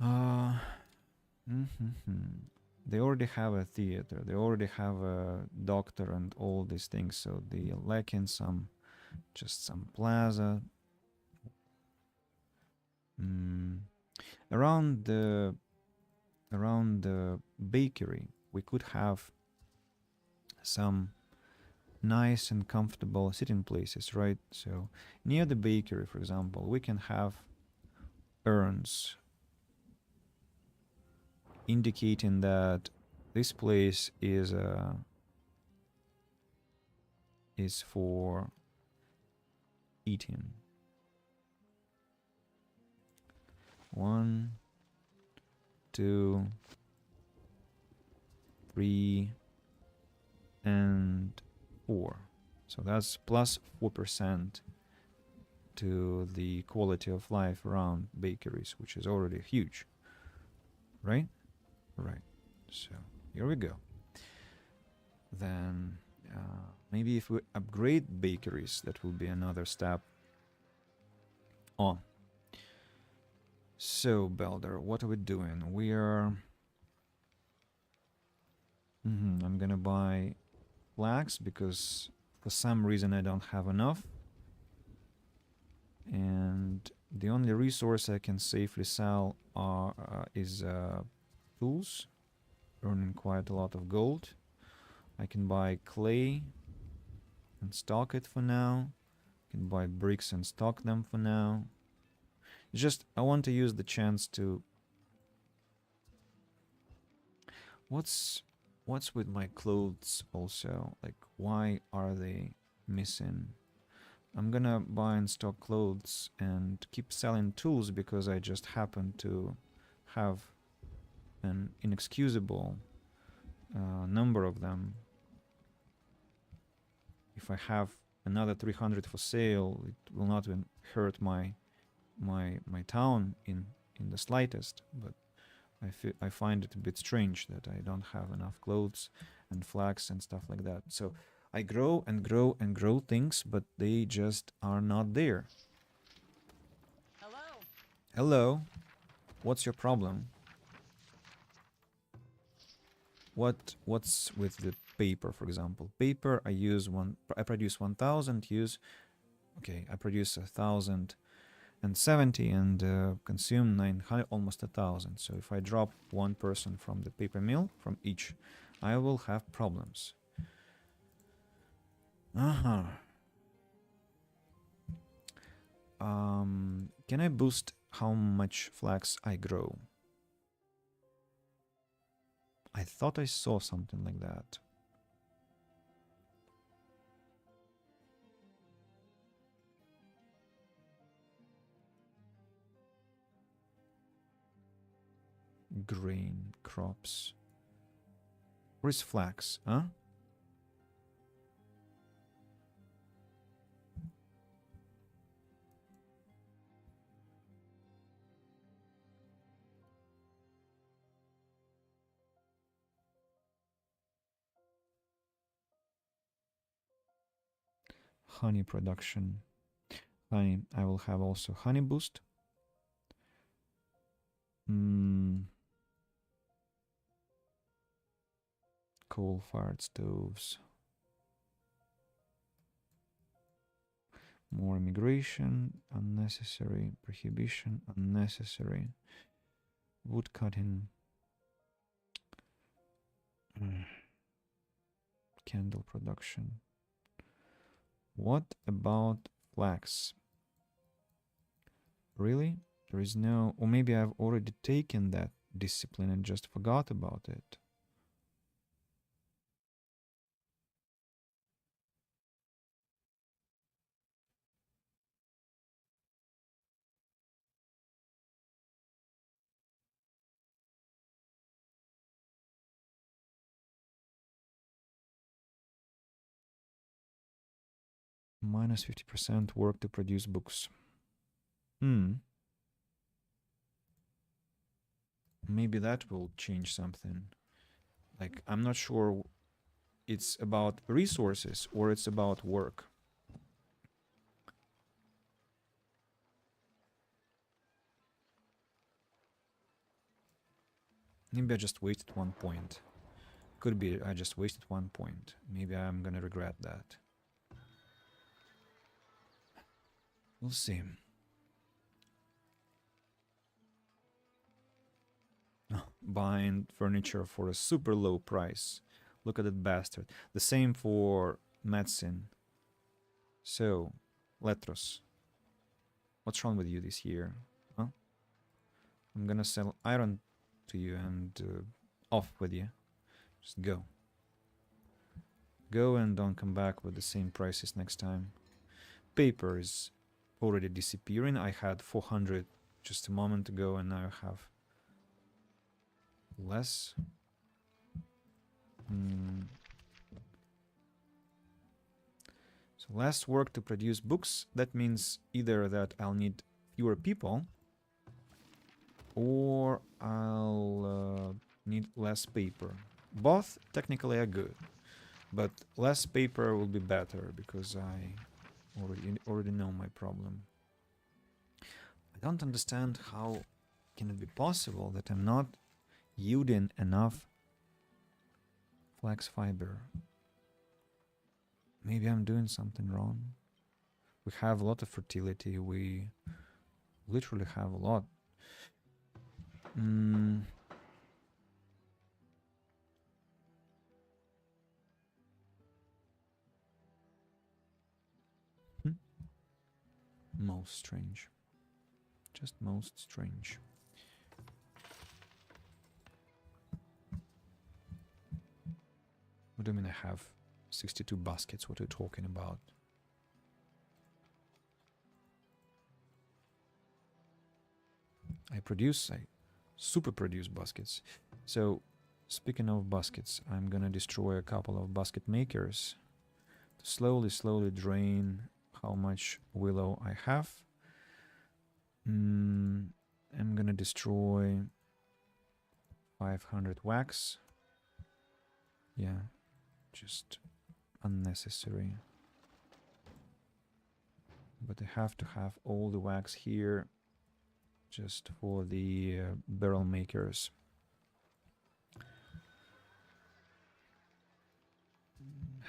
Uh, they already have a theater. They already have a doctor and all these things. So they lack in just some plaza. Mm. Around the bakery, we could have some nice and comfortable sitting places, right? So near the bakery, for example, we can have urns indicating that this place is for eating. 1, 2, 3, and 4. So that's plus 4% to the quality of life around bakeries, which is already huge, right? Right. So here we go. Then maybe if we upgrade bakeries, that will be another step on. So, Belder, what are we doing? We are... I'm gonna buy flax because for some reason I don't have enough. And the only resource I can safely sell is tools, earning quite a lot of gold. I can buy clay and stock it for now. I can buy bricks and stock them for now. It's just I want to use the chance to... What's with my clothes also? Like, why are they missing? I'm gonna buy and stock clothes and keep selling tools because I just happen to have an inexcusable number of them. If I have another 300 for sale, it will not even hurt my town in the slightest. But I find it a bit strange that I don't have enough clothes and flax and stuff like that. So I grow and grow and grow things, but they just are not there. Hello. Hello. What's your problem? What's with the paper, for example? Paper I produce 1000, okay, I produce 1070 and consume 900, almost 1000. So if I drop one person from the paper mill, from each, I will have problems. Can I boost how much flax I grow? I thought I saw something like that. Grain crops. Where's flax, huh? Honey production. Honey, I will have also honey boost. Coal-fired stoves. More immigration, unnecessary. Prohibition, unnecessary. Wood cutting. Candle production. What about flax? Really? There is no... Or maybe I've already taken that discipline and just forgot about it. Minus 50% work to produce books. Maybe that will change something. Like, I'm not sure it's about resources or it's about work. Maybe I just wasted 1 point. Could be I just wasted 1 point. Maybe I'm gonna regret that. We'll see. Buying furniture for a super low price. Look at that bastard. The same for medicine. So, Letros, what's wrong with you this year? Huh? I'm gonna sell iron to you and off with you. Just go. Go and don't come back with the same prices next time. Paper is already disappearing. I had 400 just a moment ago and now I have less. So less work to produce books. That means either that I'll need fewer people or I'll need less paper. Both technically are good, but less paper will be better because I already know my problem. I don't understand how can it be possible that I'm not yielding enough flax fiber. Maybe I'm doing something wrong. We have a lot of fertility. We literally have a lot. Most strange. Just most strange. What do you mean I have 62 baskets? What are you talking about? I super produce baskets. So, speaking of baskets, I'm gonna destroy a couple of basket makers to slowly drain how much willow I have. I'm gonna destroy 500 wax. Yeah, just unnecessary. But I have to have all the wax here just for the barrel makers.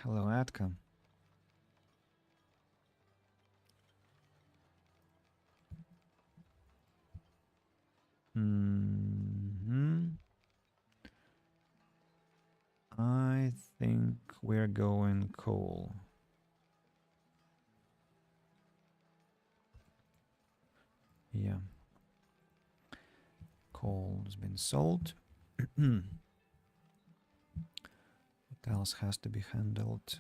Hello, Atka. I think we're going coal. Yeah. Coal has been sold. What else has to be handled?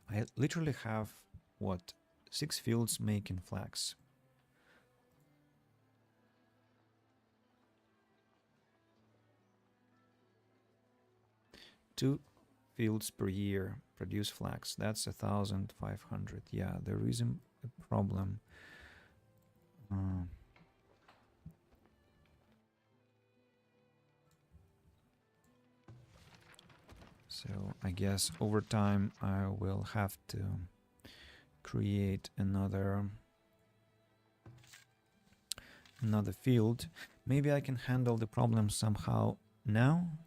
I literally have, what, 6 fields making flax. Two fields per year produce flax. That's 1,500. Yeah, there is a problem. So I guess over time I will have to create another field. Maybe I can handle the problem somehow now.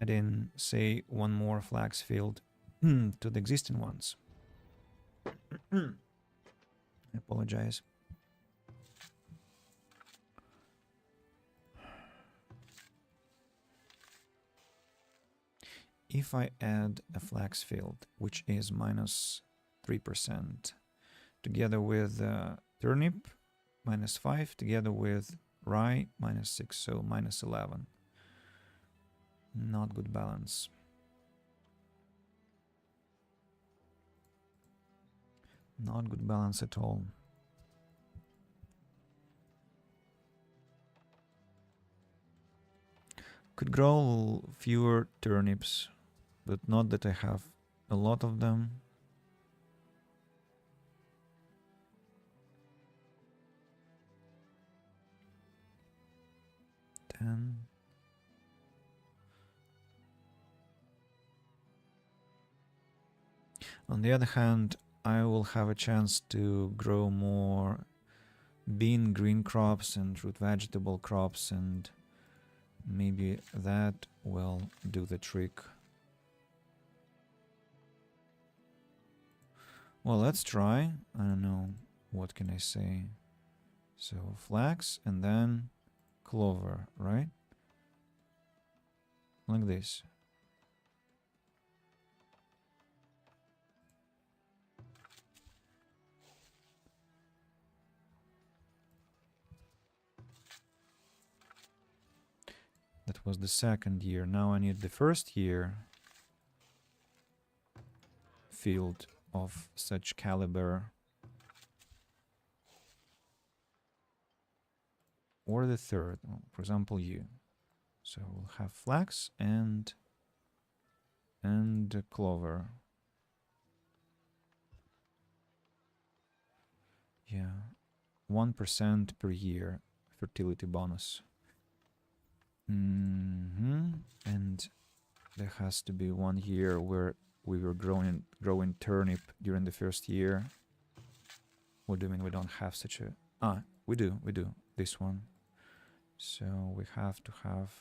Add in, say, one more flax field to the existing ones. I apologize. If I add a flax field, which is -3%, together with turnip, -5, together with rye, -6, so -11. Not good balance. Not good balance at all. Could grow fewer turnips, but not that I have a lot of them. On the other hand, I will have a chance to grow more bean green crops and root vegetable crops, and maybe that will do the trick. Well, let's try. I don't know, what can I say? So flax and then clover, right? Like this. That was the second year. Now I need the first year field of such caliber. Or the third, for example, you. So we'll have flax and clover. Yeah, 1% per year fertility bonus. And there has to be 1 year where we were growing turnip during the first year. What do you mean we don't have such a... Ah, we do, this one. So we have to have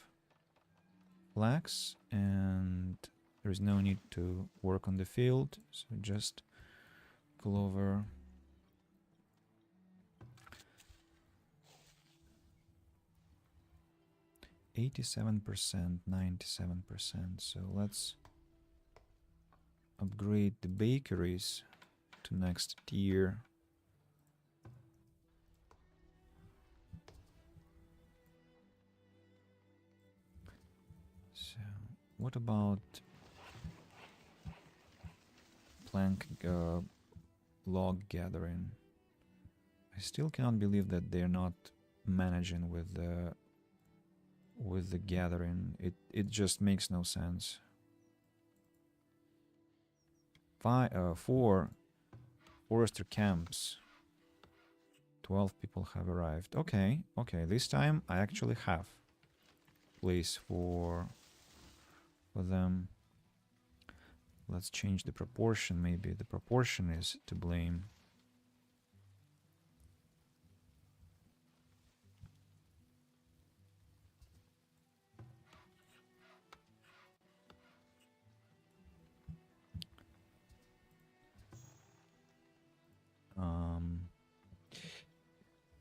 flax, and there is no need to work on the field, so just clover. %, 97%. So let's upgrade the bakeries to next tier. So what about plank log gathering? I still cannot believe that they're not managing with the gathering. It just makes no sense. 4 forester camps. 12 people have arrived. Okay, this time I actually have place for them. Let's change the proportion. Maybe the proportion is to blame.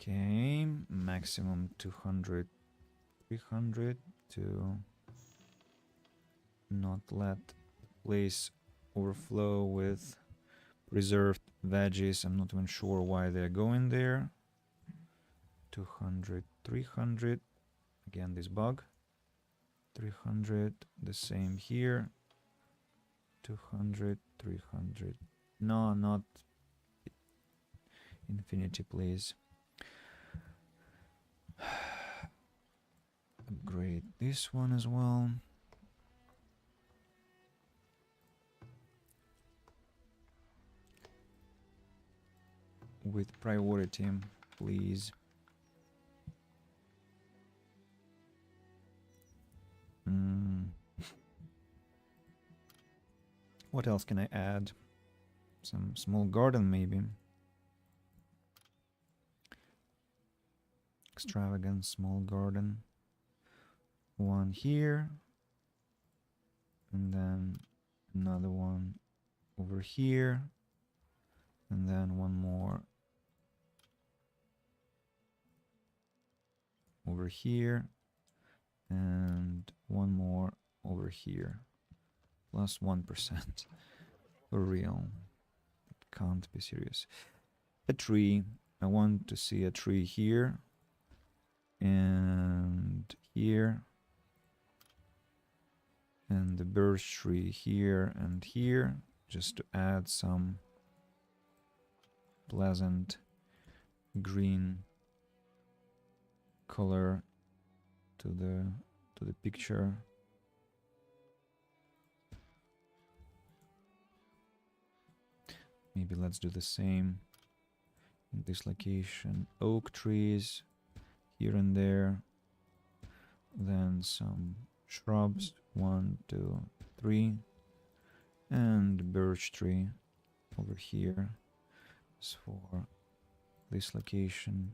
Okay, maximum 200, 300 to not let the place overflow with preserved veggies. I'm not even sure why they're going there. 200, 300. Again, this bug. 300, the same here. 200, 300. No, not infinity, please. Upgrade this one as well. With priority, please. What else can I add? Some small garden, maybe. Extravagant small garden. One here. And then another one over here. And then one more over here. And one more over here. Plus 1%. For real. It can't be serious. A tree. I want to see a tree here. And here. And the birch tree here and here. Just to add some pleasant green color to the picture. Maybe let's do the same in this location. Oak trees here and there. Then some shrubs. 1, 2, 3. And birch tree over here is for this location.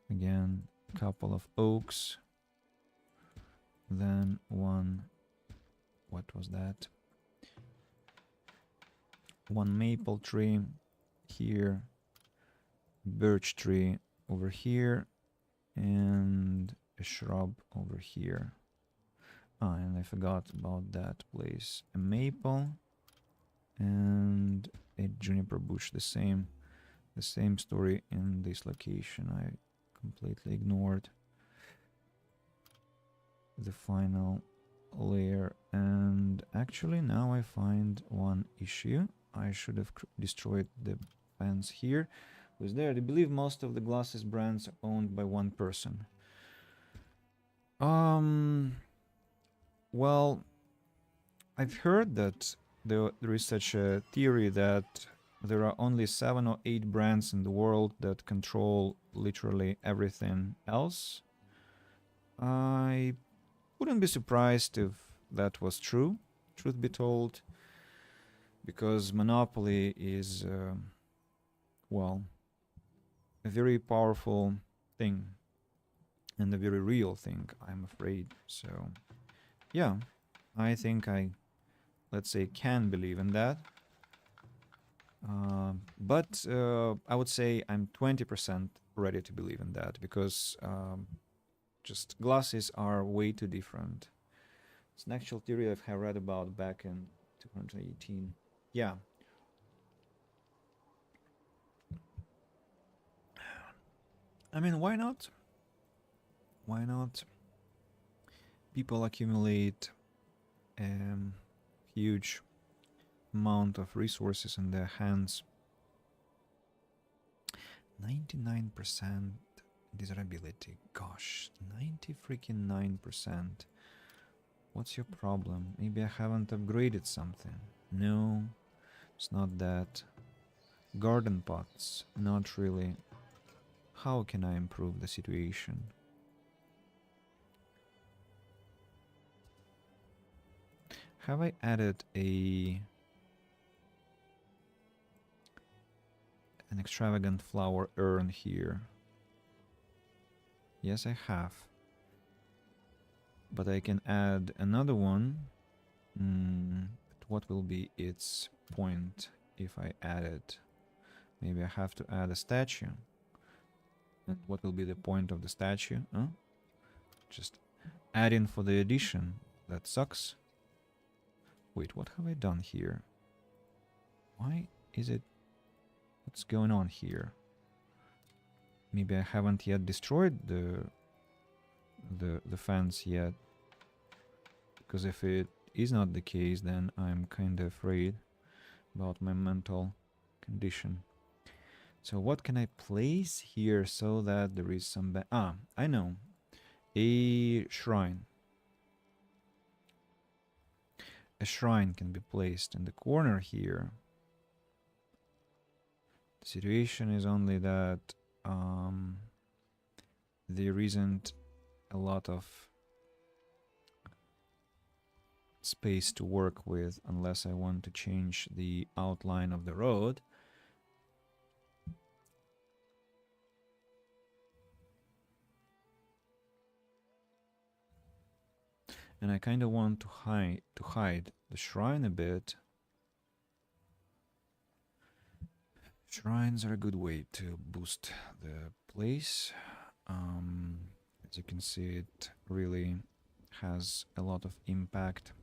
Again, a couple of oaks. Then one, what was that? One maple tree here, birch tree over here, and a shrub over here. Ah, and I forgot about that place. A maple and a juniper bush. The same story in this location. I completely ignored the final layer, and actually now I find one issue. I should have destroyed the fence here. Was there? I believe most of the glasses brands are owned by one person. Well, I've heard that there is such a theory that there are only 7 or 8 brands in the world that control literally everything else. I wouldn't be surprised if that was true, truth be told, because monopoly is, well, a very powerful thing and a very real thing, I'm afraid. So, yeah, I think I, let's say, can believe in that. But I would say I'm 20% ready to believe in that, because just glasses are way too different. It's an actual theory I have read about back in 2018. Yeah. I mean, why not? Why not? People accumulate a huge amount of resources in their hands. 99% desirability. Gosh, 90 freaking 9%. What's your problem? Maybe I haven't upgraded something. No, it's not that. Garden pots, not really. How can I improve the situation? Have I added an extravagant flower urn here? Yes, I have. But I can add another one. But what will be its point if I add it? Maybe I have to add a statue. And what will be the point of the statue? Huh? Just add in for the addition. That sucks. Wait, what have I done here? Why is it... What's going on here? Maybe I haven't yet destroyed the fence yet. Because if it is not the case, then I'm kind of afraid about my mental condition. So what can I place here so that there is some... I know. A shrine. A shrine can be placed in the corner here. The situation is only that there isn't a lot of space to work with unless I want to change the outline of the road. And I kind of want to hide the shrine a bit. Shrines are a good way to boost the place. As you can see, it really has a lot of impact.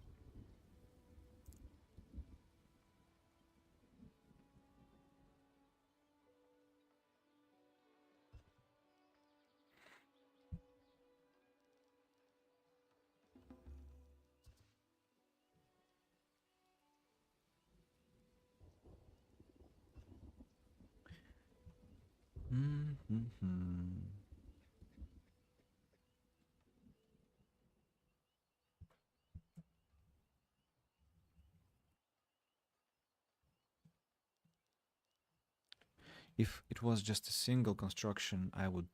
If it was just a single construction, I would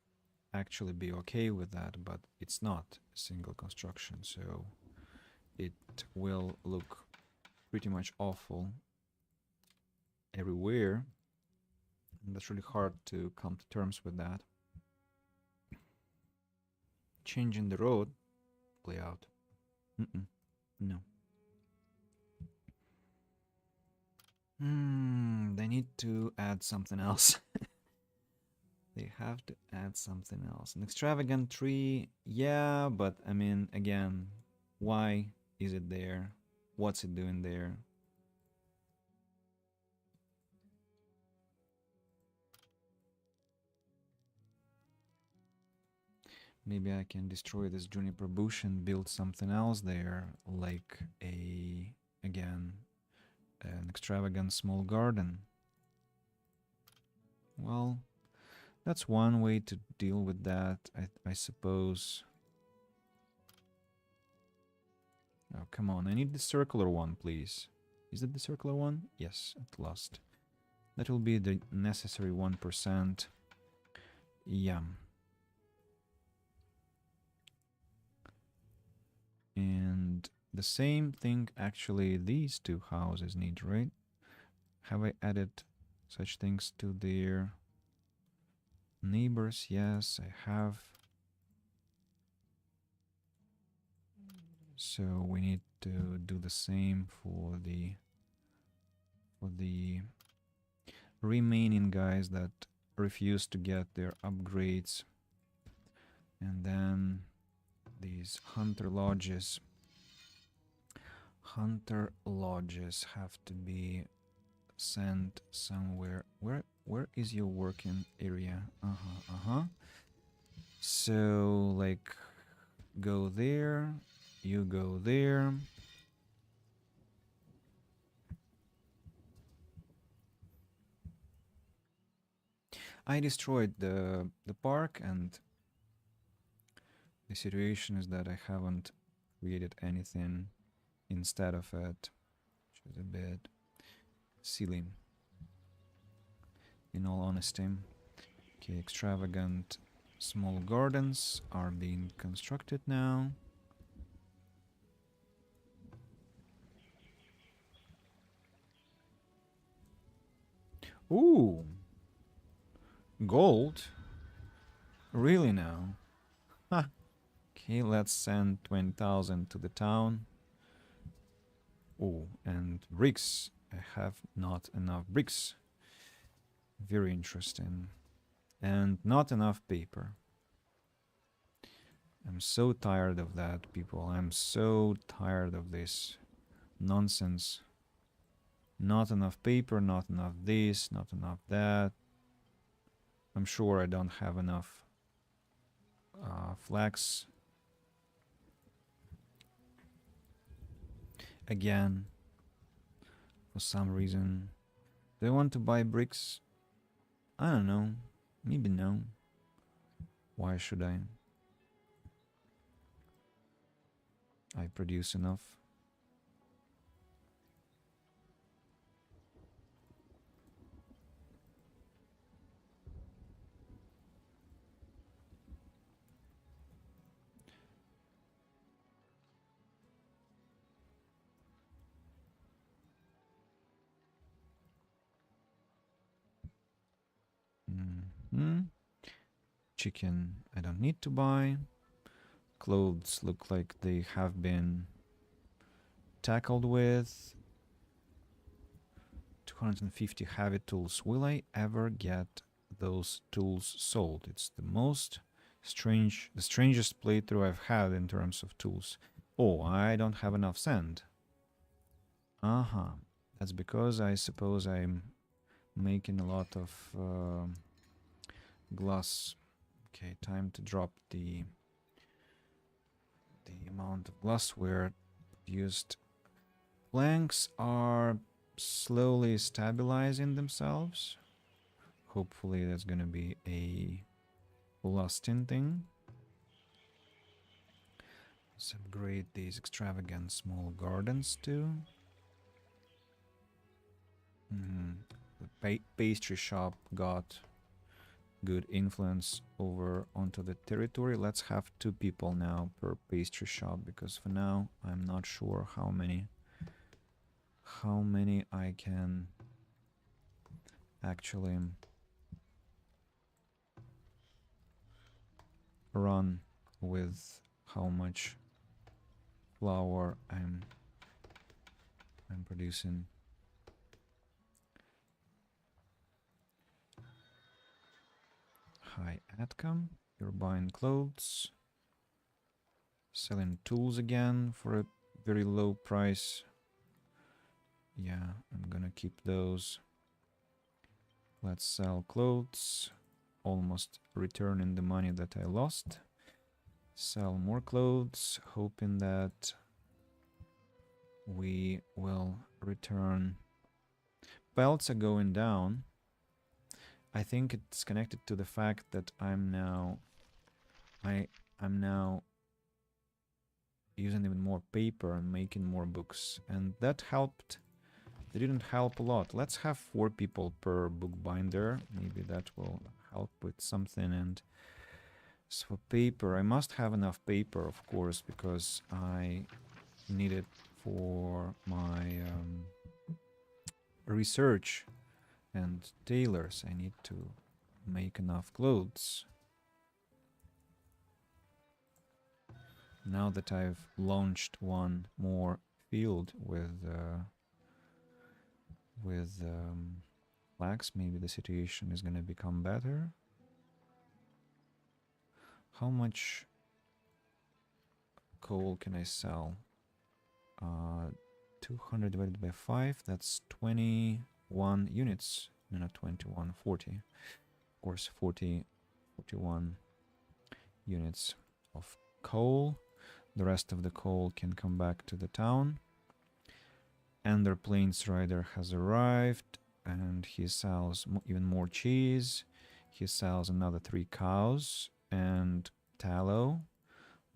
actually be okay with that, but it's not a single construction, so it will look pretty much awful everywhere. And that's really hard to come to terms with that. Changing the road layout. No. They need to add something else. They have to add something else. An extravagant tree, yeah, but I mean, again, why is it there? What's it doing there? Maybe I can destroy this juniper bush and build something else there, like again, an extravagant small garden. Well, that's one way to deal with that, I suppose. Oh, come on, I need the circular one, please. Is it the circular one? Yes, at last. That will be the necessary 1%. Yeah. And the same thing actually these two houses need, right? Have I added such things to their neighbors? Yes, I have. So we need to do the same for the remaining guys that refuse to get their upgrades. And then these hunter lodges have to be sent somewhere. Where is your working area? So like go there, you go there. I destroyed the park, and the situation is that I haven't created anything instead of it, which is a bit silly, in all honesty. Okay, extravagant small gardens are being constructed now. Ooh, gold? Really now? Huh. Okay, let's send 20,000 to the town. Oh, and bricks. I have not enough bricks. Very interesting. And not enough paper. I'm so tired of that, people. I'm so tired of this nonsense. Not enough paper, not enough this, not enough that. I'm sure I don't have enough flax. Again, for some reason. Do I want to buy bricks? I don't know. Maybe no. Why should I? I produce enough. Chicken I don't need to buy. Clothes look like they have been tackled with. 250 heavy tools. Will I ever get those tools sold? It's the strangest playthrough I've had in terms of tools. Oh, I don't have enough sand. That's because I suppose I'm making a lot of glass. Okay, time to drop the amount of glassware used. Planks are slowly stabilizing themselves. Hopefully that's gonna be a lasting thing. Let's upgrade these extravagant small gardens too. The pastry shop got good influence over onto the territory. Let's have 2 people now per pastry shop, because for now I'm not sure how many I can actually run with how much flour I'm producing. Hi, Adcom. You're buying clothes, selling tools again for a very low price. Yeah, I'm gonna keep those. Let's sell clothes. Almost returning the money that I lost. Sell more clothes, hoping that we will return. Belts are going down. I think it's connected to the fact that I'm now using even more paper and making more books, and that helped. They didn't help a lot. Let's have 4 people per bookbinder. Maybe that will help with something. And so for paper, I must have enough paper, of course, because I need it for my research and tailors. I need to make enough clothes. Now that I've launched one more field with flax, maybe the situation is gonna become better. How much coal can I sell? 200 divided by 5, that's 21 units. No, not 21, 40. Of course, 41 units of coal. The rest of the coal can come back to the town. Ender Plains Rider has arrived, and he sells even more cheese. He sells another 3 cows and tallow,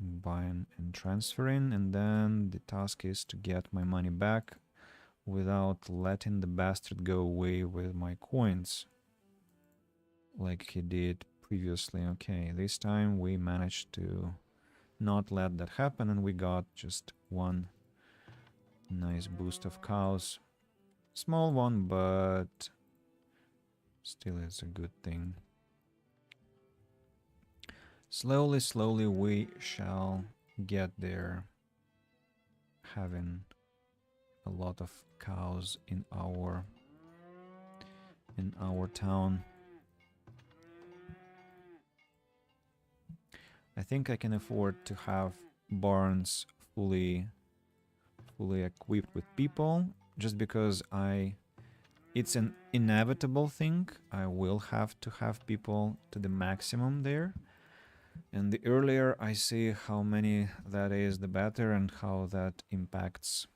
buying and transferring, and then the task is to get my money back without letting the bastard go away with my coins like he did previously. Okay, this time we managed to not let that happen, and we got just one nice boost of cows. Small one, but still it's a good thing. Slowly, slowly we shall get there, having a lot of cows in our town. I think I can afford to have barns fully equipped with people, just because it's an inevitable thing. I will have to have people to the maximum there. And the earlier I see how many that is, the better, and how that impacts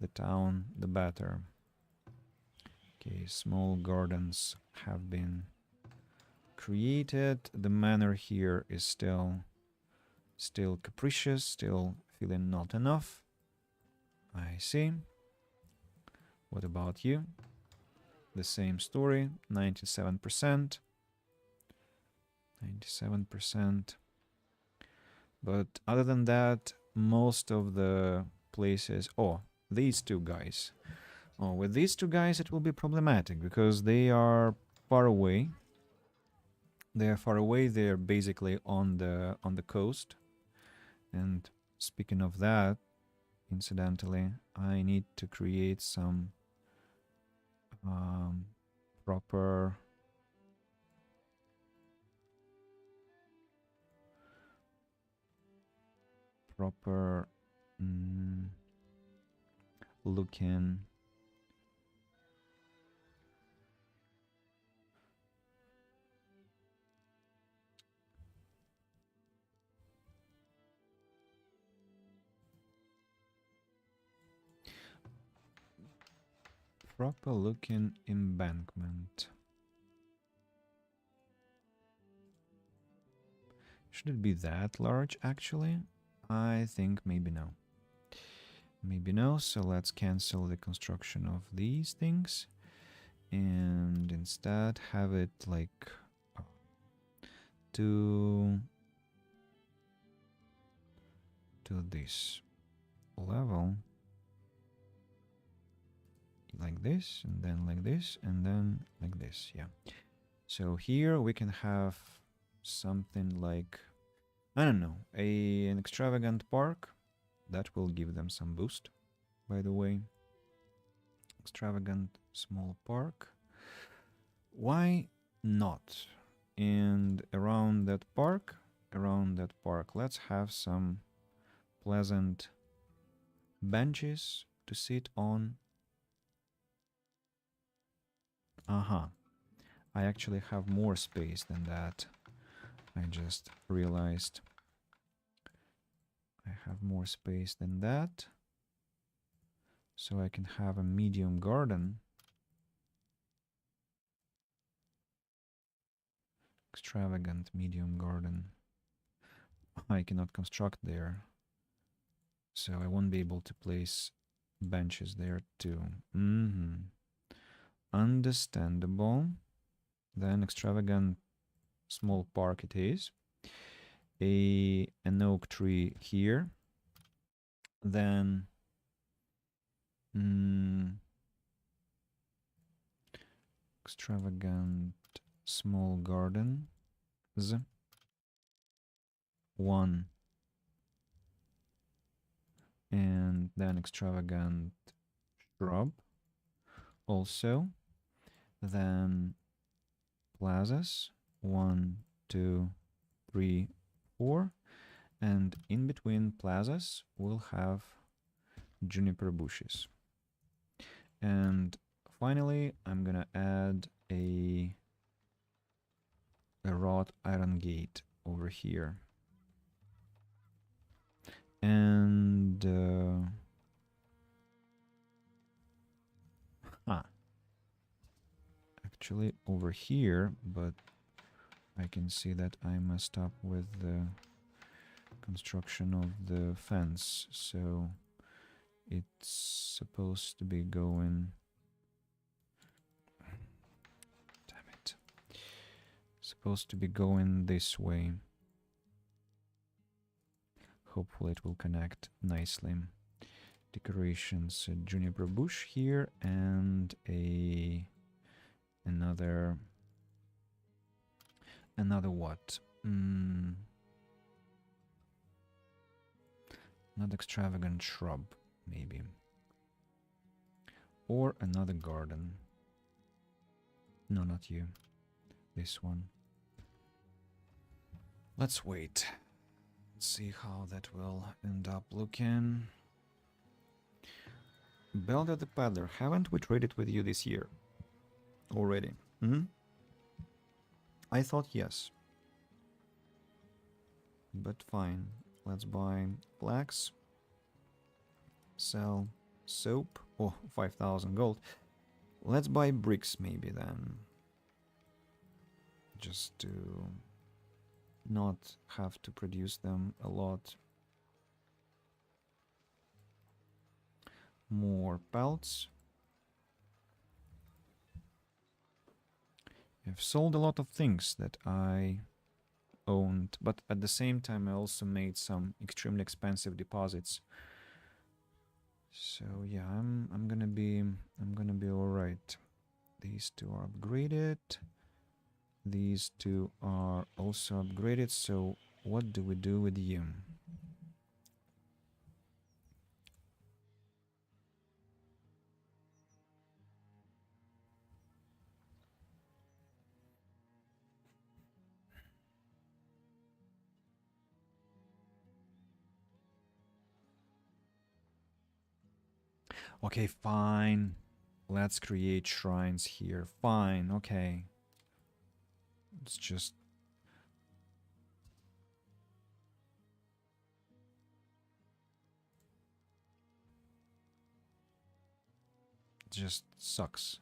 the town, the better. Okay, small gardens have been created. The manor here is still capricious, still feeling not enough. I see. What about you? The same story, 97%. 97%. But other than that, most of the places... Oh, these 2 guys. Oh, with these 2 guys it will be problematic, because they are far away. They are far away, they're basically on the coast. And speaking of that, incidentally, I need to create some proper looking embankment. Should it be that large, actually? I think maybe no. Maybe no, so let's cancel the construction of these things and instead have it like to this level. like this, and then like this, and then like this. Yeah. So here we can have something like, I don't know, an extravagant park. That will give them some boost, by the way. Extravagant small park. Why not? And around that park, let's have some pleasant benches to sit on. Aha. I actually have more space than that. I just realized I have more space than that. So I can have a medium garden. Extravagant medium garden. I cannot construct there. So I won't be able to place benches there too. Understandable. Then extravagant small park it is. An oak tree here. Then extravagant small garden. One. And then extravagant shrub also. Then plazas. 1, 2, 3, 4. And in between plazas, we'll have juniper bushes. And finally, I'm gonna add a wrought iron gate over here. And actually over here, but I can see that I messed up with the construction of the fence, so it's supposed to be going, damn it, supposed to be going this way. Hopefully it will connect nicely. Decorations, a juniper bush here, and another what? Not extravagant shrub, maybe. Or another garden. No, not you. This one. Let's wait. Let's see how that will end up looking. Belda the Paddler, haven't we traded with you this year? Already? I thought yes. But fine. Let's buy flax. Sell soap. Oh, 5,000 gold. Let's buy bricks maybe then. Just to not have to produce them a lot. More pelts. I've sold a lot of things that I owned, but at the same time I also made some extremely expensive deposits. So yeah, I'm gonna be all right. These two are upgraded. These two are also upgraded. So what do we do with you? Okay, fine. Let's create shrines here. Fine, okay. It's just sucks.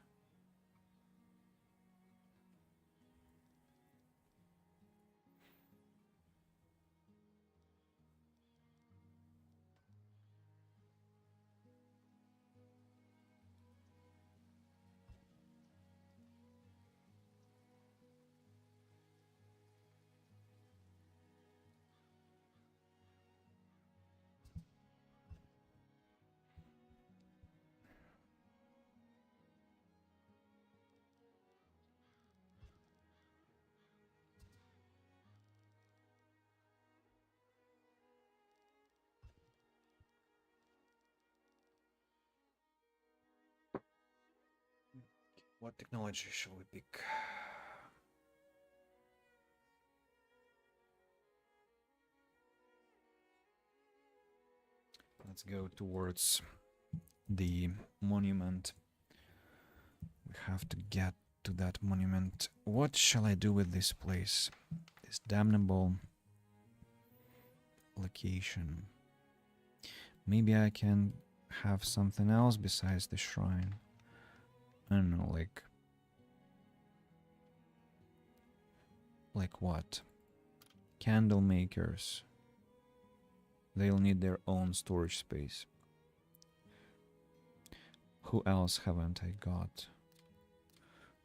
What technology shall we pick? Let's go towards the monument. We have to get to that monument. What shall I do with this place? This damnable location. Maybe I can have something else besides the shrine. I don't know, like what? Candle makers. They'll need their own storage space. Who else haven't I got?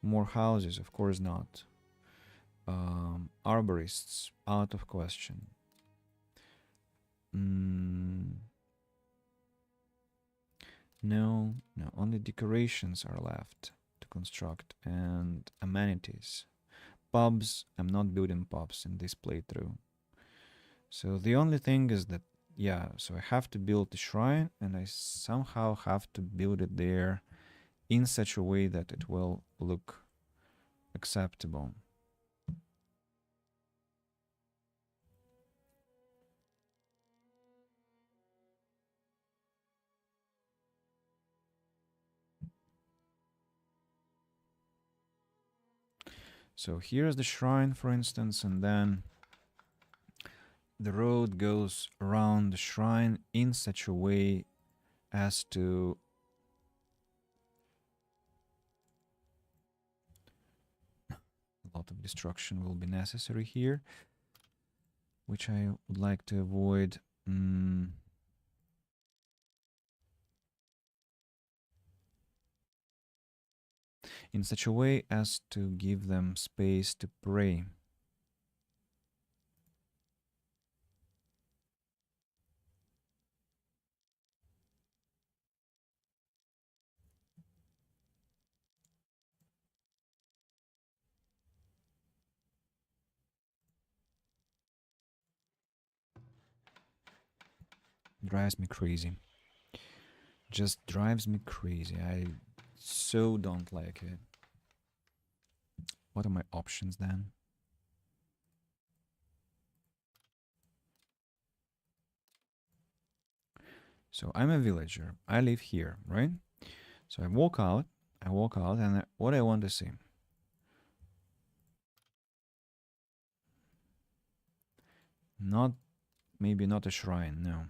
More houses, of course not. Arborists, out of question. No, only decorations are left to construct and amenities. Pubs, I'm not building pubs in this playthrough. So the only thing is that, yeah, so I have to build the shrine and I somehow have to build it there in such a way that it will look acceptable. So here's the shrine, for instance, and then the road goes around the shrine in such a way as to a lot of destruction will be necessary here, which I would like to avoid. In such a way as to give them space to pray. Drives me crazy. Just drives me crazy. I so don't like it. What are my options then? So I'm a villager. I live here, right? So I walk out, and what I want to see. Maybe not a shrine, no.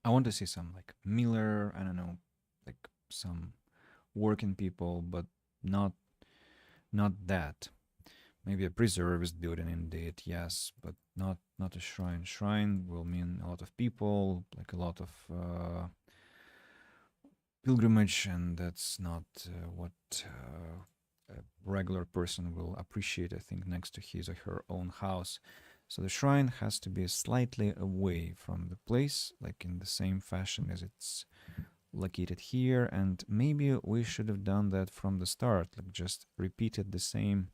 I want to see some like miller, I don't know, like some working people, but not that. Maybe a preservist building indeed, yes, but not a shrine. Shrine will mean a lot of people, like a lot of pilgrimage, and that's not what a regular person will appreciate, I think, next to his or her own house. So the shrine has to be slightly away from the place, like in the same fashion as it's located here, and maybe we should have done that from the start, like just repeated the same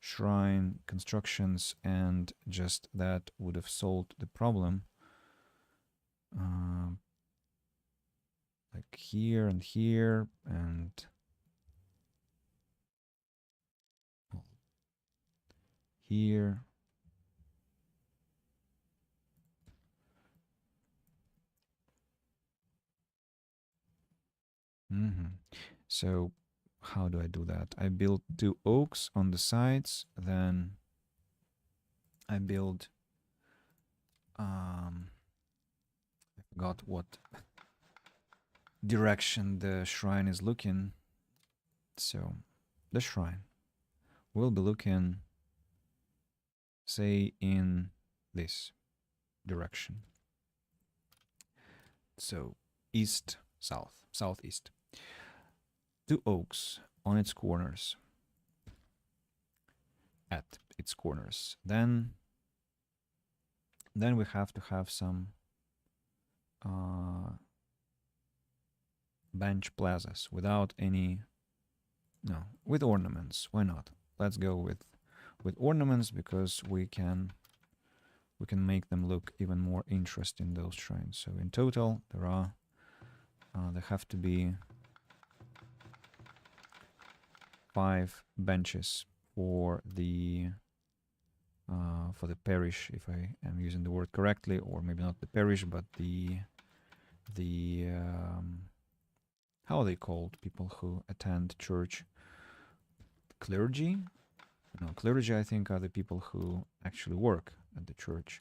shrine constructions, and just that would have solved the problem. Like here and here and here. So how do I do that? I build 2 oaks on the sides, then I build I forgot what direction the shrine is looking. So the shrine will be looking, say, in this direction. So east, south, southeast. 2 oaks on its corners, at its corners. Then we have to have some bench plazas without any, no, with ornaments. Why not? Let's go with ornaments, because we can make them look even more interesting, those shrines. So in total there are There have to be 5 benches for the parish, if I am using the word correctly, or maybe not the parish, but the how are they called? People who attend church, clergy. No, clergy, I think, are the people who actually work at the church.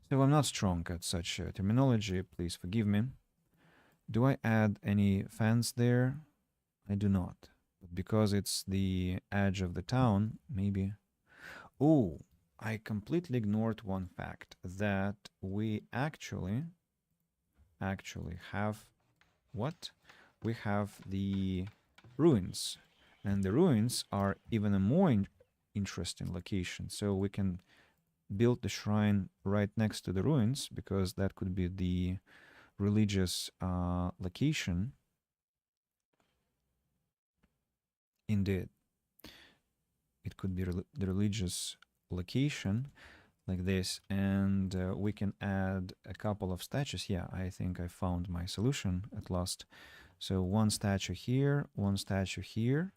So I'm not strong at such terminology. Please forgive me. Do I add any fence there? I do not. But because it's the edge of the town, maybe. Oh, I completely ignored one fact, that we actually have what? We have the ruins. And the ruins are even a more interesting location. So we can build the shrine right next to the ruins, because that could be the religious location. Indeed, it could be the religious location like this, and we can add a couple of statues. Yeah, I think I found my solution at last. So one statue here, one statue here.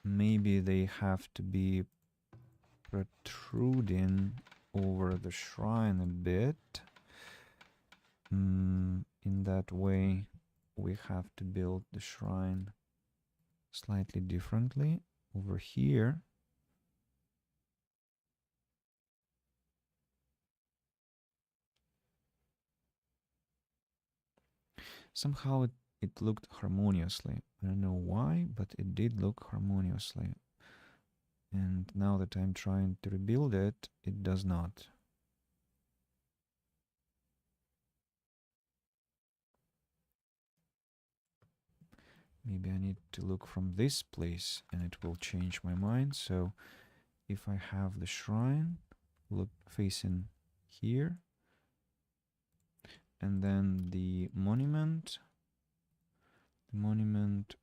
Maybe they have to be protruding over the shrine a bit. In that way, we have to build the shrine slightly differently over here. Somehow it looked harmoniously. I don't know why, but it did look harmoniously. And now that I'm trying to rebuild it, it does not. Maybe I need to look from this place and it will change my mind. So if I have the shrine look facing here, and then the monument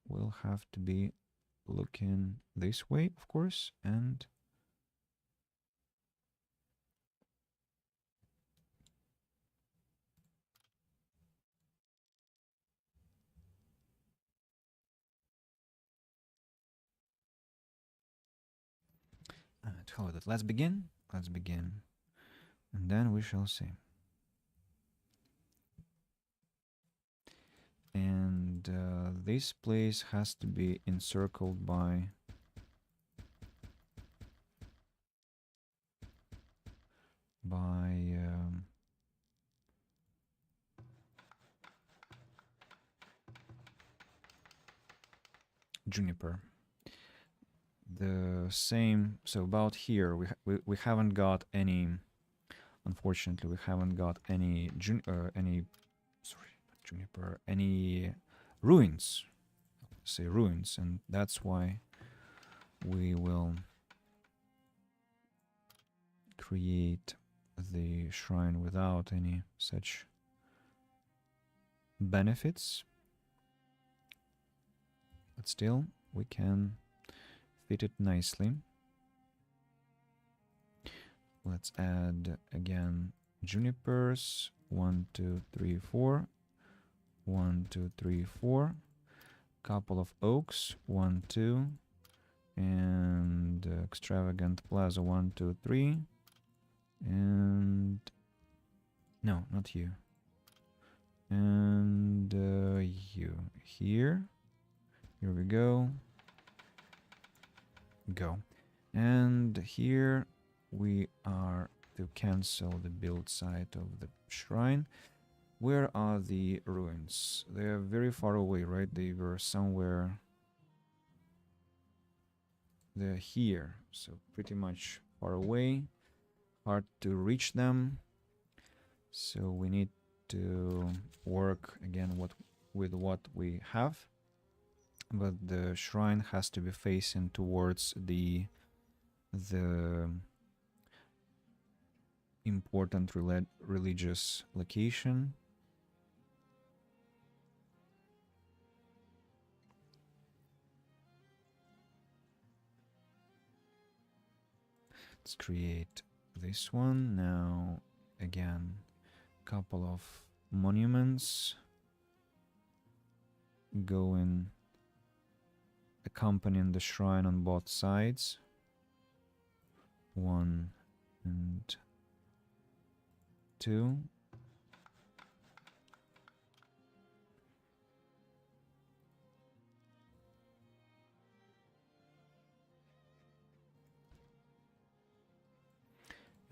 will have to be looking this way, of course, and hold it. Let's begin. Let's begin, and then we shall see. And this place has to be encircled by juniper. The same. So about here, we haven't got any. Unfortunately, we haven't got any juniper, any ruins. Say ruins, and that's why we will create the shrine without any such benefits. But still, we can fit it nicely. Let's add again junipers. 1, 2, 3, 4. 1, 2, 3, 4. Couple of oaks. 1, 2. And extravagant plaza. 1, 2, 3. And no, not you. And you here. Here we go. Go. And here we are to cancel the build site of the shrine. Where are the ruins? They are very far away, right? They were somewhere. They're here, so pretty much far away. Hard to reach them. So we need to work again with what we have. But the shrine has to be facing towards the important religious location. Let's create this one now. Again, Couple of monuments going accompanying the shrine on both sides. 1 and 2.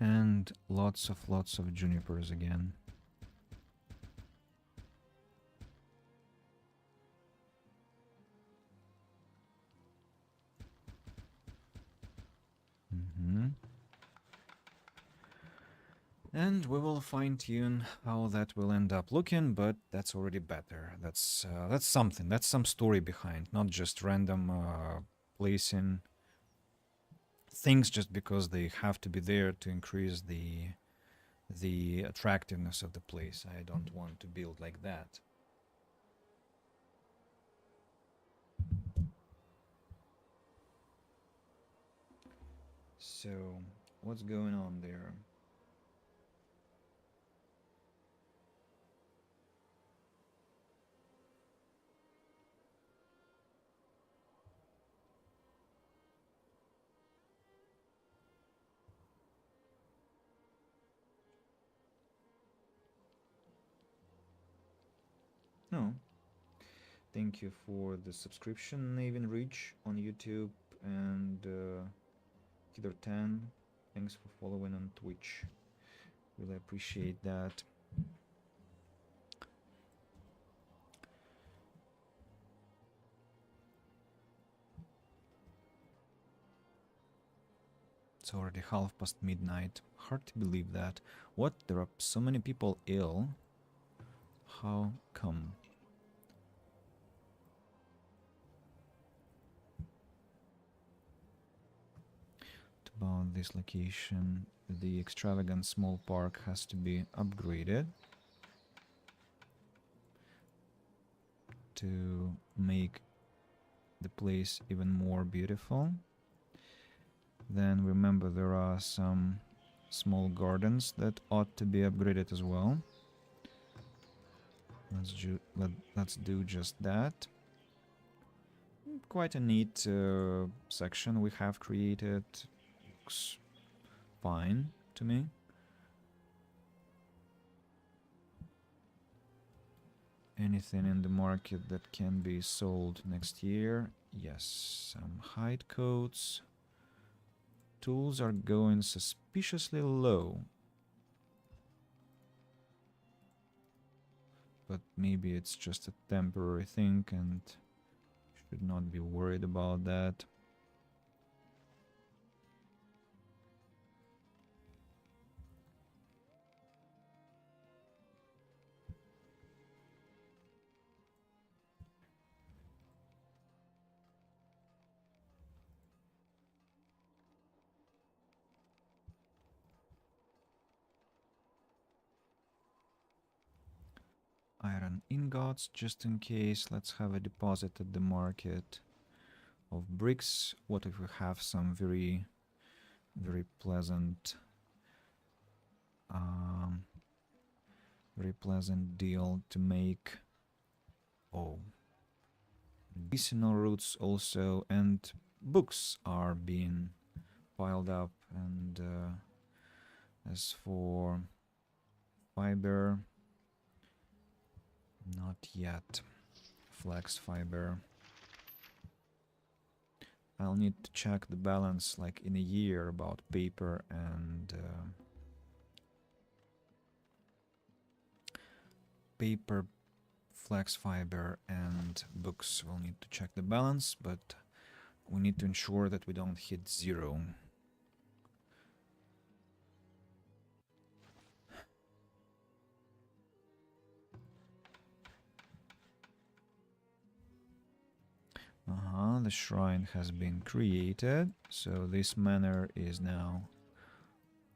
And lots of junipers again. And we will fine-tune how that will end up looking, but that's already better. That's something. That's some story behind, not just random placing things just because they have to be there to increase the attractiveness of the place. I don't want to build like that. So, what's going on there? No. Thank you for the subscription, Navin Reach on YouTube, and Kidder 10. Thanks for following on Twitch. Really appreciate that. It's already midnight. Hard to believe that. What? There are so many people ill. How come? About this location, the extravagant small park has to be upgraded to make the place even more beautiful. Then remember there are some small gardens that ought to be upgraded as well. Let's do just that. Quite a neat section we have created. Looks fine to me. Anything in the market that can be sold next year? Yes, some hide coats. Tools are going suspiciously low. But maybe it's just a temporary thing and should not be worried about that. Iron ingots, just in case. Let's have a deposit at the market of bricks. What if we have some very pleasant deal to make? Oh, medicinal roots also, and books are being piled up. And as for fiber, not yet. Flax fiber. I'll need to check the balance like in a year about paper and paper, flax fiber and books. We'll need to check the balance, but we need to ensure that we don't hit 0. The shrine has been created, so this manor is now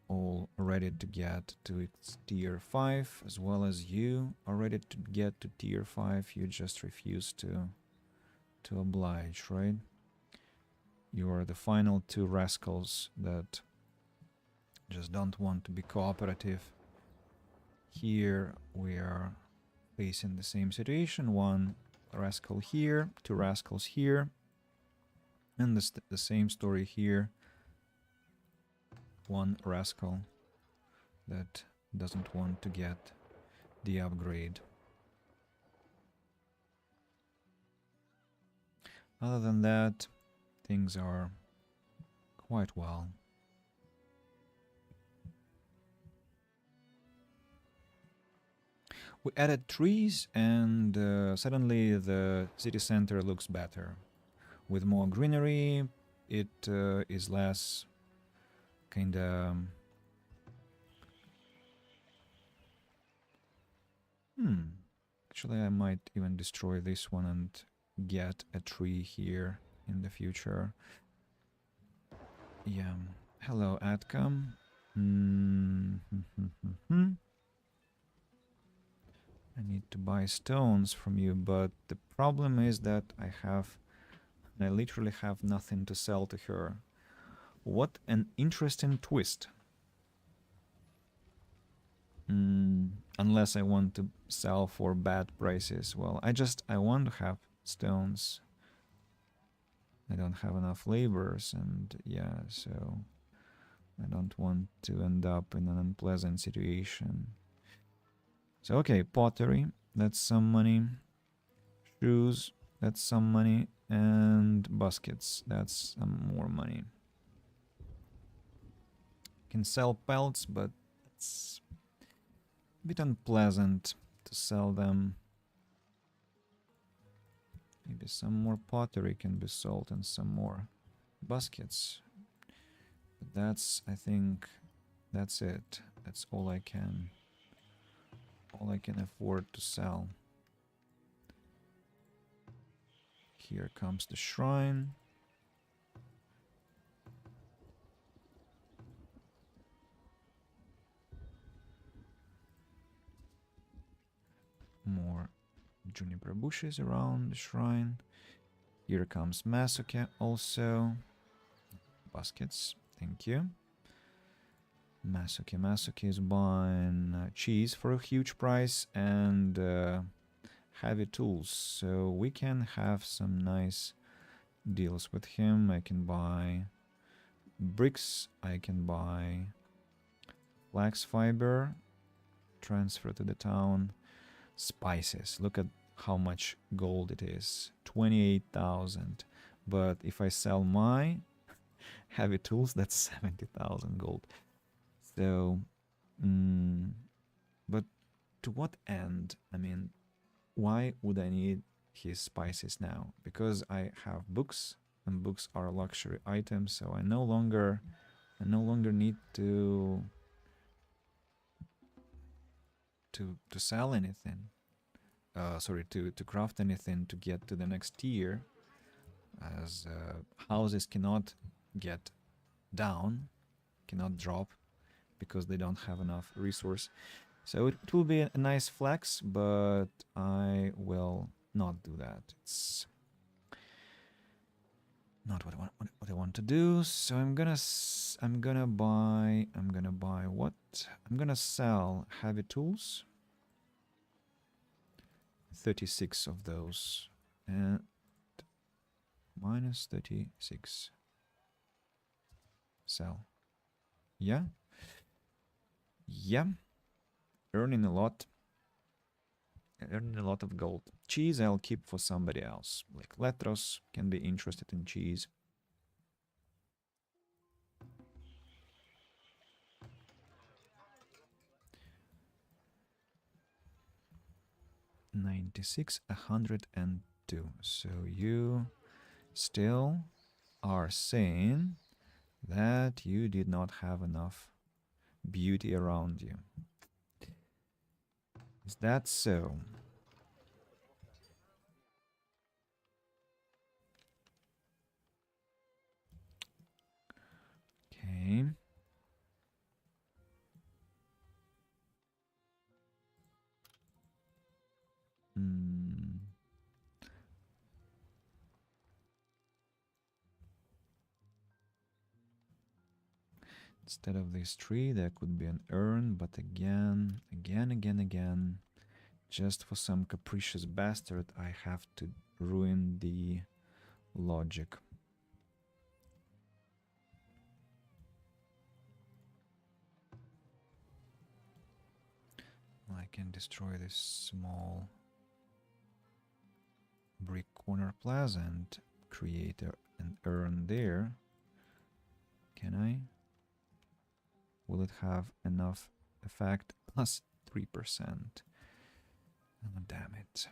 all ready to get to its tier 5, as well as you are ready to get to tier 5. You just refuse to oblige, right? You are the final 2 rascals that just don't want to be cooperative. Here we are facing the same situation. One rascal here, two rascals here, and the same story here. One rascal that doesn't want to get the upgrade. Other than that, things are quite well. We added trees and suddenly the city center looks better. With more greenery, it is less kinda... Actually, I might even destroy this one and get a tree here in the future. Yeah. Hello, Atcom. I need to buy stones from you, but the problem is that I literally have nothing to sell to her. What an interesting twist. Unless I want to sell for bad prices. Well, I want to have stones. I don't have enough laborers, and yeah, so I don't want to end up in an unpleasant situation. So okay, pottery, that's some money. Shoes, that's some money. And baskets, that's some more money. Can sell pelts, but it's a bit unpleasant to sell them. Maybe some more pottery can be sold and some more baskets. But that's, I think, that's it. That's all I can afford to sell. Here comes the shrine. More juniper bushes around the shrine. Here comes Masuke also. Baskets, thank you. Masuke is buying cheese for a huge price and heavy tools, so we can have some nice deals with him. I can buy bricks, I can buy flax fiber, transfer to the town. Spices, look at how much gold it is, 28,000. But if I sell my heavy tools, that's 70,000 gold. So, but to what end? I mean, why would I need his spices now? Because I have books, and books are luxury items, so I no longer need to sell anything. Sorry, to craft anything to get to the next tier, as houses cannot get down, cannot drop, because they don't have enough resource. So it will be a nice flex, but I will not do that. It's not what I want to do. So I'm gonna buy what? I'm gonna sell heavy tools. 36 of those, and minus 36. Sell. Yeah. Earning a lot of gold. Cheese I'll keep for somebody else. Like Letros can be interested in cheese. $96, 102. So you still are saying that you did not have enough beauty around you. Is that so? Okay. Instead of this tree, there could be an urn, but again, just for some capricious bastard, I have to ruin the logic. I can destroy this small brick corner plaza and create an urn there. Can I? Will it have enough effect? Plus 3%. Oh, damn it.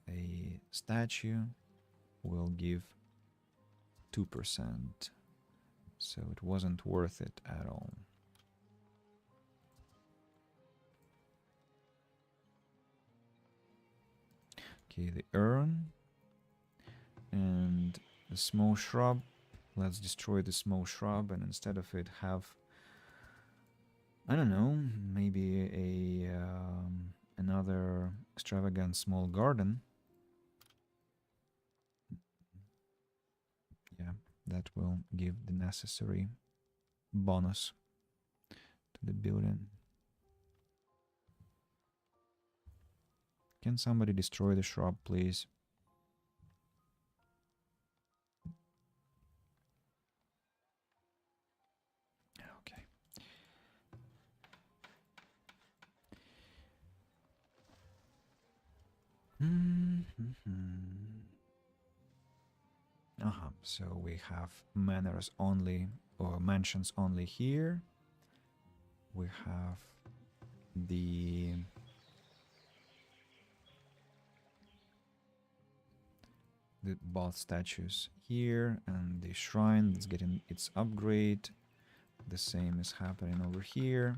A statue will give 2%. So it wasn't worth it at all. Okay, the urn and the small shrub. Let's destroy the small shrub and instead of it have, I don't know, maybe a another extravagant small garden. Yeah, that will give the necessary bonus to the building. Can somebody destroy the shrub, please? Okay. So we have manors only, or mansions only here. We have the both statues here, and the shrine that's getting its upgrade. The same is happening over here.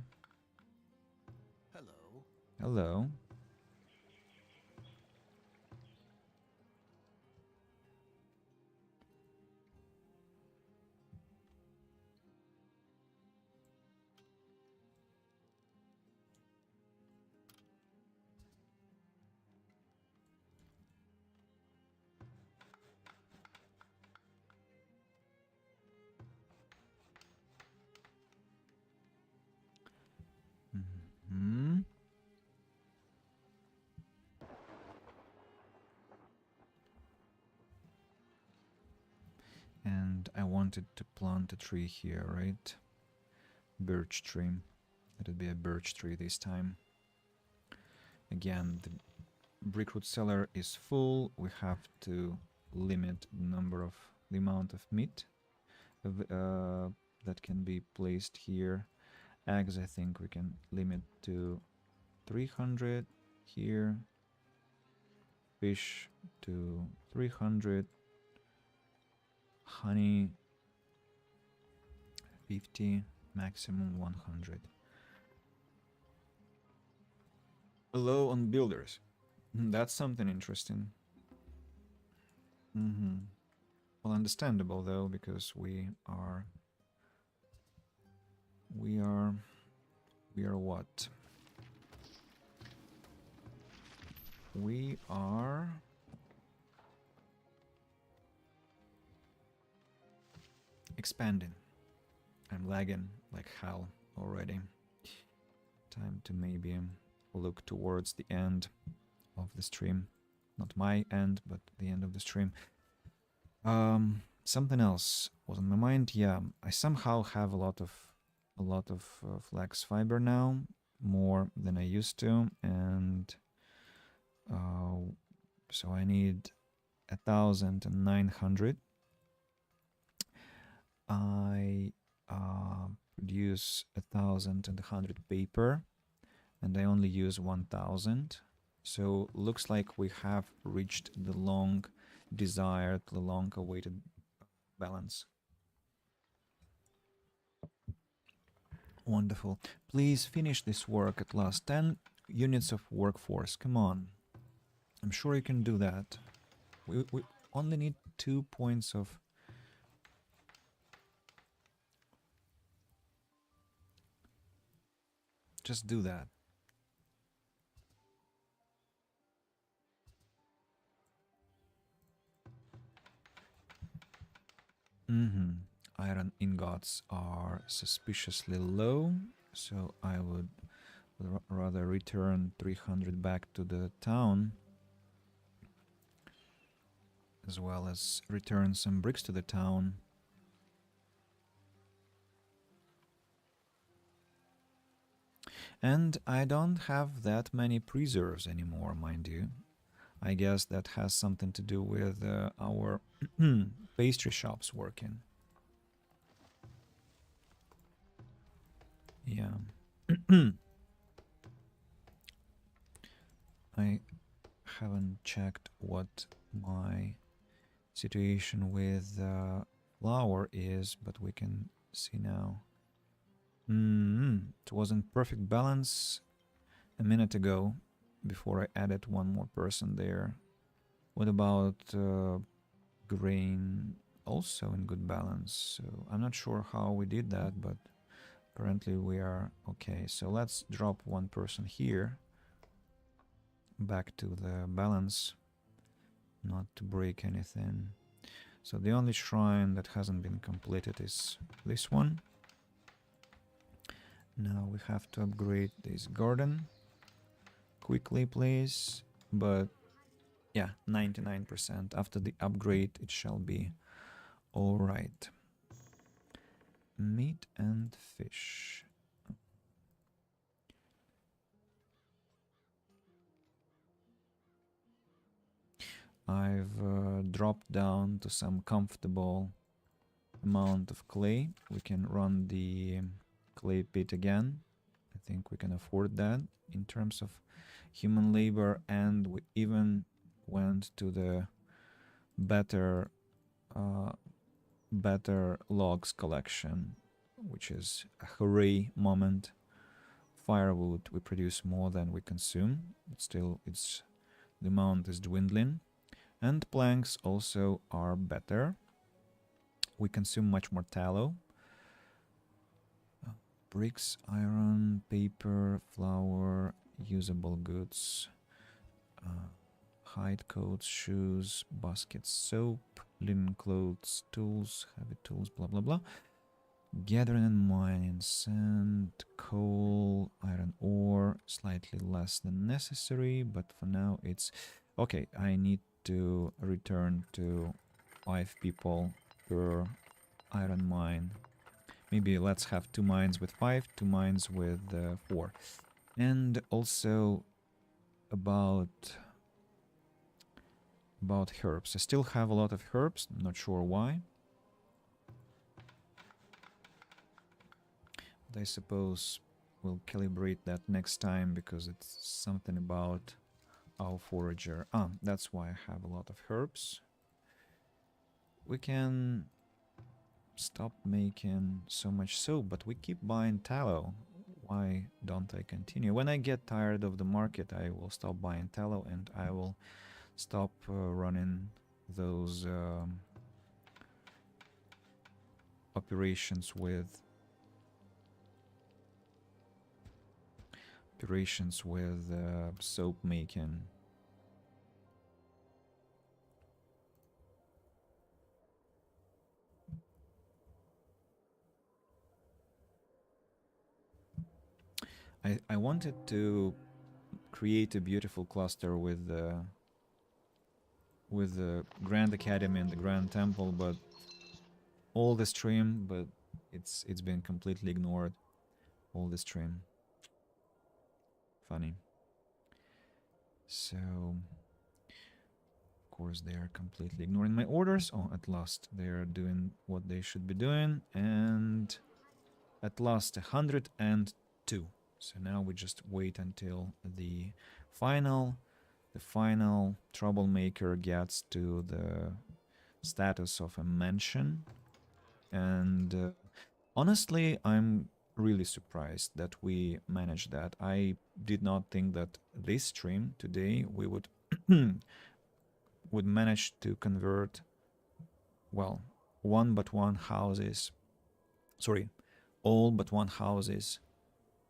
Hello. Hello. Mm-hmm. And I wanted to plant a tree here, right? Birch tree. Let it be a birch tree this time. Again, the brickwood cellar is full. We have to limit the amount of meat that can be placed here. Eggs, I think we can limit to 300 here. Fish to 300. Honey 50, maximum 100. Low on builders. That's something interesting. Well, understandable though, because we are what? We are expanding. I'm lagging like hell already. Time to maybe look towards the end of the stream. Not my end, but the end of the stream. Something else was on my mind. Yeah, I somehow have a lot of flax fiber now, more than I used to, and so I need 1,900. I produce 1,100 paper, and I only use 1,000. So looks like we have reached the long desired, the long awaited balance. Wonderful. Please finish this work at last. 10 units of workforce. Come on. I'm sure you can do that. We only need 2 points of... Just do that. Iron ingots are suspiciously low, so I would rather return 300 back to the town, as well as return some bricks to the town. And I don't have that many preserves anymore, mind you. I guess that has something to do with our pastry shops working. Yeah. I haven't checked what my situation with flour is, but we can see now. It was in perfect balance a minute ago before I added one more person there. What about grain? Also in good balance. So I'm not sure how we did that, but apparently we are okay. So let's drop one person here back to the balance, not to break anything. So the only shrine that hasn't been completed is this one. Now we have to upgrade this garden quickly, please. But yeah, 99%. After the upgrade, it shall be all right. Meat and fish. I've dropped down to some comfortable amount of clay. We can run the clay pit again. I think we can afford that in terms of human labor, and we even went to the better better logs collection, which is a hooray moment. Firewood, we produce more than we consume, but still the amount is dwindling. And planks also are better. We consume much more tallow. Bricks, iron, paper, flour, usable goods, hide coats, shoes, baskets, soap, linen clothes, tools, heavy tools, blah blah blah. Gathering and mining, sand, coal, iron ore, slightly less than necessary, but for now it's okay. I need to return to 5 people per iron mine. Maybe let's have 2 mines with 5, 2 mines with 4. And also about herbs. I still have a lot of herbs, I'm not sure why. But I suppose we'll calibrate that next time, because it's something about our forager. That's why I have a lot of herbs. We can stop making so much soap, but we keep buying tallow. Why don't I continue? When I get tired of the market, I will stop buying tallow, and I will stop running those operations with soap making. I wanted to create a beautiful cluster with the Grand Academy and the Grand Temple, but all the stream, but it's been completely ignored all the stream. Funny. So of course they are completely ignoring my orders. Oh, at last they are doing what they should be doing, and at last 102. So now we just wait until the final troublemaker gets to the status of a mansion. And honestly, I'm really surprised that we managed that. I did not think that this stream today we would would manage to convert, well, all but one houses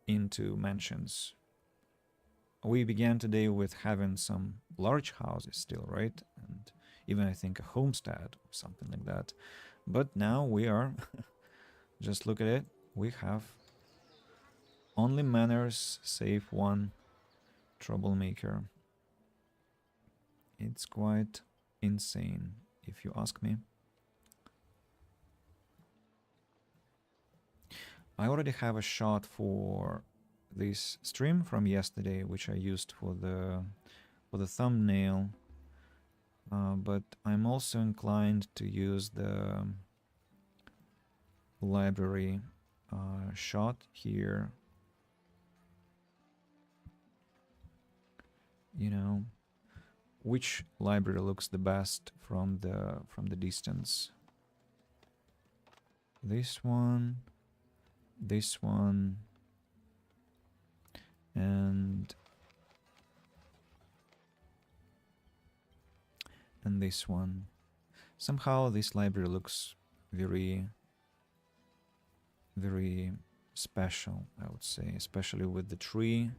into mansions. We began today with having some large houses still, right? And even I think a homestead or something like that. But now we are, just look at it, we have only manners, save one troublemaker. It's quite insane, if you ask me. I already have a shot for this stream from yesterday, which I used for the thumbnail. But I'm also inclined to use the library shot here. You know, which library looks the best from the distance? This one, and this one. Somehow this library looks very special, I would say, especially with the tree.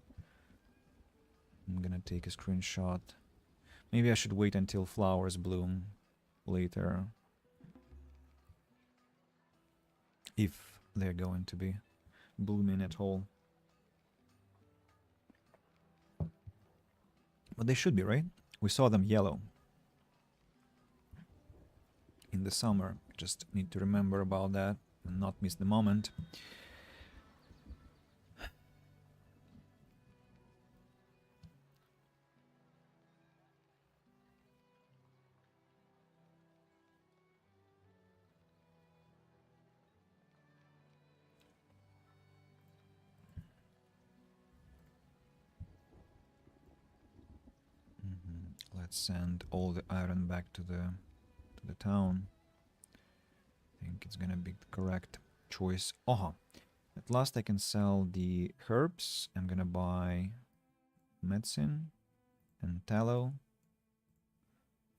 I'm gonna take a screenshot. Maybe I should wait until flowers bloom later, if they're going to be blooming at all. But they should be, right? We saw them yellow in the summer. Just need to remember about that and not miss the moment. Let's send all the iron back to the town. I think it's gonna be the correct choice. Oh, at last I can sell the herbs. I'm gonna buy medicine and tallow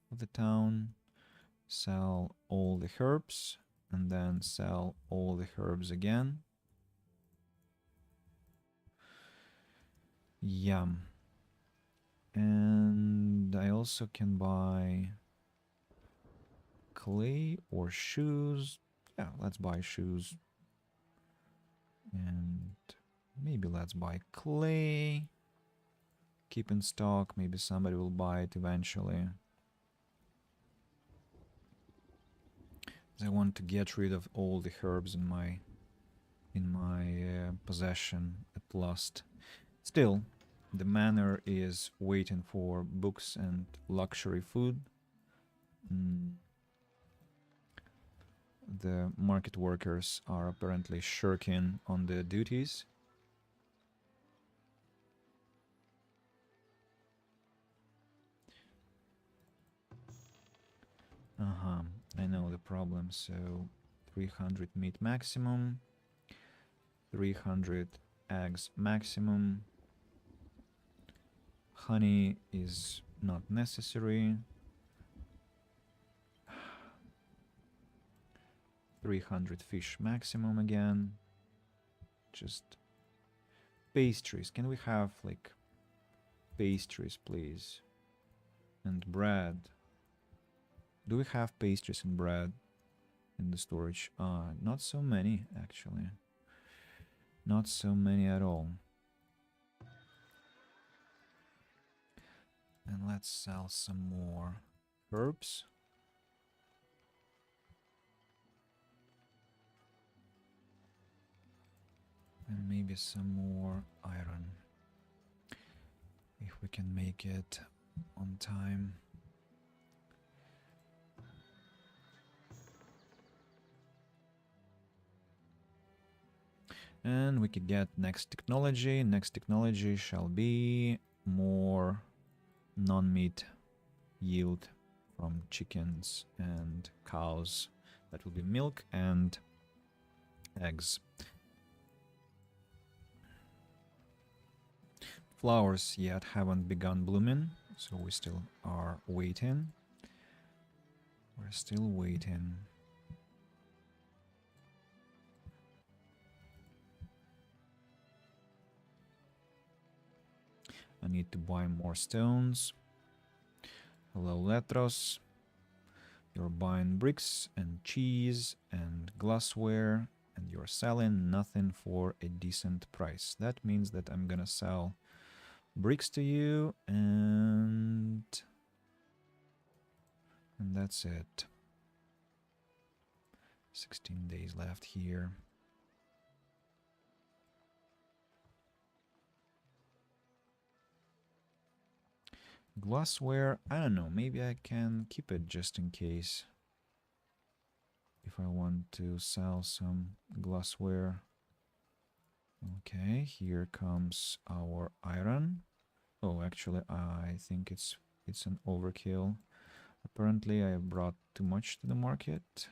for the town. Sell all the herbs and then sell all the herbs again. Yum. And I also can buy clay or shoes. Yeah, let's buy shoes. And maybe let's buy clay. Keep in stock. Maybe somebody will buy it eventually. I want to get rid of all the herbs in my possession at last. Still, the manor is waiting for books and luxury food. The market workers are apparently shirking on their duties. I know the problem. So 300 meat maximum, 300 eggs maximum. Honey is not necessary. 300 fish maximum again. Just pastries. Can we have like pastries, please? And bread. Do we have pastries and bread in the storage? Not so many, actually. Not so many at all. And let's sell some more herbs. And maybe some more iron. If we can make it on time. And we could get next technology. Next technology shall be more non-meat yield from chickens and cows. That will be milk and eggs. Flowers yet haven't begun blooming, so we still are waiting. We're still waiting. I need to buy more stones. Hello, Letros. You're buying bricks and cheese and glassware, and you're selling nothing for a decent price. That means that I'm gonna sell bricks to you, and that's it. 16 days left here. Glassware, I don't know, maybe I can keep it just in case. If I want to sell some glassware. Okay, here comes our iron. Oh, actually, I think it's an overkill. Apparently, I brought too much to the market.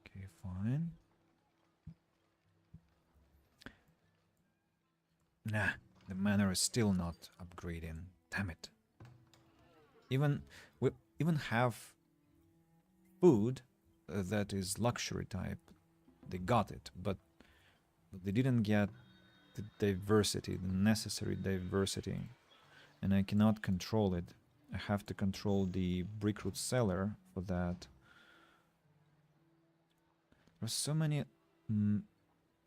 Okay, fine. Nah, the manor is still not upgrading. Damn it. We even have food that is luxury type. They got it, but they didn't get the diversity, the necessary diversity, and I cannot control it. I have to control the brickroot seller for that. There's so many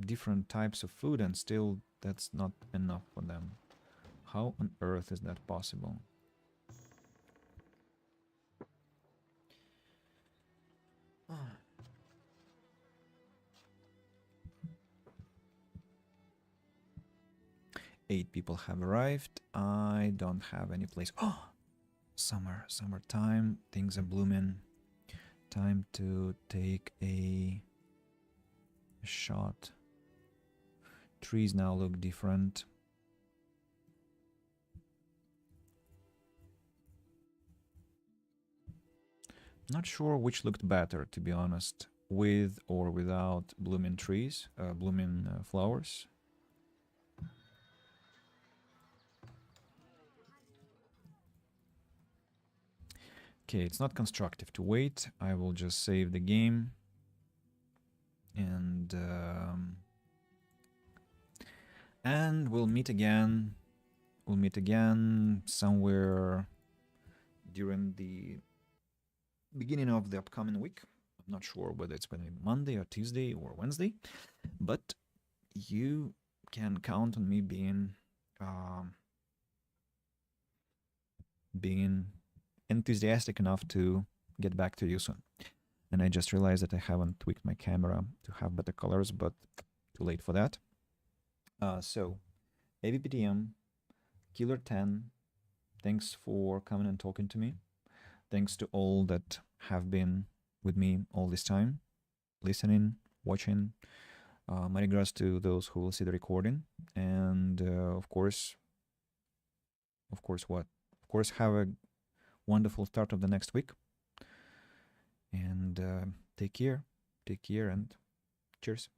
different types of food, and still that's not enough for them. How on earth is that possible? Eight people have arrived. I don't have any place. Oh, summertime. Things are blooming. Time to take a shot. Trees now look different. Not sure which looked better, to be honest, with or without blooming trees, blooming flowers. Okay, it's not constructive to wait. I will just save the game. And we'll meet again. We'll meet again somewhere during the beginning of the upcoming week. I'm not sure whether it's going to be Monday or Tuesday or Wednesday, but you can count on me being enthusiastic enough to get back to you soon. And I just realized that I haven't tweaked my camera to have better colors, but too late for that. So, AVPDM, Killer 10, thanks for coming and talking to me. Thanks to all that have been with me all this time, listening, watching. My regards to those who will see the recording. And of course, what? Of course, have a wonderful start of the next week. And take care, and cheers.